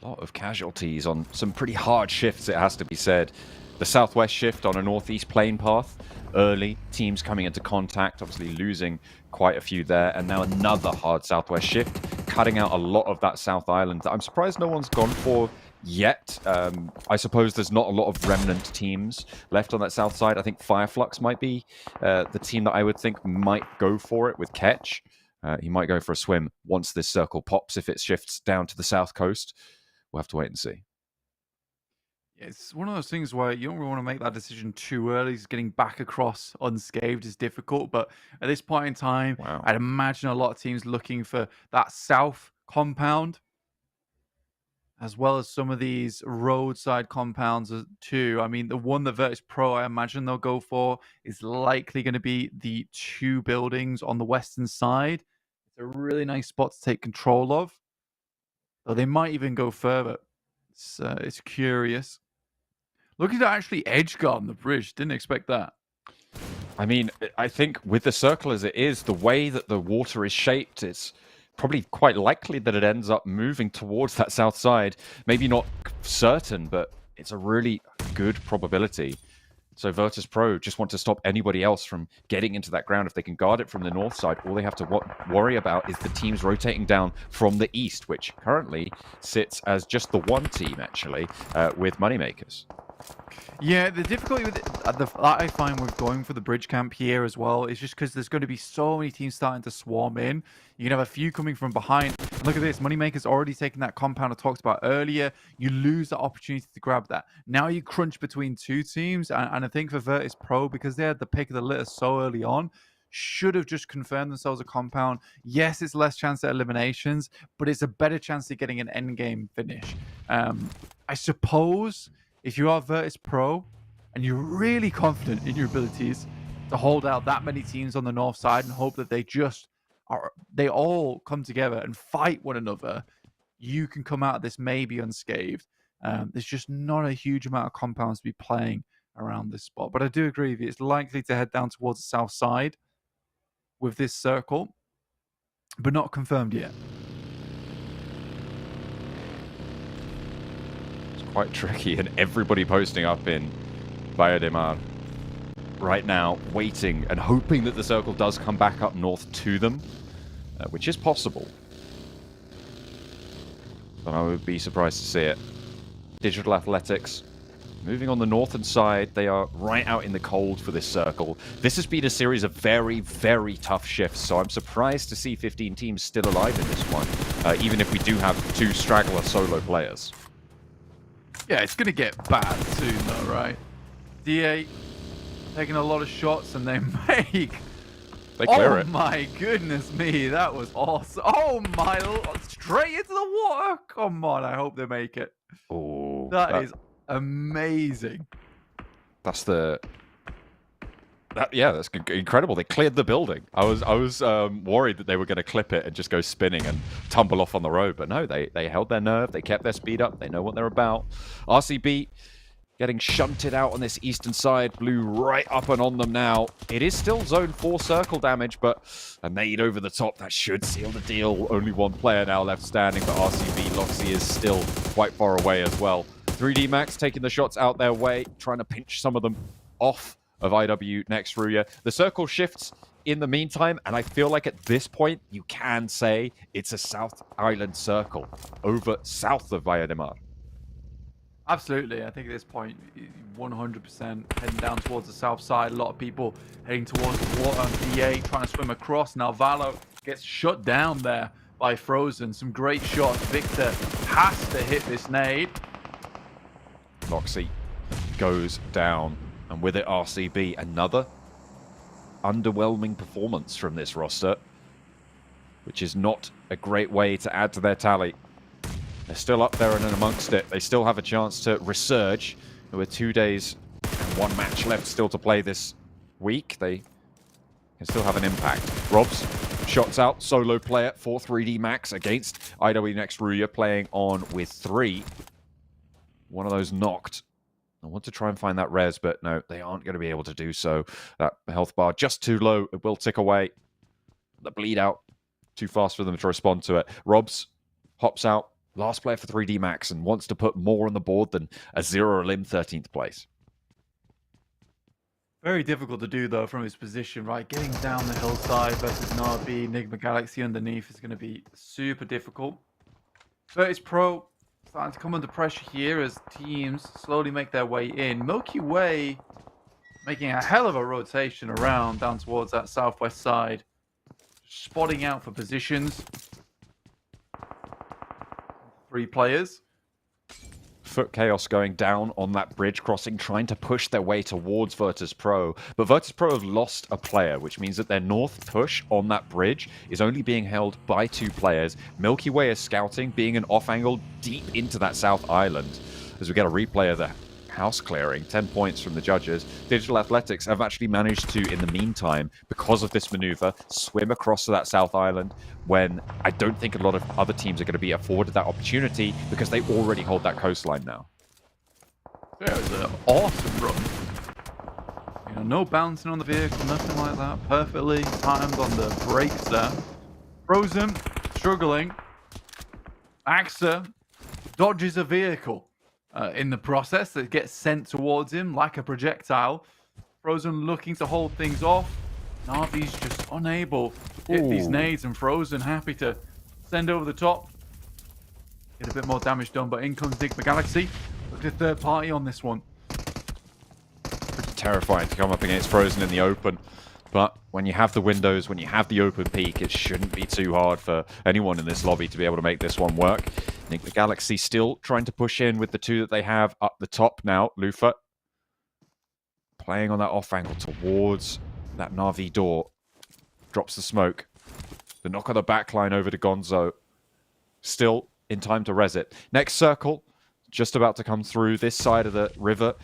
A lot of casualties on some pretty hard shifts, it has to be said. The southwest shift on a northeast plane path. Early teams coming into contact, obviously losing quite a few there. And now another hard southwest shift, cutting out a lot of that South Island that I'm surprised no one's gone for yet. I suppose there's not a lot of remnant teams left on that south side. I think FLUX might be the team that I would think might go for it with Ketch. He might go for a swim once this circle pops if it shifts down to the south coast. We'll have to wait and see. It's one of those things where you don't really want to make that decision too early. Getting back across unscathed is difficult, but at this point in time, I'd imagine a lot of teams looking for that south compound, as well as some of these roadside compounds too. I mean, the one that Virtus Pro, I imagine they'll go for, is likely going to be the 2 buildings on the western side. It's a really nice spot to take control of, though they might even go further. It's curious. Looking to actually edge guard on the bridge. Didn't expect that. I mean, I think with the circle as it is, the way that the water is shaped, it's probably quite likely that it ends up moving towards that south side. Maybe not certain, but it's a really good probability. So Virtus Pro just want to stop anybody else from getting into that ground. If they can guard it from the north side, all they have to worry about is the teams rotating down from the east, which currently sits as just the one team, actually, with Moneymakers. Yeah, the difficulty with that I find with going for the bridge camp here as well is just because there's going to be so many teams starting to swarm in. You can have a few coming from behind. And look at this, Moneymaker's already taken that compound I talked about earlier. You lose the opportunity to grab that. Now you crunch between 2 teams, and I think for Virtus Pro, because they had the pick of the litter so early on, should have just confirmed themselves a compound. Yes, it's less chance at eliminations, but it's a better chance of getting an endgame finish. I suppose if you are Virtus Pro and you're really confident in your abilities to hold out that many teams on the north side and hope that they all come together and fight one another, you can come out of this maybe unscathed. There's just not a huge amount of compounds to be playing around this spot. But I do agree with you. It's likely to head down towards the south side with this circle, but not confirmed yet. Quite tricky, and everybody posting up in Biodemar right now, waiting and hoping that the circle does come back up north to them, which is possible. But I would be surprised to see it. Digital Athletics moving on the northern side. They are right out in the cold for this circle. This has been a series of very, very tough shifts, so I'm surprised to see 15 teams still alive in this one, even if we do have 2 straggler solo players. Yeah, it's going to get bad soon, though, right? D8 taking a lot of shots, and they make... They clear it. it. Oh, my goodness me. That was awesome. Oh, my... Straight into the water. Come on, I hope they make it. Oh, that is amazing. That's the... yeah, that's incredible. They cleared the building. I was worried that they were going to clip it and just go spinning and tumble off on the road, but no, they held their nerve. They kept their speed up. They know what they're about. RCB getting shunted out on this eastern side. Blue right up and on them now. It is still zone 4 circle damage, but a nade over the top, that should seal the deal. Only one player now left standing, but RCB Loxy is still quite far away as well. 3D Max taking the shots out their way, trying to pinch some of them off of IW next Ruya. The circle shifts in the meantime, and I feel like at this point, you can say it's a South Island circle over south of Viademar. Absolutely. I think at this point, 100% heading down towards the south side. A lot of people heading towards the water. DA trying to swim across. Now Valo gets shut down there by Frozen. Some great shots. Victor has to hit this nade. Loxy goes down, and with it RCB, another underwhelming performance from this roster, which is not a great way to add to their tally. They're still up there and amongst it. They still have a chance to resurge. With 2 days and 1 match left still to play this week, they can still have an impact. Robs, shots out, solo player for 3D Max against IW Next Ruya, playing on with 3. One of those knocked. I want to try and find that res, but no, they aren't going to be able to do so. That health bar just too low. It will tick away. The bleed out too fast for them to respond to it. Robs hops out. Last player for 3D Max and wants to put more on the board than a 0 limb 13th place. Very difficult to do, though, from his position, right? Getting down the hillside versus Navi, NIGMA Galaxy underneath is going to be super difficult. Virtus Pro starting to come under pressure here as teams slowly make their way in. Milky Way making a hell of a rotation around down towards that southwest side. Spotting out for positions. 3 players. FUT KAOS going down on that bridge crossing, trying to push their way towards Virtus Pro. But Virtus Pro have lost a player, which means that their north push on that bridge is only being held by 2 players. Milky Way is scouting, being an off-angle deep into that south island. As we get a replay of the house clearing, 10 points from the judges. Digital Athletics have actually managed to, in the meantime, because of this maneuver, swim across to that south island when I don't think a lot of other teams are going to be afforded that opportunity because they already hold that coastline now. Yeah, it was an awesome run. You know, no bouncing on the vehicle, nothing like that. Perfectly timed on the brakes there. Frozen, struggling. AXA dodges a vehicle. In the process that gets sent towards him like a projectile. Frozen looking to hold things off. Navi's just unable to hit these nades, and Frozen happy to send over the top. Get a bit more damage done, but in comes NIGMA Galaxy. Look at the third party on this one. Pretty terrifying to come up against Frozen in the open. But when you have the windows, when you have the open peak, it shouldn't be too hard for anyone in this lobby to be able to make this one work. I think the Galaxy still trying to push in with the 2 that they have up the top now. Lufa playing on that off angle towards that Na'Vi door. Drops the smoke. The knock on the backline over to Gonzo. Still in time to res it. Next circle, just about to come through this side of the river.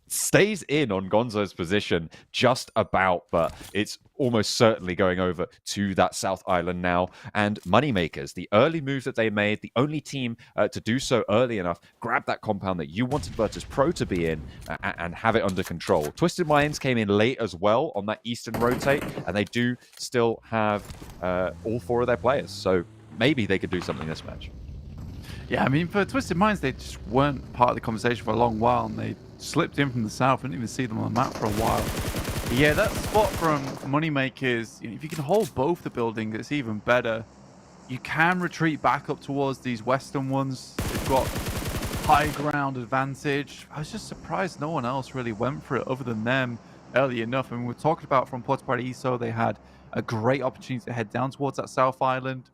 Stays in on Gonzo's position just about, but it's almost certainly going over to that South Island now. And Moneymakers, the early move that they made, the only team to do so early enough, grab that compound that you wanted Virtus Pro to be in and have it under control. Twisted Minds came in late as well on that eastern rotate, and they do still have all 4 of their players. So maybe they could do something this match. Yeah, I mean, for Twisted Minds, they just weren't part of the conversation for a long while, and they slipped in from the south. I didn't even see them on the map for a while. But yeah, that spot from Moneymakers, you know, if you can hold both the buildings, it's even better. You can retreat back up towards these western ones. They've got high ground advantage. I was just surprised no one else really went for it other than them early enough. I mean, we're talking about from Puerto Paraiso, they had a great opportunity to head down towards that south island.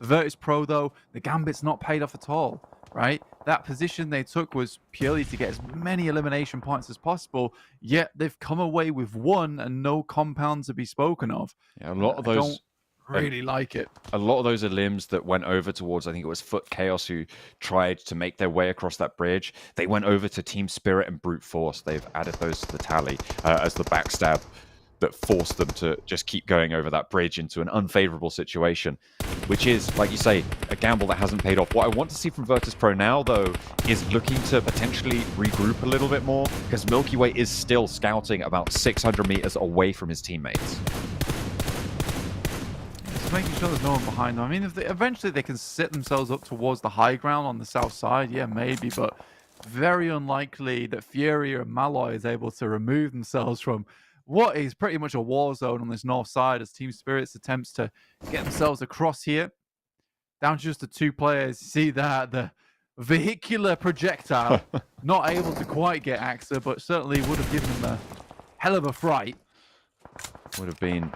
Virtus Pro, though, the gambit's not paid off at all, right? That position they took was purely to get as many elimination points as possible, yet they've come away with 1 and no compound to be spoken of. Yeah, a lot of those... I don't really like it. A lot of those limbs that went over towards, I think it was FUT KAOS who tried to make their way across that bridge. They went over to Team Spirit and Brute Force. They've added those to the tally as the backstab that forced them to just keep going over that bridge into an unfavorable situation, which is, like you say, a gamble that hasn't paid off. What I want to see from Virtus Pro now, though, is looking to potentially regroup a little bit more, because Milky Way is still scouting about 600 meters away from his teammates. Just making sure there's no one behind them. I mean, if eventually they can set themselves up towards the high ground on the south side, yeah, maybe, but very unlikely that Fury or Malloy is able to remove themselves from what is pretty much a war zone on this north side as Team Spirits attempts to get themselves across here. Down to just the 2 players. You see that, the vehicular projectile, not able to quite get AXA, but certainly would have given them a hell of a fright. Would have been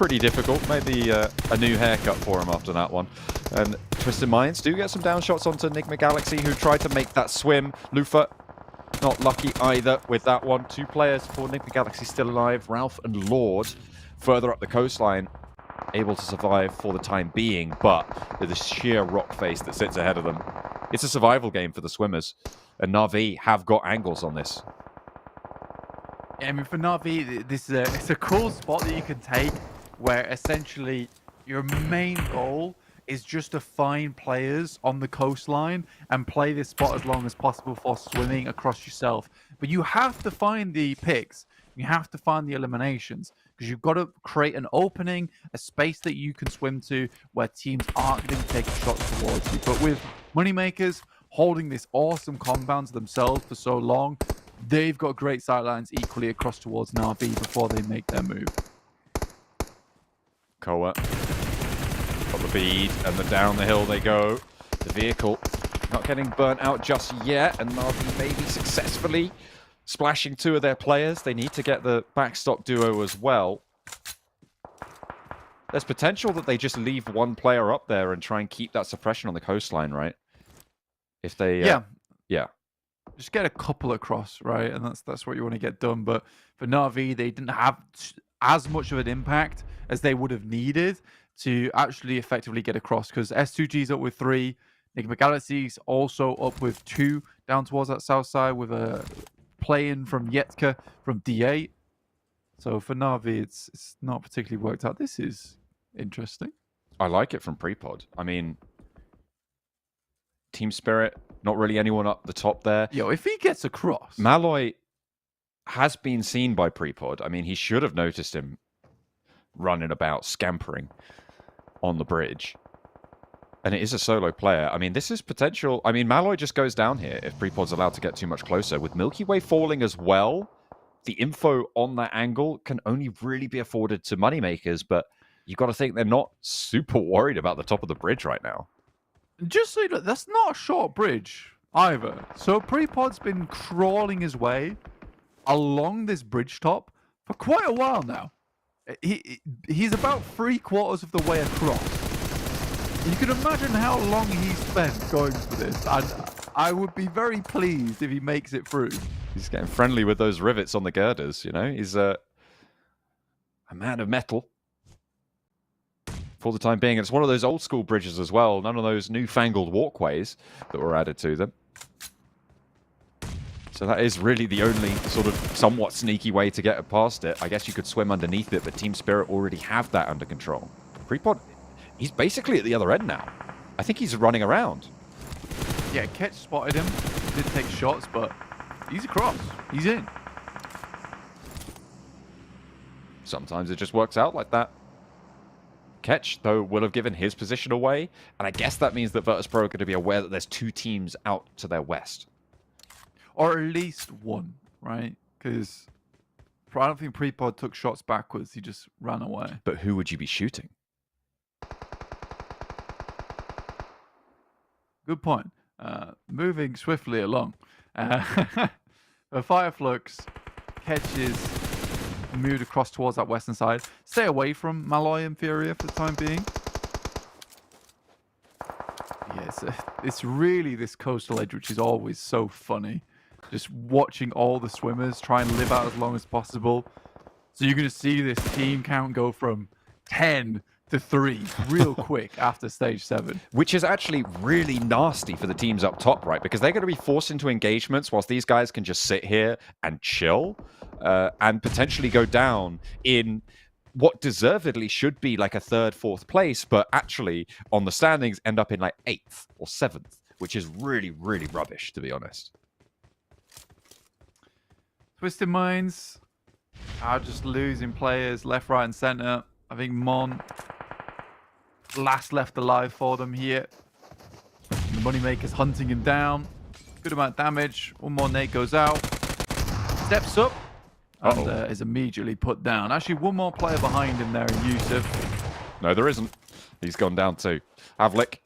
pretty difficult. Maybe a new haircut for him after that one. And Twisted Minds do get some down shots onto NIGMA Galaxy, who tried to make that swim. Lufa, not lucky either with that one. 2 players for NIGMA Galaxy still alive. Ralph and Lord further up the coastline, able to survive for the time being, but the sheer rock face that sits ahead of them. It's a survival game for the swimmers, and Na'Vi have got angles on this. Yeah, I mean, for Na'Vi, it's a cool spot that you can take where essentially your main goal is just to find players on the coastline and play this spot as long as possible for swimming across yourself. But you have to find the picks. You have to find the eliminations because you've got to create an opening, a space that you can swim to where teams aren't going to take shots towards you. But with Moneymakers holding this awesome compound to themselves for so long, they've got great sightlines equally across towards Na'Vi before they make their move. Koa got the bead, and down the hill they go. The vehicle not getting burnt out just yet, and Na'Vi maybe successfully splashing 2 of their players. They need to get the backstop duo as well. There's potential that they just leave 1 player up there and try and keep that suppression on the coastline, right? If they... yeah. Just get a couple across, right? And that's what you want to get done. But for Na'Vi, they didn't have as much of an impact as they would have needed to actually effectively get across, because S2G's up with 3, NIGMA Galaxy's also up with 2 down towards that south side with a play-in from Yetka from D8. So for Na'Vi, it's not particularly worked out. This is interesting. I like it from Prepod. I mean, Team Spirit, not really anyone up the top there. Yo, if he gets across... Malloy has been seen by Prepod. I mean, he should have noticed him running about, scampering on the bridge. And it is a solo player. I mean, this is potential. I mean, Malloy just goes down here if Prepod's allowed to get too much closer. With Milky Way falling as well, the info on that angle can only really be afforded to Moneymakers, but you've got to think they're not super worried about the top of the bridge right now. Just so you know, that's not a short bridge either. So Prepod's been crawling his way along this bridge top for quite a while now. He's about 3/4 of the way across. You can imagine how long he spent going for this. I would be very pleased if he makes it through. He's getting friendly with those rivets on the girders, you know? He's a man of metal for the time being. And it's one of those old school bridges as well. None of those newfangled walkways that were added to them. So that is really the only sort of somewhat sneaky way to get past it. I guess you could swim underneath it, but Team Spirit already have that under control. Prepod, he's basically at the other end now. I think he's running around. Yeah, Ketch spotted him. He did take shots, but he's across. He's in. Sometimes it just works out like that. Ketch, though, will have given his position away, and I guess that means that Virtus.pro are going to be aware that there's 2 teams out to their west. Or at least 1, right? Because I don't think Prepod took shots backwards. He just ran away. But who would you be shooting? Good point. Moving swiftly along. For FLUX, Ketches moved across towards that western side. Stay away from Malloy Inferior for the time being. Yeah, it's really this coastal edge, which is always so funny. Just watching all the swimmers try and live out as long as possible. So you're going to see this team count go from 10 to 3 real quick after stage 7. Which is actually really nasty for the teams up top, right? Because they're going to be forced into engagements whilst these guys can just sit here and chill and potentially go down in what deservedly should be like a 3rd, 4th place, but actually on the standings end up in like 8th or 7th, which is really, really rubbish, to be honest. Twisted Minds are just losing players left, right, and center. I think Mon last left alive for them here. The Moneymaker's hunting him down. Good amount of damage. 1 more nade goes out. Steps up and is immediately put down. Actually, 1 more player behind him there in Yusuf. No, there isn't. He's gone down too. Havlik,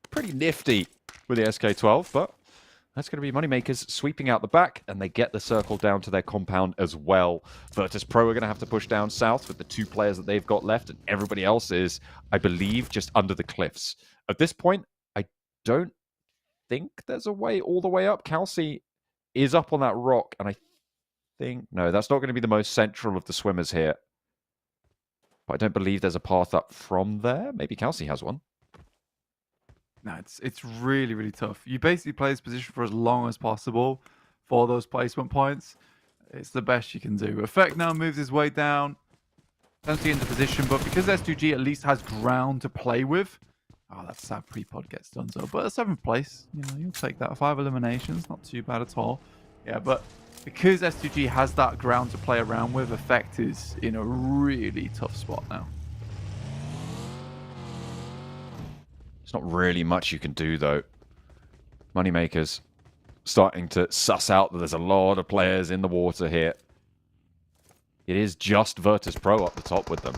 pretty nifty with the SK-12, but That's going to be Moneymakers sweeping out the back, and they get the circle down to their compound as well. Virtus Pro are going to have to push down south with the 2 players that they've got left, and everybody else is, I believe, just under the cliffs. At this point, I don't think there's a way all the way up. Kelsey is up on that rock, and I think... No, that's not going to be the most central of the swimmers here. But I don't believe there's a path up from there. Maybe Kelsey has one. No, it's really, really tough. You basically play this position for as long as possible for those placement points. It's the best you can do. Effect now moves his way down. Potentially into position, but because S2G at least has ground to play with... Oh, that sad pre-pod gets done so. But 7th place, you know, you'll take that. 5 eliminations, not too bad at all. Yeah, but because S2G has that ground to play around with, Effect is in a really tough spot now. There's not really much you can do, though. Moneymakers starting to suss out that there's a lot of players in the water here. It is just Virtus Pro up the top with them.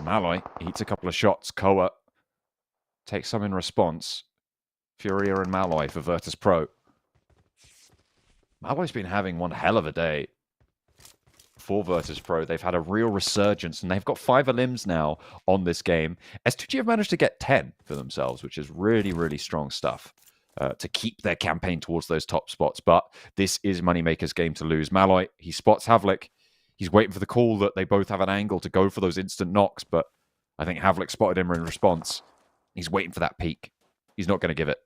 Malloy eats a couple of shots. Koa takes some in response. Furia and Malloy for Virtus Pro. Malloy's been having one hell of a day for Virtus Pro. They've had a real resurgence, and they've got 5 elims now on this game. S2G have managed to get 10 for themselves, which is really, really strong stuff to keep their campaign towards those top spots. But this is Moneymaker's game to lose. Malloy, he spots Havlik. He's waiting for the call that they both have an angle to go for those instant knocks, but I think Havlik spotted him in response. He's waiting for that peak. He's not going to give it.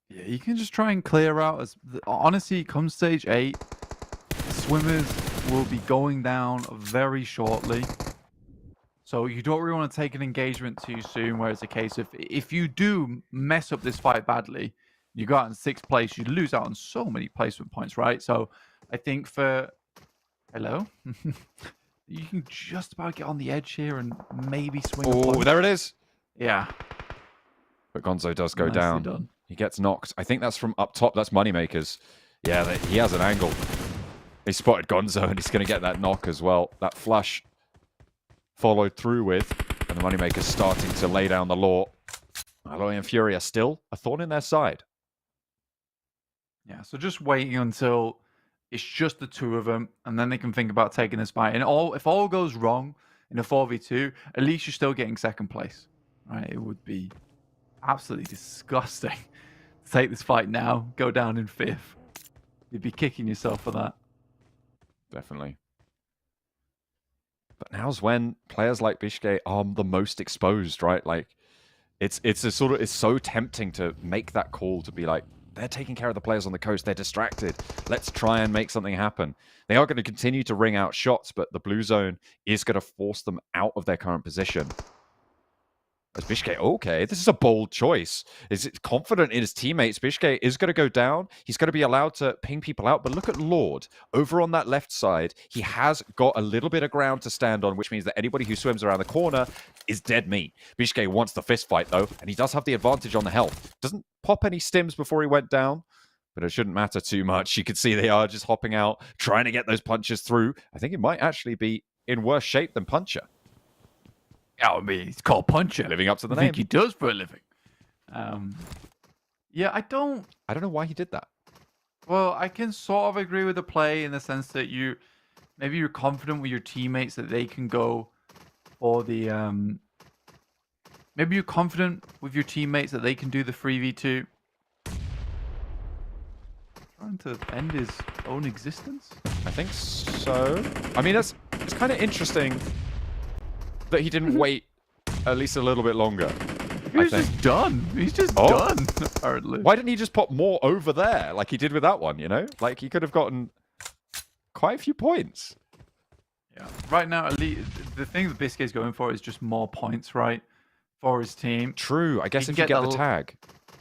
Yeah, you can just try and clear out. Honestly, come stage 8, swimmers will be going down very shortly. So you don't really want to take an engagement too soon, where it's a case of if you do mess up this fight badly, you go out in 6th place, you lose out on so many placement points, right? So I think for... Hello? You can just about get on the edge here and maybe swing. Oh, there it is. Yeah. But Gonzo does go Nicely down. done. He gets knocked. I think that's from up top. That's Moneymakers. Yeah, he has an angle. He spotted Gonzo, and he's going to get that knock as well. That flush followed through with, and the Moneymakers starting to lay down the law. Malloy and Fury are still a thorn in their side. Yeah, so just waiting until it's just the 2 of them, and then they can think about taking this fight. And if all goes wrong in a 4v2, at least you're still getting 2nd place. Right? It would be absolutely disgusting to take this fight now, go down in 5th. You'd be kicking yourself for that. Definitely. But now's when players like Bishke are the most exposed, right? Like, it's so tempting to make that call to be like, they're taking care of the players on the coast. They're distracted. Let's try and make something happen. They are going to continue to ring out shots, but the blue zone is going to force them out of their current position. As Bishke, okay, this is a bold choice. Is it confident in his teammates? Bishke is going to go down. He's going to be allowed to ping people out. But look at Lord. Over on that left side, he has got a little bit of ground to stand on, which means that anybody who swims around the corner is dead meat. Bishke wants the fist fight, though, and he does have the advantage on the health. Doesn't pop any stims before he went down, but it shouldn't matter too much. You can see they are just hopping out, trying to get those punches through. I think it might actually be in worse shape than Puncher. I mean, it's called Puncher. Living up to the I name. think he does for a living. Yeah, I don't know why he did that. Well, I can sort of agree with the play in the sense that maybe you're confident with your teammates that they can go for the maybe you're confident with your teammates that they can do the 3v2. Trying to end his own existence? I think so. I mean, it's kind of interesting that he didn't wait at least a little bit longer. He's just done. He's just done, apparently. Why didn't he just pop more over there like he did with that one, you know? Like, he could have gotten quite a few points. Yeah. Right now, the thing that Biscay's going for is just more points, right? For his team. True. I guess if you get the tag.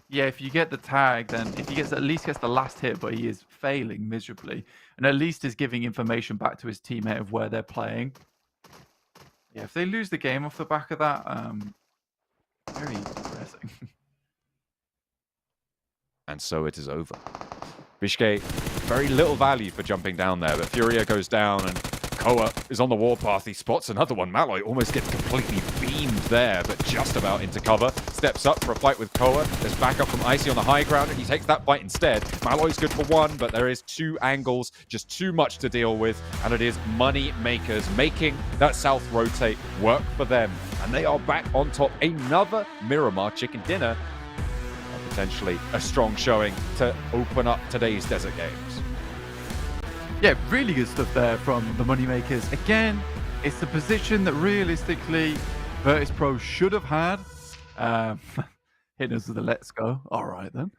Yeah, if you get the tag, then if he at least gets the last hit, but he is failing miserably, and at least is giving information back to his teammate of where they're playing. Yeah, if they lose the game off the back of that, very depressing. And so it is over. Bishke, very little value for jumping down there, but Furia goes down, and Koa is on the warpath. He spots another one. Malloy almost gets completely beamed there, but just about into cover. Steps up for a fight with Koa. There's backup from Icy on the high ground, and he takes that fight instead. Malloy's good for one, but there is two angles, just too much to deal with, and it is Money Makers making that south rotate work for them. And they are back on top. Another Miramar chicken dinner, and potentially a strong showing to open up today's Desert Games. Yeah, really good stuff there from the Moneymakers. Again, it's the position that realistically Virtus Pro should have had. Hitting us with a let's go. All right then.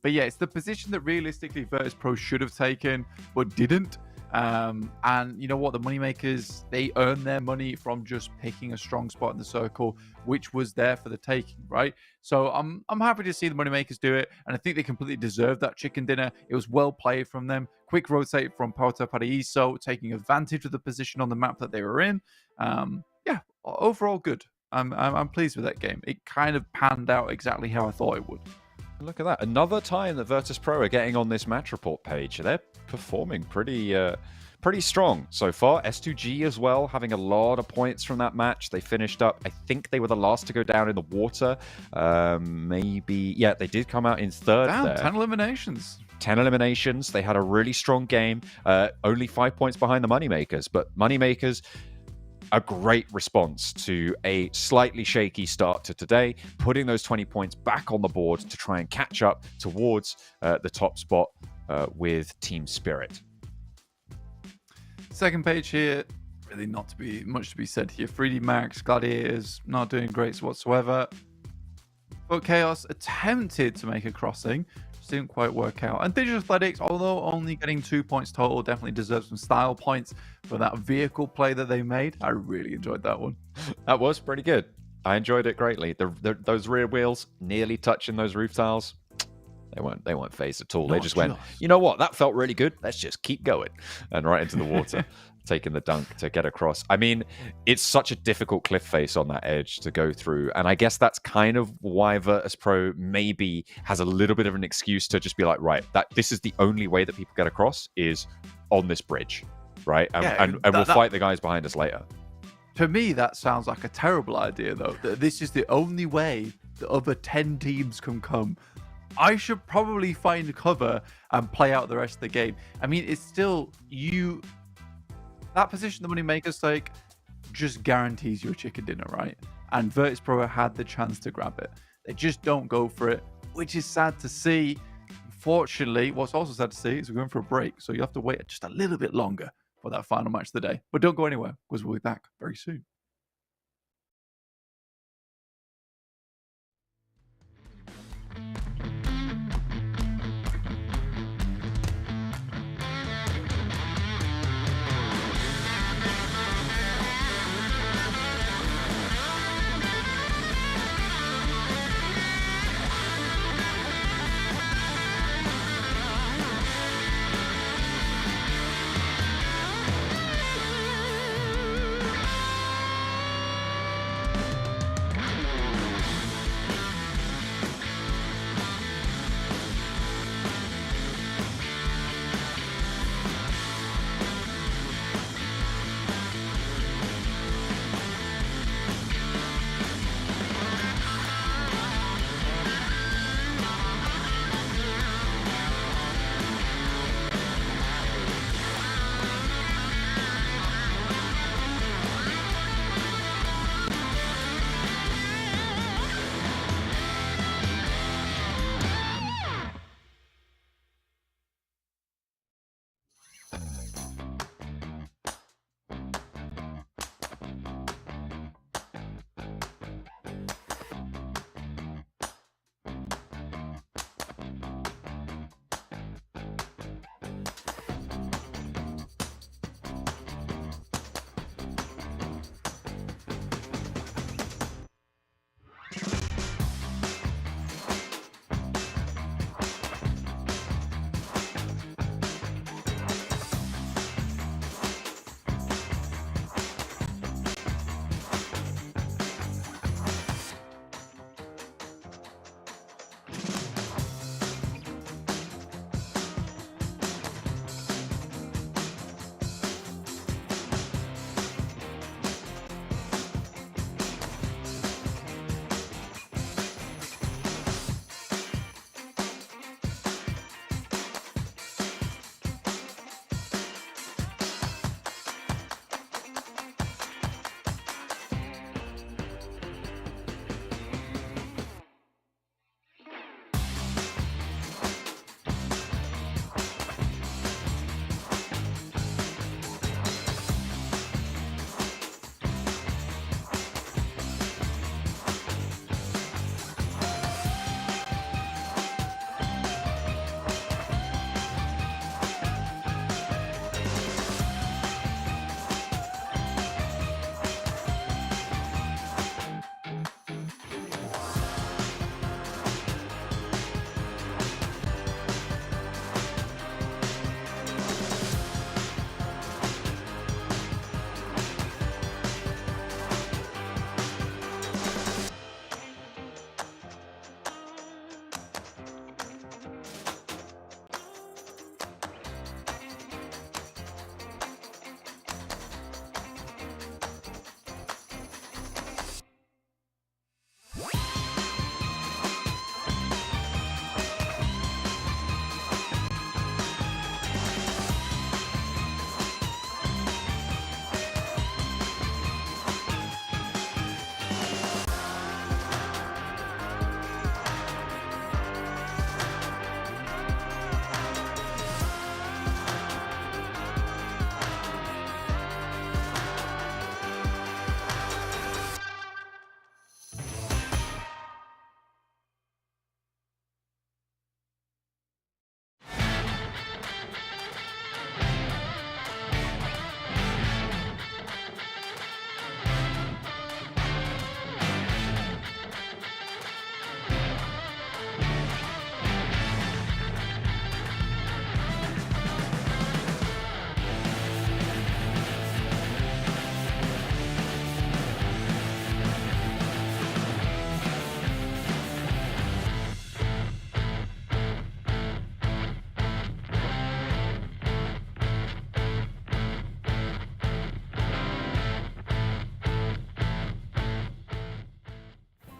But yeah, it's the position that realistically Virtus Pro should have taken, but didn't. And you know what? The Moneymakers, they earn their money from just picking a strong spot in the circle, which was there for the taking, right? So I'm happy to see the Moneymakers do it, and I think they completely deserved that chicken dinner. It was well played from them. Quick rotate from Pauta Paraiso, taking advantage of the position on the map that they were in. Yeah, overall good. I'm pleased with that game. It kind of panned out exactly how I thought it would. Look at that. Another time that Virtus Pro are getting on this match report page. They're performing pretty strong so far. S2G as well, having a lot of points from that match. They finished up, I think they were the last to go down in the water. Maybe, yeah, they did come out in third there. 10 eliminations. 10 eliminations. They had a really strong game. Only 5 points behind the Moneymakers, but Moneymakers, a great response to a slightly shaky start to today, putting those 20 points back on the board to try and catch up towards the top spot with Team Spirit. Second page here, really not to be much to be said here. 3D Max, Gladiators, not doing great whatsoever. But KAOS attempted to make a crossing, just didn't quite work out. And Digital Athletics, although only getting 2 points total, definitely deserves some style points for that vehicle play that they made. I really enjoyed that one. That was pretty good. I enjoyed it greatly. Those rear wheels nearly touching those roof tiles. They weren't phased at all. They just went, you know what? That felt really good. Let's just keep going. And right into the water, taking the dunk to get across. I mean, it's such a difficult cliff face on that edge to go through. And I guess that's kind of why Virtus Pro maybe has a little bit of an excuse to just be like, right, this is the only way that people get across is on this bridge, right? And we'll fight the guys behind us later. To me, that sounds like a terrible idea, though. This is the only way the other 10 teams can come. I should probably find cover and play out the rest of the game. I mean, it's still that position the Moneymakers take just guarantees you a chicken dinner, right? And Virtus Pro had the chance to grab it. They just don't go for it, which is sad to see. Unfortunately, what's also sad to see is we're going for a break, so you have to wait just a little bit longer for that final match of the day. But don't go anywhere, because we'll be back very soon.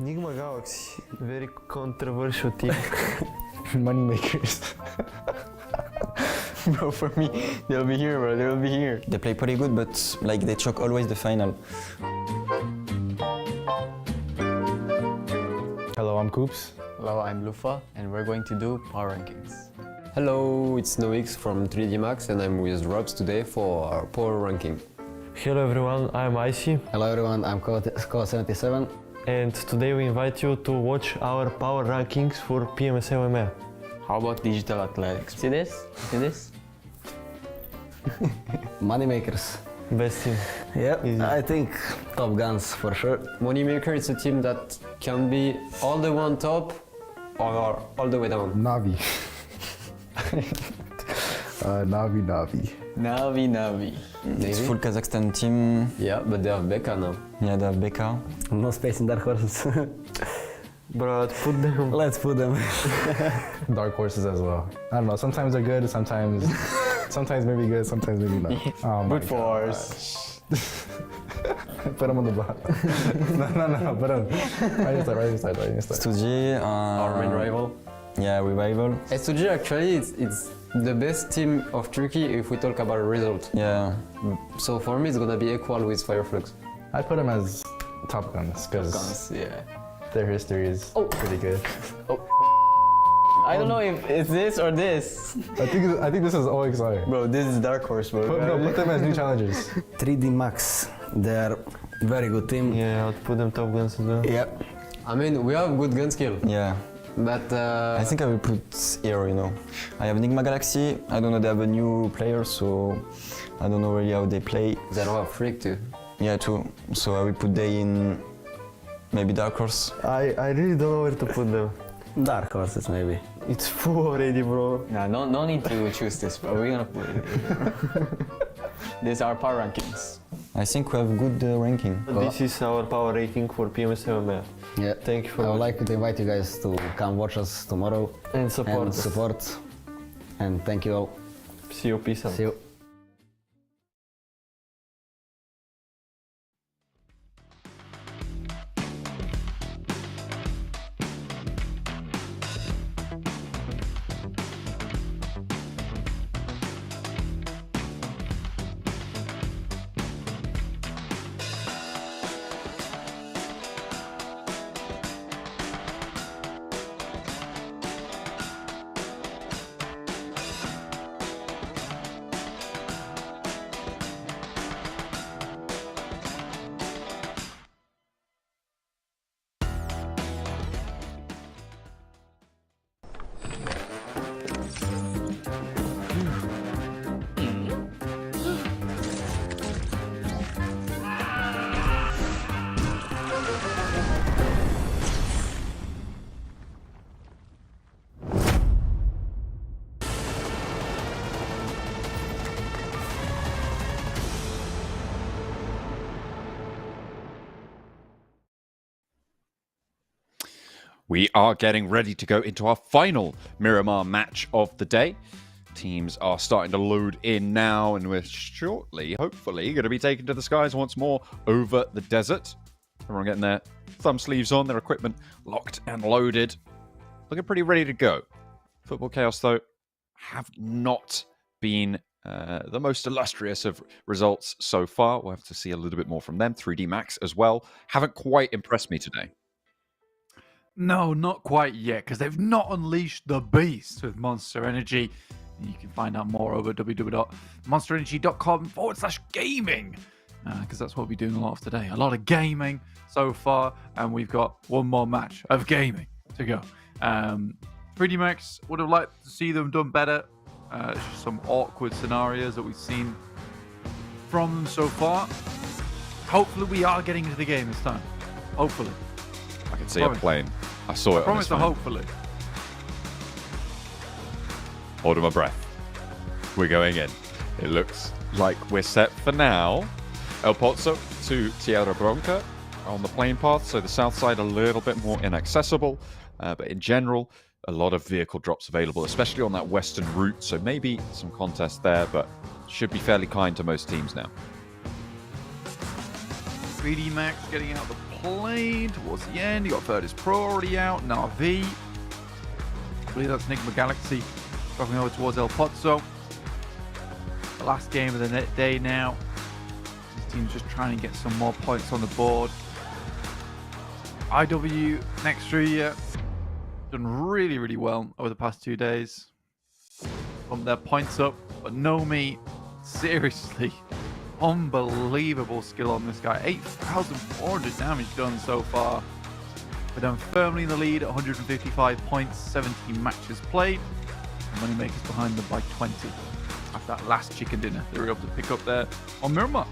NIGMA Galaxy, very controversial team. Moneymakers. Bro, for me, they'll be here, bro. They'll be here. They play pretty good, but like they choke always the final. Hello, I'm Coops. Hello, I'm Lufa, and we're going to do power rankings. Hello, it's NoX from 3D Max, and I'm with Robs today for our power ranking. Hello everyone, I'm Icy. Hello everyone, I'm KAOS77. And today we invite you to watch our power rankings for PMSL EMEA. How about digital athletics? See this? See this? Moneymakers. Best team. Yeah, I think Top Guns for sure. Moneymaker is a team that can be all the way on top or all the way down. Navi. Navi. Navi. It's full Kazakhstan team. Yeah, but they have Becca now. Yeah, they have Beka. No space in Dark Horses. But put them. Let's put them. Dark horses as well. I don't know, sometimes they're good, sometimes maybe good, sometimes maybe not. Oh my Good force. Put them on the bottom. No, put them right inside. Stuji. Our main rival. Yeah, Revival. S2G actually it's the best team of Turkey if we talk about result. Yeah. So for me it's gonna be equal with FLUX. I put them as Top Guns because Yeah. their history is pretty good. I don't know if it's this or this. I think this is OXR. Bro, this is Dark Horse, bro. Put them as new challengers. 3D Max, they're very good team. Yeah, I'd put them Top Guns as well. Yeah. I mean, we have good gun skill, Yeah. but I think I will put here, you know. I have NIGMA Galaxy. I don't know, they have a new player, so I don't know really how they play. they don't have Freak too. Yeah, too. So I will put they in maybe Dark Horse. I really don't know where to put them. Dark Horses maybe. It's full already, bro. Nah, no need to choose this, bro. We're gonna put it. These are power rankings. I think we have good ranking. This is our power ranking for PMSL EMEA. Yeah. Thank you for I would watching. like to invite you guys to come watch us tomorrow And support and us. support. And thank you all. See you, peace out. See you. We are getting ready to go into our final Miramar match of the day. Teams are starting to load in now, and we're shortly, hopefully, going to be taken to the skies once more over the desert. Everyone getting their thumb sleeves on, their equipment locked and loaded. Looking pretty ready to go. Football Chaos, though, have not been the most illustrious of results so far. We'll have to see a little bit more from them. 3D Max as well. Haven't quite impressed me today. No, not quite yet, because they've not unleashed the beast with Monster Energy. You can find out more over www.monsterenergy.com/gaming, because that's what we'll be doing a lot of today. A lot of gaming so far, and we've got one more match of gaming to go. 3D Max would have liked to see them done better. It's just some awkward scenarios that we've seen from them so far. Hopefully we are getting into the game this time. Hopefully. I can see a plane. I saw it. Promise to on this hopefully. Holding my breath. We're going in. It looks like we're set for now. El Pozo to Tierra Bronca on the plane path, so the south side a little bit more inaccessible, but in general, a lot of vehicle drops available, especially on that western route, so maybe some contest there, but should be fairly kind to most teams now. 3D Max getting out of the plane towards the end. You got Virtus Pro already out. Na'Vi. I believe that's NIGMA Galaxy dropping over towards El Pozzo. The last game of the day now. This team's just trying to get some more points on the board. IW next year done really, really well over the past 2 days. Pumped their points up, but Nomi, seriously, unbelievable skill on this guy. 8,400 damage done so far. With them firmly in the lead at 155 points, 17 matches played. Moneymakers behind them by 20. After that last chicken dinner, they were able to pick up there on Miramar.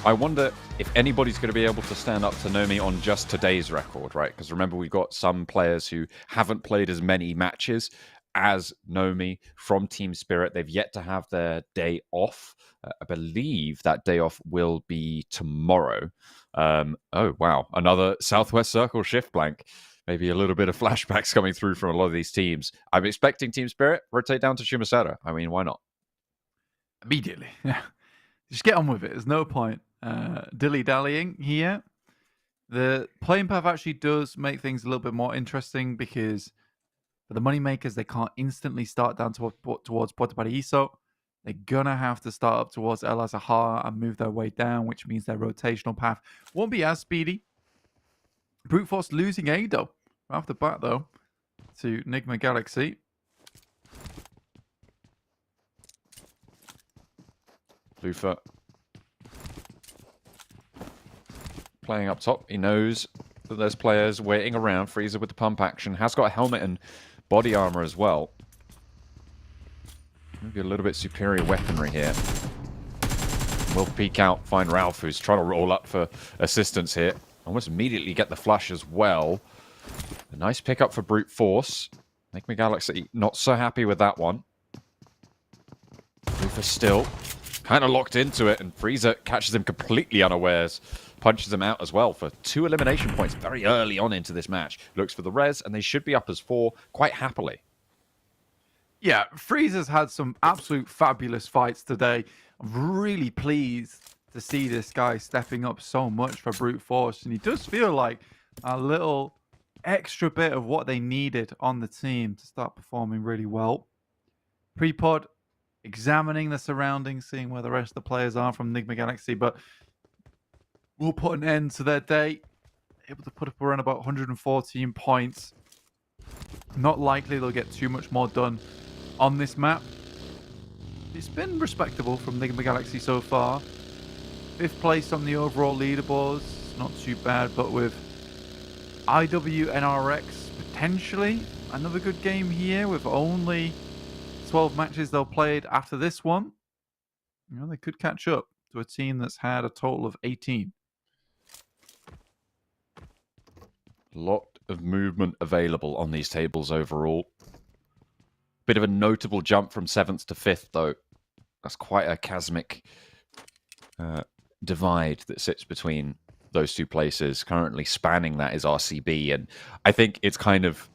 I wonder if anybody's going to be able to stand up to Nomi on just today's record, right? Because remember, we've got some players who haven't played as many matches as Nomi from Team Spirit. They've yet to have their day off. I believe that day off will be tomorrow. Oh, wow. Another Southwest Circle shift blank. Maybe a little bit of flashbacks coming through from a lot of these teams. I'm expecting Team Spirit rotate down to Shumasera. I mean, why not? Immediately. Yeah. Just get on with it. There's no point dilly-dallying here. The playing path actually does make things a little bit more interesting because for the Moneymakers, they can't instantly start down towards Puerto Paraíso. They're going to have to start up towards El Azahar and move their way down, which means their rotational path won't be as speedy. Brute Force losing Ado right off the bat, though, to NIGMA Galaxy. Lufa playing up top. He knows that there's players waiting around. Freezer with the pump action. Has got a helmet and body armor as well. Maybe a little bit superior weaponry here. We'll peek out, find Ralph, who's trying to roll up for assistance here. Almost immediately get the flush as well. A nice pickup for Brute Force. NIGMA Galaxy not so happy with that one. Lufa still kind of locked into it, and Freezer catches him completely unawares. Punches him out as well for 2 elimination points very early on into this match. Looks for the res, and they should be up as 4 quite happily. Yeah, Freezer's had some absolute fabulous fights today. I'm really pleased to see this guy stepping up so much for Brute Force, and he does feel like a little extra bit of what they needed on the team to start performing really well. Pre-pod examining the surroundings, seeing where the rest of the players are from NIGMA Galaxy, but we'll put an end to their day. Able to put up around about 114 points. Not likely they'll get too much more done on this map. It's been respectable from NIGMA Galaxy so far. 5th place on the overall leaderboards. Not too bad, but with IWNRX potentially another good game here with only 12 matches they'll played after this one. You know, they could catch up to a team that's had a total of 18. Lot of movement available on these tables overall. Bit of a notable jump from 7th to 5th, though. That's quite a chasmic divide that sits between those two places. Currently spanning that is RCB, and I think it's kind of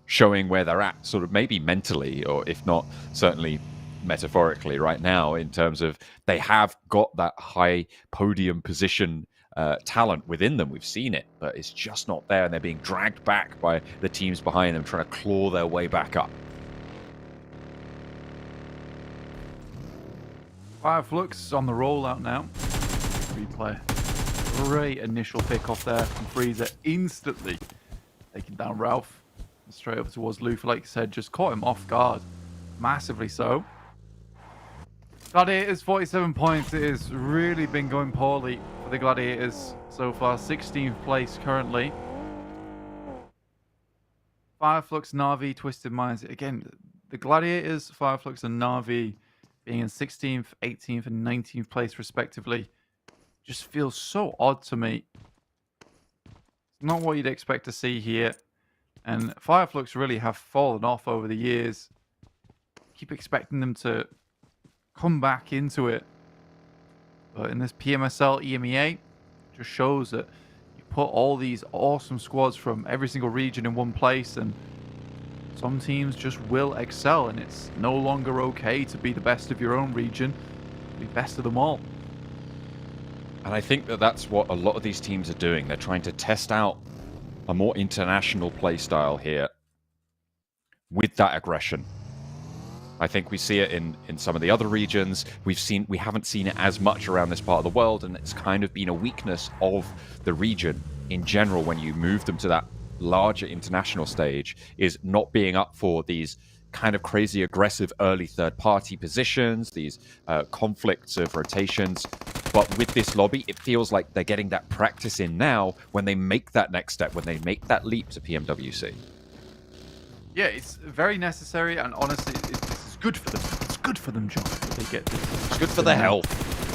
showing where they're at, sort of maybe mentally, or if not, certainly metaphorically right now, in terms of they have got that high podium position talent within them. We've seen it, but it's just not there, and they're being dragged back by the teams behind them, trying to claw their way back up. FLUX on the rollout now. Replay. Great initial pick off there from Freezer. Instantly taking down Ralph. Straight up towards Lufa, like you said, just caught him off guard. Massively so. Gladiators, 47 points. It has really been going poorly for the Gladiators so far. 16th place currently. FLUX, Na'Vi, Twisted Minds. Again, the Gladiators, FLUX, and Na'Vi being in 16th, 18th, and 19th place respectively just feels so odd to me. It's not what you'd expect to see here. And FLUX really have fallen off over the years. Keep expecting them to come back into it. But in this PMSL EMEA, just shows that you put all these awesome squads from every single region in one place, and some teams just will excel, and it's no longer okay to be the best of your own region. Be best of them all. And I think that that's what a lot of these teams are doing. They're trying to test out a more international play style here with that aggression. I think we see it in some of the other regions. We haven't seen it as much around this part of the world, and it's kind of been a weakness of the region in general when you move them to that larger international stage, is not being up for these kind of crazy aggressive early third-party positions, these conflicts of rotations. But with this lobby, it feels like they're getting that practice in now when they make that next step, when they make that leap to PMWC. Yeah, it's very necessary, and honestly, this is good for them. It's good for them, John, that they get this. It's good for their health.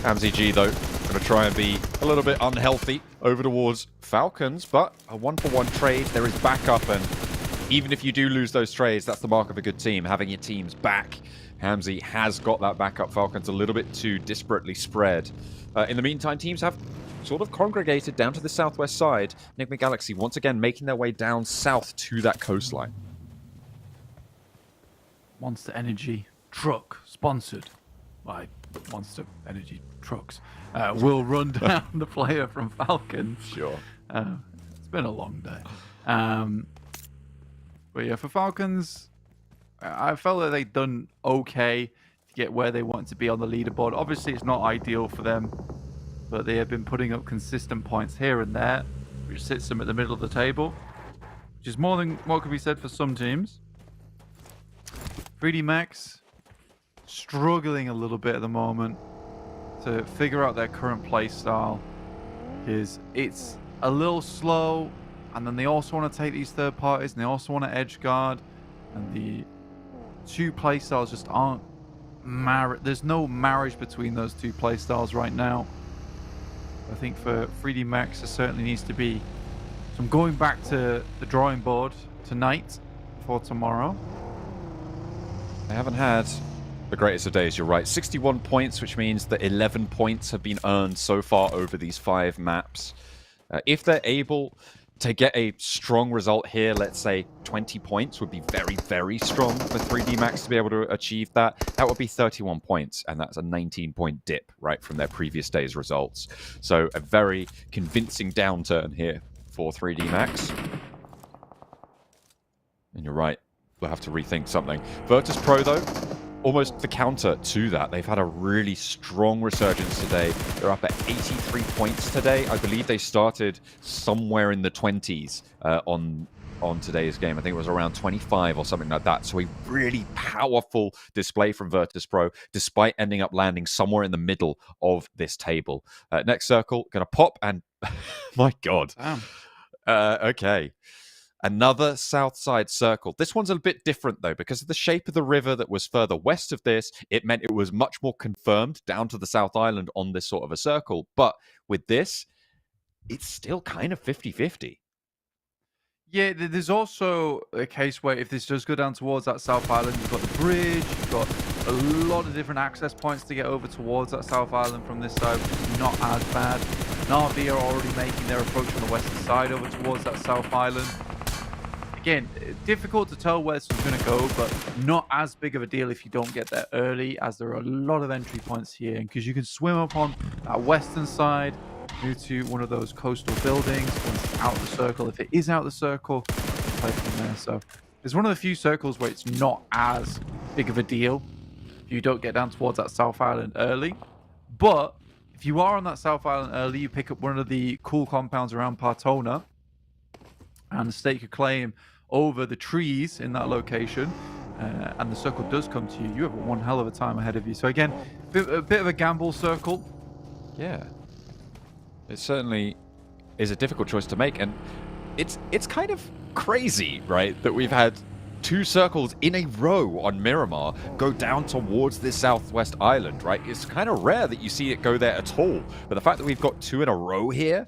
AMZG, though, going to try and be a little bit unhealthy over towards Falcons, but a one-for-one trade. There is backup, and even if you do lose those trades, that's the mark of a good team, having your teams back. Hamzy has got that backup. Falcons a little bit too disparately spread. In the meantime, teams have sort of congregated down to the southwest side. NIGMA Galaxy once again making their way down south to that coastline. Monster Energy truck, sponsored by Monster Energy trucks, will run down the player from Falcons. Sure. It's been a long day. But yeah, for Falcons, I felt that they'd done okay to get where they want to be on the leaderboard. Obviously, it's not ideal for them, but they have been putting up consistent points here and there, which sits them at the middle of the table, which is more than what could be said for some teams. 3D Max struggling a little bit at the moment to figure out their current play style, because it's a little slow, and then they also want to take these third parties, and they also want to edge guard, and the two play styles just aren't married. There's no marriage between those two play styles right now. I think for 3D Max, there certainly needs to be some going back to the drawing board tonight for tomorrow. They haven't had the greatest of days, you're right. 61 points, which means that 11 points have been earned so far over these 5 maps. If they're able to get a strong result here, let's say 20 points would be very, very strong for 3D Max to be able to achieve that. That would be 31 points, and that's a 19-point dip, right, from their previous day's results. So a very convincing downturn here for 3D Max. And you're right. We'll have to rethink something. Virtus Pro, though, almost the counter to that. They've had a really strong resurgence today. They're up at 83 points today. I believe they started somewhere in the 20s on today's game. I think it was around 25 or something like that. So a really powerful display from Virtus Pro, despite ending up landing somewhere in the middle of this table. Next circle, going to pop, and my God. Okay. Another south side circle. This one's a bit different, though, because of the shape of the river that was further west of this. It meant it was much more confirmed down to the South Island on this sort of a circle. But with this, it's still kind of 50-50. Yeah, there's also a case where if this does go down towards that South Island, you've got the bridge, you've got a lot of different access points to get over towards that South Island from this side, which is not as bad. Na'Vi are already making their approach on the western side over towards that South Island. Again, difficult to tell where this is going to go, but not as big of a deal if you don't get there early, as there are a lot of entry points here, because you can swim up on that western side, move to one of those coastal buildings once it's out of the circle. If it is out of the circle, play from there. So it's one of the few circles where it's not as big of a deal if you don't get down towards that South Island early. But if you are on that South Island early, you pick up one of the cool compounds around Partona and stake a claim over the trees in that location, and the circle does come to you, you have one hell of a time ahead of you. So again, a bit of a gamble circle. Yeah. It certainly is a difficult choice to make, and it's kind of crazy, right, that we've had 2 circles in a row on Miramar go down towards this southwest island, right? It's kind of rare that you see it go there at all, but the fact that we've got 2 in a row here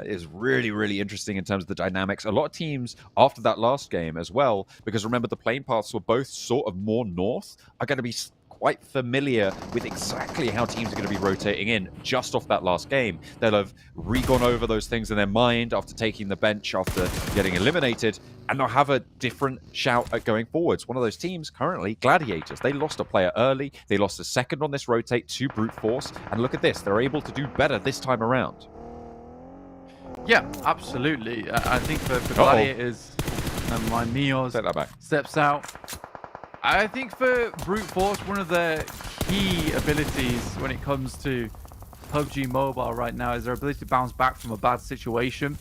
is really, really interesting in terms of the dynamics. A lot of teams after that last game as well, because remember the plane paths were both sort of more north, are going to be quite familiar with exactly how teams are going to be rotating in just off that last game. They'll have re-gone over those things in their mind after taking the bench, after getting eliminated, and they'll have a different shout at going forwards. One of those teams currently, Gladiators. They lost a player early. They lost a second on this rotate to Brute Force. And look at this. They're able to do better this time around. Yeah, absolutely. I think for Gladiators, never mind, Neos Set that back. Steps out. I think for Brute Force, one of their key abilities when it comes to PUBG Mobile right now is their ability to bounce back from a bad situation.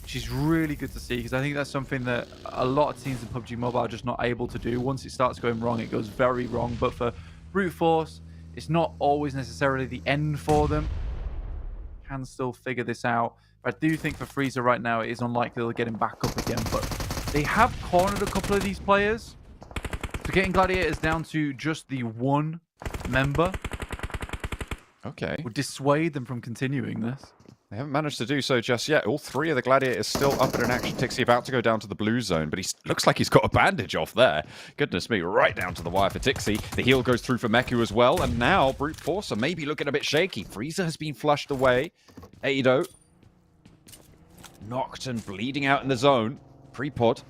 Which is really good to see, because I think that's something that a lot of teams in PUBG Mobile are just not able to do. Once it starts going wrong, it goes very wrong. But for Brute Force, it's not always necessarily the end for them. Can still figure this out. But I do think for Freezer right now, it is unlikely they'll get him back up again. But they have cornered a couple of these players. So getting Gladiators down to just the one member would dissuade them from continuing this. They haven't managed to do so just yet. All three of the Gladiators still up and in action. Tixie about to go down to the blue zone, but he looks like he's got a bandage off there. Goodness me, right down to the wire for Tixie. The heal goes through for Meku as well, and now Brute Force are maybe looking a bit shaky. Freezer has been flushed away. Ado knocked and bleeding out in the zone. Pre-pod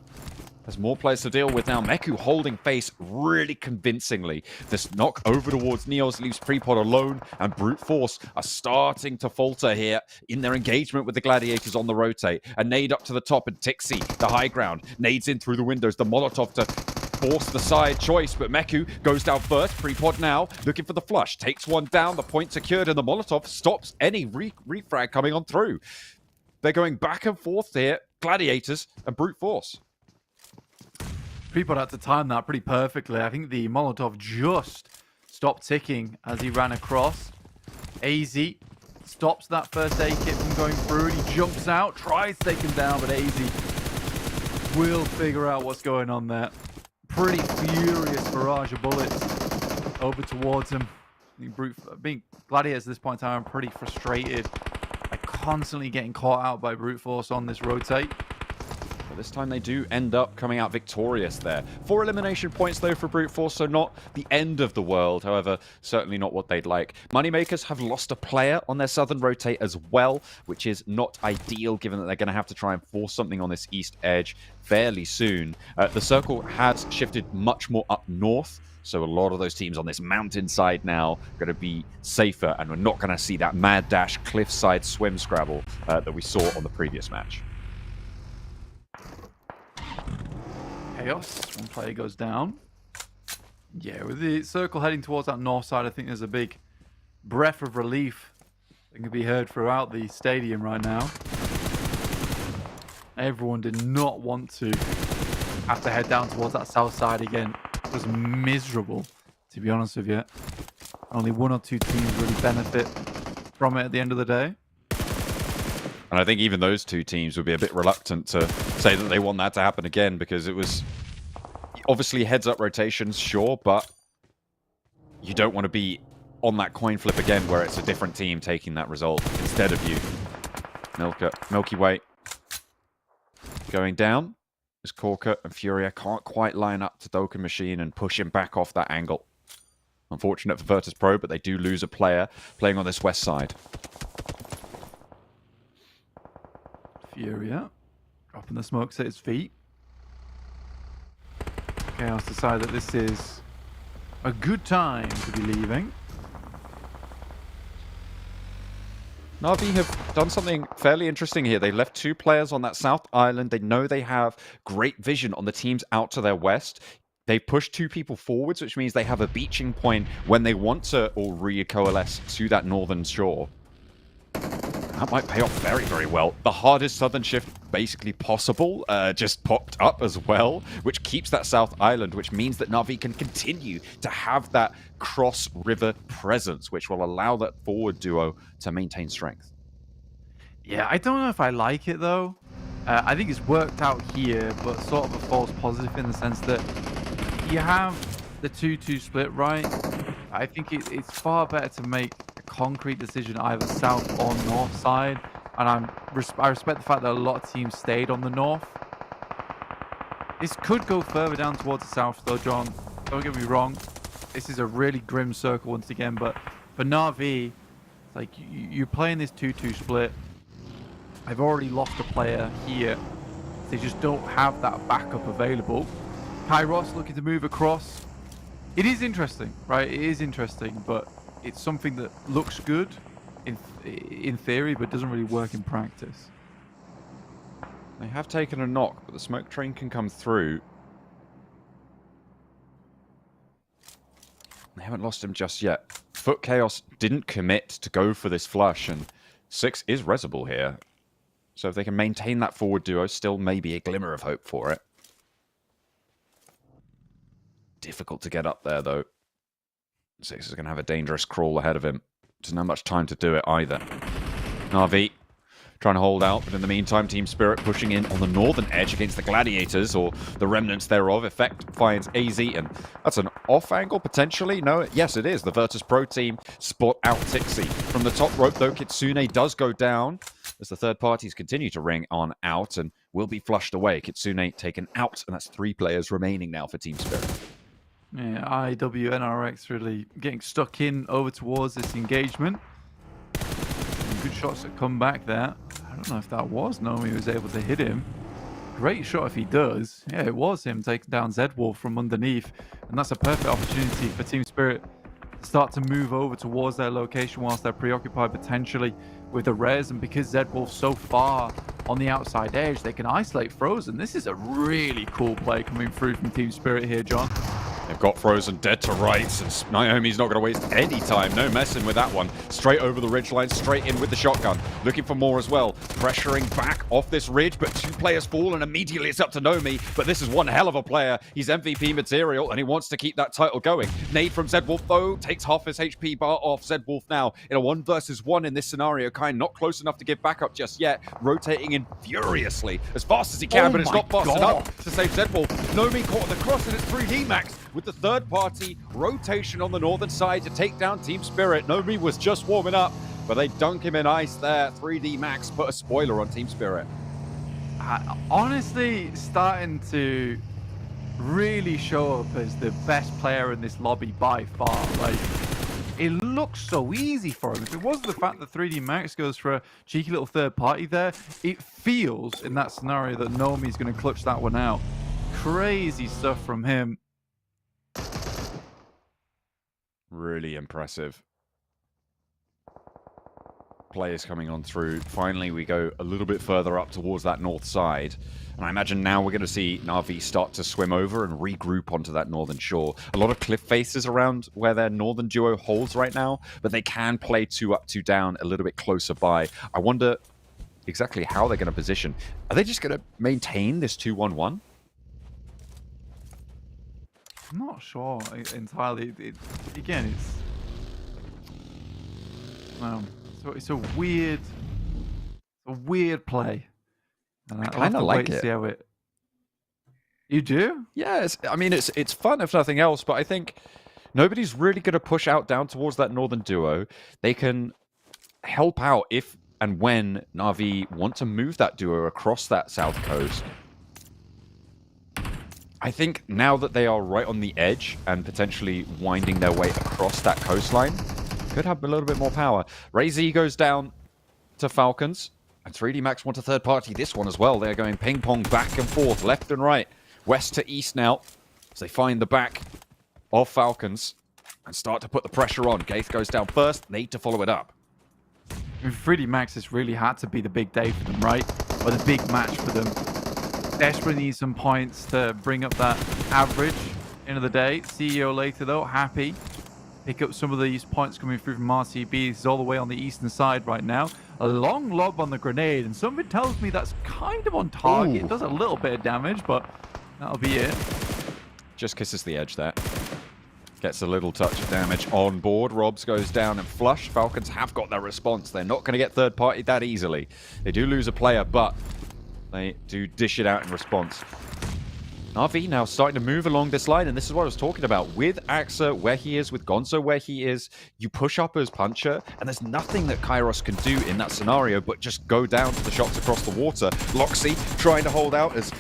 has more players to deal with now. Meku holding face really convincingly. This knock over towards Neos leaves Pre-pod alone, and Brute Force are starting to falter here in their engagement with the Gladiators on the rotate. A nade up to the top, and Tixie, the high ground, nades in through the windows. The Molotov to force the side choice, but Meku goes down first. Pre-pod now looking for the flush. Takes one down, the point secured, and the Molotov stops any refrag coming on through. They're going back and forth here, Gladiators and Brute Force. Pre-pod had to time that pretty perfectly. I think the Molotov just stopped ticking as he ran across. AZ stops that first aid kit from going through, and he jumps out, tries to take him down, but AZ will figure out what's going on there. Pretty furious barrage of bullets over towards him. Being Gladiators at this point in time, I'm pretty frustrated. Like constantly getting caught out by Brute Force on this rotate. But this time they do end up coming out victorious there. 4 elimination points though for Brute Force, so not the end of the world. However, certainly not what they'd like. Moneymakers have lost a player on their southern rotate as well, which is not ideal given that they're going to have to try and force something on this east edge fairly soon. The circle has shifted much more up north. So a lot of those teams on this mountainside now are going to be safer, and we're not going to see that mad dash cliffside swim scrabble that we saw on the previous match. KAOS, one player goes down. Yeah, with the circle heading towards that north side, I think there's a big breath of relief that can be heard throughout the stadium right now. Everyone did not want to have to head down towards that south side again. It was miserable, to be honest with you. Only 1 or 2 teams really benefit from it at the end of the day. And I think even those 2 teams would be a bit reluctant to say that they want that to happen again, because it was obviously heads-up rotations, sure, but you don't want to be on that coin flip again where it's a different team taking that result instead of you. Milky Way going down. As Corker and Furia can't quite line up to Dokkan Machine and push him back off that angle. Unfortunate for Virtus Pro, but they do lose a player playing on this west side. Furia dropping the smokes at his feet. KAOS decide that this is a good time to be leaving. Na'Vi have done something fairly interesting here. They left 2 players on that south island. They know they have great vision on the teams out to their west. They pushed 2 people forwards, which means they have a beaching point when they want to all recoalesce to that northern shore. That might pay off very, very well. The hardest southern shift basically possible just popped up as well, which keeps that South Island, which means that Na'Vi can continue to have that cross-river presence, which will allow that forward duo to maintain strength. Yeah, I don't know if I like it, though. I think it's worked out here, but sort of a false positive in the sense that you have the 2-2 split, right? I think it's far better to make a concrete decision either south or north side. And I respect the fact that a lot of teams stayed on the north. This could go further down towards the south, though, John. don't get me wrong. This is a really grim circle once again, but for Na'Vi, it's like you're playing this 2-2 split. I've already lost a player here. They just don't have that backup available. KAOS looking to move across. It is interesting, right? It is interesting, but it's something that looks good in theory, but doesn't really work in practice. They have taken a knock, but the smoke train can come through. They haven't lost him just yet. Foot KAOS didn't commit to go for this flush, and 6 is resable here. So if they can maintain that forward duo, still maybe a glimmer of hope for it. Difficult to get up there, though. 6 is going to have a dangerous crawl ahead of him. Doesn't have much time to do it either. Na'Vi trying to hold out, but in the meantime, Team Spirit pushing in on the northern edge against the Gladiators, or the remnants thereof. Effect finds AZ, and that's an off angle, potentially? No, yes, it is. The Virtus Pro team spot out Tixi. From the top rope, though, Kitsune does go down, as the third parties continue to ring on out, and will be flushed away. Kitsune taken out, and that's 3 players remaining now for Team Spirit. Yeah, IWNRX really getting stuck in over towards this engagement. Some good shots that come back there. I don't know if that was Nomi who was able to hit him. Great shot if he does. Yeah, it was him taking down Zedwolf from underneath. And that's a perfect opportunity for Team Spirit to start to move over towards their location whilst they're preoccupied potentially with the res. And because Zedwolf's so far on the outside edge, they can isolate Frozen. This is a really cool play coming through from Team Spirit here, John. They've got Frozen dead to rights, and Naomi's not going to waste any time. No messing with that one. Straight over the ridgeline, straight in with the shotgun. Looking for more as well. Pressuring back off this ridge, but 2 players fall, and immediately it's up to Naomi. But this is one hell of a player. He's MVP material, and he wants to keep that title going. Nade from Zedwolf, though, takes half his HP bar off. Zedwolf now in a 1 versus 1 in this scenario. Kind not close enough to give backup just yet. Rotating in furiously as fast as he can, but it's not fast enough to save Zedwolf. Naomi caught on the cross, and it's 3D Max with the third party rotation on the northern side to take down Team Spirit. Nomi was just warming up, but they dunk him in ice there. 3D Max put a spoiler on Team Spirit. Honestly, starting to really show up as the best player in this lobby by far. Like, it looks so easy for him. If it wasn't the fact that 3D Max goes for a cheeky little third party there, it feels in that scenario that Nomi's going to clutch that one out. Crazy stuff from him. Really impressive. Players coming on through. Finally, we go a little bit further up towards that north side. And I imagine now we're going to see Na'Vi start to swim over and regroup onto that northern shore. A lot of cliff faces around where their northern duo holds right now, but they can play 2 up, 2 down a little bit closer by. I wonder exactly how they're going to position. Are they just going to maintain this 2-1-1? I'm not sure entirely. Again, it's a weird play. And I kind of like it. See how it. You do? Yeah, I mean, it's fun if nothing else, but I think nobody's really going to push out down towards that northern duo. They can help out if and when Na'Vi want to move that duo across that south coast. I think now that they are right on the edge and potentially winding their way across that coastline, could have a little bit more power. Ray-Z goes down to Falcons, and 3D Max want a third party this one as well. They're going ping pong back and forth, left and right, west to east now, as they find the back of Falcons and start to put the pressure on. Gaith goes down first, need to follow it up. 3D Max has really had to be the big day for them, right? Or the big match for them. Desperately need some points to bring up that average end of the day. CEO later though, happy. Pick up some of these points coming through from RCB. This is all the way on the eastern side right now. A long lob on the grenade, and something tells me that's kind of on target. It does a little bit of damage, but that'll be it. Just kisses the edge there. Gets a little touch of damage on board. Robs goes down and flush. Falcons have got their response. They're not going to get third party that easily. They do lose a player, but they do dish it out in response. Na'Vi now starting to move along this line, and this is what I was talking about. With Axa where he is, with Gonzo where he is, you push up as puncher, and there's nothing that KAOS can do in that scenario but just go down to the shots across the water. Loxy trying to hold out as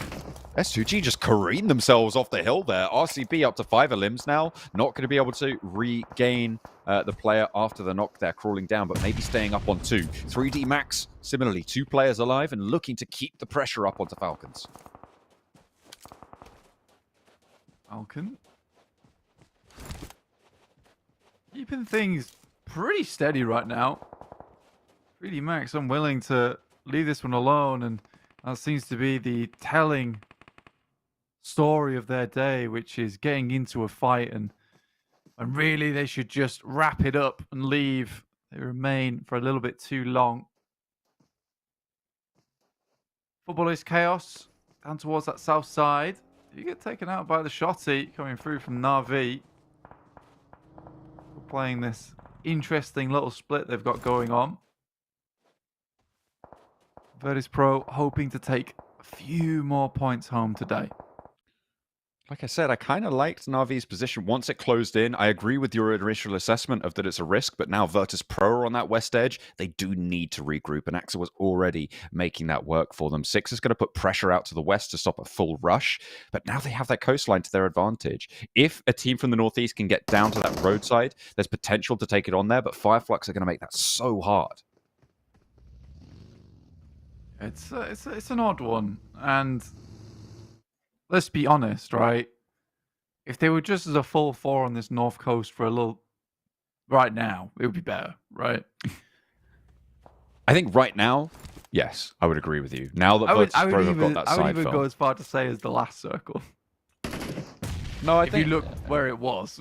S2G just careened themselves off the hill there. RCB up to 5 limbs now. Not going to be able to regain the player after the knock there, crawling down, but maybe staying up on 2. 3D Max, similarly, 2 players alive and looking to keep the pressure up onto Falcons. Falcon. Keeping things pretty steady right now. 3D Max unwilling to leave this one alone, and that seems to be the telling story of their day, which is getting into a fight, and really they should just wrap it up and leave. They remain for a little bit too long. Footballist KAOS down towards that south side. You get taken out by the shotty coming through from Na'Vi. Playing this interesting little split they've got going on. Virtus.pro hoping to take a few more points home today. Like I said, I kind of liked Na'Vi's position once it closed in. I agree with your initial assessment of that it's a risk, but now Virtus.pro are on that west edge. They do need to regroup, and Axa was already making that work for them. Six is going to put pressure out to the west to stop a full rush, but now they have that coastline to their advantage. If a team from the northeast can get down to that roadside, there's potential to take it on there, but FLUX are going to make that so hard. It's an odd one, and let's be honest, right? If they were just as a full 4 on this north coast for a little, right now, it would be better, right? I think right now, yes, I would agree with you. Now that Virtus.pro have got that side I would even film. go as far to say as the last circle. No, I if think you look where it was.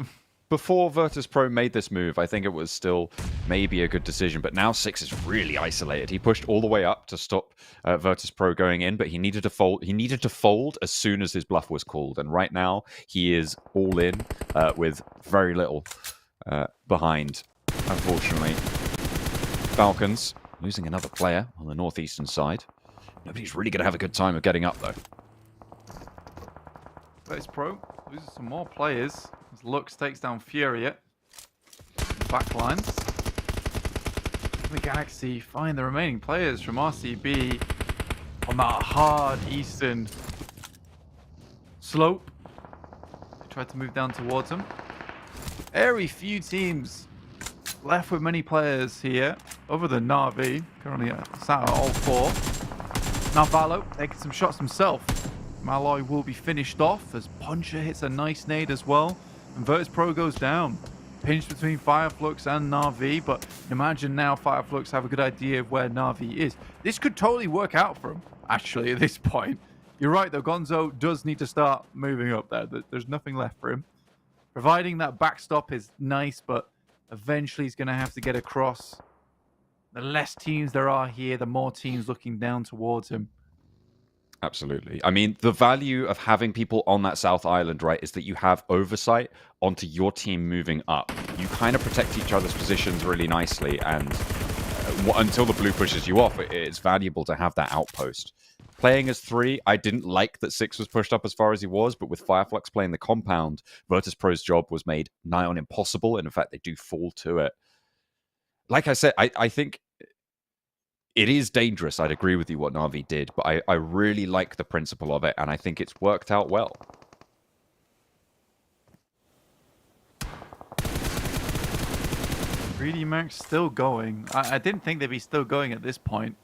Before Virtus.pro made this move, I think it was still maybe a good decision, but now Six is really isolated. He pushed all the way up to stop Virtus.pro going in, but he needed to fold. He needed to fold as soon as his bluff was called, and right now he is all in with very little behind. Unfortunately, Falcons losing another player on the northeastern side. Nobody's really going to have a good time of getting up though. Virtus.pro loses some more players as Lux takes down Furia. Backlines. The Galaxy find the remaining players from RCB on that hard eastern slope. They tried to move down towards them. Very few teams left with many players here, other than Na'Vi, currently sat at all 4. Now Valo taking some shots himself. Malloy will be finished off as Puncher hits a nice nade as well, and Virtus.pro goes down. Pinched between FLUX and Na'Vi, but imagine now FLUX have a good idea of where Na'Vi is. This could totally work out for him, actually, at this point. You're right, though. Gonzo does need to start moving up there. There's nothing left for him. Providing that backstop is nice, but eventually he's going to have to get across. The less teams there are here, the more teams looking down towards him. Absolutely. I mean, the value of having people on that South Island, right, is that you have oversight onto your team moving up. You kind of protect each other's positions really nicely, and until the blue pushes you off, it's valuable to have that outpost. Playing as 3, I didn't like that 6 was pushed up as far as he was, but with FLUX playing the compound, Virtus.pro's job was made nigh on impossible, and in fact, they do fall to it. Like I said, I think it is dangerous. I'd agree with you what Na'Vi did, but I really like the principle of it, and I think it's worked out well. Greedy Max still going. I didn't think they'd be still going at this point.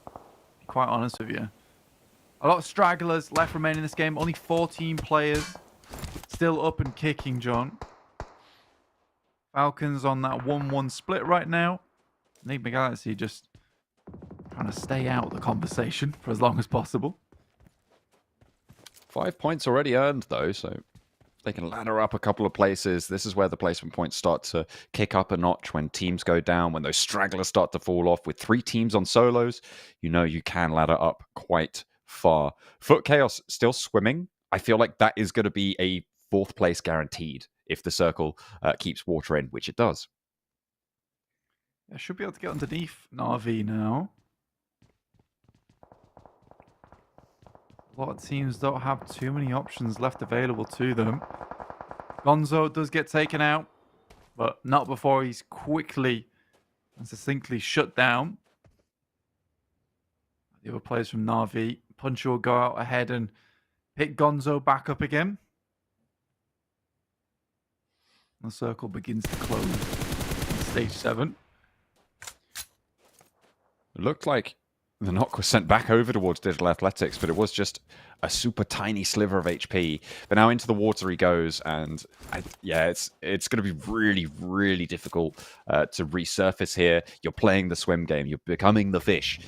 To be quite honest with you. A lot of stragglers left remaining in this game. Only 14 players still up and kicking, John. Falcons on that 1-1 split right now. NIGMA Galaxy just trying to stay out of the conversation for as long as possible. 5 points already earned, though, so they can ladder up a couple of places. This is where the placement points start to kick up a notch when teams go down, when those stragglers start to fall off. With 3 teams on solos, you know you can ladder up quite far. Foot Chaos still swimming. I feel like that is going to be a 4th place guaranteed if the circle keeps water in, which it does. I should be able to get underneath Na'Vi now. A lot of teams don't have too many options left available to them. Gonzo does get taken out, but not before he's quickly and succinctly shut down. The other players from Na'Vi. Puncher will go out ahead and Pick Gonzo back up again. The circle begins to close in stage 7. It looked like the knock was sent back over towards Digital Athletics, but it was just a super tiny sliver of HP. But now into the water he goes, and yeah, it's going to be really, really difficult to resurface here. You're playing the swim game. You're becoming the fish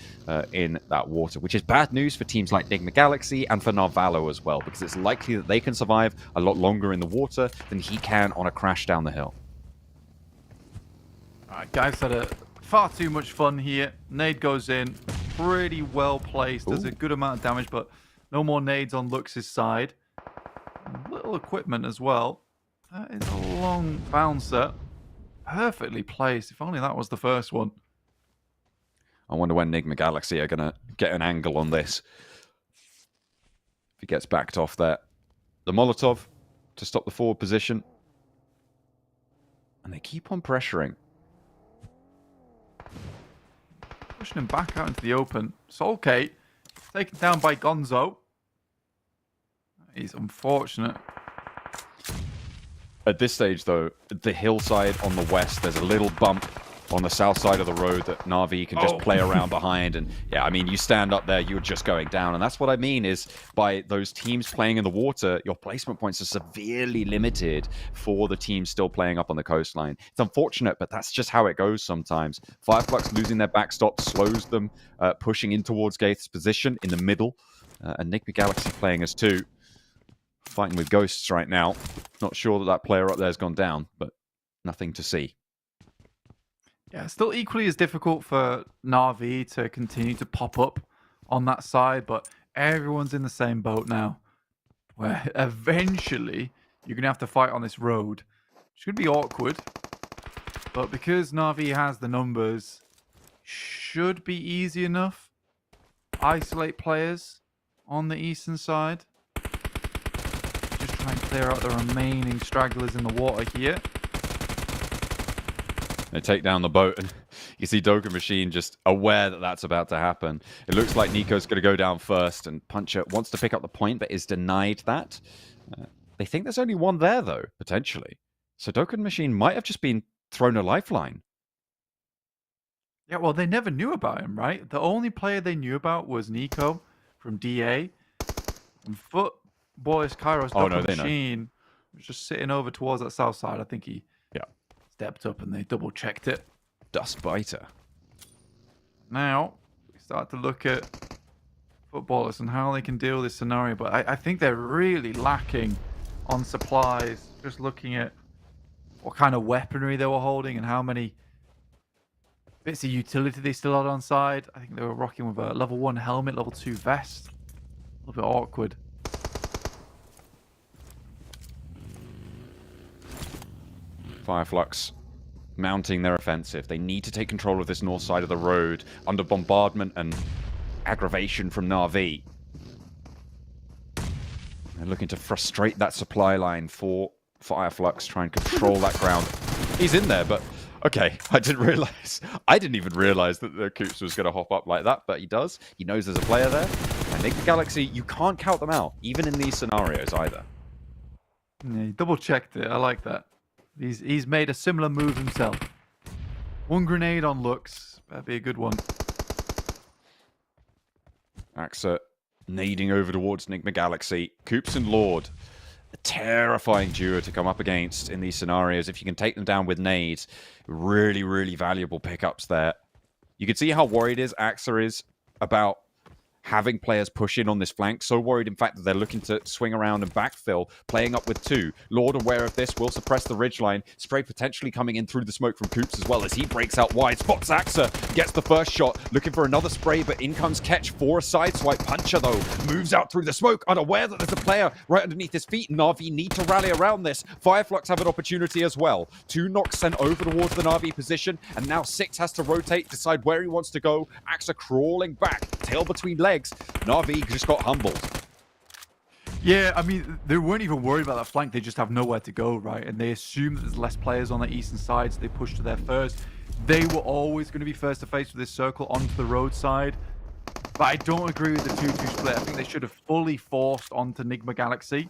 in that water, which is bad news for teams like NIGMA Galaxy and for Narvalo as well, because it's likely that they can survive a lot longer in the water than he can on a crash down the hill. All right, guys had far too much fun here. Nade goes in, pretty well placed, does a good amount of damage, but no more nades on Lux's side. Little equipment as well. That is a long bouncer. Perfectly placed. If only that was the first one. I wonder when NIGMA Galaxy are going to get an angle on this. If he gets backed off there. The Molotov to stop the forward position. And they keep on pressuring. Pushing him back out into the open. Soulcate taken down by Gonzo. He's unfortunate. At this stage, though, the hillside on the west, there's a little bump on the south side of the road that Na'Vi can just play around behind. And yeah, I mean, you stand up there, you're just going down. And that's what I mean is by those teams playing in the water, your placement points are severely limited for the teams still playing up on the coastline. It's unfortunate, but that's just how it goes sometimes. FLUX losing their backstop slows them pushing in towards Gaith's position in the middle. And NIGMA Galaxy playing as 2. Fighting with ghosts right now. Not sure that that player up there has gone down, but nothing to see. Yeah, still equally as difficult for Na'Vi to continue to pop up on that side, but everyone's in the same boat now, where eventually you're going to have to fight on this road. It's going to be awkward, but because Na'Vi has the numbers, should be easy enough. Isolate players on the eastern side. Just try and clear out the remaining stragglers in the water here. They take down the boat, and you see Dokkan Machine just aware that that's about to happen. It looks like Nico's going to go down first, and Puncher wants to pick up the point, but is denied that. They think there's only one there, though, potentially. So Dokkan Machine might have just been thrown a lifeline. Yeah, well, they never knew about him, right? The only player they knew about was Nico from DA. And Foot, Boris, Kairos, Dokkan Machine was just sitting over towards that south side. I think he stepped up and they double checked it. Dust biter. Now we start to look at footballers and how they can deal with this scenario, but I think they're really lacking on supplies. Just looking at what kind of weaponry they were holding and how many bits of utility they still had on side. I think they were rocking with a level 1 helmet, level 2 vest. A little bit awkward. FLUX mounting their offensive. They need to take control of this north side of the road under bombardment and aggravation from Na'Vi. They're looking to frustrate that supply line for FLUX, try and control that ground. He's in there, but okay, I didn't even realize that the Koops was going to hop up like that, but he does. He knows there's a player there. I think the Galaxy, you can't count them out, even in these scenarios either. Yeah, he double checked it. I like that. He's made a similar move himself. One grenade on Lux. That'd be a good one. Axa nading over towards NIGMA Galaxy. Koops and Lord. A terrifying duo to come up against in these scenarios. If you can take them down with nades. Really, really valuable pickups there. You can see how worried Axa is about having players push in on this flank. So worried, in fact, that they're looking to swing around and backfill, playing up with 2. Lord, aware of this, will suppress the ridgeline. Spray potentially coming in through the smoke from Koops as well as he breaks out wide. Spots Axa, gets the first shot, looking for another spray, but in comes Ketch for a sideswipe. Puncher, though, moves out through the smoke, unaware that there's a player right underneath his feet. Na'Vi need to rally around this. FLUX have an opportunity as well. 2 knocks sent over towards the Na'Vi position, and now 6 has to rotate, decide where he wants to go. Axa crawling back, tail between legs. Na'Vi just got humbled. Yeah, I mean, they weren't even worried about that flank. They just have nowhere to go, right? And they assume that there's less players on the eastern side, so they push to there first. They were always going to be first to face with this circle onto the roadside. but I don't agree with the 2-2 split. I think they should have fully forced onto NIGMA Galaxy.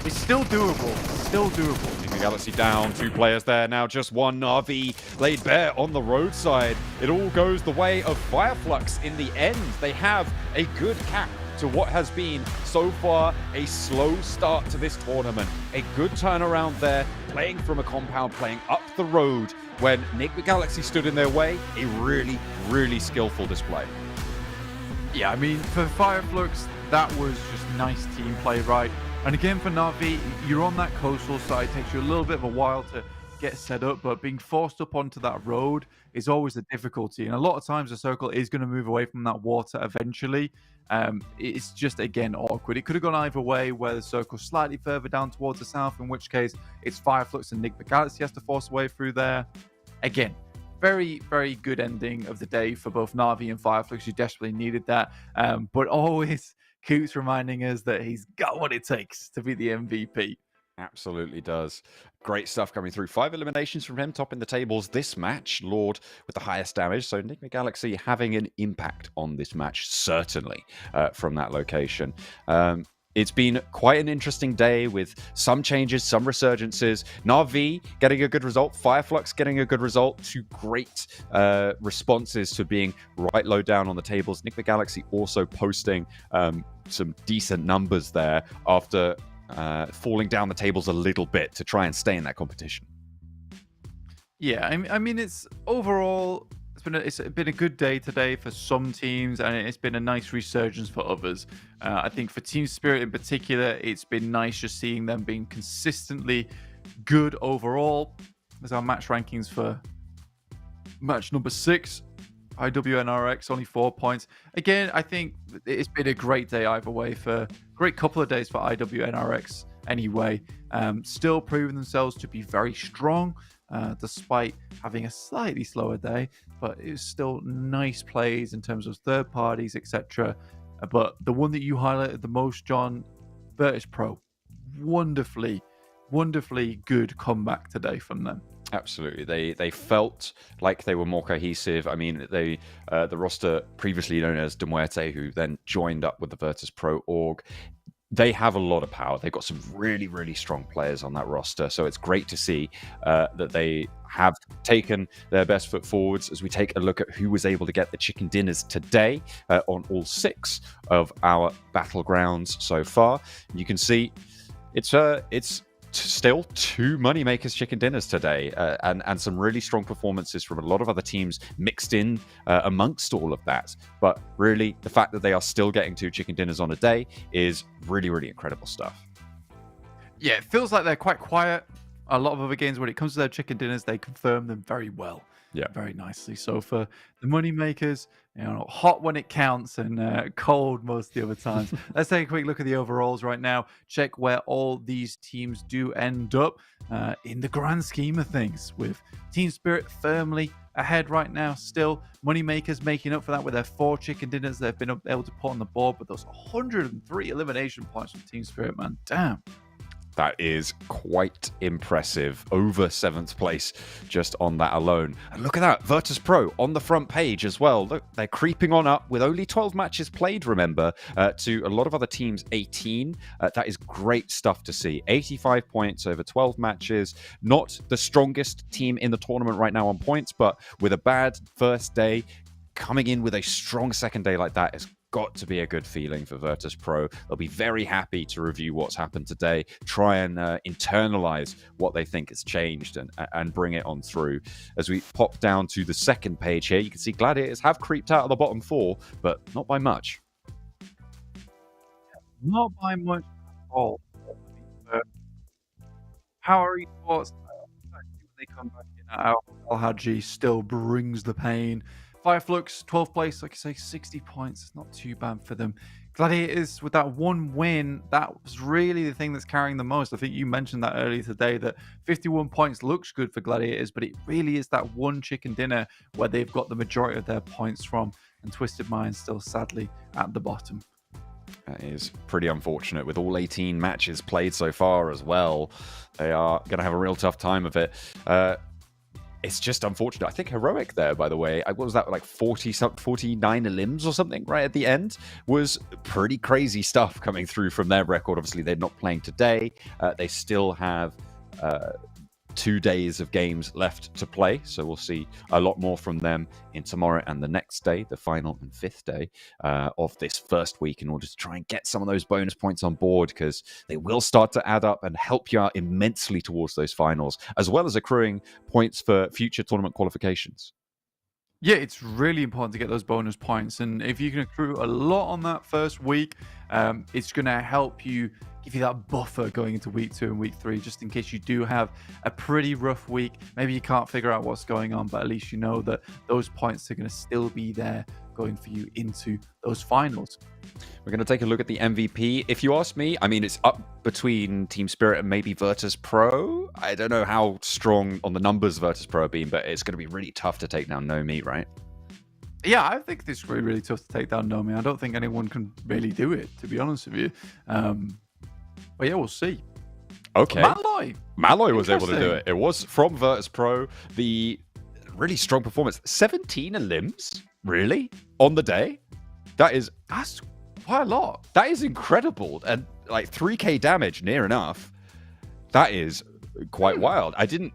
It's still doable. Still doable. NIGMA Galaxy down, 2 players there now, just one Na'Vi laid bare on the roadside. It all goes the way of FLUX in the end. They have a good cap to what has been so far a slow start to this tournament. A good turnaround there, playing from a compound, playing up the road when NIGMA Galaxy stood in their way. A really, really skillful display. Yeah, I mean, for FLUX, that was just nice team play, right? And again, for Na'Vi, you're on that coastal side. It takes you a little bit of a while to get set up, but being forced up onto that road is always a difficulty. And a lot of times the circle is going to move away from that water eventually. It's just, again, awkward. It could have gone either way, where the circle's slightly further down towards the south, in which case it's FLUX and NIGMA Galaxy has to force a way through there. Again, very, very good ending of the day for both Na'Vi and FLUX. You desperately needed that. But always keeps reminding us that he's got what it takes to be the MVP. Absolutely does. Great stuff coming through. 5 eliminations from him, topping the tables this match. Lord with the highest damage. So NIGMA Galaxy having an impact on this match, certainly, from that location. It's been quite an interesting day with some changes, some resurgences. Na'Vi getting a good result. FLUX getting a good result. 2 great responses to being right low down on the tables. NIGMA Galaxy also posting some decent numbers there after falling down the tables a little bit to try and stay in that competition. Yeah, I mean, it's overall, it's been a good day today for some teams, and it's been a nice resurgence for others. I think for Team Spirit in particular, it's been nice just seeing them being consistently good overall. There's our match rankings for match number 6. IWNRX, only 4 points. Again, I think it's been a great day either way, for a great couple of days for IWNRX anyway. Still proving themselves to be very strong, despite having a slightly slower day, but it was still nice plays in terms of third parties, etc. But the one that you highlighted the most, John, Virtus Pro, wonderfully good comeback today from them. Absolutely. They felt like they were more cohesive. I mean, the roster previously known as De Muerte, who then joined up with the Virtus Pro org, they have a lot of power. They've got some really, really strong players on that roster. So it's great to see that they have taken their best foot forwards as we take a look at who was able to get the chicken dinners today on all 6 of our battlegrounds so far. You can see it's still 2 Moneymakers chicken dinners today, and some really strong performances from a lot of other teams mixed in amongst all of that. But really, the fact that they are still getting 2 chicken dinners on a day is really, really incredible stuff. Yeah, it feels like they're quite quiet. A lot of other games, when it comes to their chicken dinners, they confirm them very well. Yeah, very nicely. So for the Moneymakers, hot when it counts and cold most of the other times. Let's take a quick look at the overalls right now. Check where all these teams do end up in the grand scheme of things, with Team Spirit firmly ahead right now still. Moneymakers making up for that with their 4 chicken dinners they've been able to put on the board, but those 103 elimination points from Team Spirit, man. Damn. That is quite impressive. Over 7th place just on that alone. And look at that, Virtus Pro on the front page as well. Look, they're creeping on up with only 12 matches played, remember, to a lot of other teams' 18. That is great stuff to see. 85 points over 12 matches. Not the strongest team in the tournament right now on points, but with a bad first day, coming in with a strong second day like that is got to be a good feeling for Virtus Pro. They'll be very happy to review what's happened today, try and internalize what they think has changed and bring it on through. As we pop down to the second page here, you can see Gladiators have creeped out of the bottom 4, but not by much. Not by much at all. Power Esports, they come back in. Al-Haji still brings the pain. FLUX, 12th place, like I say, 60 points. It's not too bad for them. Gladiators, with that 1 win, that was really the thing that's carrying the most. I think you mentioned that earlier today, that 51 points looks good for Gladiators, but it really is that 1 chicken dinner where they've got the majority of their points from, and Twisted Minds still sadly at the bottom. That is pretty unfortunate with all 18 matches played so far as well. They are going to have a real tough time of it. it's just unfortunate. I think Heroic there, by the way, what was that, like 49 limbs or something right at the end? Was pretty crazy stuff coming through from their record. Obviously, they're not playing today. They still have 2 days of games left to play, so we'll see a lot more from them in tomorrow and the next day, the final and 5th day of this first week, in order to try and get some of those bonus points on board, because they will start to add up and help you out immensely towards those finals, as well as accruing points for future tournament qualifications. Yeah, it's really important to get those bonus points, and if you can accrue a lot on that first week, it's going to help you, give you that buffer going into week 2 and week 3, just in case you do have a pretty rough week. Maybe you can't figure out what's going on, but at least you know that those points are going to still be there going for you into those finals. We're going to take a look at the MVP. If you ask me, I mean, it's up between Team Spirit and maybe Virtus Pro. I don't know how strong on the numbers Virtus Pro have been, but it's going to be really tough to take down Nomi, right? Yeah, I think this is really, really tough to take down Nomi. I don't think anyone can really do it, to be honest with you. But yeah, we'll see. Okay. Malloy was able to do it. It was from Virtus Pro. The really strong performance. 17 limbs? Really? On the day? That's quite a lot. That is incredible. And like 3k damage, near enough. That is quite wild. I didn't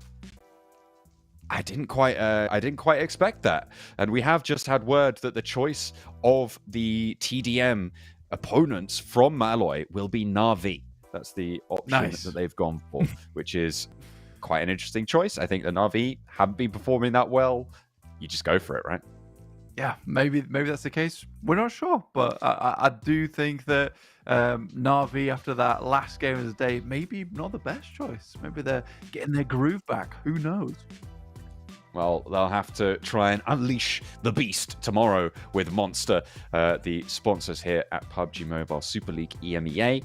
quite expect that. And we have just had word that the choice of the TDM opponents from Malloy will be Na'Vi. That's the option that they've gone for, which is quite an interesting choice. I think the Na'Vi haven't been performing that well. You just go for it, right? Yeah, maybe that's the case. We're not sure, but I do think that Na'Vi, after that last game of the day, maybe not the best choice. Maybe they're getting their groove back. Who knows? Well, they'll have to try and unleash the beast tomorrow with Monster, the sponsors here at PUBG Mobile Super League EMEA.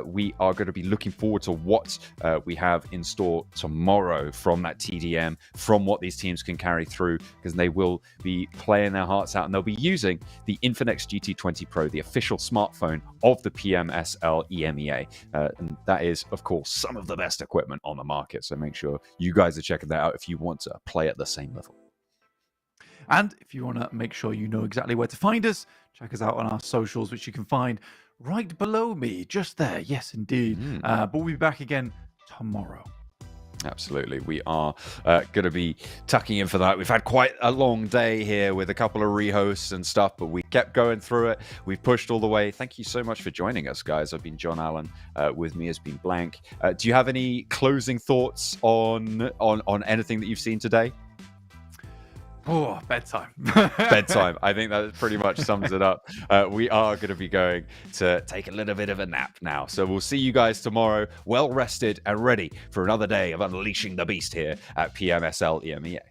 We are going to be looking forward to what we have in store tomorrow from that TDM, from what these teams can carry through, because they will be playing their hearts out, and they'll be using the INFINIX GT20 Pro, the official smartphone of the PMSL EMEA. And that is, of course, some of the best equipment on the market. So make sure you guys are checking that out if you want to play at the same level. And if you want to make sure you know exactly where to find us, check us out on our socials, which you can find right below me, just there. Yes, indeed. But we'll be back again tomorrow. Absolutely. We are going to be tucking in for that. We've had quite a long day here with a couple of rehosts and stuff, but we kept going through it. We've pushed all the way. Thank you so much for joining us, guys. I've been John Allen. With me has been Blank. Do you have any closing thoughts on anything that you've seen today? Oh, bedtime. Bedtime. I think that pretty much sums it up. We are going to be going to take a little bit of a nap now. So we'll see you guys tomorrow, well rested and ready for another day of unleashing the beast here at PMSL EMEA.